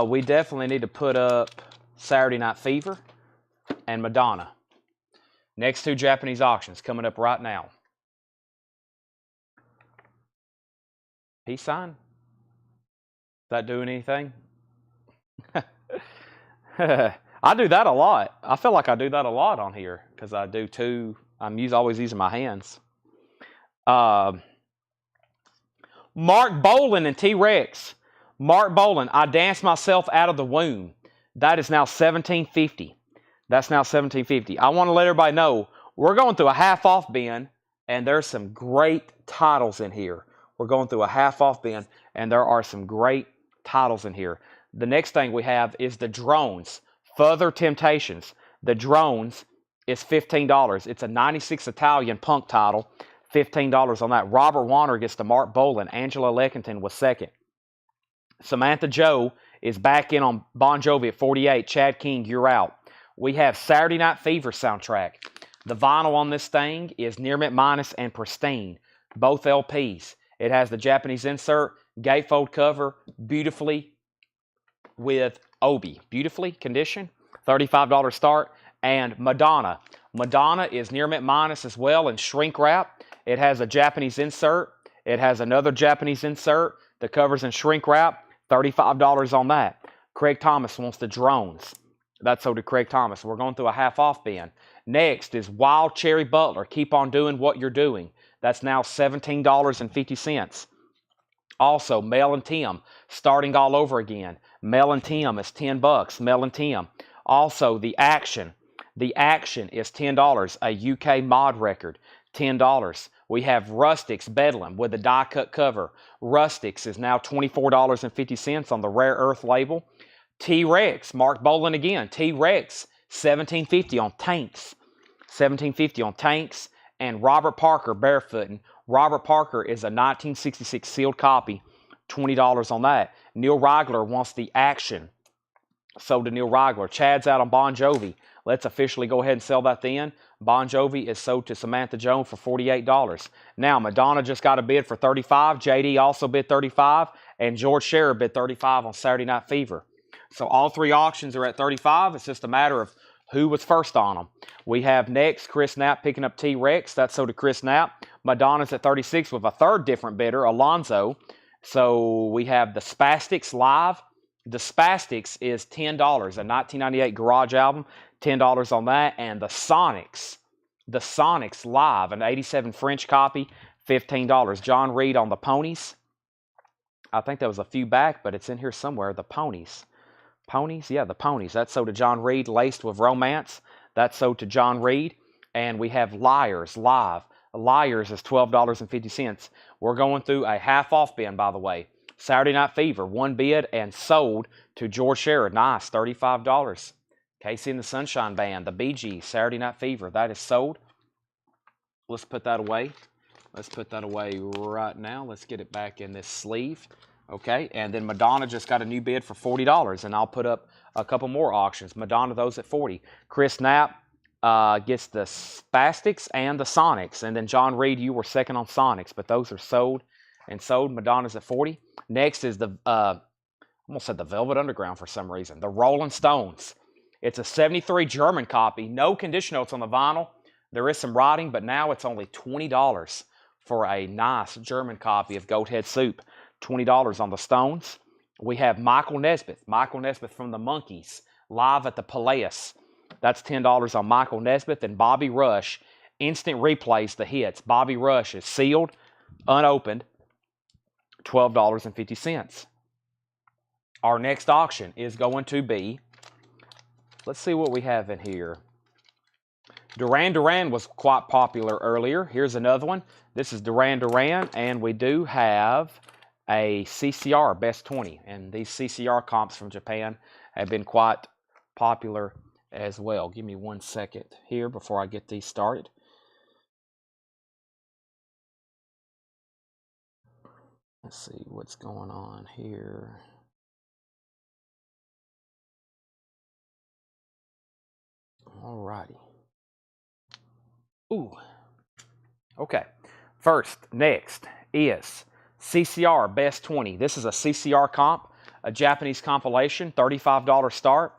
We definitely need to put up Saturday Night Fever and Madonna. Next two Japanese auctions coming up right now. Peace sign? Is that doing anything? I do that a lot. I feel like I do that a lot on here because I do two. Always using my hands. Mark Boland and T-Rex. Mark Boland, I danced myself out of the womb. That is now $17.50. That's now $17.50. I want to let everybody know we're going through a half off bin, and there's some great titles in here. We're going through a half off bin, and there are some great titles in here. The next thing we have is the drones. Further Temptations. The drones is $15. It's a 96 Italian punk title. $15 on that. Robert Warner gets to Mark Boland. Angela Leckington was second. Samantha Joe is back in on Bon Jovi at 48. Chad King, you're out. We have Saturday Night Fever soundtrack. The vinyl on this thing is Near Mint Minus and Pristine. Both LPs. It has the Japanese insert, gatefold cover, beautifully with Obi. Beautifully conditioned. $35 start. And Madonna. Madonna is Near Mint Minus as well in shrink wrap. It has a Japanese insert. It has another Japanese insert. The cover's in shrink wrap. $35 on that. Craig Thomas wants the drones. That's so did Craig Thomas. We're going through a half off bin. Next is Wild Cherry Butler. Keep on doing what you're doing. That's now $17.50. Also, Mel and Tim starting all over again. Mel and Tim is $10. Mel and Tim. Also, The Action. The Action is $10. A UK mod record. $10. We have Rustics Bedlam with a die cut cover. Rustics is now $24.50 on the Rare Earth label. T-Rex, Mark Boland again. T-Rex, $17.50 on Tanks. $17.50 on Tanks. And Robert Parker, Barefootin'. Robert Parker is a 1966 sealed copy. $20 on that. Neil Rigler wants The Action. Sold to Neil Rigler. Chad's out on Bon Jovi. Let's officially go ahead and sell that then. Bon Jovi is sold to Samantha Jones for $48. Now, Madonna just got a bid for $35. JD also bid $35. And George Scherer bid $35 on Saturday Night Fever. So all three auctions are at $35. It's just a matter of who was first on them. We have next Chris Knapp picking up T-Rex. That's sold to Chris Knapp. Madonna's at $36 with a third different bidder, Alonzo. So we have the Spastics Live. The Spastics is $10. A 1998 garage album. $10 on that. And the Sonics Live, an 87 French copy, $15. John Reed on the Ponies. I think there was a few back, but it's in here somewhere. The Ponies. Ponies? Yeah, the Ponies. That's sold to John Reed, laced with romance. That's sold to John Reed. And we have Liars Live. Liars is $12.50. We're going through a half off bin, by the way. Saturday Night Fever, one bid and sold to George Scherer. Nice, $35. Casey and the Sunshine Band, the Bee Gees, Saturday Night Fever. That is sold. Let's put that away. Let's put that away right now. Let's get it back in this sleeve. Okay, and then Madonna just got a new bid for $40, and I'll put up a couple more auctions. Madonna, those at $40. Chris Knapp gets the Spastics and the Sonics, and then John Reed, you were second on Sonics, but those are sold and sold. Madonna's at $40. Next is the, I almost said the Velvet Underground for some reason, the Rolling Stones. It's a 73 German copy. No condition notes on the vinyl. There is some writing, but now it's only $20 for a nice German copy of Goathead Soup. $20 on the Stones. We have Michael Nesmith. Michael Nesmith from the Monkees, live at the Palace. That's $10 on Michael Nesmith. And Bobby Rush, instant replays the hits. Bobby Rush is sealed, unopened, $12.50. Our next auction is going to be, let's see what we have in here. Duran Duran was quite popular earlier. Here's another one. This is Duran Duran, and we do have a CCR Best 20. And these CCR comps from Japan have been quite popular as well. Give me 1 second here before I get these started. Let's see what's going on here. Alrighty. Ooh. Okay. Next is CCR Best 20. This is a CCR comp, a Japanese compilation, $35 start.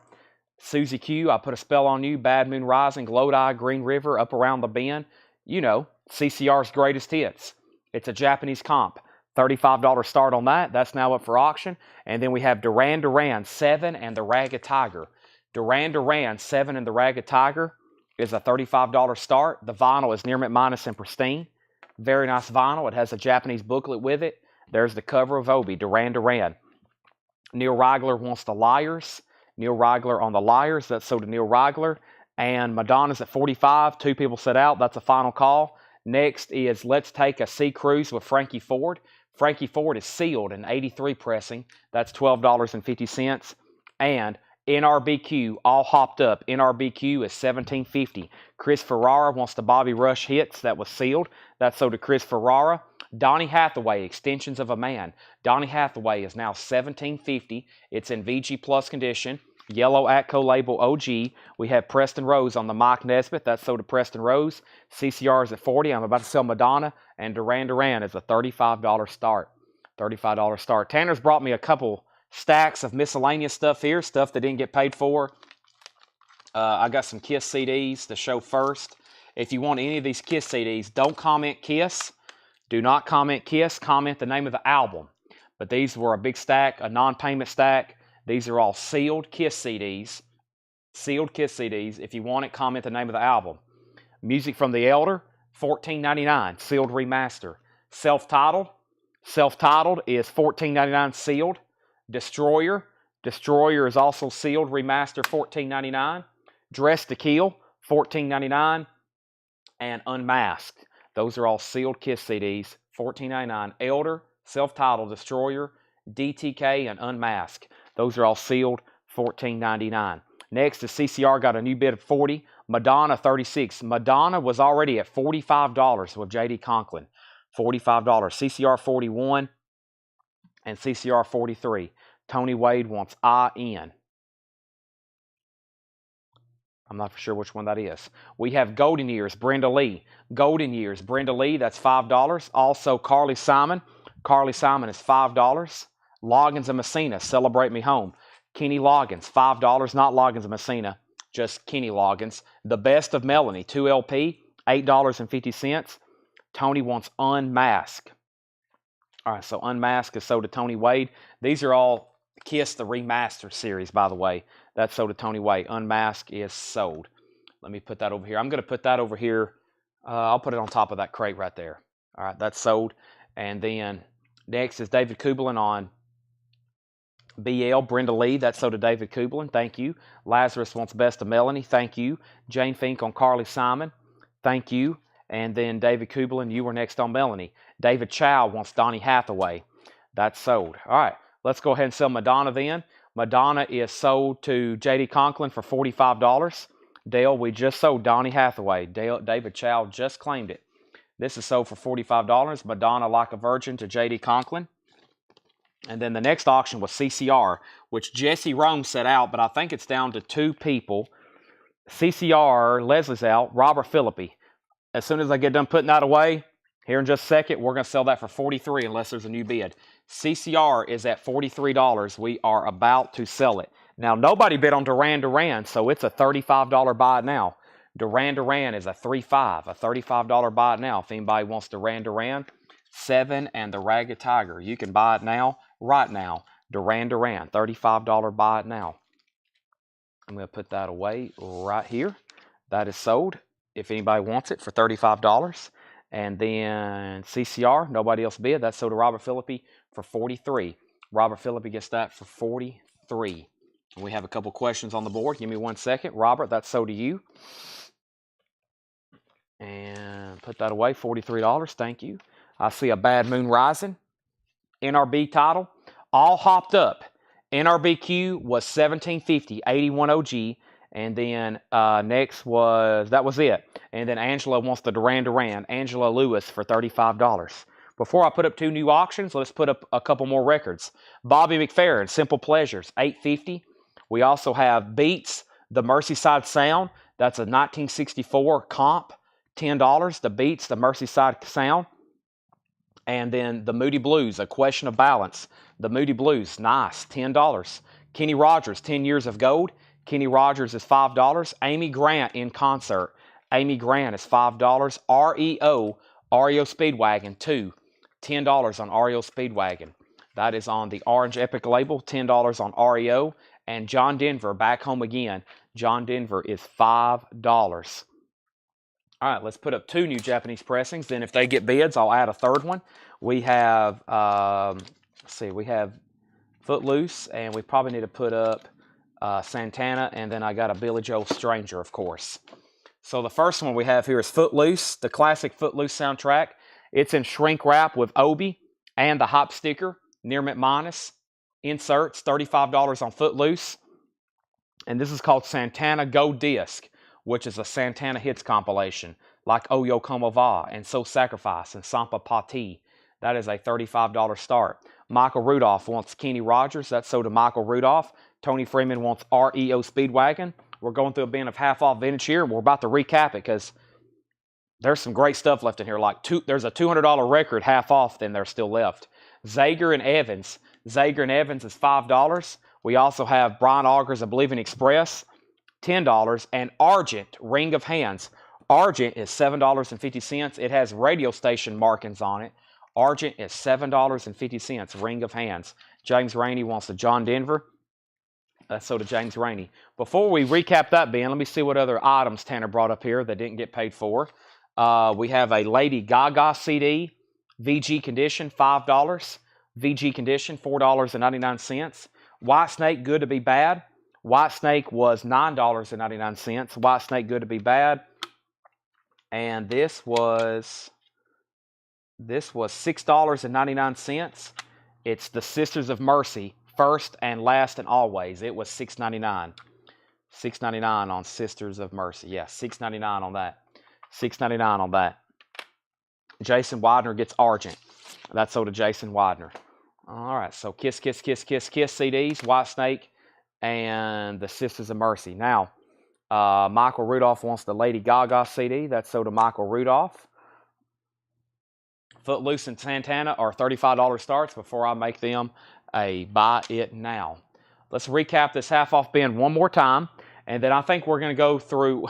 Susie Q, I Put a Spell on You, Bad Moon Rising, Glowed-Eye, Green River, Up Around the Bend. You know, CCR's greatest hits. It's a Japanese comp. $35 start on that. That's now up for auction. And then we have Duran Duran 7 and the Ragged Tiger. Duran Duran 7 and the Ragged Tiger is a $35 start. The vinyl is near mint minus and pristine. Very nice vinyl. It has a Japanese booklet with it. There's the cover of Obi, Duran Duran. Neil Reigler wants the Liars. Neil Reigler on the Liars. That's sold to Neil Reigler. And Madonna's at 45. 2 people set out. That's a final call. Next is Let's Take a Sea Cruise with Frankie Ford. Frankie Ford is sealed in 83 pressing. That's $12.50. And NRBQ, all hopped up. NRBQ is $17.50. Chris Ferrara wants the Bobby Rush Hits. That was sealed. That's sold to Chris Ferrara. Donny Hathaway, Extensions of a Man. Donny Hathaway is now $17.50. It's in VG Plus condition. Yellow Atco label OG. We have Preston Rose on the Mike Nesbitt. That's sold to Preston Rose. CCR is at 40. I'm about to sell Madonna. And Duran Duran is a $35 start. $35 start. Tanner's brought me a couple stacks of miscellaneous stuff here. Stuff that didn't get paid for. I got some Kiss CDs to show first. If you want any of these Kiss CDs, don't comment Kiss. Do not comment Kiss. Comment the name of the album. But these were a big stack, a non-payment stack. These are all sealed Kiss CDs. Sealed Kiss CDs. If you want it, comment the name of the album. Music from the Elder, $14.99. Sealed remaster. Self-titled. Self-titled is $14.99 sealed. Destroyer. Destroyer is also sealed remaster, $14.99. Dress to Kill, $14.99. And Unmasked. Those are all sealed Kiss CDs, $14.99. Elder, Self-Titled, Destroyer, DTK, and Unmasked. Those are all sealed, $14.99. Next is CCR got a new bid of 40. Madonna, 36. Madonna was already at $45 with J.D. Conklin. $45. CCR, 41. And CCR, 43. Tony Wade wants IN. I'm not for sure which one that is. We have Golden Years, Brenda Lee. Golden Years, Brenda Lee, that's $5. Also, Carly Simon. Carly Simon is $5. Loggins and Messina, Celebrate Me Home. Kenny Loggins, $5. Not Loggins and Messina, just Kenny Loggins. The Best of Melanie, 2 LP, $8.50. Tony wants Unmasked. All right, so Unmasked is sold to Tony Wade. These are all Kiss the Remastered series, by the way. That's sold to Tony Wade. Unmasked is sold. Let me put that over here. I'm going to put that over here. I'll put it on top of that crate right there. All right, that's sold. And then next is David Kublin on BL. Brenda Lee, that's sold to David Kublin. Thank you. Lazarus wants Best of Melanie. Thank you. Jane Fink on Carly Simon. Thank you. And then David Kublin, you were next on Melanie. David Chow wants Donny Hathaway. That's sold. All right, let's go ahead and sell Madonna then. Madonna is sold to J.D. Conklin for $45. Dale, we just sold Donny Hathaway. David Chow just claimed it. This is sold for $45. Madonna Like a Virgin to J.D. Conklin. And then the next auction was CCR, which Jesse Rome set out, but I think it's down to 2 people. CCR, Leslie's out, Robert Philippi. As soon as I get done putting that away, here in just a second, we're going to sell that for $43 unless there's a new bid. CCR is at $43. We are about to sell it. Now, nobody bid on Duran Duran, so it's a $35 buy it now. Duran Duran is a $35 buy it now. If anybody wants Duran Duran, 7 and the Ragged Tiger, you can buy it now, right now. Duran Duran, $35 buy it now. I'm going to put that away right here. That is sold. If anybody wants it for $35. And then CCR, nobody else bid. That's sold to Robert Philippi for $43. Robert Philippi gets that for $43. And we have a couple questions on the board. Give me 1 second. Robert, that's sold to you. And put that away, $43. Thank you. I see a Bad Moon Rising. NRB title, all hopped up. NRBQ was $17.50, 81 OG. And then next that was it. And then Angela wants the Duran Duran, Angela Lewis for $35. Before I put up 2 new auctions, let's put up a couple more records. Bobby McFerrin, Simple Pleasures, $8.50. We also have Beats, the Merseyside Sound. That's a 1964 comp, $10. The Beats, the Merseyside Sound. And then the Moody Blues, A Question of Balance. The Moody Blues, nice, $10. Kenny Rogers, 10 Years of Gold. Kenny Rogers is $5. Amy Grant in concert. Amy Grant is $5. REO Speedwagon, $10 on REO Speedwagon. That is on the Orange Epic label, $10 on REO. And John Denver, Back Home Again. John Denver is $5. All right, let's put up 2 new Japanese pressings. Then if they get bids, I'll add a third one. We have, we have Footloose, and we probably need to put up Santana, and then I got a Billy Joel Stranger, of course. So the first one we have here is Footloose, the classic Footloose soundtrack. It's in shrink wrap with Obi and the hop sticker, near McManus. Inserts, $35 on Footloose. And this is called Santana Gold Disc, which is a Santana Hits compilation, like Oyo Como Va and So Sacrifice and Sampa Pati. That is a $35 start. Michael Rudolph wants Kenny Rogers. That's so to Michael Rudolph. Tony Freeman wants REO Speedwagon. We're going through a bin of half-off vintage here, and we're about to recap it because there's some great stuff left in here. There's a $200 record half off, then there's still left. Zager and Evans. Zager and Evans is $5. We also have Brian Auger's Oblivion Express, $10. And Argent, Ring of Hands. Argent is $7.50. It has radio station markings on it. Argent is $7.50. Ring of Hands. James Rainey wants the John Denver. That's so to James Rainey. Before we recap that bin, let me see what other items Tanner brought up here that didn't get paid for. We have a Lady Gaga CD, VG condition, $5. VG condition, $4.99. Whitesnake, Good to Be Bad. Whitesnake was $9.99. Whitesnake, Good to Be Bad. And this was $6.99. It's the Sisters of Mercy, First and Last and Always. It was $6.99. $6.99 on Sisters of Mercy. Yeah, $6.99 on that. $6.99 on that. Jason Widener gets Argent. That's sold to Jason Widener. All right, so Kiss, Kiss, Kiss, Kiss, Kiss CDs, Whitesnake, and the Sisters of Mercy. Now, Michael Rudolph wants the Lady Gaga CD. That's sold to Michael Rudolph. Footloose and Santana are $35 starts before I make them a buy it now. Let's recap this half-off bin one more time, and then I think we're going to go through.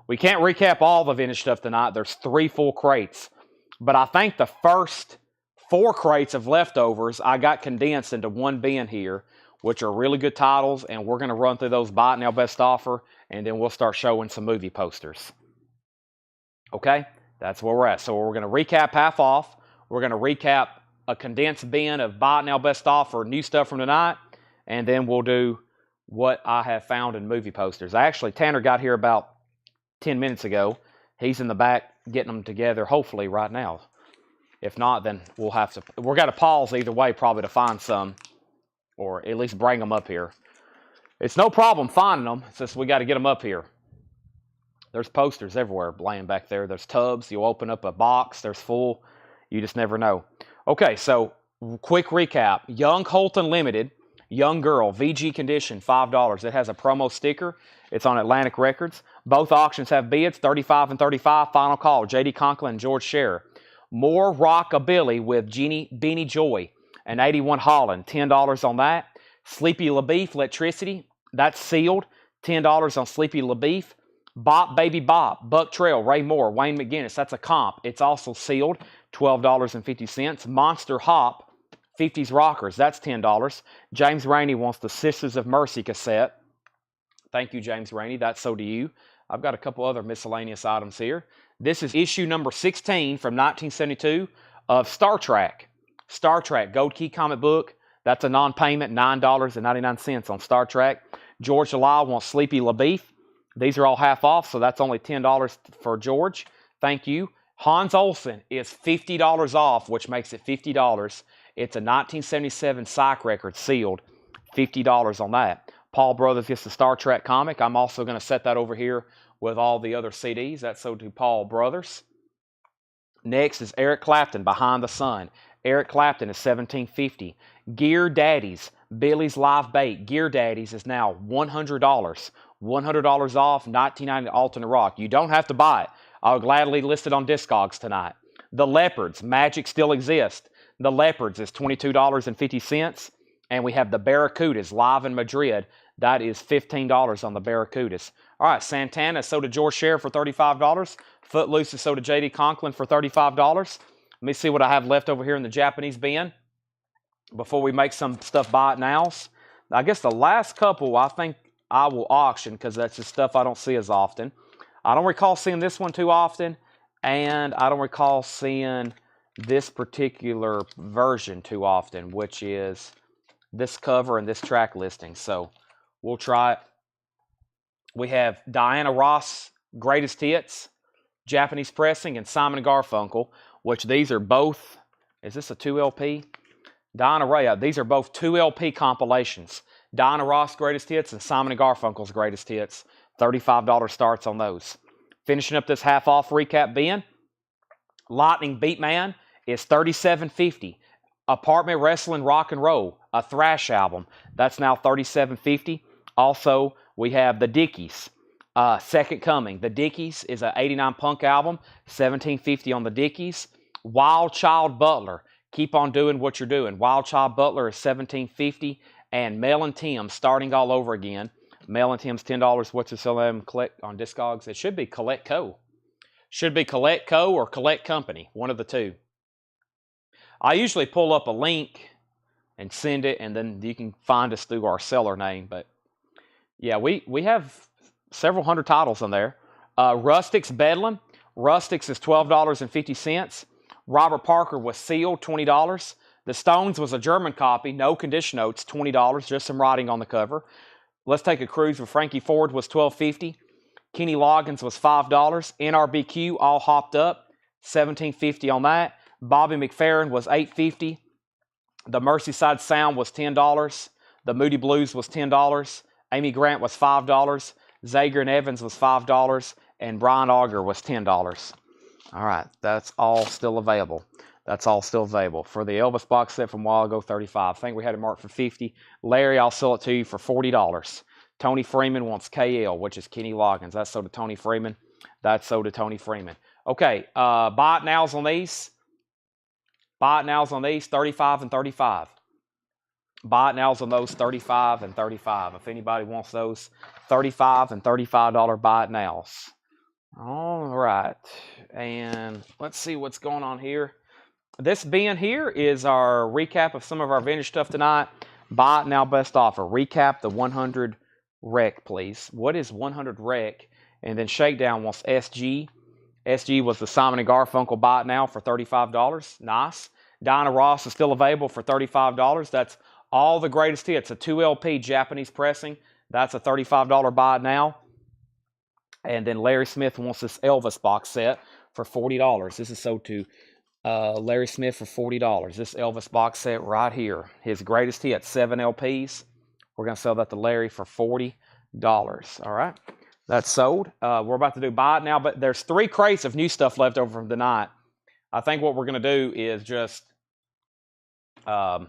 We can't recap all the vintage stuff tonight. There's 3 full crates, but I think the first 4 crates of leftovers I got condensed into one bin here, which are really good titles, and we're going to run through those buy it now best offer, and then we'll start showing some movie posters. Okay, that's where we're at. So we're going to recap half off. We're going to recap a condensed bin of buy it now best offer, new stuff from tonight, and then we'll do what I have found in movie posters. Tanner got here about 10 minutes ago. He's in the back getting them together, hopefully right now. If not, then we're got to pause either way probably to find some, or at least bring them up here. It's no problem finding them. It's just we got to get them up here. There's posters everywhere laying back there. There's tubs. You'll open up a box. There's full. You just never know. Okay, so quick recap. Young Holton Limited, Young Girl, VG condition, $5. It has a promo sticker. It's on Atlantic Records. Both auctions have bids, 35 and 35. Final call, J.D. Conklin and George Scherer. More Rockabilly with Beanie Joy and 81 Holland, $10 on that. Sleepy LaBeef, Electricity, that's sealed, $10 on Sleepy LaBeef. Bop Baby Bop, Buck Trail, Ray Moore, Wayne McGinnis, that's a comp. It's also sealed, $12.50. Monster Hop, 50s Rockers, that's $10. James Rainey wants the Sisters of Mercy cassette. Thank you, James Rainey, that's so do you. I've got a couple other miscellaneous items here. This is issue number 16 from 1972 of Star Trek. Star Trek, Gold Key comic book. That's a non-payment, $9.99 on Star Trek. George Delisle wants Sleepy LaBeef. These are all half off, so that's only $10 for George. Thank you. Hans Olsen is $50 off, which makes it $50. It's a 1977 psych record, sealed. $50 on that. Paul Brothers gets the Star Trek comic. I'm also going to set that over here with all the other CDs. That's so do Paul Brothers. Next is Eric Clapton, Behind the Sun. Eric Clapton is $17.50. Gear Daddies, Billy's Live Bait, Gear Daddies is now $100. $100 off, $19.90 alternate rock. You don't have to buy it. I'll gladly list it on Discogs tonight. The Leopards, Magic still exists. The Leopards is $22.50. And we have the Barracudas live in Madrid. That is $15 on the Barracudas. All right, Santana is sold to George Sheriff for $35. Footloose is sold to J.D. Conklin for $35. Let me see what I have left over here in the Japanese bin before we make some stuff buy it nows. I guess the last couple I think I will auction because that's just stuff I don't see as often. I don't recall seeing this one too often, and I don't recall seeing this particular version too often, which is this cover and this track listing. So we'll try it. We have Diana Ross Greatest Hits, Japanese Pressing, and Simon & Garfunkel, which these are both, is this a 2LP? Diana Ross, these are both 2LP compilations. Diana Ross Greatest Hits and Simon & Garfunkel's Greatest Hits. $35 starts on those. Finishing up this half off recap bin, Lightning Beatman is $37.50. Apartment Wrestling Rock and Roll, a thrash album, that's now $37.50. Also, we have the Dickies, Second Coming. The Dickies is an '89 punk album, $17.50 on the Dickies. Wild Child Butler, Keep On Doing What You're Doing. Wild Child Butler is $17.50. And Mel and Tim, Starting All Over Again. Mel and Tim's $10. What's the sell them collect on Discogs? It should be Collect Co. Should be Collect Co. or Collect Company, one of the two. I usually pull up a link and send it, and then you can find us through our seller name. But yeah, we have several hundred titles on there. Rustics Bedlam. Rustics is $12.50. Robert Parker was sealed, $20. The Stones was a German copy, no condition notes, $20, just some writing on the cover. Let's Take a Cruise with Frankie Ford was $12.50. Kenny Loggins was $5. NRBQ all hopped up, $17.50 on that. Bobby McFerrin was $8.50. The Merseyside Sound was $10. The Moody Blues was $10. Amy Grant was $5. Zager and Evans was $5. And Brian Auger was $10. All right, that's all still available. That's all still available. For the Elvis box set from a while ago, $35. I think we had it marked for $50. Larry, I'll sell it to you for $40. Tony Freeman wants KL, which is Kenny Loggins. That's sold to Tony Freeman. That's sold to Tony Freeman. Okay, buy it nows on these. Buy it nows on these, $35 and $35. Buy it nows on those, $35 and $35. If anybody wants those, $35 and $35 buy it nows. All right, and let's see what's going on here. This bin here is our recap of some of our vintage stuff tonight. Buy it now, best offer. Recap the 100 rec, please. What is 100 rec? And then Shakedown wants SG. SG was the Simon & Garfunkel buy it now for $35. Nice. Diana Ross is still available for $35. That's all the greatest hits. A 2LP Japanese pressing. That's a $35 buy it now. And then Larry Smith wants this Elvis box set for $40. This is sold to Larry Smith for $40. This Elvis box set right here. His greatest hits, 7 LPs. We're going to sell that to Larry for $40. All right. That's sold. We're about to do buy it now, but there's 3 crates of new stuff left over from tonight. I think what we're going to do is just, we're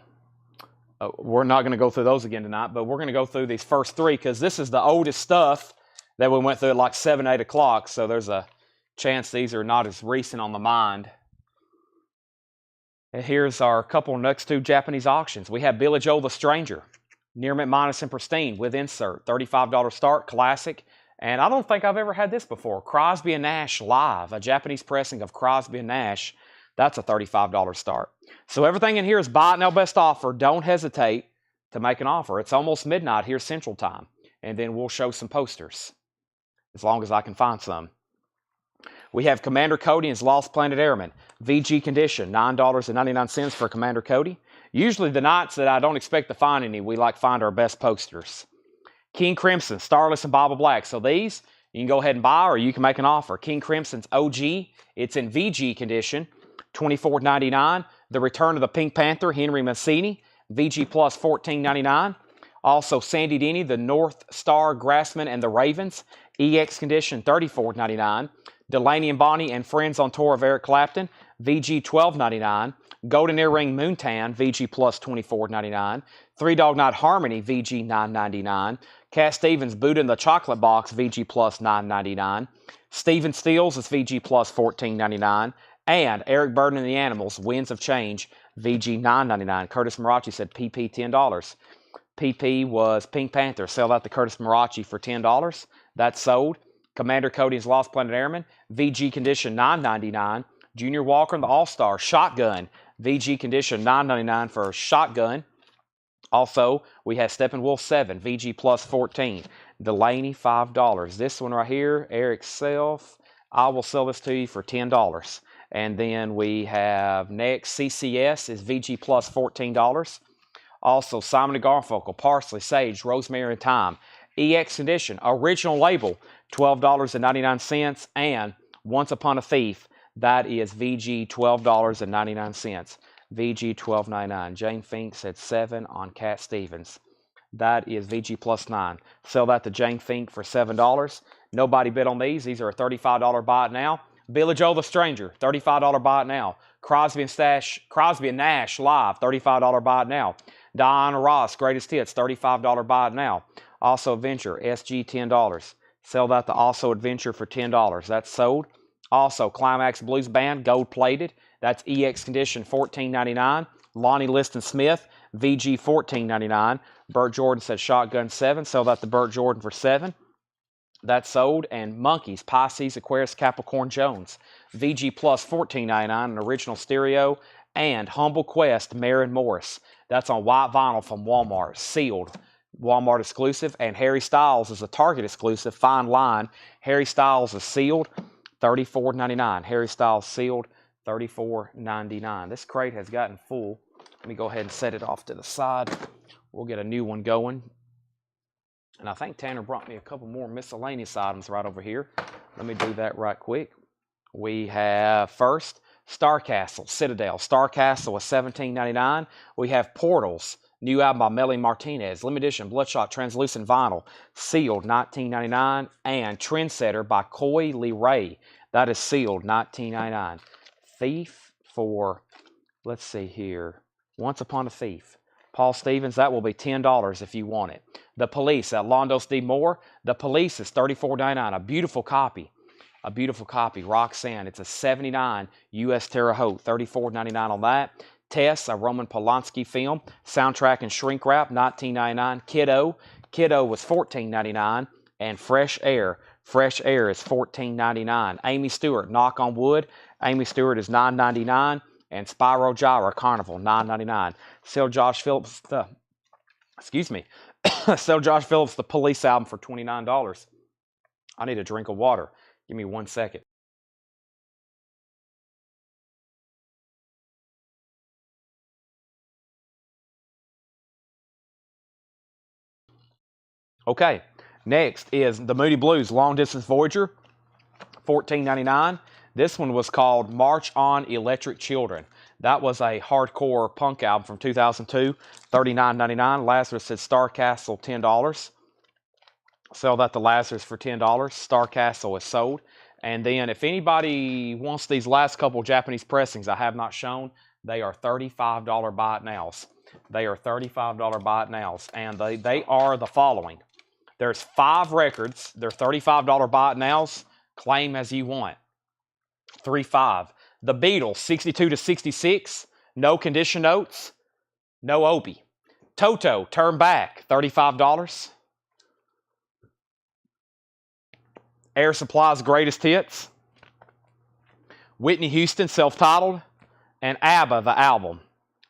not going to go through those again tonight, but we're going to go through these first 3 because this is the oldest stuff that we went through at like 7, 8 o'clock. So there's a chance these are not as recent on the mind. And here's our couple next 2 Japanese auctions. We have Billy Joel the Stranger, near mint minus and pristine with insert, $35 start, classic. And I don't think I've ever had this before. Crosby and Nash live, a Japanese pressing of Crosby and Nash. That's a $35 start. So everything in here is buy it now, best offer. Don't hesitate to make an offer. It's almost midnight here Central Time. And then we'll show some posters, as long as I can find some. We have Commander Cody and his Lost Planet Airman. VG condition, $9.99 for Commander Cody. Usually the nights that I don't expect to find any, we like find our best posters. King Crimson, Starless and Bible Black. So these, you can go ahead and buy or you can make an offer. King Crimson's OG, it's in VG condition, $24.99. The Return of the Pink Panther, Henry Mancini, VG Plus, $14.99. Also Sandy Denny, the North Star, Grassman, and the Ravens, EX condition, $34.99. Delaney and Bonnie and Friends on Tour of Eric Clapton, VG $12.99. Golden Earring Moontan, VG plus $24.99. Three Dog Night Harmony, VG $9.99. Cat Stevens Buddha in the Chocolate Box, VG plus $9.99. Steven Steels is VG plus $14.99. And Eric Burden and the Animals, Winds of Change, VG $9.99. Curtis Marachi said PP $10. PP was Pink Panther. Sell that to Curtis Marachi for $10. That's sold. Commander Cody's Lost Planet Airman, VG condition $9.99. Junior Walker and the All-Star Shotgun, VG condition $9.99 for Shotgun. Also, we have Steppenwolf 7, VG plus 14. Delaney, $5. This one right here, Eric Self, I will sell this to you for $10. And then we have next, CCS is VG plus $14. Also, Simon & Garfunkel, Parsley, Sage, Rosemary and Thyme. EX Condition, original label, $12.99. And Once Upon a Thief, that is VG $12.99. VG $12.99. Jane Fink said 7 on Cat Stevens. That is VG plus 9. Sell that to Jane Fink for $7. Nobody bid on these. These are a $35 buy it now. Billy Joel the Stranger, $35 buy it now. Crosby and Nash Live, $35 buy it now. Diana Ross, Greatest Hits, $35 buy it now. Also Adventure, SG $10. Sell that to Also Adventure for $10. That's sold. Also Climax Blues Band, gold plated. That's EX Condition, $14.99. Lonnie Liston Smith, VG $14.99. Burt Jordan said Shotgun 7. Sell that to Burt Jordan for $7. That's sold. And Monkeys, Pisces, Aquarius, Capricorn, Jones, VG plus $14.99, an original stereo. And Humble Quest, Maren Morris. That's on white vinyl from Walmart, sealed. Walmart exclusive. And Harry Styles is a Target exclusive, fine line. Harry Styles is sealed, $34.99. Harry Styles sealed, $34.99. This crate has gotten full. Let me go ahead and set it off to the side. We'll get a new one going. And I think Tanner brought me a couple more miscellaneous items right over here. Let me do that right quick. We have first Star Castle, Citadel. Star Castle is $17.99. We have Portals, new album by Melly Martinez. Limited edition Bloodshot Translucent Vinyl, sealed, $19.99. And Trendsetter by Coy Lee Ray. That is sealed, $19.99. Thief for, let's see here, Once Upon a Thief. Paul Stevens, that will be $10 if you want it. The Police, at Londos D. Moore. The Police is $34.99. A beautiful copy. A beautiful copy. Roxanne. It's a 79 U.S. Terre Haute. $34.99 on that. Tess, a Roman Polanski film. Soundtrack and shrink wrap. $19.99. Kiddo. Kiddo was $14.99. And Fresh Air. Fresh Air is $14.99. Amy Stewart, Knock on Wood. Amy Stewart is $9.99. And Spyro Gyra Carnival, $9.99. Sell Josh Phillips Sell Josh Phillips the Police album for $29. I need a drink of water. Give me 1 second. Okay, next is the Moody Blues Long Distance Voyager, $14.99. This one was called March On Electric Children. That was a hardcore punk album from 2002, $39.99. Lazarus said Star Castle, $10. Sell that to Lazarus for $10. Star Castle is sold. And then if anybody wants these last couple Japanese pressings I have not shown, they are $35 buy it nows. They are $35 buy it nows. And they are the following. There's 5 records. They're $35 buy it nows. Claim as you want. 3-5. The Beatles, 62 to 66. No condition notes. No Obi. Toto, Turn Back, $35. Air Supply's Greatest Hits. Whitney Houston, self-titled. And ABBA, the album.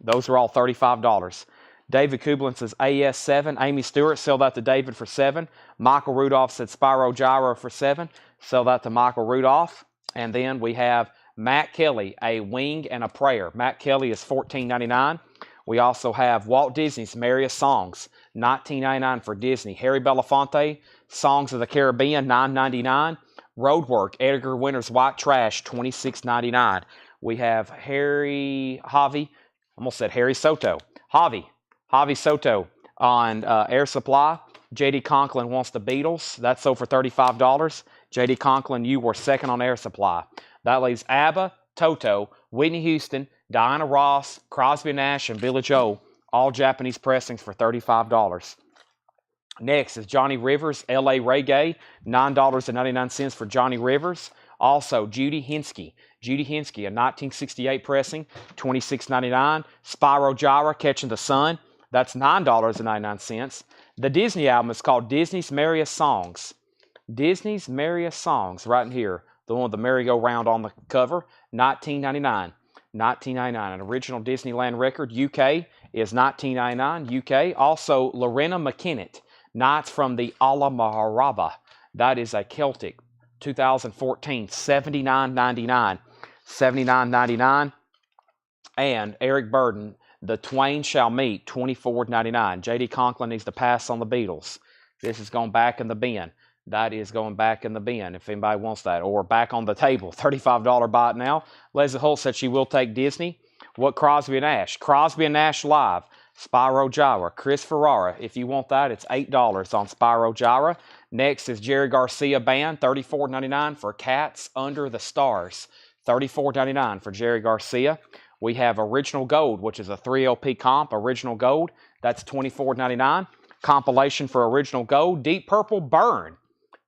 Those are all $35. David Kublin says AS7. Amy Stewart, sell that to David for $7. Michael Rudolph said Spyro Gyra for $7. Sell that to Michael Rudolph. And then we have Matt Kelly, A Wing and a Prayer. Matt Kelly is $14.99. We also have Walt Disney's Merriest Songs, $19.99 for Disney. Harry Belafonte, Songs of the Caribbean, $9.99. Roadwork, Edgar Winter's White Trash, $26.99. We have Harry Soto. Javi Soto on Air Supply. J.D. Conklin wants the Beatles. That's sold for $35. J.D. Conklin, you were second on Air Supply. That leaves ABBA, Toto, Whitney Houston, Diana Ross, Crosby Nash, and Billy Joel, all Japanese pressings for $35. Next is Johnny Rivers, L.A. Reggae, $9.99 for Johnny Rivers. Also, Judy Henske. Judy Henske, a 1968 pressing, $26.99. Spyro Gyra, Catching the Sun, that's $9.99. The Disney album is called Disney's Merriest Songs. Disney's Merriest Songs, right in here. The one with the merry-go-round on the cover, $19.99. $19.99. An original Disneyland record. UK is $19.99. UK. Also, Lorena McKinnon, Knights from the Ala Maharaba. That is a Celtic. 2014, $79.99. $79.99. And Eric Burden, The Twain Shall Meet, $24.99. J.D. Conklin needs to pass on the Beatles. This is going back in the bin. That is going back in the bin if anybody wants that. Or back on the table. $35 buy it now. Leslie Holt said she will take Disney. What Crosby and Nash? Crosby and Nash Live. Spyro Gyra. Chris Ferrara. If you want that, it's $8 on Spyro Gyra. Next is Jerry Garcia Band. $34.99 for Cats Under the Stars. $34.99 for Jerry Garcia. We have Original Gold, which is a 3LP comp. Original Gold. That's $24.99. Compilation for Original Gold. Deep Purple Burn.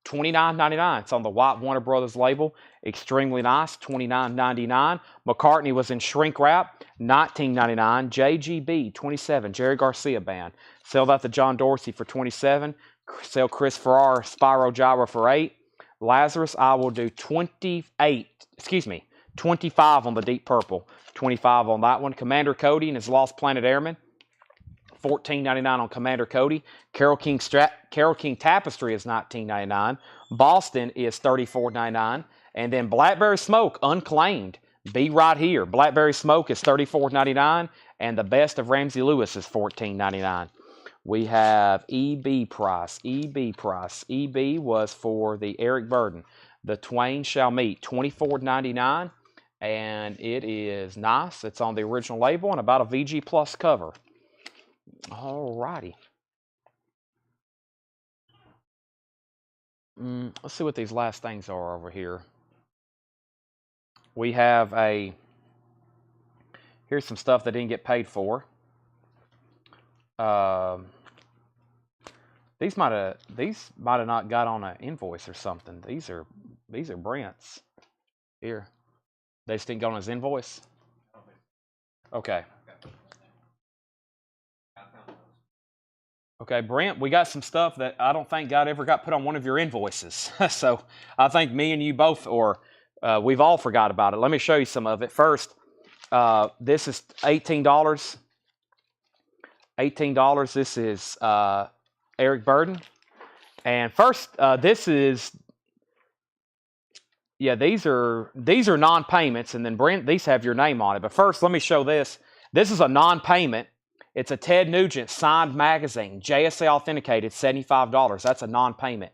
$29.99. It's on the White Warner Brothers label. Extremely nice. $29.99. McCartney was in shrink wrap. $19.99. JGB. $27. Jerry Garcia Band. Sell that to John Dorsey for $27. Sell Chris Farrar Spyro Gyra for $8. Lazarus, I will do $25 on the Deep Purple. $25 on that one. Commander Cody and his Lost Planet Airmen. $14.99 on Commander Cody. Carole King Tapestry is $19.99. Boston is $34.99. And then Blackberry Smoke, unclaimed. Be right here. Blackberry Smoke is $34.99. And the Best of Ramsey Lewis is $14.99. We have EB price. EB was for the Eric Burden. The Twain Shall Meet, $24.99. And it is nice. It's on the original label and about a VG Plus cover. Alrighty. Let's see what these last things are over here. We have here's some stuff that didn't get paid for. These might have not got on an invoice or something. These are Brent's. Here. They just didn't go on his invoice? Okay. Okay, Brent, we got some stuff that I don't think God ever got put on one of your invoices. So I think me and you both, we've all forgot about it. Let me show you some of it. First, this is $18. $18. This is Eric Burden. And first, this is, these are non-payments. And then Brent, these have your name on it. But first, let me show this. This is a non-payment. It's a Ted Nugent signed magazine, JSA authenticated, $75. That's a non-payment.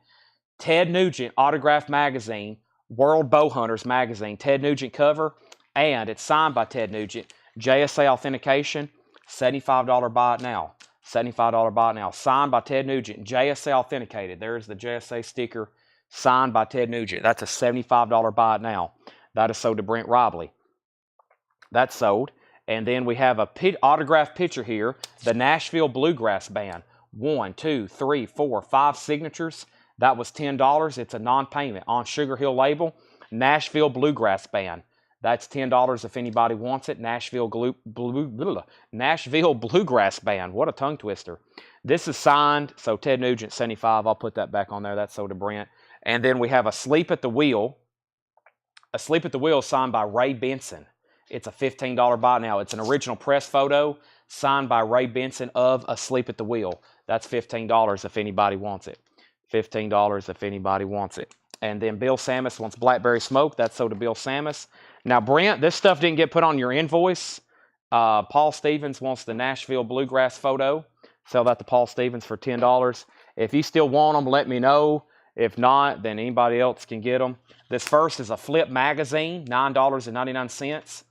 Ted Nugent autographed magazine, World Bowhunters magazine, Ted Nugent cover, and it's signed by Ted Nugent. JSA authentication, $75 buy it now. $75 buy it now. Signed by Ted Nugent, JSA authenticated. There's the JSA sticker, signed by Ted Nugent. That's a $75 buy it now. That is sold to Brent Robley. That's sold. And then we have a autographed picture here, the Nashville Bluegrass Band. 1, 2, 3, 4, 5 signatures. That was $10. It's a non-payment on Sugar Hill label. Nashville Bluegrass Band. That's $10 if anybody wants it. Nashville Bluegrass Band. What a tongue twister. This is signed, so Ted Nugent, $75. I'll put that back on there. That's sold to Brent. And then we have Asleep at the Wheel. Asleep at the Wheel signed by Ray Benson. It's a $15 buy now. It's an original press photo signed by Ray Benson of Asleep at the Wheel. That's $15 if anybody wants it. $15 if anybody wants it. And then Bill Sammis wants Blackberry Smoke. That's sold to Bill Sammis. Now, Brent, this stuff didn't get put on your invoice. Paul Stevens wants the Nashville Bluegrass photo. Sell that to Paul Stevens for $10. If you still want them, let me know. If not, then anybody else can get them. This first is a Flip magazine, $9.99.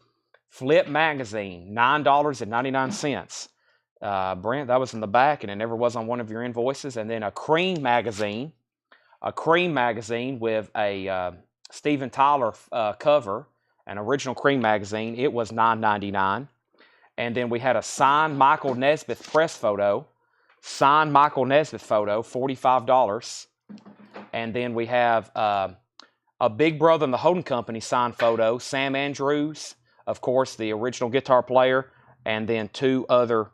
Flip magazine, $9.99. Brent, that was in the back, and it never was on one of your invoices. And then a Cream magazine with a Steven Tyler cover, an original Cream magazine. It was $9.99. And then we had a signed Michael Nesmith press photo. Signed Michael Nesmith photo, $45. And then we have a Big Brother and the Holding Company signed photo. Sam Andrews, of course, the original guitar player, and then two other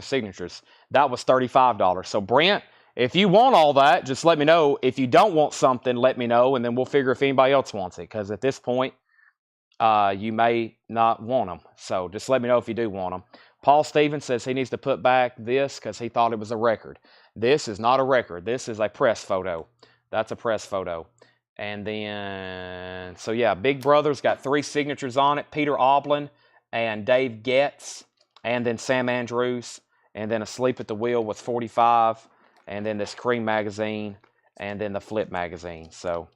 signatures. That was $35. So Brent, if you want all that, just let me know. If you don't want something, let me know, and then we'll figure if anybody else wants it. Because at this point, you may not want them. So just let me know if you do want them. Paul Stevens says he needs to put back this because he thought it was a record. This is not a record. This is a press photo. That's a press photo. And then, so yeah, Big Brother's got 3 signatures on it. Peter Oblin and Dave Getz. And then Sam Andrews. And then Asleep at the Wheel was $45. And then this Cream magazine. And then the Flip magazine. So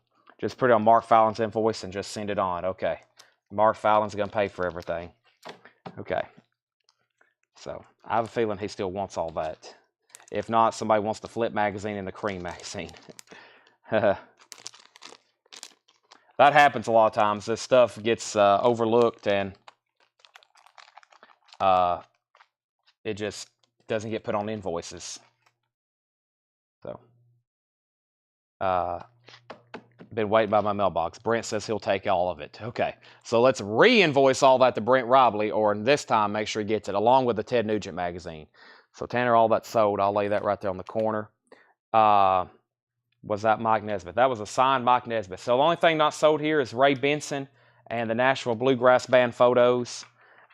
just put it on Mark Fallon's invoice and just send it on. Okay. Mark Fallon's going to pay for everything. Okay. So I have a feeling he still wants all that. If not, somebody wants the Flip magazine and the Cream magazine. That happens a lot of times. This stuff gets overlooked and it just doesn't get put on invoices. So, been waiting by my mailbox. Brent says he'll take all of it. Okay, so let's re-invoice all that to Brent Robley, or this time make sure he gets it, along with the Ted Nugent magazine. So Tanner, all that sold. I'll lay that right there on the corner. Was that Mike Nesmith? That was a signed Mike Nesmith. So the only thing not sold here is Ray Benson and the Nashville Bluegrass Band photos,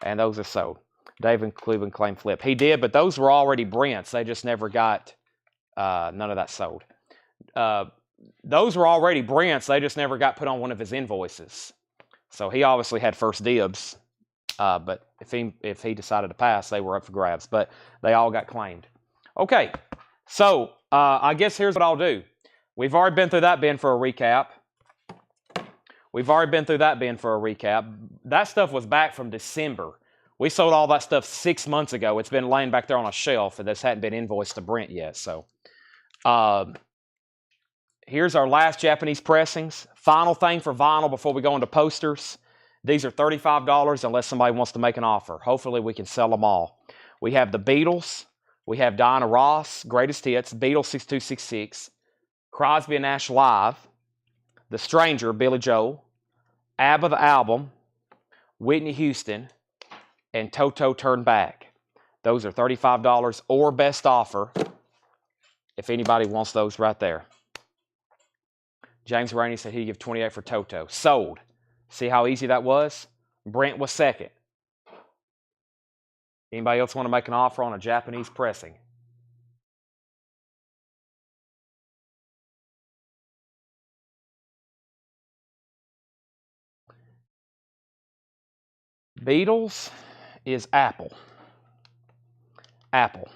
and those are sold. David Cleveland claimed Flip. He did, but those were already Brent's. They just never got none of that sold. Those were already Brent's. They just never got put on one of his invoices. So he obviously had first dibs. But if he decided to pass, they were up for grabs. But they all got claimed. Okay, so I guess here's what I'll do. We've already been through that bin for a recap. That stuff was back from December. We sold all that stuff 6 months ago. It's been laying back there on a shelf, and this hadn't been invoiced to Brent yet. So here's our last Japanese pressings. Final thing for vinyl before we go into posters. These are $35 unless somebody wants to make an offer. Hopefully we can sell them all. We have the Beatles. We have Diana Ross, Greatest Hits, Beatles 6266, Crosby and Nash Live, The Stranger, Billy Joel, ABBA the Album, Whitney Houston, and Toto Turn Back. Those are $35 or best offer if anybody wants those right there. James Rainey said he'd give $28 for Toto. Sold. See how easy that was? Brent was second. Anybody else want to make an offer on a Japanese pressing? Beatles is Apple. Apple.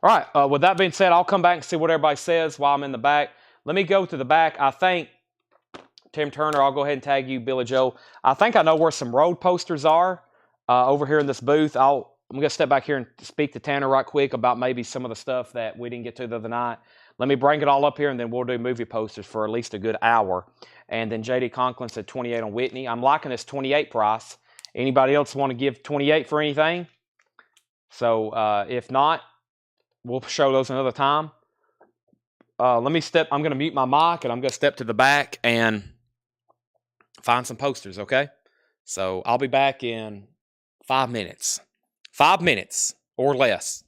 All right, with that being said, I'll come back and see what everybody says while I'm in the back. Let me go to the back. I think, Tim Turner, I'll go ahead and tag you, Billy Joe. I think I know where some road posters are over here in this booth. I'm going to step back here and speak to Tanner right quick about maybe some of the stuff that we didn't get to the other night. Let me bring it all up here, and then we'll do movie posters for at least a good hour. And then J.D. Conklin said 28 on Whitney. I'm liking this 28 price. Anybody else want to give 28 for anything? So if not, we'll show those another time. I'm going to mute my mic, and I'm going to step to the back and find some posters, okay? So I'll be back in 5 minutes. 5 minutes or less.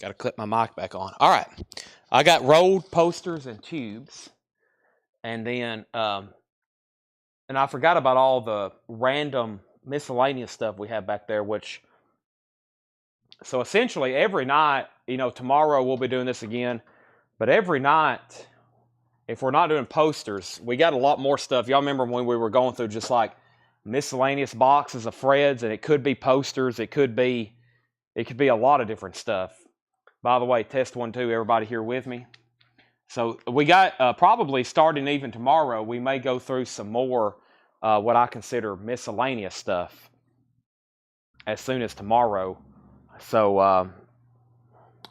Got to clip my mic back on. All right. I got rolled posters and tubes. And then, and I forgot about all the random miscellaneous stuff we have back there, which, so essentially every night, tomorrow we'll be doing this again, but every night, if we're not doing posters, we got a lot more stuff. Y'all remember when we were going through just like miscellaneous boxes of Fred's, and it could be posters, it could be a lot of different stuff. By the way, test 1, 2, everybody here with me? So we got, probably starting even tomorrow, we may go through some more what I consider miscellaneous stuff as soon as tomorrow. So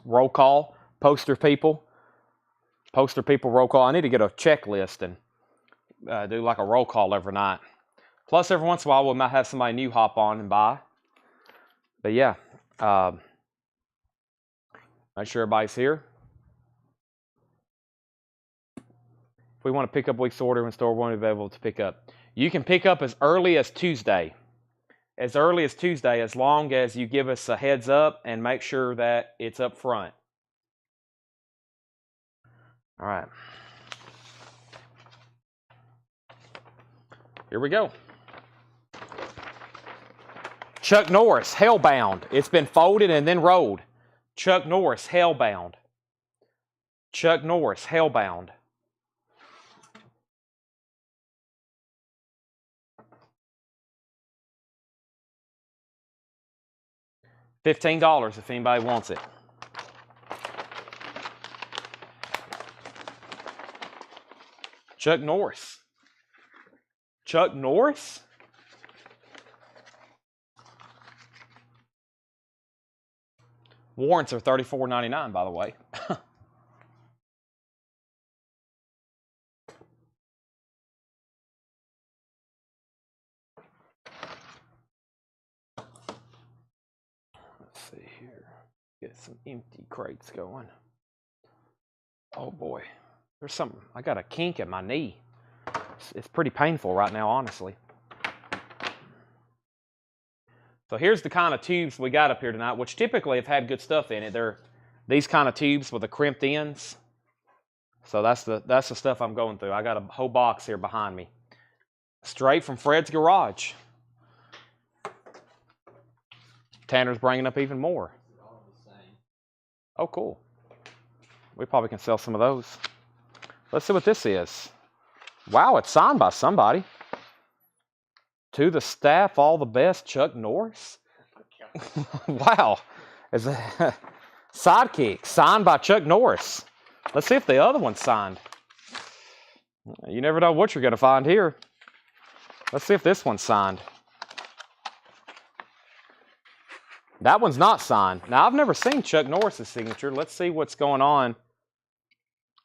roll call, poster people, roll call. I need to get a checklist and do like a roll call every night. Plus, every once in a while, we might have somebody new hop on and buy. But yeah, make sure everybody's here. If we want to pick up week's order when store won't be able to pick up, you can pick up as early as Tuesday. As early as Tuesday, as long as you give us a heads up and make sure that it's up front. All right. Here we go. Chuck Norris, Hellbound. It's been folded and then rolled. Chuck Norris, Hellbound. Chuck Norris, Hellbound. $15 if anybody wants it. Chuck Norris. Chuck Norris? Warrants are $34.99, by the way. Let's see here. Get some empty crates going. Oh boy. There's something. I got a kink in my knee. It's pretty painful right now, honestly. So here's the kind of tubes we got up here tonight, which typically have had good stuff in it. They're these kind of tubes with the crimped ends. So that's the stuff I'm going through. I got a whole box here behind me. Straight from Fred's garage. Tanner's bringing up even more. Oh, cool. We probably can sell some of those. Let's see what this is. Wow, it's signed by somebody. To the staff, all the best, Chuck Norris. Wow. Is a sidekick signed by Chuck Norris. Let's see if the other one's signed. You never know what you're going to find here. Let's see if this one's signed. That one's not signed. Now, I've never seen Chuck Norris's signature. Let's see what's going on.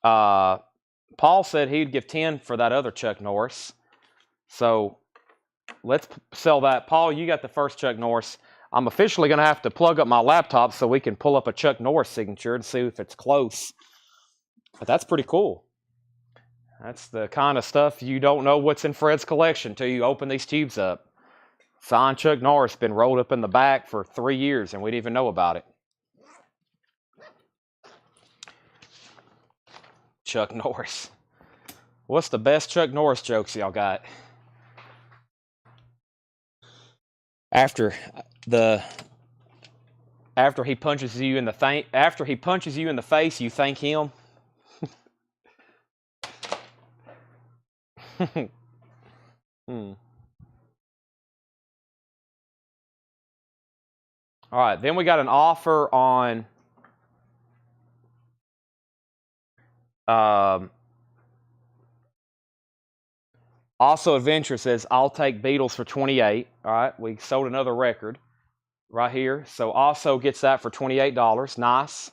Paul said he'd give 10 for that other Chuck Norris. So let's sell that. Paul, you got the first Chuck Norris. I'm officially going to have to plug up my laptop so we can pull up a Chuck Norris signature and see if it's close. But that's pretty cool. That's the kind of stuff you don't know what's in Fred's collection till you open these tubes up. Signed Chuck Norris, been rolled up in the back for 3 years and we didn't even know about it. Chuck Norris. What's the best Chuck Norris jokes y'all got? After he punches you in the face, you thank him. All right, then we got an offer on Also Adventure says, I'll take Beatles for 28. All right, we sold another record right here. So Also gets that for $28. Nice.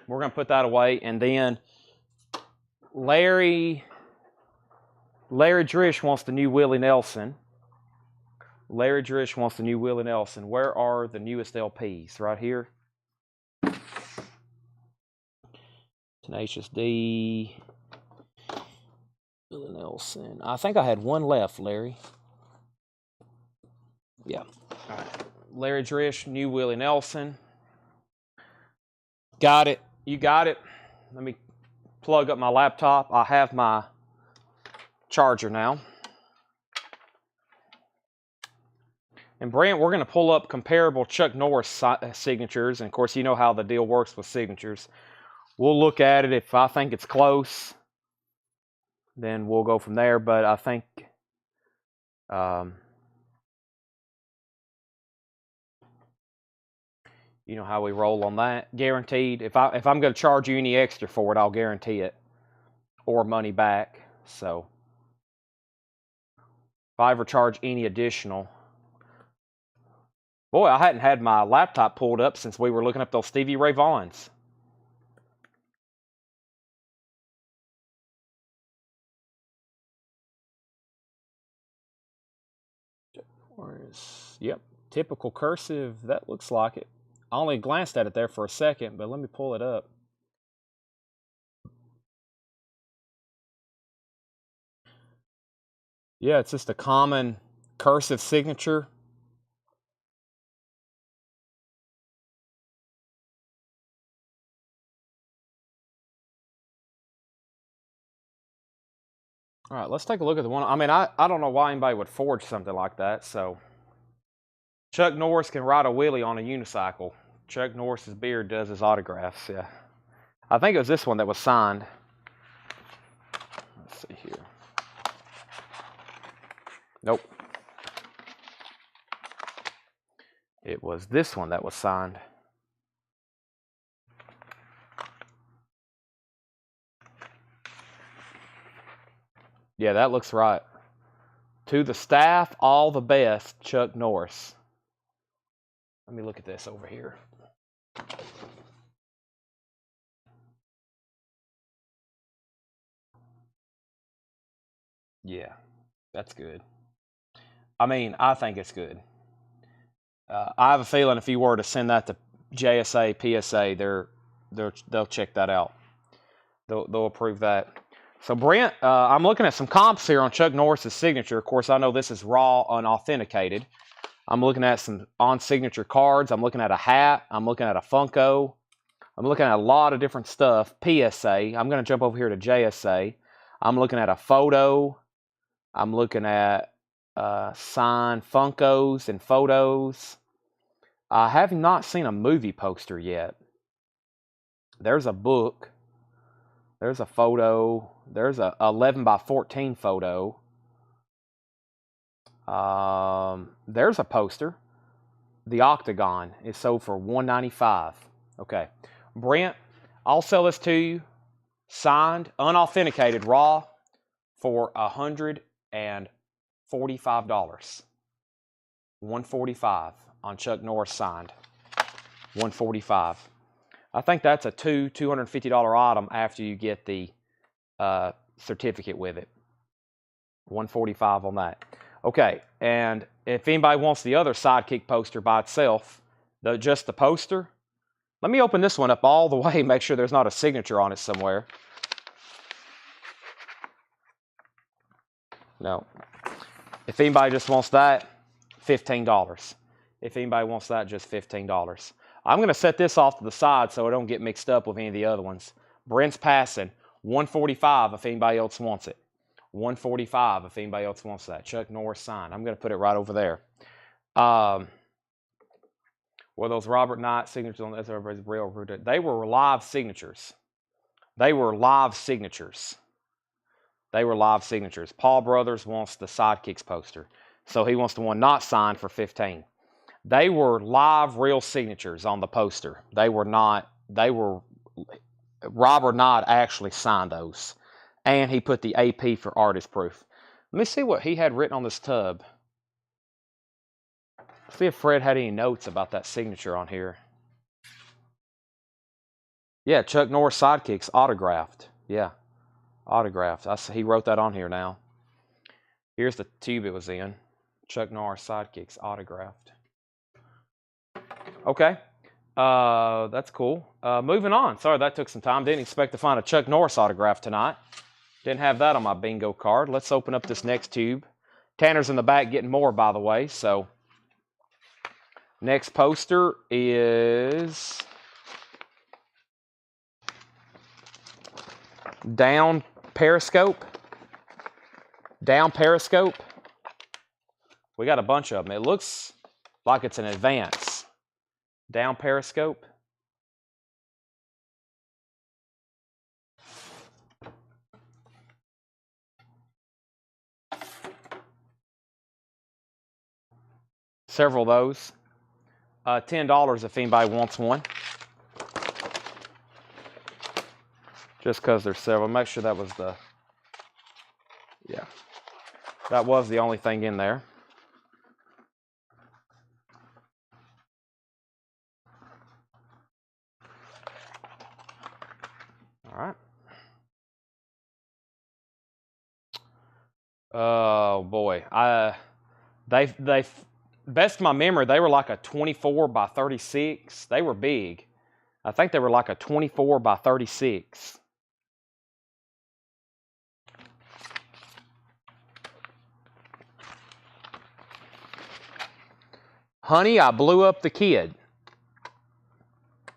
We're going to put that away. And then Larry Drish wants the new Willie Nelson. Larry Drish wants the new Willie Nelson. Where are the newest LPs? Right here. Tenacious D. Willie Nelson. I think I had one left, Larry. Yeah. All right. Larry Drish, new Willie Nelson. Got it. You got it. Let me plug up my laptop. I have my charger now. And Brent, we're going to pull up comparable Chuck Norris signatures. And of course, you know how the deal works with signatures. We'll look at it. If I think it's close, then we'll go from there. But I think you know how we roll on that. Guaranteed. If I'm going to charge you any extra for it, I'll guarantee it. Or money back. So if I ever charge any additional. Boy, I hadn't had my laptop pulled up since we were looking up those Stevie Ray Vaughns. Yep, typical cursive. That looks like it. I only glanced at it there for a second, but let me pull it up. Yeah, it's just a common cursive signature. All right, let's take a look at the one. I mean, I don't know why anybody would forge something like that. So Chuck Norris can ride a wheelie on a unicycle. Chuck Norris's beard does his autographs. Yeah, I think it was this one that was signed. Let's see here. Nope. It was this one that was signed. Yeah, that looks right. To the staff, all the best, Chuck Norris. Let me look at this over here. Yeah, that's good. I mean, I think it's good. I have a feeling if you were to send that to JSA, PSA, they'll check that out. They'll approve that. So Brent, I'm looking at some comps here on Chuck Norris's signature. Of course, I know this is raw, unauthenticated. I'm looking at some on-signature cards. I'm looking at a hat. I'm looking at a Funko. I'm looking at a lot of different stuff. PSA. I'm going to jump over here to JSA. I'm looking at a photo. I'm looking at signed Funkos and photos. I have not seen a movie poster yet. There's a book. There's a photo. There's a 11 by 14 photo. There's a poster. The Octagon is sold for $195. Okay. Brent, I'll sell this to you, signed, unauthenticated, raw, for $145. $145 on Chuck Norris signed. $145. I think that's a $250 item after you get the certificate with it. $145 on that. Okay, and if anybody wants the other Sidekick poster by itself, just the poster, let me open this one up all the way, make sure there's not a signature on it somewhere. No. If anybody just wants that, $15. If anybody wants that, just $15. I'm going to set this off to the side so I don't get mixed up with any of the other ones. Brent's passing. $145 if anybody else wants it. $145 if anybody else wants that. Chuck Norris signed. I'm going to put it right over there. Were those Robert Knight signatures on everybody's railroad? They were live signatures. They were live signatures. They were live signatures. Paul Brothers wants the Sidekicks poster. So he wants the one not signed for $15. They were live real signatures on the poster. Robert Knight actually signed those. And he put the AP for artist proof. Let me see what he had written on this tub. See if Fred had any notes about that signature on here. Yeah, Chuck Norris Sidekicks, autographed. Yeah, autographed. He wrote that on here now. Here's the tube it was in. Chuck Norris Sidekicks, autographed. Okay, that's cool. Moving on. Sorry, that took some time. Didn't expect to find a Chuck Norris autograph tonight. Didn't have that on my bingo card. Let's open up this next tube. Tanner's in the back getting more, by the way. So, next poster is down periscope. Down periscope. We got a bunch of them. It looks like it's an Advance. Down periscope. Several of those. $10 if anybody wants one. Just because there's several. Make sure that was the... Yeah. That was the only thing in there. All right. Oh boy. They best of my memory, they were like a 24 by 36. They were big. I think they were like a 24 by 36. Honey, I blew up the kid.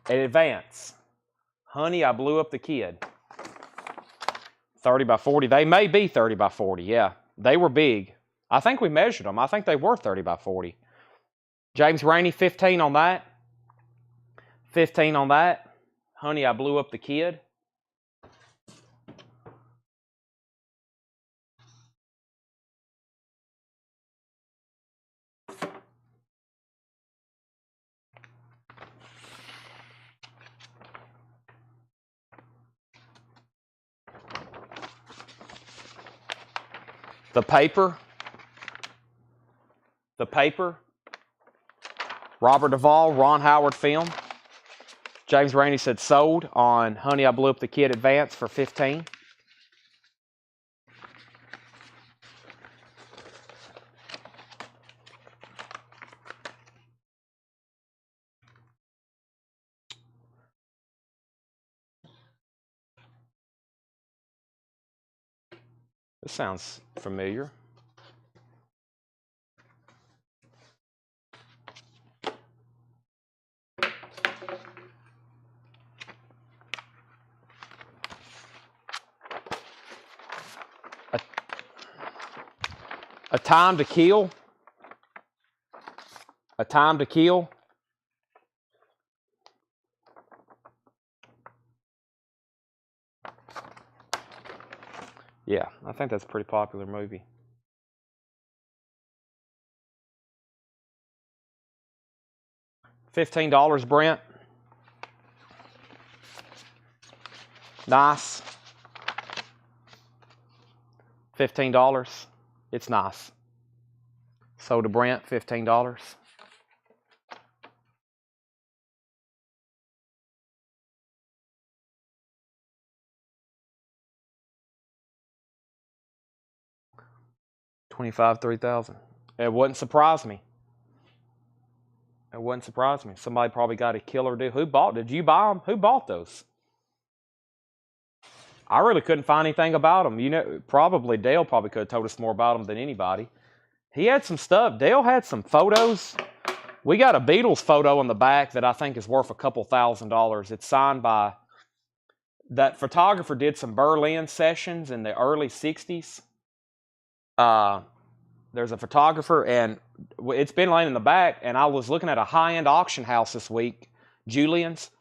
At Advance. Honey, I blew up the kid. 30 by 40. They may be 30 by 40, yeah. They were big. I think we measured them. I think they were 30 by 40. James Rainey, 15 on that. 15 on that. Honey, I blew up the kid. The paper. The paper. Robert Duvall, Ron Howard film. James Rainey said sold on Honey, I Blew Up the Kid Advance for 15. This sounds familiar. A Time to Kill. A Time to Kill. Yeah, I think that's a pretty popular movie. $15, Brent. Nice. $15. It's nice. Sold to Brent, $15. $25, $3,000. It wouldn't surprise me. It wouldn't surprise me. Somebody probably got a killer deal. Who bought? Did you buy them? Who bought those? I really couldn't find anything about them. You know, probably Dale probably could have told us more about them than anybody. He had some stuff. Dale had some photos. We got a Beatles photo in the back that I think is worth a couple $1,000s. It's signed by... That photographer did some Berlin sessions in the early 60s. There's a photographer, and it's been laying in the back, and I was looking at a high-end auction house this week, Julian's,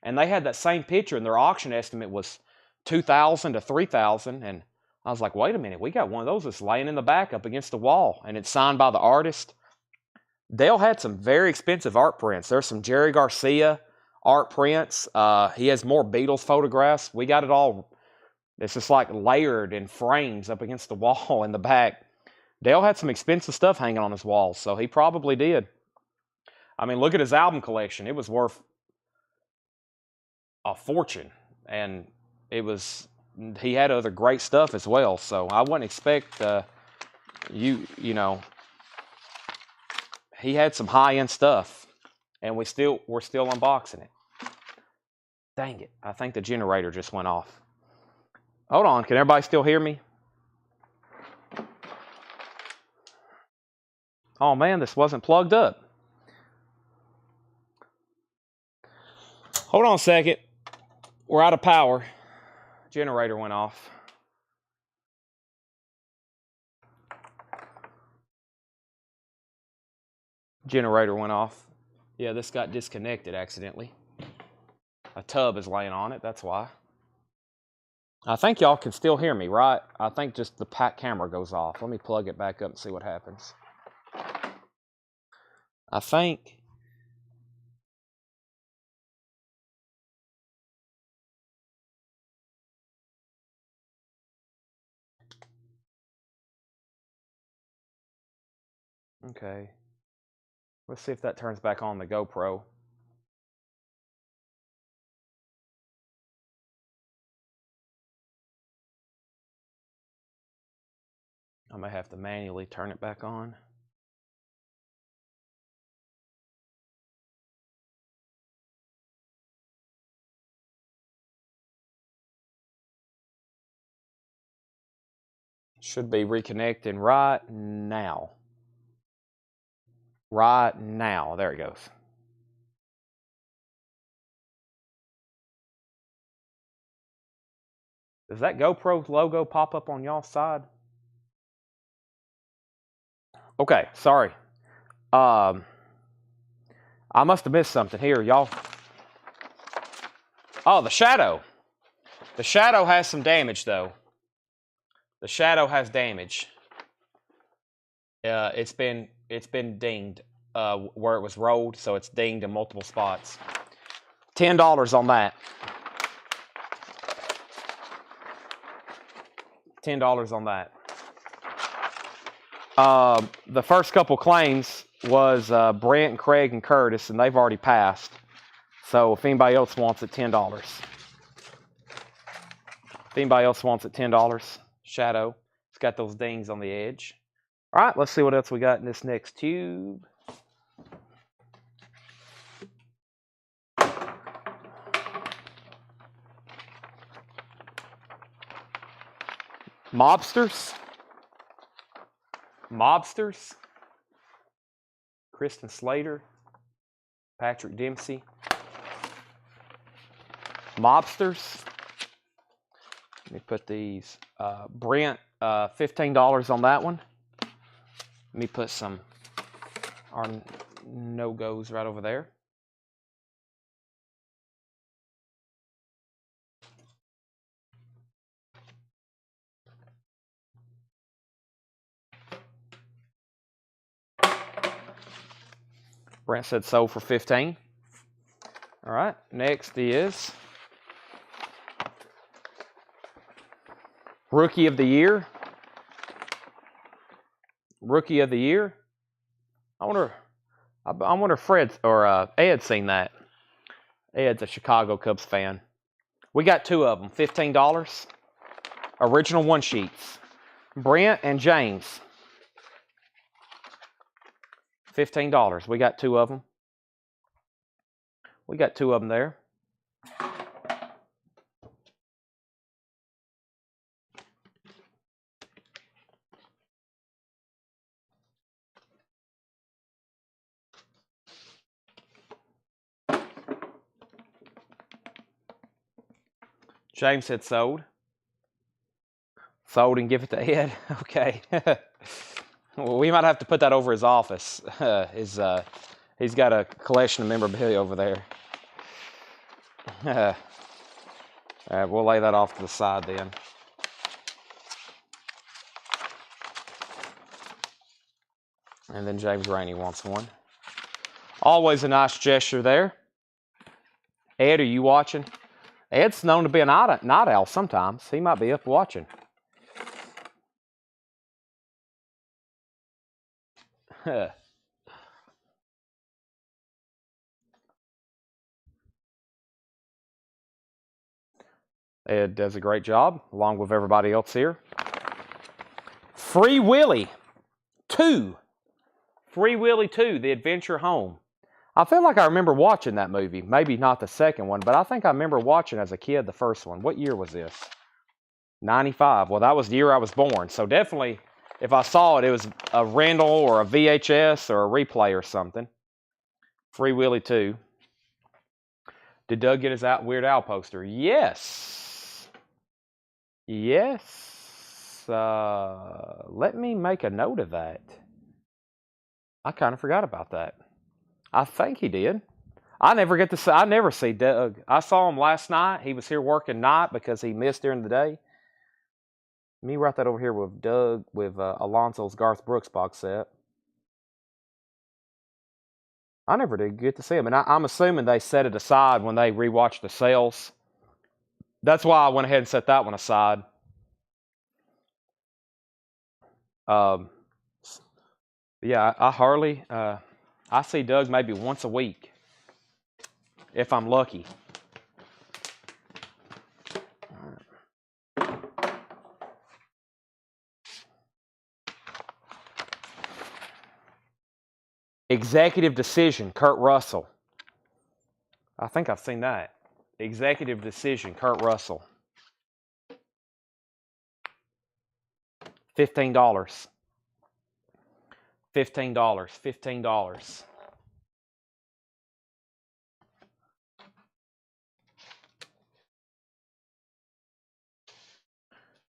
and they had that same picture, and their auction estimate was $2,000 to $3,000, and I was like, wait a minute, we got one of those that's laying in the back up against the wall, and it's signed by the artist. Dale had some very expensive art prints. There's some Jerry Garcia art prints. He has more Beatles photographs. We got it all. It's just like layered in frames up against the wall in the back. Dale had some expensive stuff hanging on his walls, so he probably did. I mean, look at his album collection. It was worth a fortune, and he had other great stuff as well, so I wouldn't expect you know, he had some high-end stuff, and we're still unboxing it. Dang it, I think the generator just went off. Hold on, can everybody still hear me? Oh man, this wasn't plugged up. Hold on a second. We're out of power. Generator went off. Generator went off. Yeah, this got disconnected accidentally. A tub is laying on it, that's why. I think y'all can still hear me, right? I think just the camera goes off. Let me plug it back up and see what happens. I think. Okay. Let's see if that turns back on the GoPro. I may have to manually turn it back on. Should be reconnecting right now. Right now. There it goes. Does that GoPro logo pop up on y'all's side? Okay, sorry. I must have missed something here, y'all. Oh, the shadow. The shadow has some damage, though. The shadow has damage. It's been dinged where it was rolled, so it's dinged in multiple spots. $10 on that. $10 on that. The first couple claims was Brent and Craig and Curtis, and they've already passed. So if anybody else wants it, $10. If anybody else wants it, $10. Shadow. It's got those dings on the edge. All right, let's see what else we got in this next tube. Mobsters. Kristen Slater. Patrick Dempsey. Mobsters. Let me put these. Brent, $15 on that one. Let me put some our no-goes right over there. Brent said sold for 15. All right, next is Rookie of the Year. Rookie of the Year. I wonder if Fred or Ed's seen that. Ed's a Chicago Cubs fan. We got two of them, $15. Original one sheets. Brent and James. $15. We got two of them. We got two of them there. James said sold. Sold and give it to Ed. Okay. Well, we might have to put that over his office. He's got a collection of memorabilia over there. All right, we'll lay that off to the side then. And then James Rainey wants one. Always a nice gesture there. Ed, are you watching? Ed's known to be a night owl sometimes. He might be up watching. Ed does a great job, along with everybody else here. Free Willy 2. Free Willy 2, The Adventure Home. I feel like I remember watching that movie. Maybe not the second one, but I think I remember watching as a kid the first one. What year was this? 95. Well, that was the year I was born. So definitely, if I saw it, it was a rental or a VHS or a replay or something. Free Willy 2. Did Doug get his Weird Al poster? Yes. Yes. Let me make a note of that. I kind of forgot about that. I think he did. I never see Doug. I saw him last night. He was here working night because he missed during the day. Let me write that over here with Doug, with Alonso's Garth Brooks box set. I never did get to see him, and I'm assuming they set it aside when they rewatched the sales. That's why I went ahead and set that one aside. Yeah, I see Doug maybe once a week, if I'm lucky. Executive Decision, Kurt Russell. I think I've seen that. Executive Decision, Kurt Russell. $15. $15.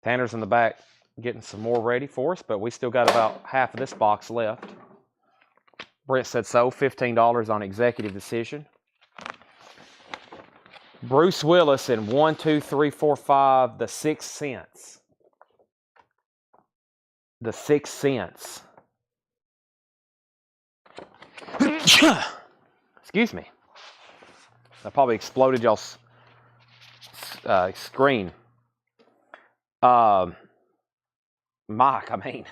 Tanner's in the back getting some more ready for us, but we still got about half of this box left. Brent said so, $15 on Executive Decision. Bruce Willis in 1, 2, 3, 4, 5, The Sixth Sense. The Sixth Sense. Excuse me. I probably exploded y'all's screen. Mike, I mean.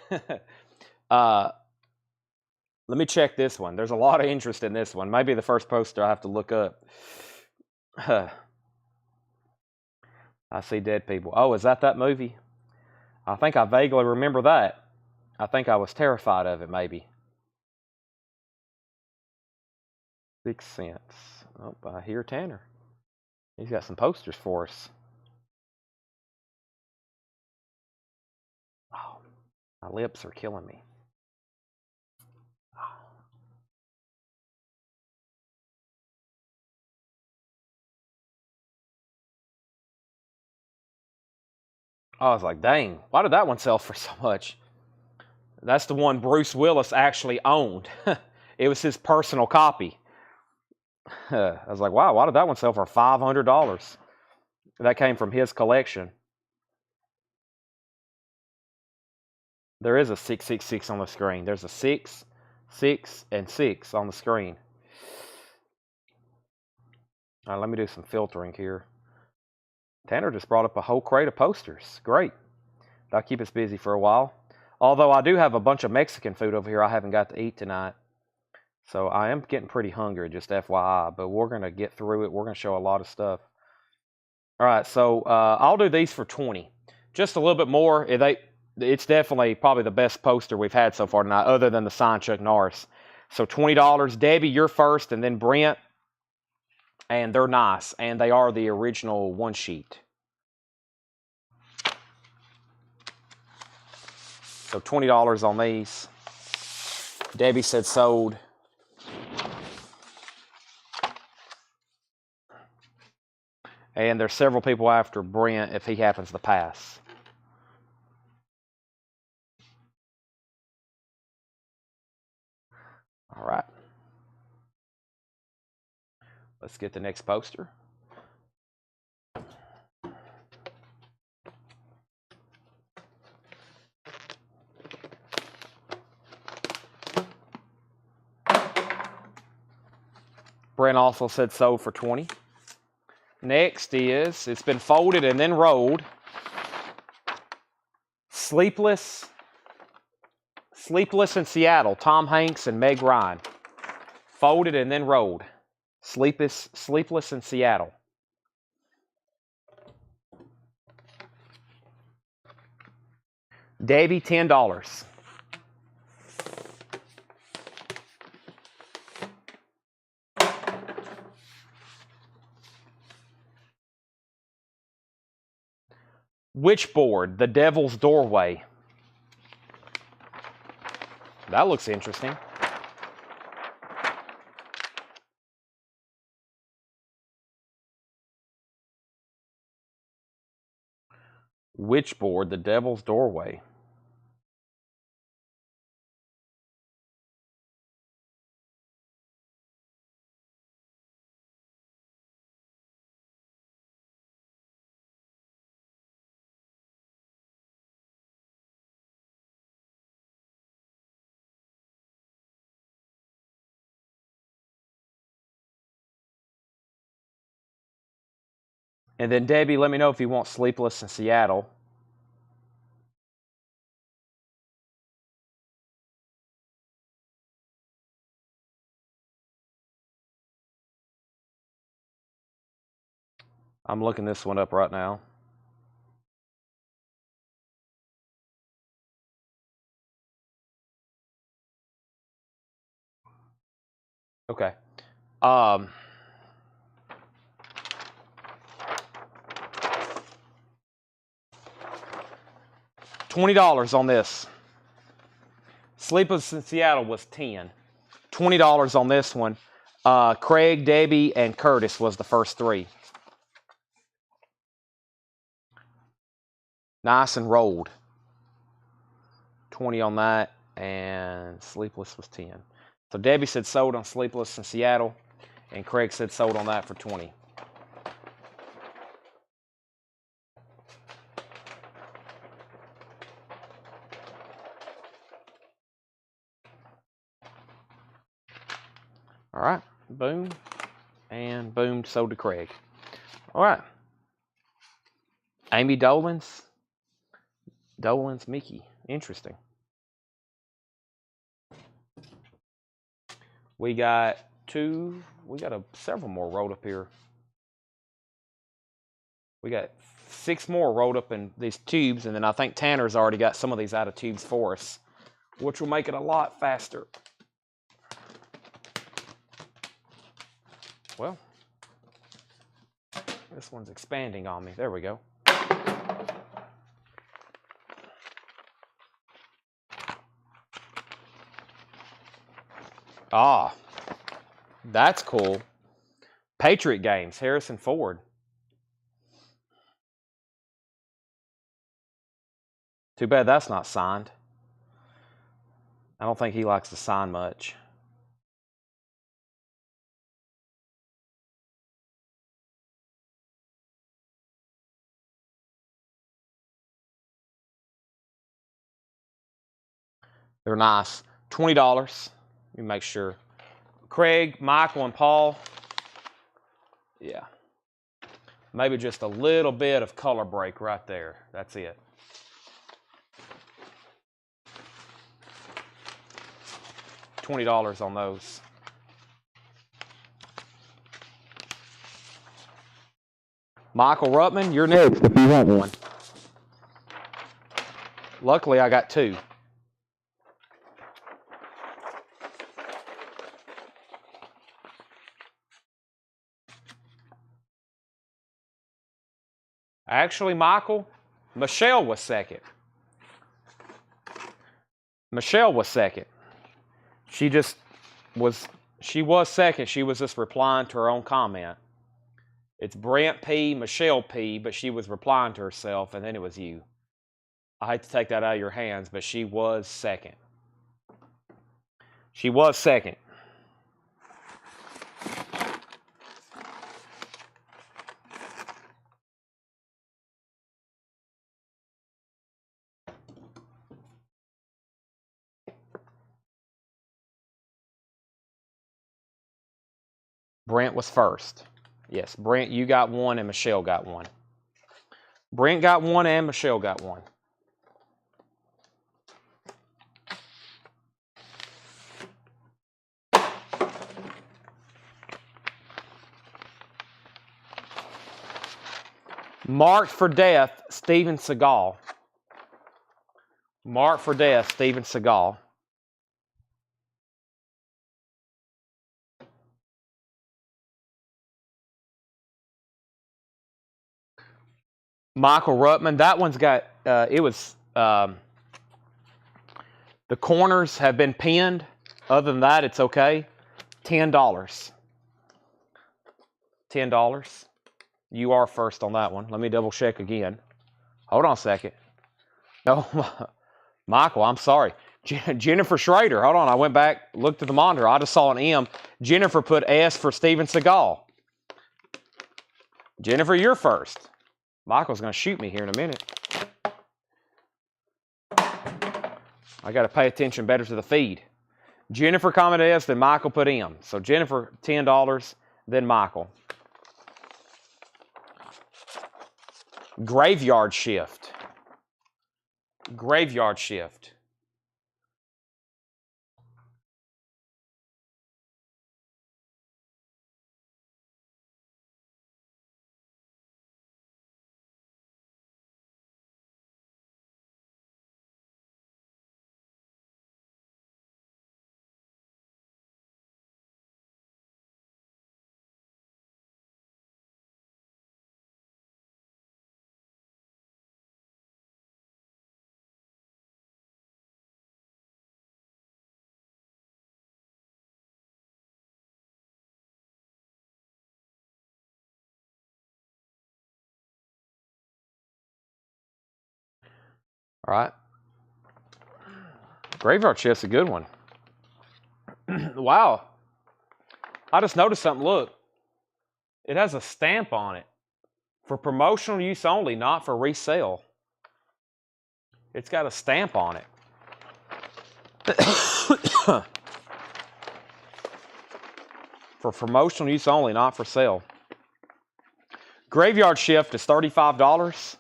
Let me check this one. There's a lot of interest in this one. Maybe the first poster I have to look up. I see dead people. Oh, is that movie? I think I vaguely remember that. I think I was terrified of it, maybe. Sixth Sense. Oh, I hear Tanner. He's got some posters for us. Oh, my lips are killing me. I was like, dang, why did that one sell for so much? That's the one Bruce Willis actually owned. It was his personal copy. I was like, wow, why did that one sell for $500? That came from his collection. There is a 666 on the screen. There's a 6, 6, and 6 on the screen. All right, let me do some filtering here. Tanner just brought up a whole crate of posters. Great. That'll keep us busy for a while. Although I do have a bunch of Mexican food over here I haven't got to eat tonight. So I am getting pretty hungry, just FYI. But we're going to get through it. We're going to show a lot of stuff. All right, so I'll do these for 20. Just a little bit more. It's definitely probably the best poster we've had so far tonight, other than the signed Chuck Norris. So $20. Debbie, you're first, and then Brent. And they're nice, and they are the original one sheet. So $20 on these. Debbie said sold. And there's several people after Brent if he happens to pass. All right. Let's get the next poster. Brent also said sold for 20. Next is, it's been folded and then rolled. Sleepless in Seattle, Tom Hanks and Meg Ryan. Folded and then rolled. Sleepless in Seattle. Davey, $10. Witchboard, The Devil's Doorway. That looks interesting. Witchboard, the Devil's Doorway. And then Debbie, let me know if you want Sleepless in Seattle. I'm looking this one up right now. Okay. $20 on this. Sleepless in Seattle was $10. $20 on this one. Craig, Debbie, and Curtis was the first three. Nice and rolled. 20 on that, and Sleepless was 10. So Debbie said sold on Sleepless in Seattle, and Craig said sold on that for 20. All right, boom, and boom, sold to Craig. All right. Amy Dolan's Mickey. Interesting. We got several more rolled up here. We got 6 more rolled up in these tubes, and then I think Tanner's already got some of these out of tubes for us, which will make it a lot faster. Well, this one's expanding on me. There we go. Ah, that's cool. Patriot Games, Harrison Ford. Too bad that's not signed. I don't think he likes to sign much. They're nice. $20. Let me make sure. Craig, Michael, and Paul. Yeah. Maybe just a little bit of color break right there. That's it. $20 on those. Michael Ruttman, you're next if you want one. Luckily, I got 2. Actually, Michael, Michelle was second. Michelle was second. She was second. She was just replying to her own comment. It's Brent P, Michelle P, but she was replying to herself, and then it was you. I hate to take that out of your hands, but she was second. She was second. Brent was first. Yes, Brent, you got 1 and Michelle got 1. Brent got 1 and Michelle got 1. Marked for Death, Steven Seagal. Marked for Death, Steven Seagal. Michael Ruttman, that one's got, the corners have been pinned. Other than that, it's okay. $10. $10. You are first on that one. Let me double check again. Hold on a second. No, Michael, I'm sorry. Jennifer Schrader. Hold on. I went back, looked at the monitor. I just saw an M. Jennifer put S for Steven Seagal. Jennifer, you're first. Michael's going to shoot me here in a minute. I got to pay attention better to the feed. Jennifer commented S, then Michael put M. So Jennifer, $10, then Michael. Graveyard shift. Graveyard shift. All right. Graveyard shift's a good one. Wow. I just noticed something. Look. It has a stamp on it. For promotional use only, not for resale. It's got a stamp on it. For promotional use only, not for sale. Graveyard shift is $35.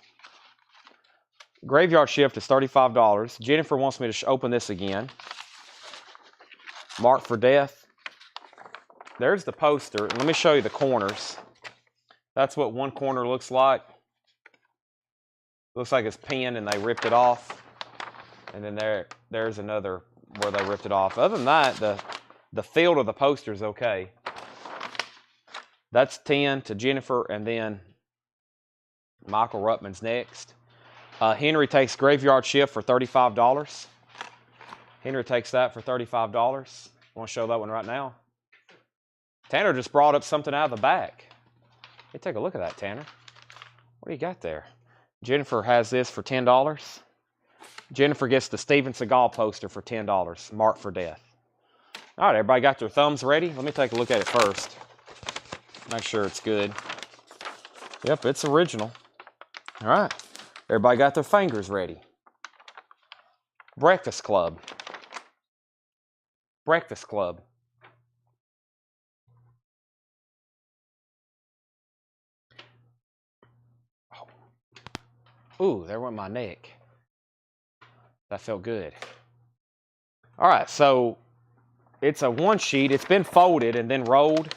Graveyard shift is $35. Jennifer wants me to open this again. Marked for death. There's the poster. Let me show you the corners. That's what one corner looks like. Looks like it's pinned and they ripped it off. And then there's another where they ripped it off. Other than that, the field of the poster is okay. That's 10 to Jennifer, and then Michael Ruttman's next. Henry takes graveyard shift for $35. Henry takes that for $35. I want to show that one right now. Tanner just brought up something out of the back. Hey, take a look at that, Tanner. What do you got there? Jennifer has this for $10. Jennifer gets the Steven Seagal poster for $10, marked for death. All right, everybody got their thumbs ready? Let me take a look at it first. Make sure it's good. Yep, it's original. All right. Everybody got their fingers ready. Breakfast Club. Breakfast Club. Oh. Ooh, there went my neck. That felt good. All right, so it's a one sheet. It's been folded and then rolled.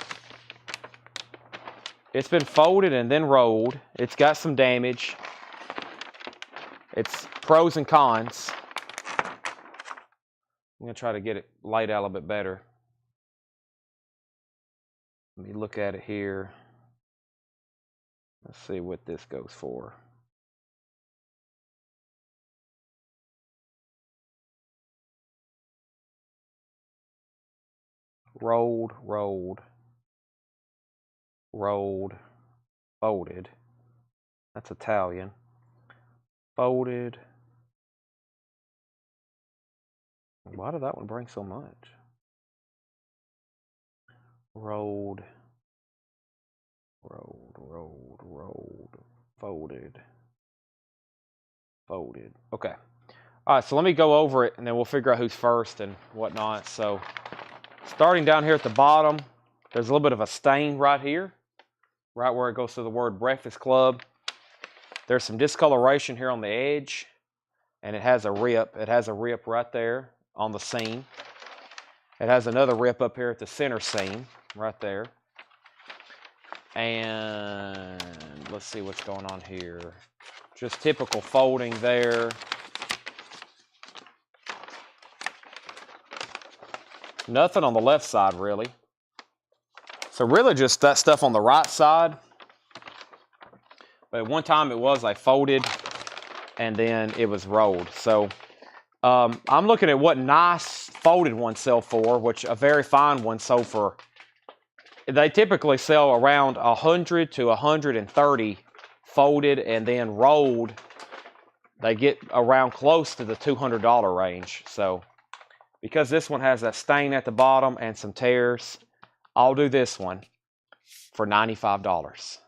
It's been folded and then rolled. It's got some damage. It's pros and cons. I'm going to try to get it laid out a little bit better. Let me look at it here. Let's see what this goes for. Rolled, rolled, rolled, folded. That's Italian. Folded. Why did that one bring so much? Rolled, rolled, rolled, rolled, folded, folded. Okay. All right, so let me go over it and then we'll figure out who's first and whatnot. So starting down here at the bottom, there's a little bit of a stain right here, right where it goes to the word Breakfast Club. There's some discoloration here on the edge, and it has a rip. It has a rip right there on the seam. It has another rip up here at the center seam, right there. And let's see what's going on here. Just typical folding there. Nothing on the left side, really. So really just that stuff on the right side. But at one time it was like folded and then it was rolled. So I'm looking at what nice folded ones sell for, which a very fine one sold for. They typically sell around 100 to 130 folded and then rolled they get around close to the $200 range. So because this one has that stain at the bottom and some tears, I'll do this one for $95.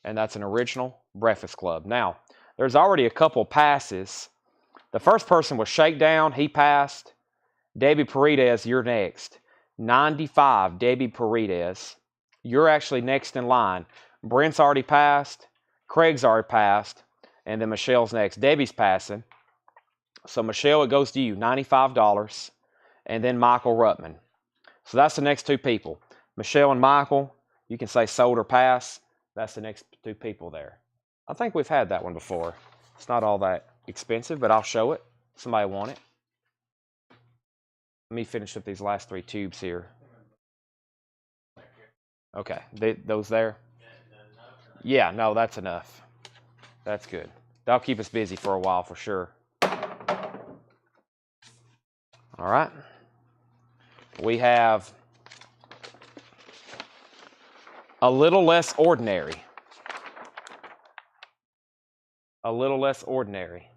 And that's an original Breakfast Club. Now, there's already a couple passes. The first person was Shakedown. He passed. Debbie Paredes, you're next. 95, Debbie Paredes. You're actually next in line. Brent's already passed. Craig's already passed. And then Michelle's next. Debbie's passing. So, Michelle, it goes to you, $95. And then Michael Ruttman. So, that's the next two people. Michelle and Michael, you can say sold or pass. That's the next two people there. I think we've had that one before. It's not all that expensive, but I'll show it. Somebody want it? Let me finish up these last three tubes here. Okay, those there? Yeah, no, that's enough. That's good. That'll keep us busy for a while for sure. All right. We have a little less ordinary. A little less ordinary.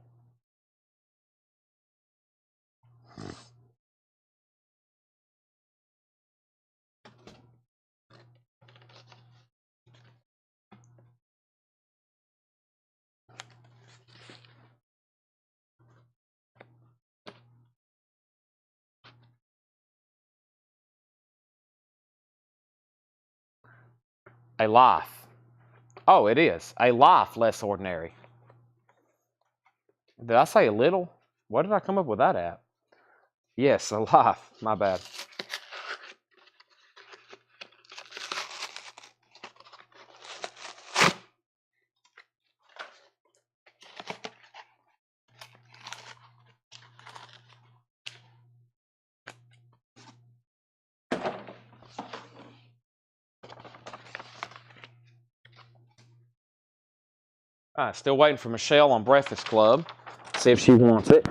A life. Oh, it is. A life less ordinary. Did I say a little? What did I come up with that at? Yes, a life. My bad. All right, still waiting for Michelle on Breakfast Club. See if she wants it.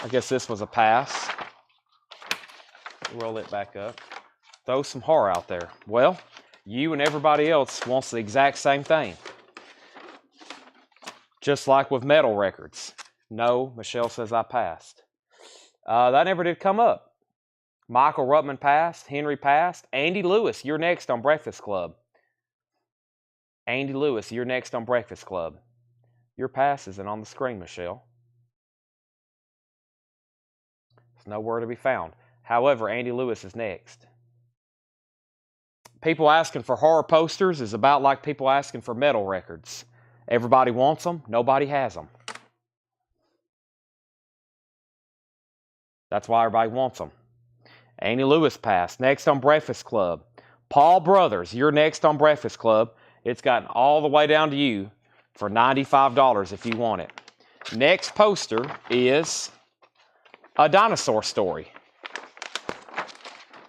I guess this was a pass. Roll it back up. Throw some horror out there. Well, you and everybody else wants the exact same thing. Just like with metal records. No, Michelle says I passed. That never did come up. Michael Ruttman passed. Henry passed. Andy Lewis, you're next on Breakfast Club. Andy Lewis, you're next on Breakfast Club. Your pass isn't on the screen, Michelle. There's nowhere to be found. However, Andy Lewis is next. People asking for horror posters is about like people asking for metal records. Everybody wants them. Nobody has them. That's why everybody wants them. Andy Lewis passed. Next on Breakfast Club. Paul Brothers, you're next on Breakfast Club. It's gotten all the way down to you for $95 if you want it. Next poster is a dinosaur story.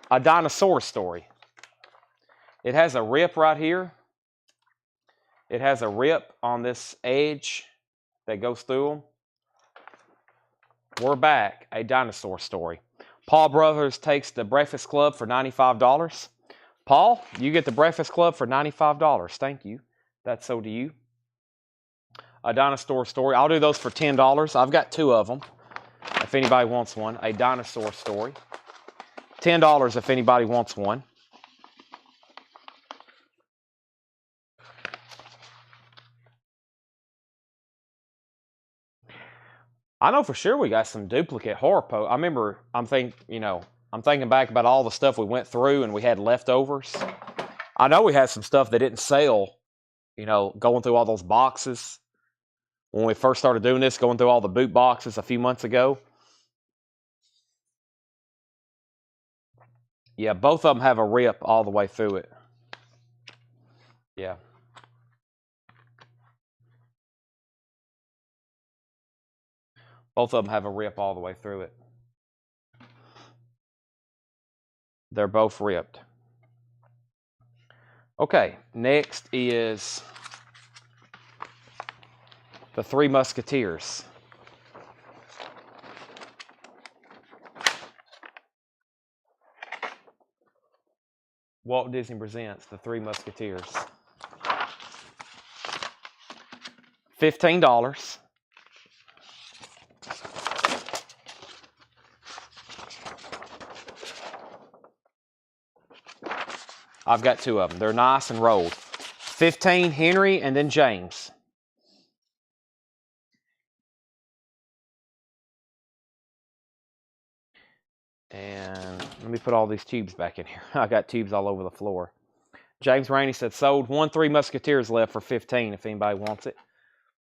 A dinosaur story. It has a rip right here. It has a rip on this edge that goes through them. We're back. A dinosaur story. Paul Brothers takes the Breakfast Club for $95. Paul, you get the Breakfast Club for $95. Thank you. That's so to you. A dinosaur story. I'll do those for $10. I've got two of them. If anybody wants one. A dinosaur story. $10 if anybody wants one. I know for sure we got some duplicate horror posters. I remember I'm thinking back about all the stuff we went through and we had leftovers. I know we had some stuff that didn't sell, going through all those boxes. When we first started doing this, going through all the boot boxes a few months ago. Yeah, both of them have a rip all the way through it. Yeah. Both of them have a rip all the way through it. They're both ripped. Okay, next is the Three Musketeers. Walt Disney Presents The Three Musketeers. $15. I've got 2 of them. They're nice and rolled. 15, Henry, and then James. And let me put all these tubes back in here. I got tubes all over the floor. James Rainey said, sold. 1 Three Musketeers left for 15 if anybody wants it.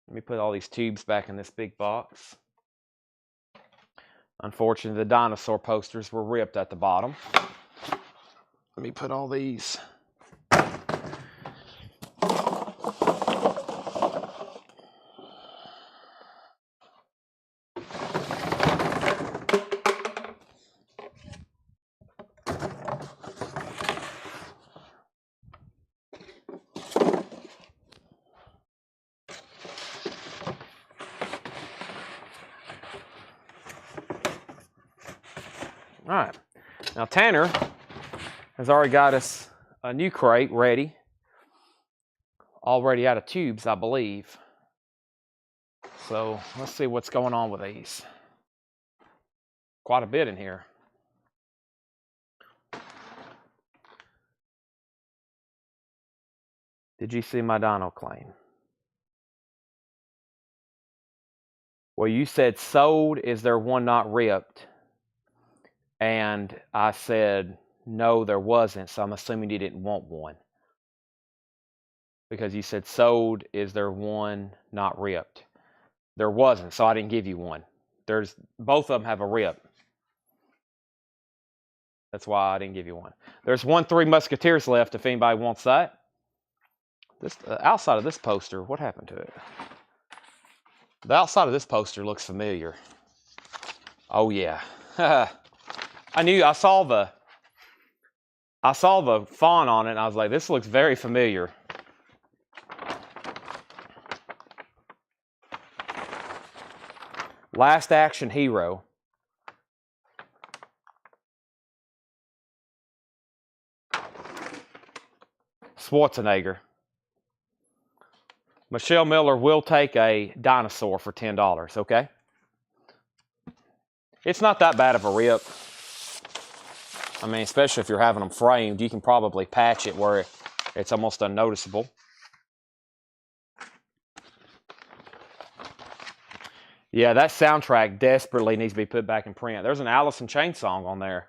Let me put all these tubes back in this big box. Unfortunately, the dinosaur posters were ripped at the bottom. Let me put all these. All right. Now, Tanner has already got us a new crate ready. Already out of tubes, I believe. So let's see what's going on with these. Quite a bit in here. Did you see my dino claim? Well, you said sold. Is there one not ripped? And I said, no, there wasn't. So I'm assuming you didn't want one. Because you said sold. Is there one not ripped? There wasn't, so I didn't give you one. Both of them have a rip. That's why I didn't give you one. There's 1 Three Musketeers left if anybody wants that. This outside of this poster, what happened to it? The outside of this poster looks familiar. Oh yeah. I saw the font on it and I was like, this looks very familiar. Last Action Hero. Schwarzenegger. Michelle Miller will take a dinosaur for $10, okay? It's not that bad of a rip. I mean, especially if you're having them framed, you can probably patch it where it's almost unnoticeable. Yeah, that soundtrack desperately needs to be put back in print. There's an Alice in Chains song on there.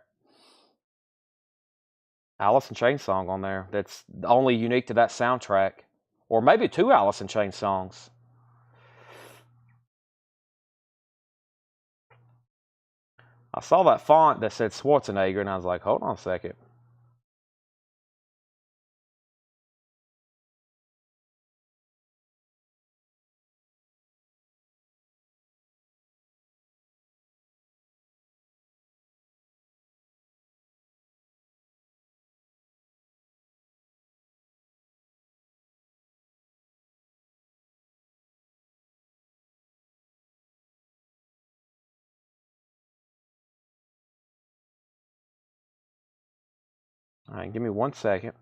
Alice in Chains song on there that's only unique to that soundtrack. Or maybe 2 Alice in Chains songs. I saw that font that said Schwarzenegger and I was like, hold on a second. All right, give me 1 second.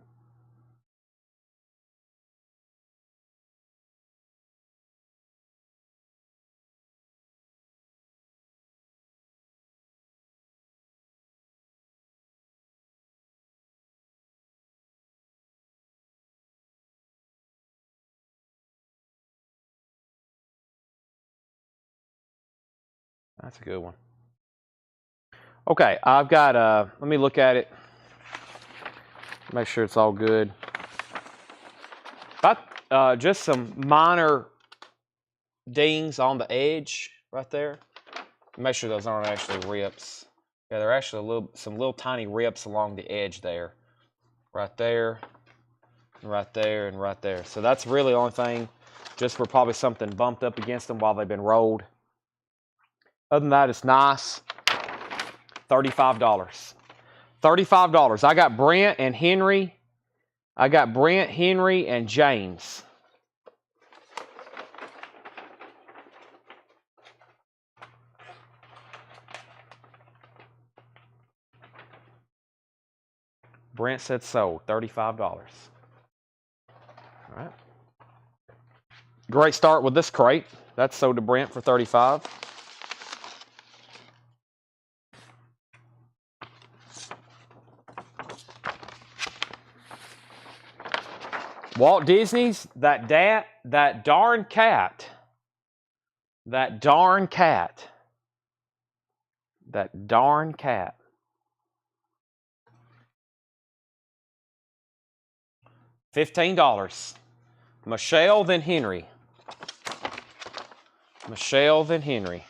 That's a good one. Okay, I've got, let me look at it. Make sure it's all good. Just some minor dings on the edge right there. Make sure those aren't actually rips. Yeah, they're actually some little tiny rips along the edge there. Right there, right there, and right there. So that's really the only thing. Just where probably something bumped up against them while they've been rolled. Other than that, it's nice. $35. $35. I got Brent and Henry. I got Brent, Henry, and James. Brent said sold. $35. All right. Great start with this crate. That's sold to Brent for $35. Walt Disney's that darn cat. That darn cat. That darn cat. $15. Michelle, then Henry. Michelle, then Henry.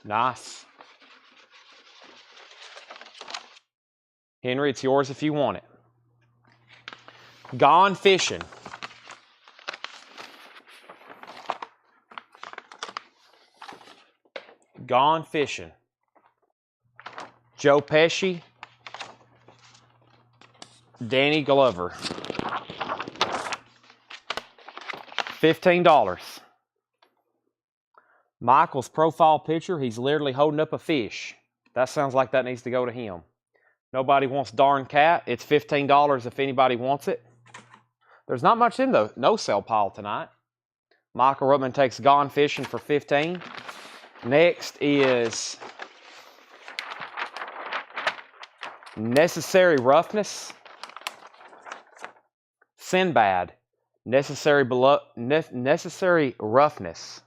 Nice. Henry, it's yours if you want it. Gone Fishing. Gone Fishing. Joe Pesci. Danny Glover. $15. Michael's profile picture, he's literally holding up a fish. That sounds like that needs to go to him. Nobody wants darn cat. It's $15 if anybody wants it. There's not much in the no-sell pile tonight. Michael Ruttman takes Gone Fishing for $15. Next is Necessary Roughness. Sinbad. Necessary Roughness.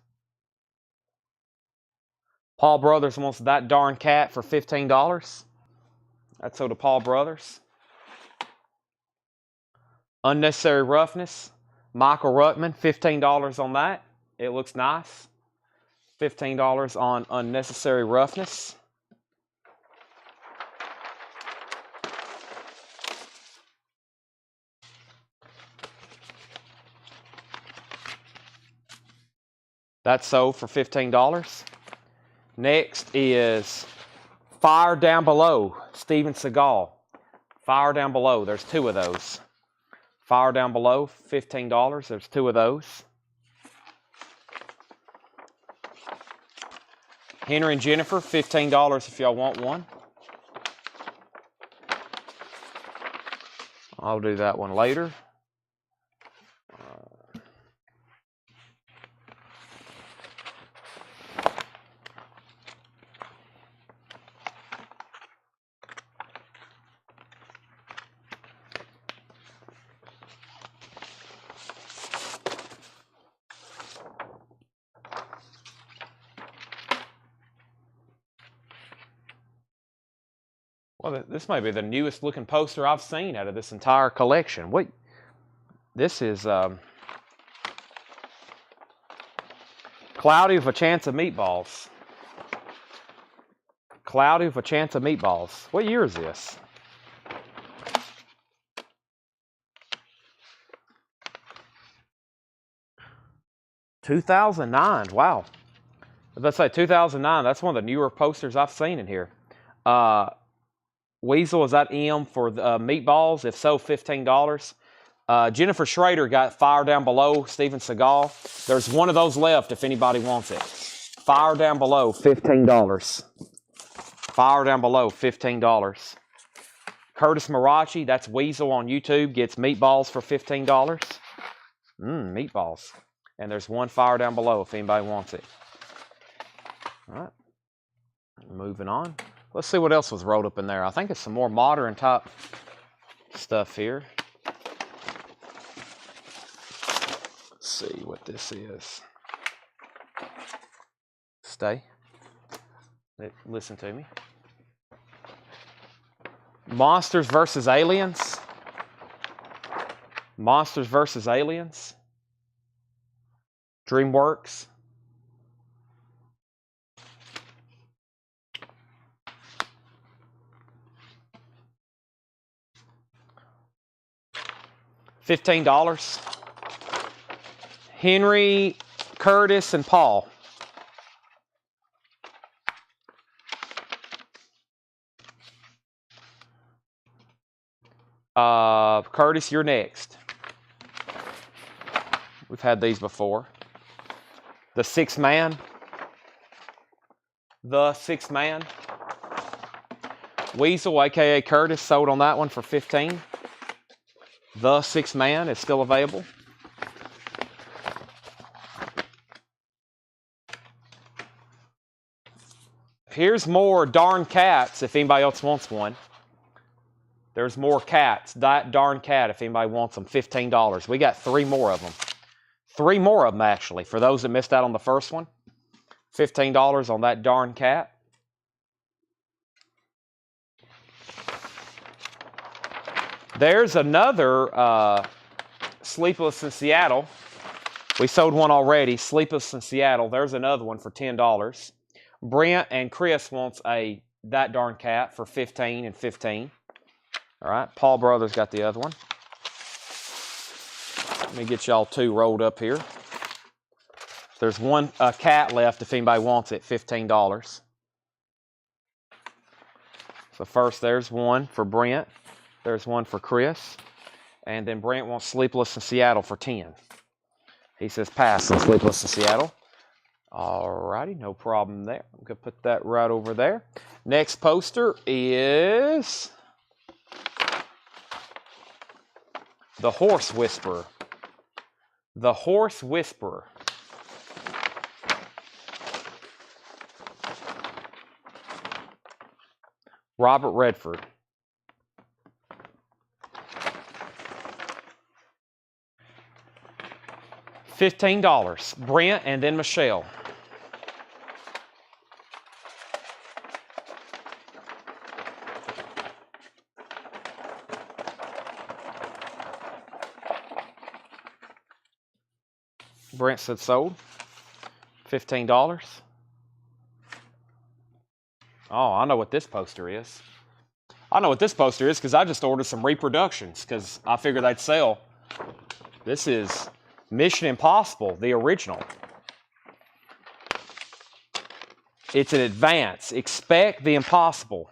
Paul Brothers wants That Darn Cat for $15. That's so to Paul Brothers. Unnecessary Roughness. Michael Ruttman, $15 on that. It looks nice. $15 on Unnecessary Roughness. That's sold for $15. Next is Fire Down Below, Steven Seagal. Fire Down Below, there's two of those. Fire Down Below, $15, there's two of those. Henry and Jennifer, $15 if y'all want one. I'll do that one later. Well, this may be the newest looking poster I've seen out of this entire collection. Wait, this is Cloudy with a Chance of Meatballs. Cloudy with a Chance of Meatballs. What year is this? (2009). Wow. Let's say 2009. That's one of the newer posters I've seen in here. Weasel, is that M for the meatballs? If so, $15. Jennifer Schrader got Fire Down Below, Steven Seagal. There's one of those left if anybody wants it. Fire Down Below, $15. Fire Down Below, $15. Curtis Marachi, that's Weasel on YouTube, gets meatballs for $15. Meatballs. And there's one Fire Down Below if anybody wants it. All right. Moving on. Let's see what else was rolled up in there. I think it's some more modern type stuff here. Let's see what this is. Stay. Listen to me. Monsters vs. Aliens. Monsters vs. Aliens. DreamWorks. $15. Henry, Curtis, and Paul. Curtis, you're next. We've had these before. The Sixth Man. The Sixth Man. Weasel, a.k.a. Curtis, sold on that one for $15. The Sixth Man is still available. Here's more Darn Cats if anybody else wants one. There's more cats. That Darn Cat if anybody wants them. $15. We got 3 more of them. 3 more of them, actually, for those that missed out on the first one. $15 on that Darn Cat. There's another Sleepless in Seattle. We sold one already, Sleepless in Seattle. There's another one for $10. Brent and Chris wants That Darn Cat for $15 and $15. All right, Paul Brothers got the other one. Let me get y'all 2 rolled up here. There's one cat left if anybody wants it, $15. So first there's one for Brent. There's one for Chris. And then Brent wants Sleepless in Seattle for $10. He says pass on Sleepless in Seattle. Alrighty, no problem there. I'm going to put that right over there. Next poster is The Horse Whisperer. The Horse Whisperer. Robert Redford. $15. Brent and then Michelle. Brent said sold. $15. Oh, I know what this poster is. I know what this poster is because I just ordered some reproductions because I figured they'd sell. This is Mission Impossible, the original. It's an advance. Expect the impossible.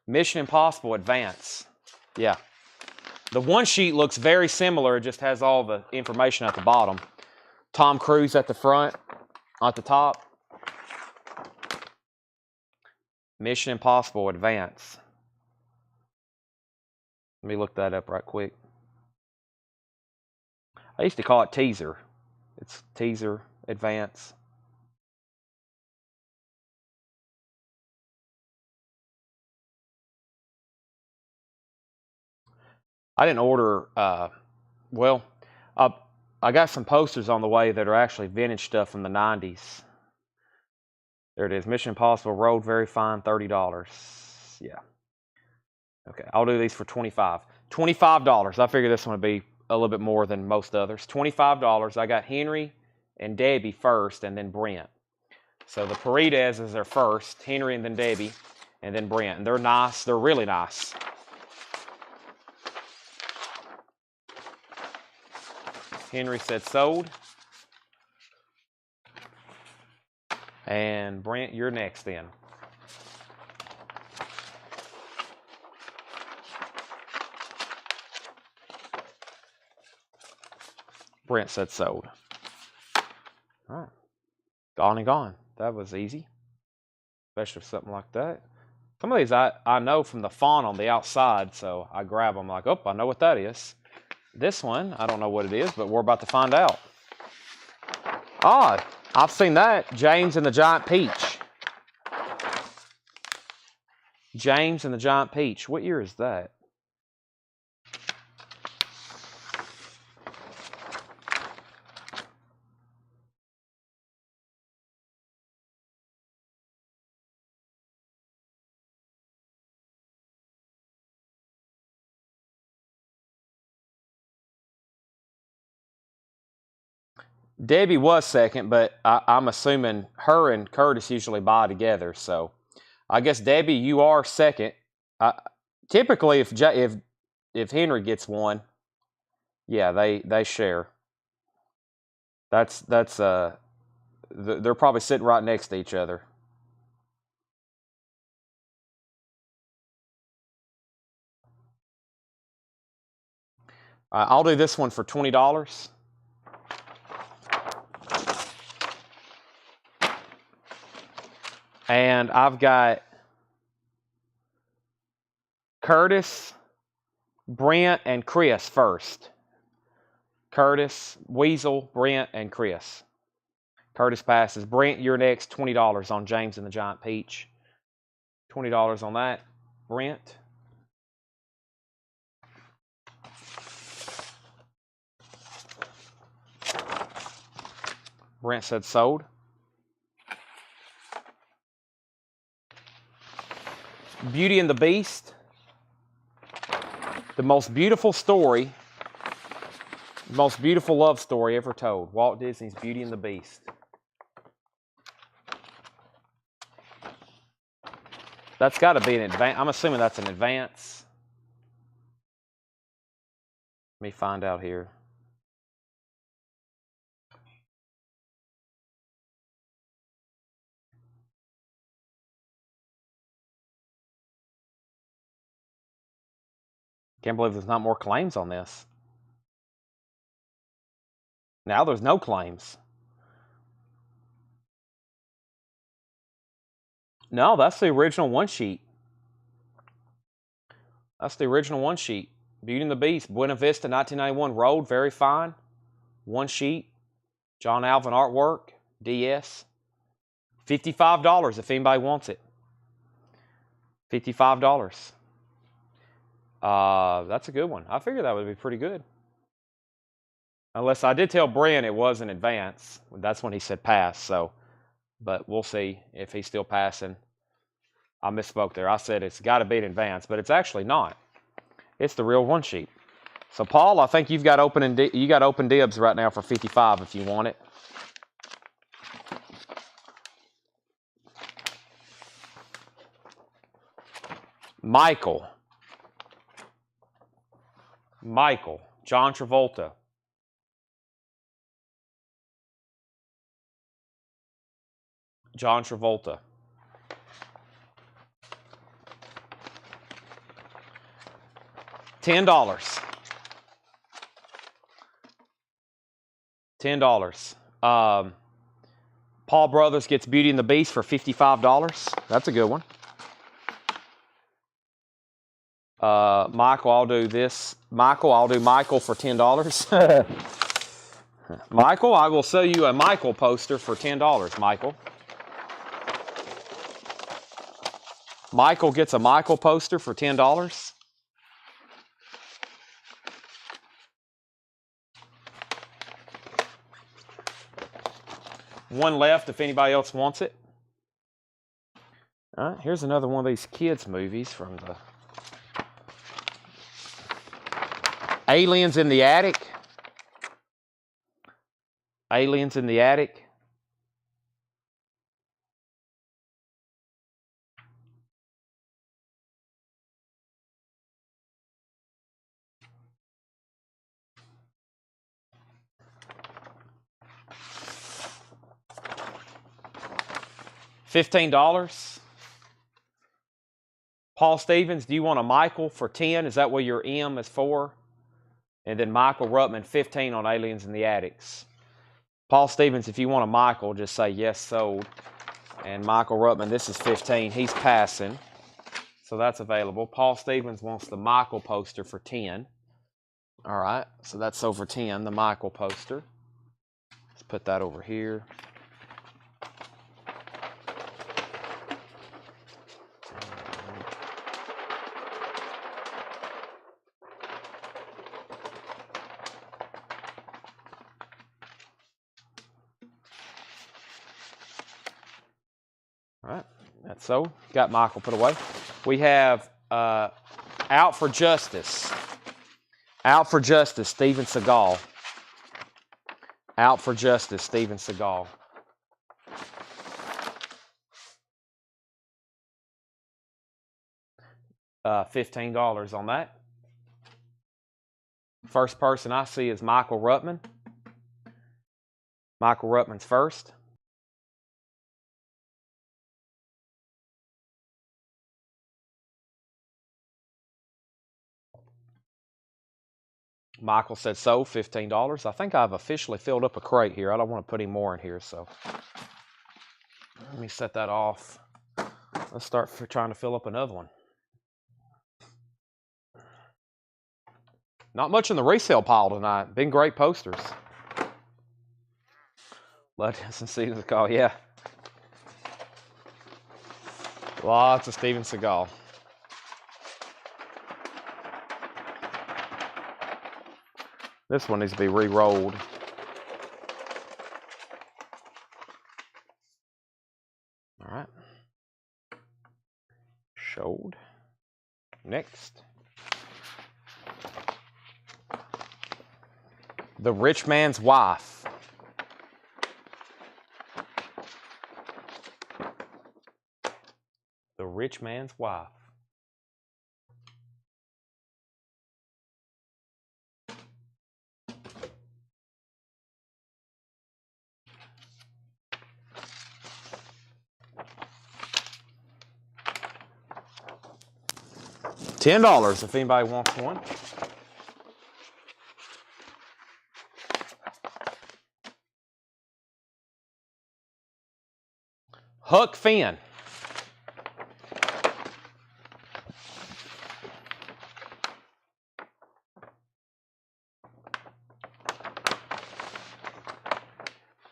Mission Impossible Advance. Yeah. The one sheet looks very similar. It just has all the information at the bottom. Tom Cruise at the front, at the top. Mission Impossible Advance. Let me look that up right quick. I used to call it Teaser. It's Teaser Advance. I didn't order, I got some posters on the way that are actually vintage stuff from the 90s. There it is. Mission Impossible Road Very Fine, $30. Yeah. Okay, I'll do these for $25. $25. I figure this one would be a little bit more than most others. $25. I got Henry and Debbie first, and then Brent. So the Paredes is their first, Henry and then Debbie, and then Brent. And they're nice. They're really nice. Henry said sold. And Brent, you're next then. Brent said sold. All right. Gone and gone. That was easy. Especially for something like that. Some of these I know from the font on the outside, so I grab them like, oh, I know what that is. This one, I don't know what it is, but we're about to find out. Ah, I've seen that. James and the Giant Peach. James and the Giant Peach. What year is that? Debbie was second, but I'm assuming her and Curtis usually buy together. So I guess, Debbie, you are second. Typically, if Henry gets one, yeah, they share. They're probably sitting right next to each other. I'll do this one for $20. And I've got Curtis Brent and Chris first. Curtis, Weasel, Brent, and Chris. Curtis passes. Brent, you're next. $20 on James and the Giant Peach. $20 on that. Brent. Brent said sold. Beauty and the Beast. The most beautiful story, the most beautiful love story ever told. Walt Disney's Beauty and the Beast. That's got to be an advance. I'm assuming that's an advance. Let me find out here. Can't believe there's not more claims on this. Now there's no claims. No, that's the original one sheet. That's the original one sheet. Beauty and the Beast, Buena Vista, 1991 Road, very fine. One sheet. John Alvin artwork, DS. $55 if anybody wants it. $55. That's a good one. I figured that would be pretty good. Unless I did tell Brent it was in advance. That's when he said pass. So, but we'll see if he's still passing. I misspoke there. I said it's got to be in advance, but it's actually not. It's the real one sheet. So, Paul, I think you've got open dibs right now for 55 if you want it. Michael, John Travolta. John Travolta. $10. $10. Paul Brothers gets Beauty and the Beast for $55. That's a good one. Michael, I'll do this. I'll do Michael for $10. Michael, I will sell you a Michael poster for $10, Michael. Michael gets a Michael poster for $10. One left if anybody else wants it. All right, here's another one of these kids' movies from the Aliens in the Attic. Aliens in the Attic. $15. Paul Stevens, do you want a Michael for 10? Is that what your M is for? And then Michael Ruttman, 15 on Aliens in the Attics. Paul Stevens, if you want a Michael, just say yes, sold. And Michael Ruttman, this is 15. He's passing. So that's available. Paul Stevens wants the Michael poster for 10. All right, so that's over 10, the Michael poster. Let's put that over here. All right, that's so. Got Michael put away. We have Out for Justice. Out for Justice, Steven Seagal. Out for Justice, Steven Seagal. $15 on that. First person I see is Michael Ruttman. Michael Ruttman's first. Michael said so, $15. I think I've officially filled up a crate here. I don't want to put any more in here, so let me set that off. Let's start trying to fill up another one. Not much in the resale pile tonight. Been great posters. Let's see the call. Yeah. Lots of Steven Seagal. This one needs to be re-rolled. All right. Showed. Next. The Rich Man's Wife. The Rich Man's Wife. $10 if anybody wants one. Huck Finn.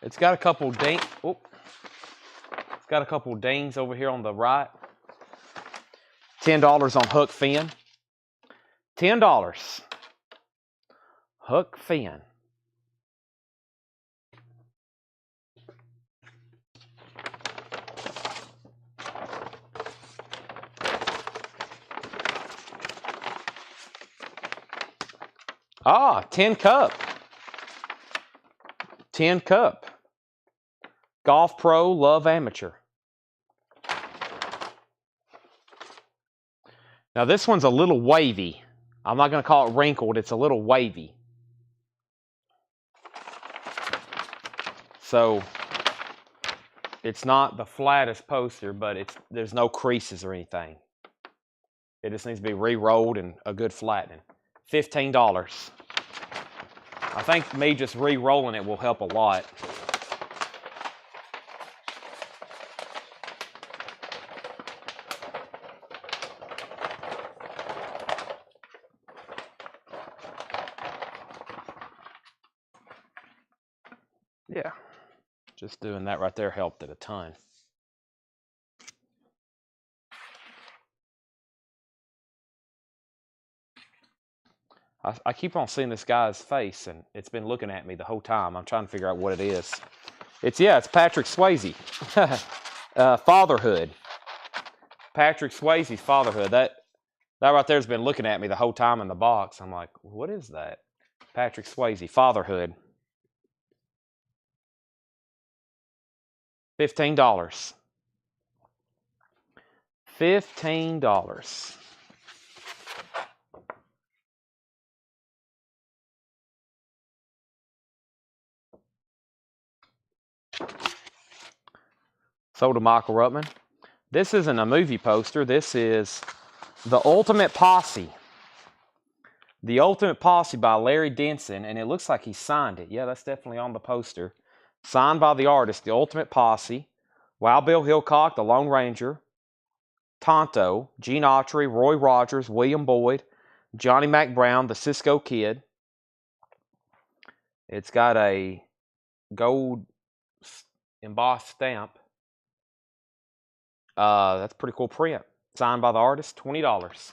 It's got a couple dings. Oh, it's got a couple dings over here on the right. $10 on Huck Finn. $10. Huck Finn. Ah, 10 cup. 10 cup. Golf Pro, Love Amateur. Now this one's a little wavy. I'm not going to call it wrinkled. It's a little wavy. So it's not the flattest poster, but there's no creases or anything. It just needs to be re-rolled and a good flattening. $15. I think me just re-rolling it will help a lot. Yeah, just doing that right there helped it a ton. I keep on seeing this guy's face, and it's been looking at me the whole time. I'm trying to figure out what it is. It's Patrick Swayze. Fatherhood. Patrick Swayze's Fatherhood. That right there has been looking at me the whole time in the box. I'm like, what is that? Patrick Swayze, Fatherhood. $15. $15. Sold to Michael Ruttman. This isn't a movie poster. This is The Ultimate Posse. The Ultimate Posse by Larry Denson, and it looks like he signed it. Yeah, that's definitely on the poster. Signed by the artist, The Ultimate Posse. Wild Bill Hickok, The Lone Ranger. Tonto, Gene Autry, Roy Rogers, William Boyd, Johnny Mac Brown, the Cisco Kid. It's got a gold embossed stamp. That's a pretty cool print. Signed by the artist, $20.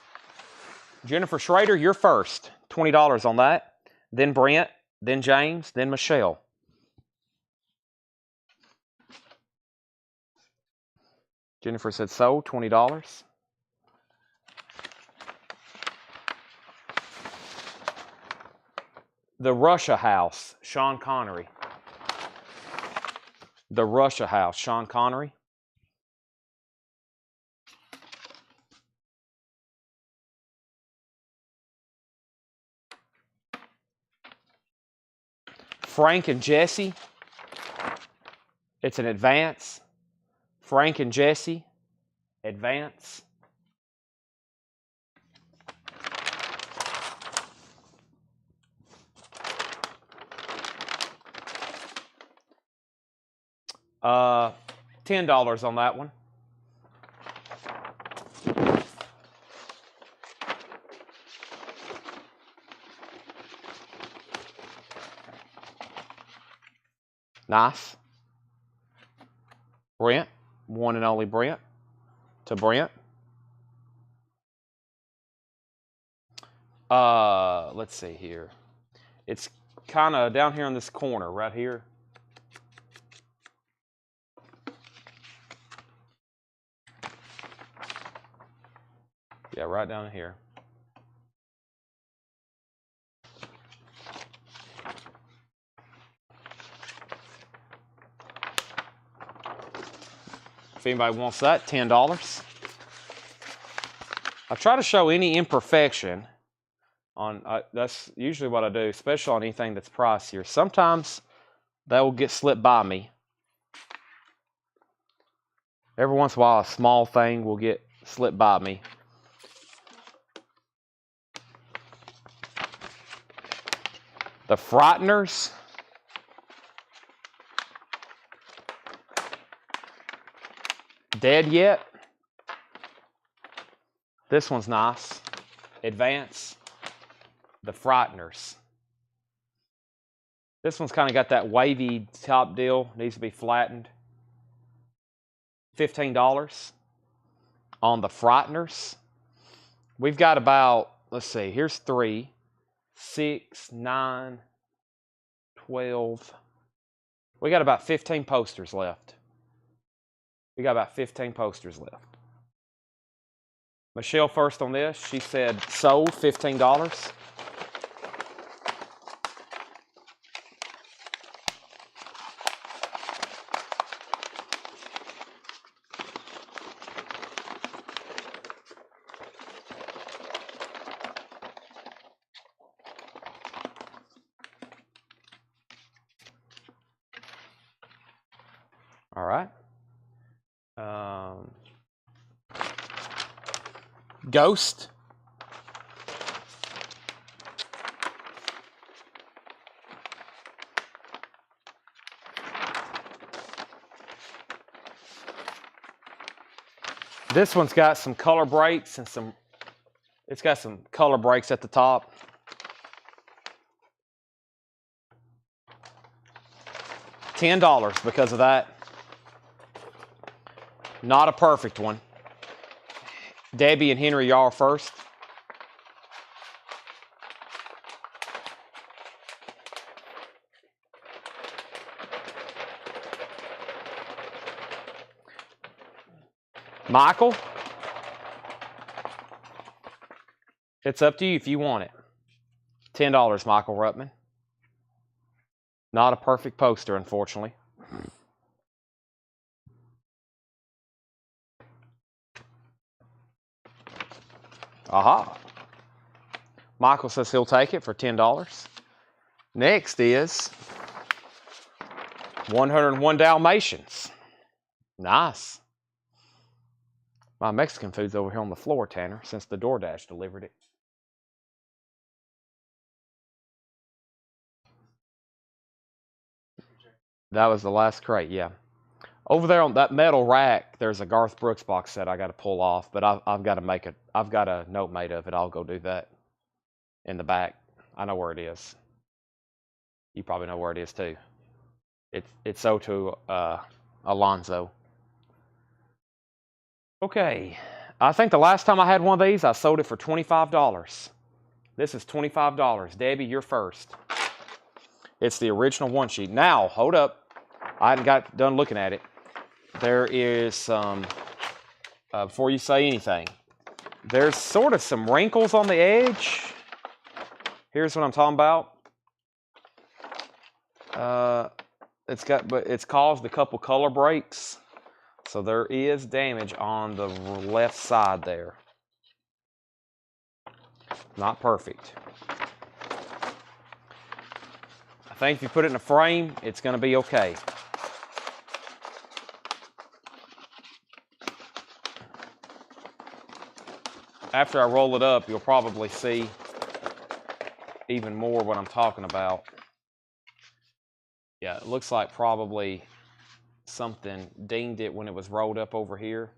Jennifer Schrader, you're first. $20 on that. Then Brent, then James, then Michelle. Jennifer said sold, $20. The Russia House, Sean Connery. The Russia House, Sean Connery. Frank and Jesse. It's an advance. Frank and Jesse, advance. $10 on that one. Nice. Brent, one and only Brent. To Brent. Let's see here. It's kind of down here in this corner, right here. Yeah, right down here. If anybody wants that, $10. I try to show any imperfection on, that's usually what I do, especially on anything that's pricier. Sometimes that will get slipped by me. Every once in a while, a small thing will get slipped by me. The Frighteners. Dead yet? This one's nice. Advance. The Frighteners. This one's kind of got that wavy top deal. Needs to be flattened. $15 on the Frighteners. We've got about, let's see, here's 3, 6, 9, 12. We got about 15 posters left. We got about 15 posters left. Michelle first on this. She said sold, $15. All right. Ghost. This one's got some color breaks and it's got some color breaks at the top. $10 because of that. Not a perfect one. Debbie and Henry, y'all are first. Michael, it's up to you if you want it. $10, Michael Ruttman. Not a perfect poster, unfortunately. Aha. Michael says he'll take it for $10. Next is 101 Dalmatians. Nice. My Mexican food's over here on the floor, Tanner, since the DoorDash delivered it. That was the last crate, yeah. Over there on that metal rack, there's a Garth Brooks box set I got to pull off, but I've got to make it. I've got a note made of it. I'll go do that in the back. I know where it is. You probably know where it is too. It's sold to Alonzo. Okay, I think the last time I had one of these, I sold it for $25. This is $25. Debbie, you're first. It's the original one sheet. Now, hold up. I hadn't got done looking at it. There is some, before you say anything, there's sort of some wrinkles on the edge. Here's what I'm talking about. It's caused a couple color breaks. So there is damage on the left side there. Not perfect. I think if you put it in a frame, it's going to be okay. After I roll it up, you'll probably see even more what I'm talking about. Yeah, it looks like probably something dinged it when it was rolled up over here.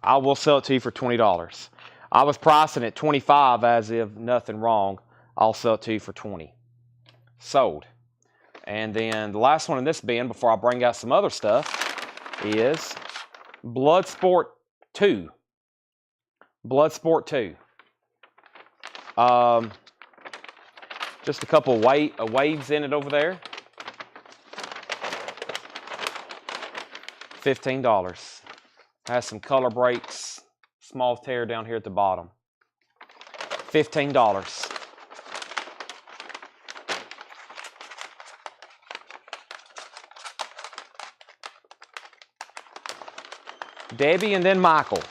I will sell it to you for $20. I was pricing it $25 as if nothing wrong. I'll sell it to you for $20. Sold. And then the last one in this bin before I bring out some other stuff is Bloodsport 2. Bloodsport 2. Just a couple waves in it over there. $15. Has some color breaks, small tear down here at the bottom. $15. Debbie and then Michael.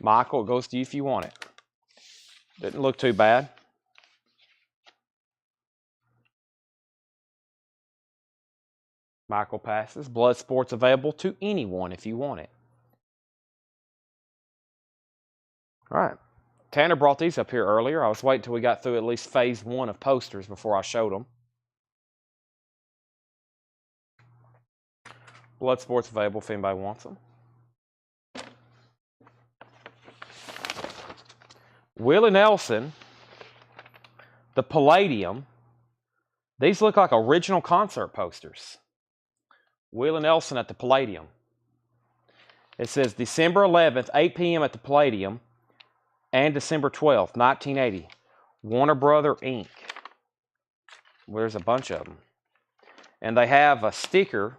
Michael, it goes to you if you want it. Didn't look too bad. Michael passes. Bloodsport's available to anyone if you want it. All right. Tanner brought these up here earlier. I was waiting until we got through at least phase 1 of posters before I showed them. Bloodsport's available if anybody wants them. Willie Nelson, the Palladium. These look like original concert posters. Willie Nelson at the Palladium. It says December 11th, 8 p.m. at the Palladium, and December 12th, 1980. Warner Brother Inc. Well, there's a bunch of them. And they have a sticker.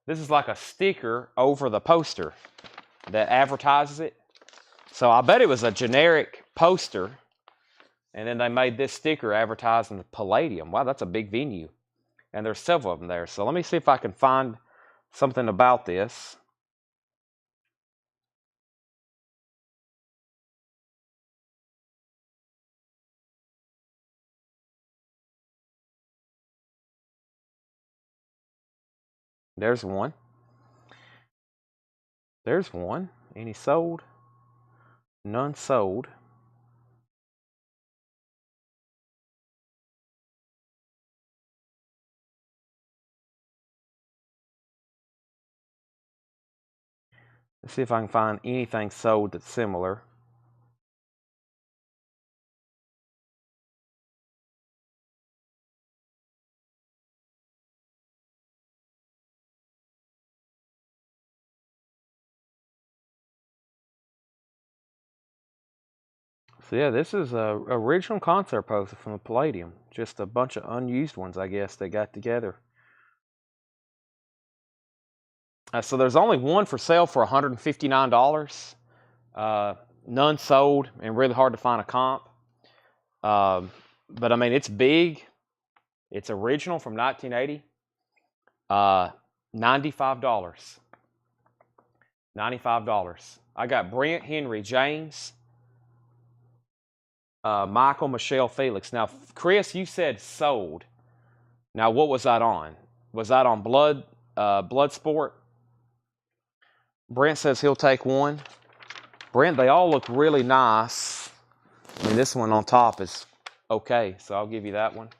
This is like a sticker over the poster that advertises it. So I bet it was a generic poster, and then they made this sticker advertising the Palladium. Wow, that's a big venue. And there's several of them there. So let me see if I can find something about this. There's one. There's one. Any sold? None sold. Let's see if I can find anything sold that's similar. So yeah, this is a original concert poster from the Palladium. Just a bunch of unused ones, I guess, they got together. So there's only one for sale for $159. None sold, and really hard to find a comp. But I mean, it's big. It's original from 1980. $95. $95. I got Brent, Henry, James, Michael, Michelle, Felix. Now, Chris, you said sold. Now, what was that on? Was that on Bloodsport? Brent says he'll take one. Brent, they all look really nice. I mean, this one on top is okay, so I'll give you that one.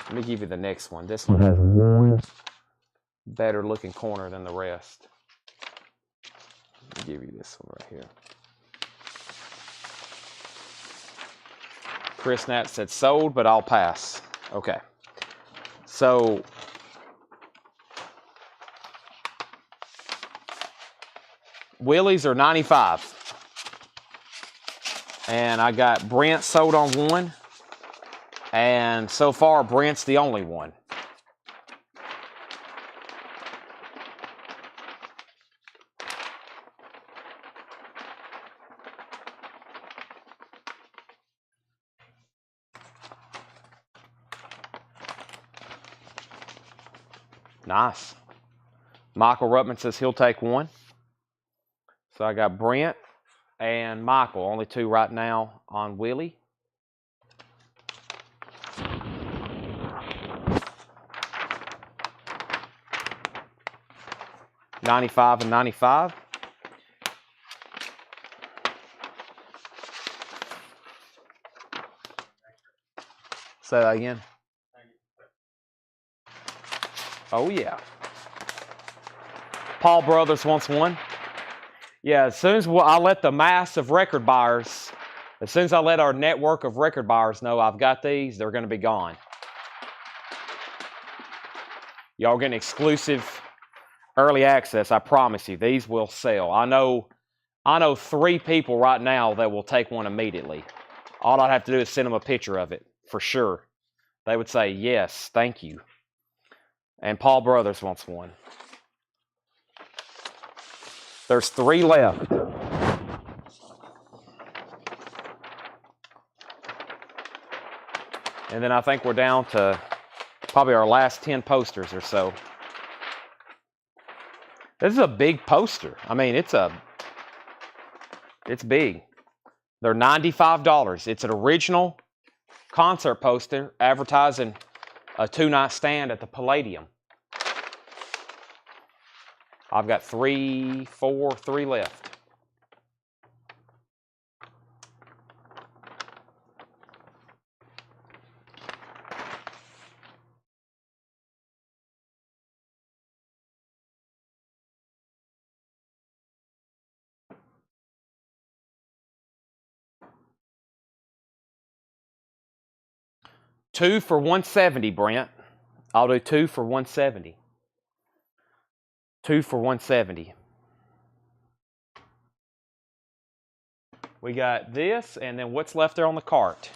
Let me give you the next one. This one has one better looking corner than the rest. Let me give you this one right here. Chris Knapp said sold, but I'll pass. Okay. So Willie's are 95. And I got Brent sold on one. And so far, Brent's the only one. Nice. Michael Ruttman says he'll take one. So I got Brent and Michael, only two right now on Willie. $95 and $95. Say that again. Oh, yeah. Paul Brothers wants one. Yeah, as soon as I let the mass of record buyers, as soon as I let our network of record buyers know I've got these, they're going to be gone. Y'all getting exclusive early access, I promise you. These will sell. I know 3 people right now that will take one immediately. All I'd have to do is send them a picture of it, for sure. They would say, yes, thank you. And Paul Brothers wants one. There's 3 left. And then I think we're down to probably our last 10 posters or so. This is a big poster. I mean, it's big. They're $95. It's an original concert poster advertising a 2-night stand at the Palladium. I've got 3 left. Two for $170, Brent. I'll do 2 for $170. 2 for $170. We got this, and then what's left there on the cart?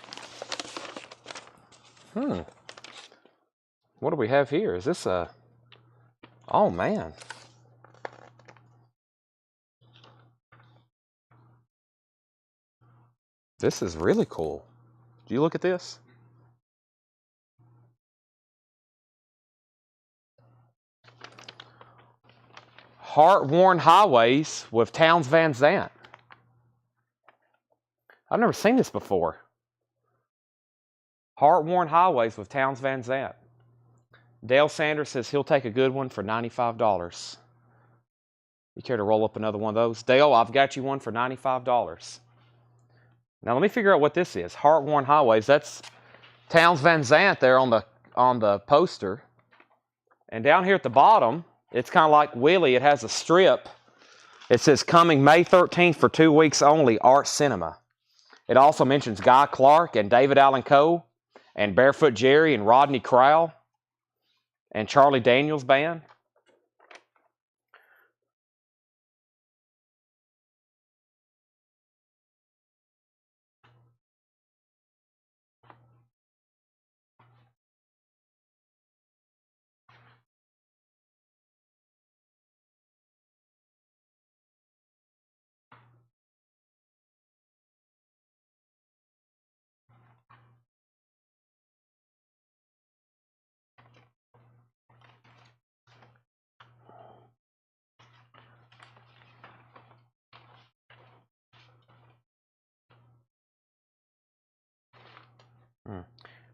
What do we have here? Is this a... Oh, man. This is really cool. Do you look at this? Heart-Worn Highways with Townes Van Zandt. I've never seen this before. Heart-Worn Highways with Townes Van Zandt. Dale Sanders says he'll take a good one for $95. You care to roll up another one of those? Dale, I've got you one for $95. Now let me figure out what this is. Heart-Worn Highways. That's Townes Van Zandt there on the poster. And down here at the bottom, it's kind of like Willie. It has a strip. It says coming May 13th for 2 weeks only, Art Cinema. It also mentions Guy Clark and David Allan Coe and Barefoot Jerry and Rodney Crowell and Charlie Daniels Band.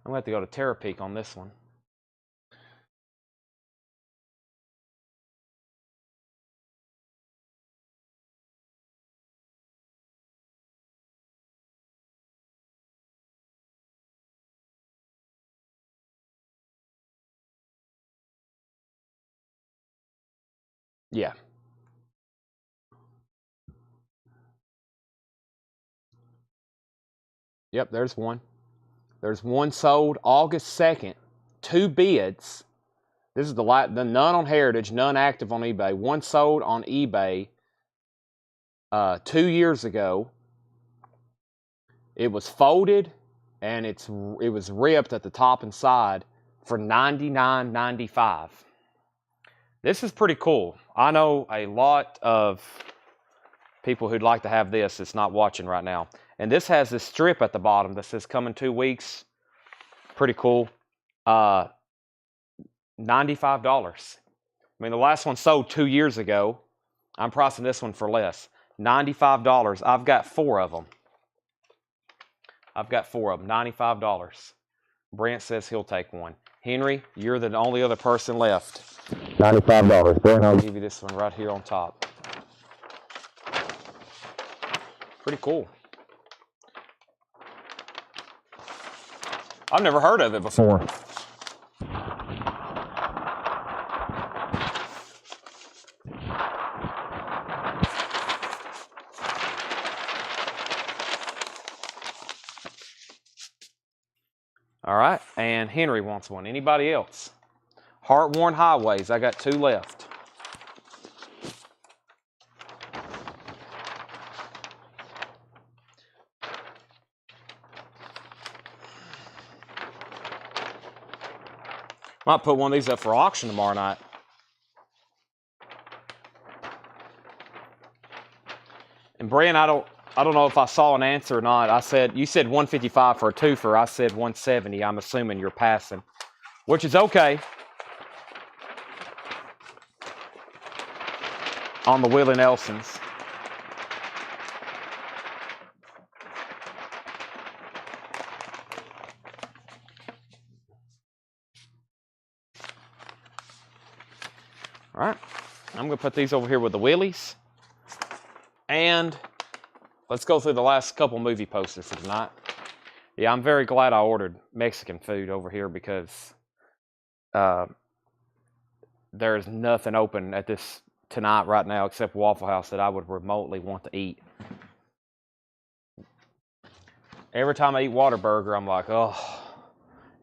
I'm going to have to go to Terapeak on this one. Yeah. Yep, there's one. There's one sold August 2nd. 2 bids. This is the none on Heritage, none active on eBay. One sold on eBay 2 years ago. It was folded and it was ripped at the top and side for $99.95. This is pretty cool. I know a lot of people who'd like to have this that's not watching right now. And this has this strip at the bottom that says come in 2 weeks. Pretty cool. $95. I mean, the last one sold 2 years ago. I'm pricing this one for less. $95. I've got 4 of them. $95. Brent says he'll take one. Henry, you're the only other person left. $95. Brent, I'll give you this one right here on top. Pretty cool. I've never heard of it before. All right, and Henry wants one. Anybody else? Heart-worn highways. I got 2 left. Might put one of these up for auction tomorrow night. And Brian, I don't know if I saw an answer or not. You said 155 for a twofer. I said 170. I'm assuming you're passing, which is okay. On the Willie Nelsons. All right, I'm going to put these over here with the Willies. And let's go through the last couple movie posters for tonight. Yeah, I'm very glad I ordered Mexican food over here because there's nothing open at this tonight right now except Waffle House that I would remotely want to eat. Every time I eat Whataburger, I'm like, oh,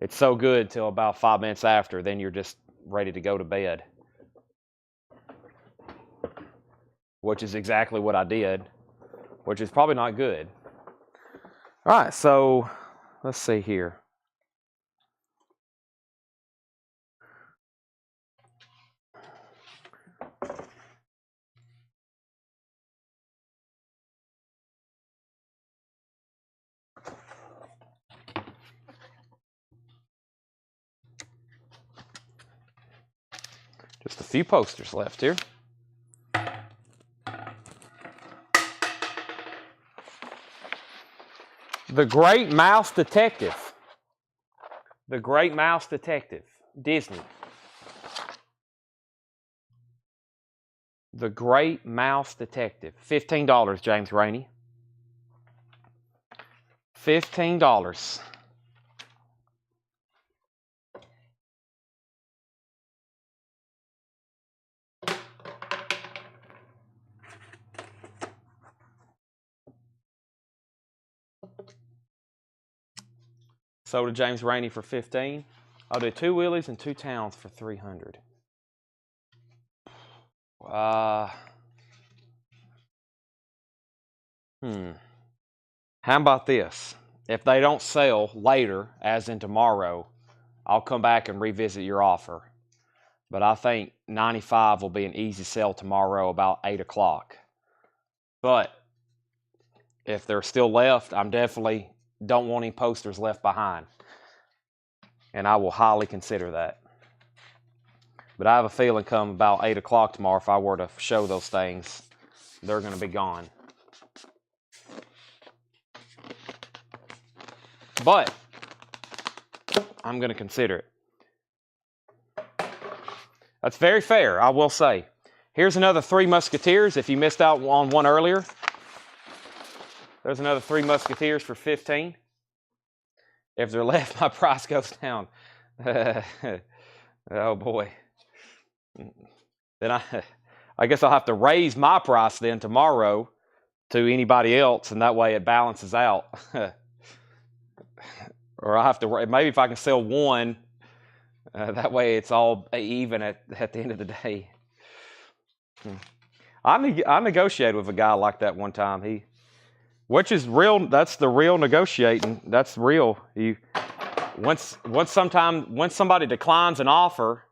it's so good till about 5 minutes after. Then you're just ready to go to bed. Which is exactly what I did, which is probably not good. All right, so let's see here. Just a few posters left here. The Great Mouse Detective. The Great Mouse Detective. Disney. The Great Mouse Detective. $15, James Rainey. $15. So to James Rainey for 15. I'll do 2 Willies and 2 Towns for 300. How about this? If they don't sell later, as in tomorrow, I'll come back and revisit your offer. But I think 95 will be an easy sell tomorrow about 8 o'clock. But if they're still left, I'm definitely don't want any posters left behind. And I will highly consider that. But I have a feeling come about 8 o'clock tomorrow, if I were to show those things, they're going to be gone. But I'm going to consider it. That's very fair, I will say. Here's another 3 Musketeers. If you missed out on one earlier, there's another 3 Musketeers for 15. If they're left, my price goes down. Oh boy. Then I guess I'll have to raise my price then tomorrow to anybody else, and that way it balances out. Or I have to, maybe if I can sell one, that way it's all even at the end of the day. I negotiated with a guy like that one time. Which is real. That's the real negotiating. That's real. Once somebody declines an offer,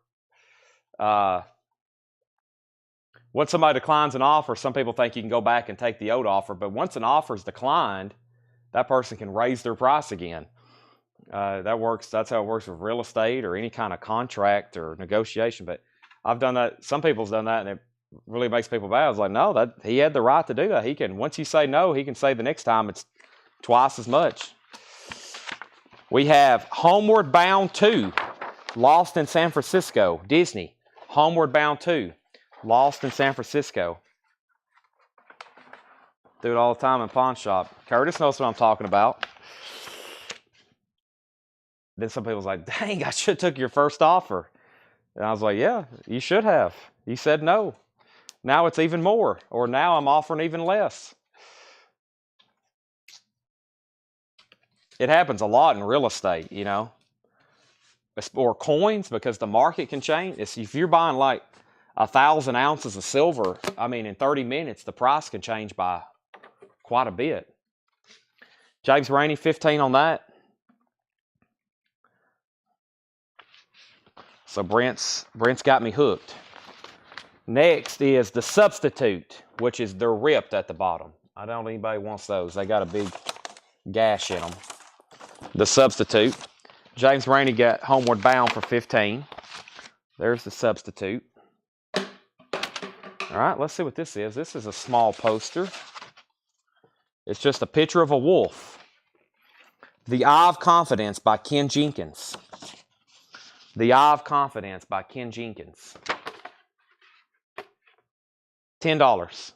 some people think you can go back and take the old offer. But once an offer is declined, that person can raise their price again. That works. That's how it works with real estate or any kind of contract or negotiation. But I've done that. Some people's done that, and it really makes people mad. I was like, no, that he had the right to do that. He can, once you say no, he can say the next time it's twice as much. We have Homeward Bound 2, Lost in San Francisco, Disney. Homeward Bound 2, Lost in San Francisco. Do it all the time in pawn shop. Curtis knows what I'm talking about. Then some people's like, dang, I should have took your first offer. And I was like, yeah, you should have. You said no. Now it's even more, or now I'm offering even less. It happens a lot in real estate, you know. or coins, because the market can change. If you're buying like 1,000 ounces of silver, I mean, in 30 minutes, the price can change by quite a bit. James Rainey, 15 on that. So Brent's got me hooked. Next is the substitute, which is they're ripped at the bottom. I don't think anybody wants those. They got a big gash in them. The substitute. James Rainey got Homeward Bound for 15. There's the substitute. All right, let's see what this is. This is a small poster. It's just a picture of a wolf. The Eye of Confidence by Ken Jenkins. The Eye of Confidence by Ken Jenkins. $10.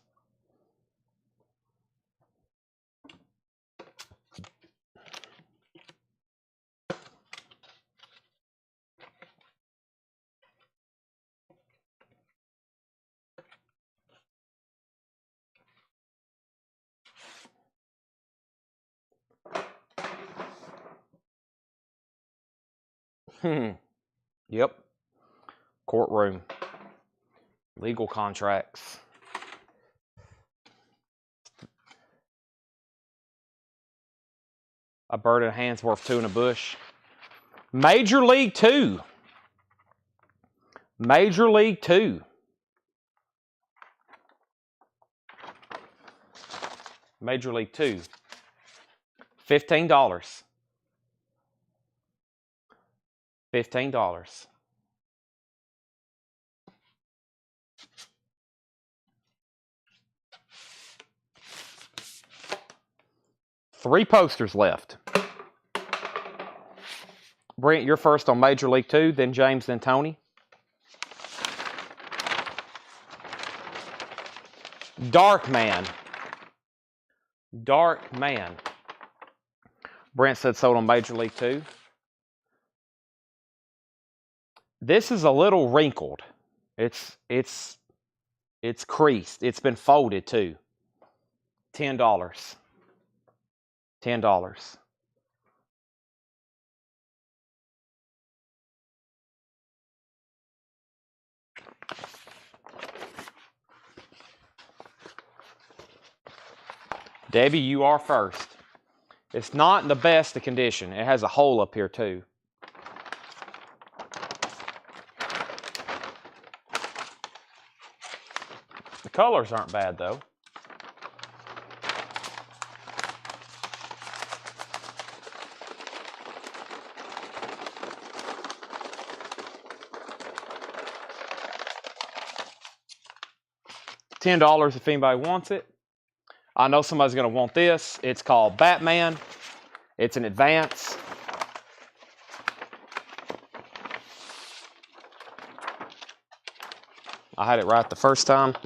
Yep. Courtroom. Legal contracts. A bird in a hand's worth two in a bush. Major League 2. Major League 2. Major League 2. $15. $15. Three posters left. Brent, you're first on Major League 2, then James, then Tony. Dark Man. Dark Man. Brent said sold on Major League 2. This is a little wrinkled. It's creased. It's been folded too. $10. $10. Debbie, you are first. It's not in the best of condition. It has a hole up here too. The colors aren't bad though. $10 if anybody wants it. I know somebody's going to want this. It's called Batman. It's an advance. I had it right the first time.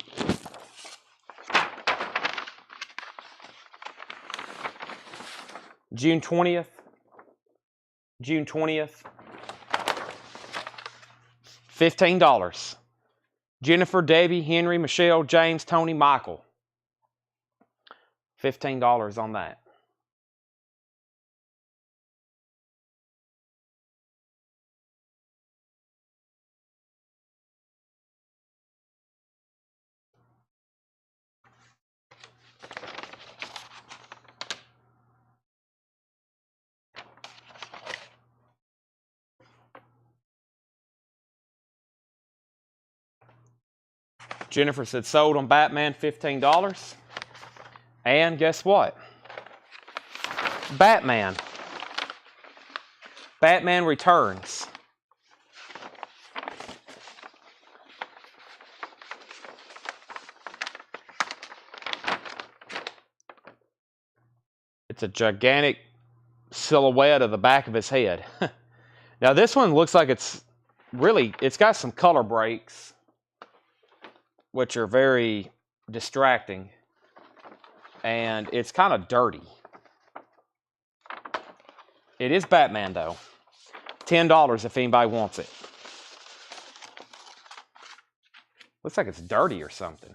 June 20th. June 20th. $15. Jennifer, Debbie, Henry, Michelle, James, Tony, Michael. $15 on that. Jennifer said sold on Batman, $15. And guess what? Batman. Batman Returns. It's a gigantic silhouette of the back of his head. Now this one looks like it's got some color breaks, which are very distracting. And it's kind of dirty. It is Batman though. $10 if anybody wants it. Looks like it's dirty or something.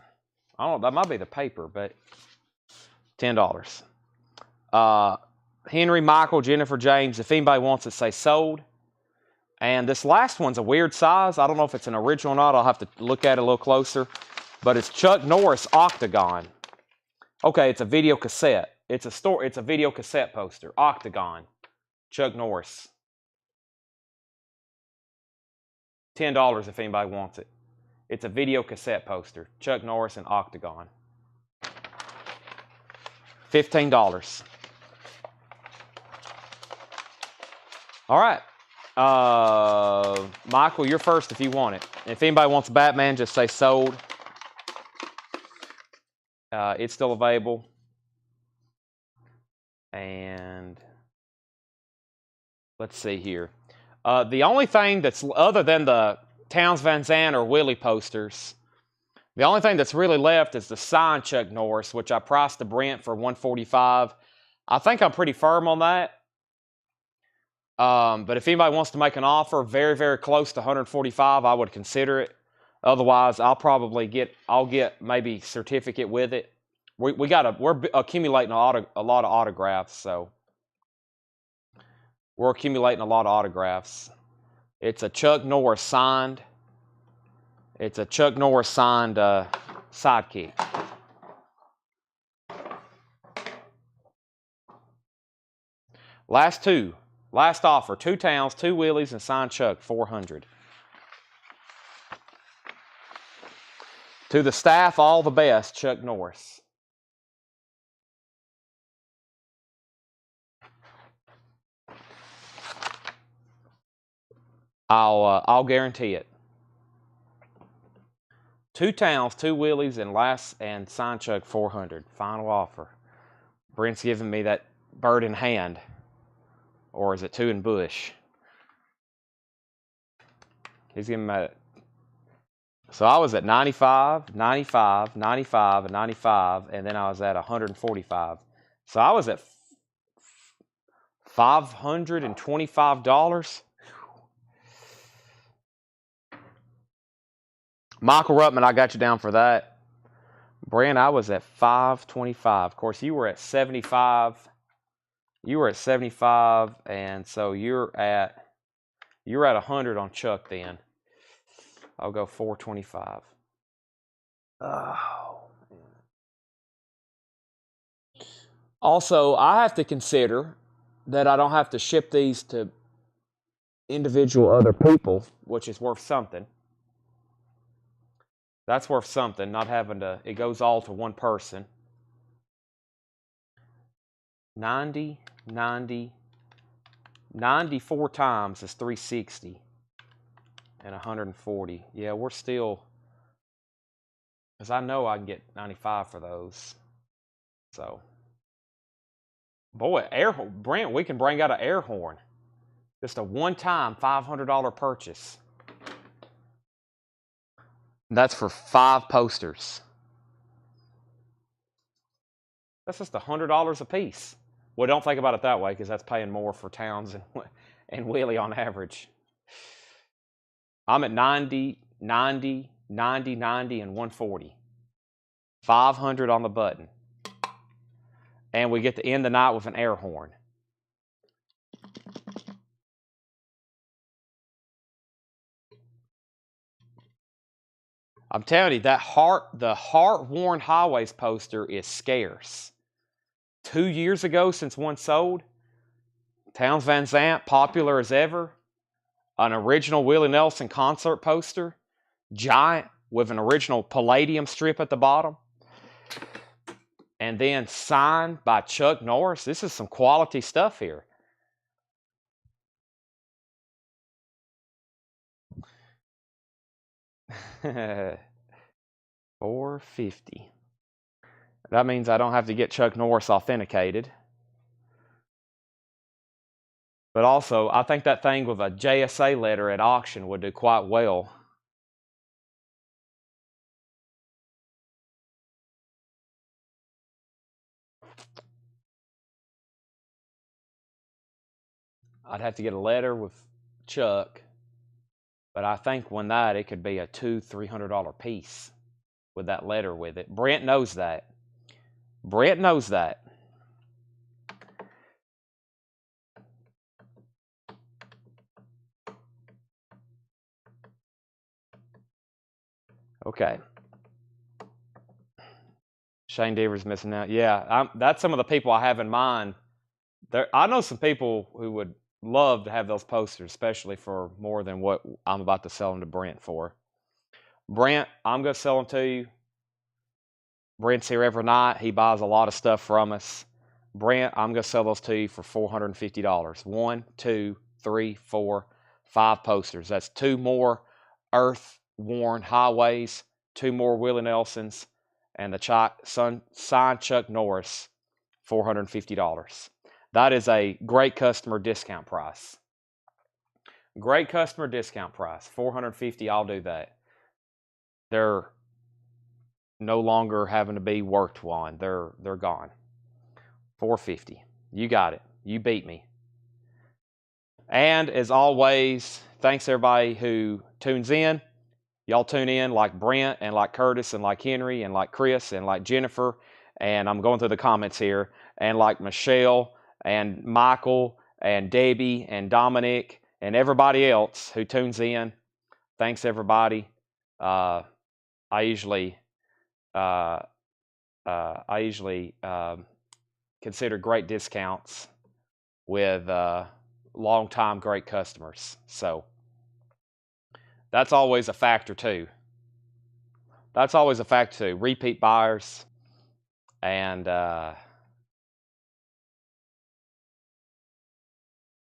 I don't know, that might be the paper, but $10. Henry, Michael, Jennifer, James, if anybody wants it, say sold. And this last one's a weird size. I don't know if it's an original or not. I'll have to look at it a little closer. But it's Chuck Norris Octagon. Okay, it's a video cassette. It's a video cassette poster. Octagon. Chuck Norris. $10 if anybody wants it. It's a video cassette poster. Chuck Norris and Octagon. $15. All right. Michael, you're first if you want it. If anybody wants Batman, just say sold. It's still available. And let's see here. The only thing that's, other than the Towns Van Zandt or Willie posters, the only thing that's really left is the signed Chuck Norris, which I priced to Brent for $145. I think I'm pretty firm on that. But if anybody wants to make an offer very, very close to $145, I would consider it. Otherwise, I'll get maybe certificate with it. We're accumulating a lot of autographs, so we're accumulating a lot of autographs. It's a Chuck Norris signed. It's a Chuck Norris signed sidekick. Last offer, 2 Towns, 2 Willies, and signed Chuck, $400. To the staff, all the best, Chuck Norris. I'll guarantee it. 2 Towns, 2 Willies, and signed Chuck, $400. Final offer. Brent's giving me that bird in hand. Or is it 2 in bush? He's giving me that. So I was at 95, 95, 95, and 95, and then I was at 145. So I was at $525. Michael Ruttman, I got you down for that. Brent, I was at 525. Of course, you were at 75. You were at 75, and so you're at 100 on Chuck then. I'll go 425. Oh. Also, I have to consider that I don't have to ship these to individual other people, which is worth something. That's worth something, not having to, it goes all to one person. 90, 94 times is 360 and 140. Yeah, we're still, because I know I can get 95 for those. So, boy, Brent, we can bring out an air horn. Just a one-time $500 purchase. That's for 5 posters. That's just $100 a piece. Well, don't think about it that way, because that's paying more for Towns and Willie on average. I'm at 90, 90, 90, 90, and 140. 500 on the button. And we get to end the night with an air horn. I'm telling you, the Heart-Worn Highways poster is scarce. 2 years ago since one sold. Towns Van Zandt, popular as ever. An original Willie Nelson concert poster. Giant, with an original Palladium strip at the bottom. And then signed by Chuck Norris. This is some quality stuff here. $450. That means I don't have to get Chuck Norris authenticated. But also, I think that thing with a JSA letter at auction would do quite well. I'd have to get a letter with Chuck. But I think when that, it could be a $200-300 piece with that letter with it. Brent knows that. Brent knows that. Okay. Shane Deaver's missing out. Yeah, that's some of the people I have in mind. I know some people who would love to have those posters, especially for more than what I'm about to sell them to Brent for. Brent, I'm going to sell them to you. Brent's here every night. He buys a lot of stuff from us. Brent, I'm going to sell those to you for $450. 1, 2, 3, 4, 5 posters. That's 2 more Earth-worn highways, 2 more Willie Nelsons, and the signed Chuck Norris, $450. That is a great customer discount price. Great customer discount price. $450, I'll do that. They're no longer having to be worked on. They're gone. $450. You got it. You beat me. And as always, thanks everybody who tunes in. Y'all tune in like Brent and like Curtis and like Henry and like Chris and like Jennifer. And I'm going through the comments here. And like Michelle and Michael and Debbie and Dominic and everybody else who tunes in. Thanks everybody. I usually consider great discounts with long-time great customers. So that's always a factor too. Repeat buyers. And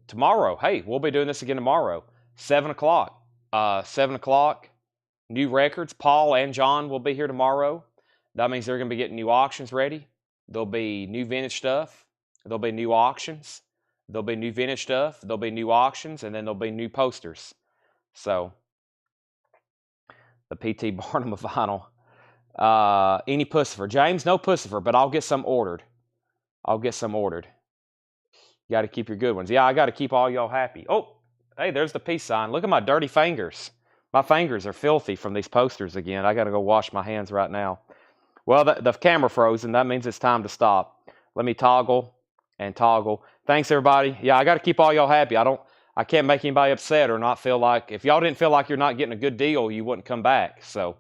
tomorrow, hey, we'll be doing this again tomorrow. 7 o'clock. 7 o'clock. New records. Paul and John will be here tomorrow. That means they're going to be getting new auctions ready. There'll be new vintage stuff. There'll be new auctions. There'll be new vintage stuff. There'll be new auctions. And then there'll be new posters. So, the PT Barnum of vinyl. Any Pussifer. James, no Pussifer, but I'll get some ordered. You got to keep your good ones. Yeah, I got to keep all y'all happy. Oh, hey, there's the peace sign. Look at my dirty fingers. My fingers are filthy from these posters again. I got to go wash my hands right now. Well, the camera froze, and that means it's time to stop. Let me toggle and toggle. Thanks, everybody. Yeah, I got to keep all y'all happy. I can't make anybody upset or not feel like, if y'all didn't feel like you're not getting a good deal, you wouldn't come back. So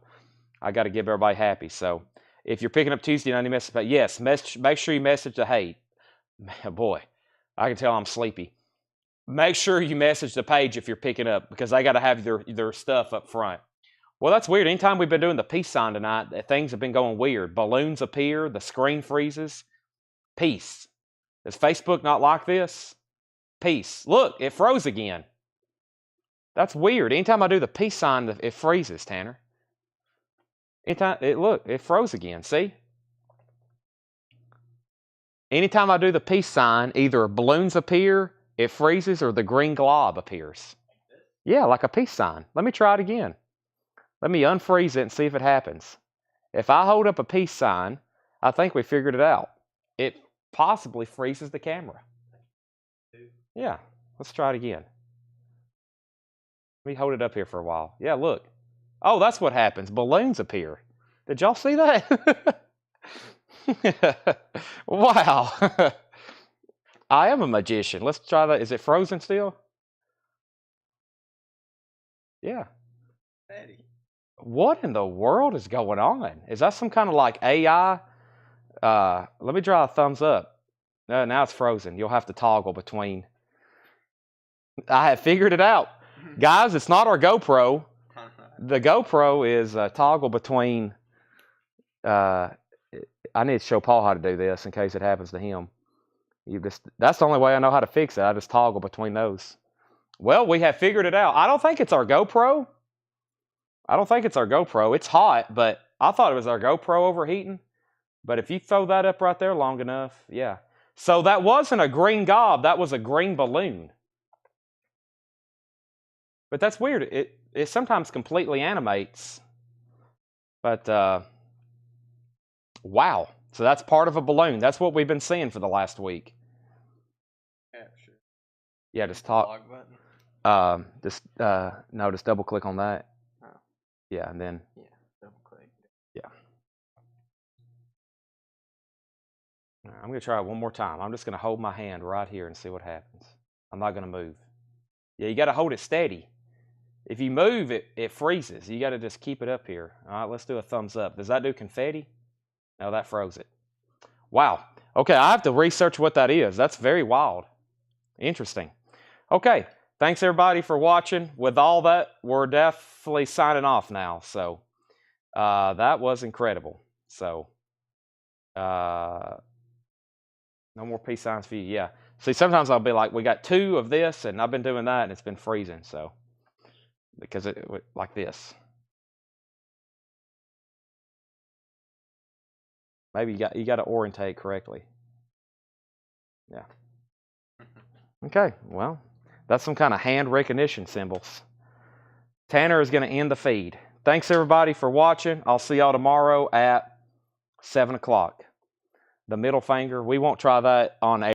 I got to give everybody happy. So if you're picking up Tuesday night, message, yes, make sure you message the hate. Man, boy, I can tell I'm sleepy. Make sure you message the page if you're picking up, because they got to have their stuff up front. Well, that's weird. Anytime we've been doing the peace sign tonight, things have been going weird. Balloons appear, the screen freezes. Peace. Does Facebook not like this? Peace. Look, it froze again. That's weird. Anytime I do the peace sign, it freezes, Tanner. Look, it froze again. See? Anytime I do the peace sign, either balloons appear, it freezes, or the green glob appears. Yeah, like a peace sign. Let me try it again. Let me unfreeze it and see if it happens. If I hold up a peace sign, I think we figured it out. It possibly freezes the camera. Yeah, let's try it again. Let me hold it up here for a while. Yeah, look. Oh, that's what happens. Balloons appear. Did y'all see that? Wow. I am a magician. Let's try that. Is it frozen still? Yeah. Eddie. What in the world is going on? Is that some kind of like AI? Let me draw a thumbs up. No, now it's frozen. You'll have to toggle between. I have figured it out. Guys, it's not our GoPro. The GoPro is a toggle between. I need to show Paul how to do this in case it happens to him. That's the only way I know how to fix it. I just toggle between those. Well, we have figured it out. I don't think it's our GoPro. It's hot, but I thought it was our GoPro overheating. But if you throw that up right there long enough, yeah. So that wasn't a green gob. That was a green balloon. But that's weird. It sometimes completely animates. But, wow. So that's part of a balloon. That's what we've been seeing for the last week. Yeah, sure. Yeah, just talk. Log button. Just double click on that. Oh. Yeah, and then. Yeah, double click. Yeah. I'm going to try it one more time. I'm just going to hold my hand right here and see what happens. I'm not going to move. Yeah, you got to hold it steady. If you move it, it freezes. You got to just keep it up here. All right, let's do a thumbs up. Does that do confetti? No, that froze it. Wow. Okay, I have to research what that is. That's very wild. Interesting. Okay, thanks everybody for watching. With all that, we're definitely signing off now. So that was incredible. So no more peace signs for you. Yeah. See, sometimes I'll be like, we got 2 of this, and I've been doing that, and it's been freezing. So because it like this. Maybe you got to orientate correctly. Yeah. Okay, well, that's some kind of hand recognition symbols. Tanner is going to end the feed. Thanks everybody for watching. I'll see y'all tomorrow at 7 o'clock. The middle finger, we won't try that on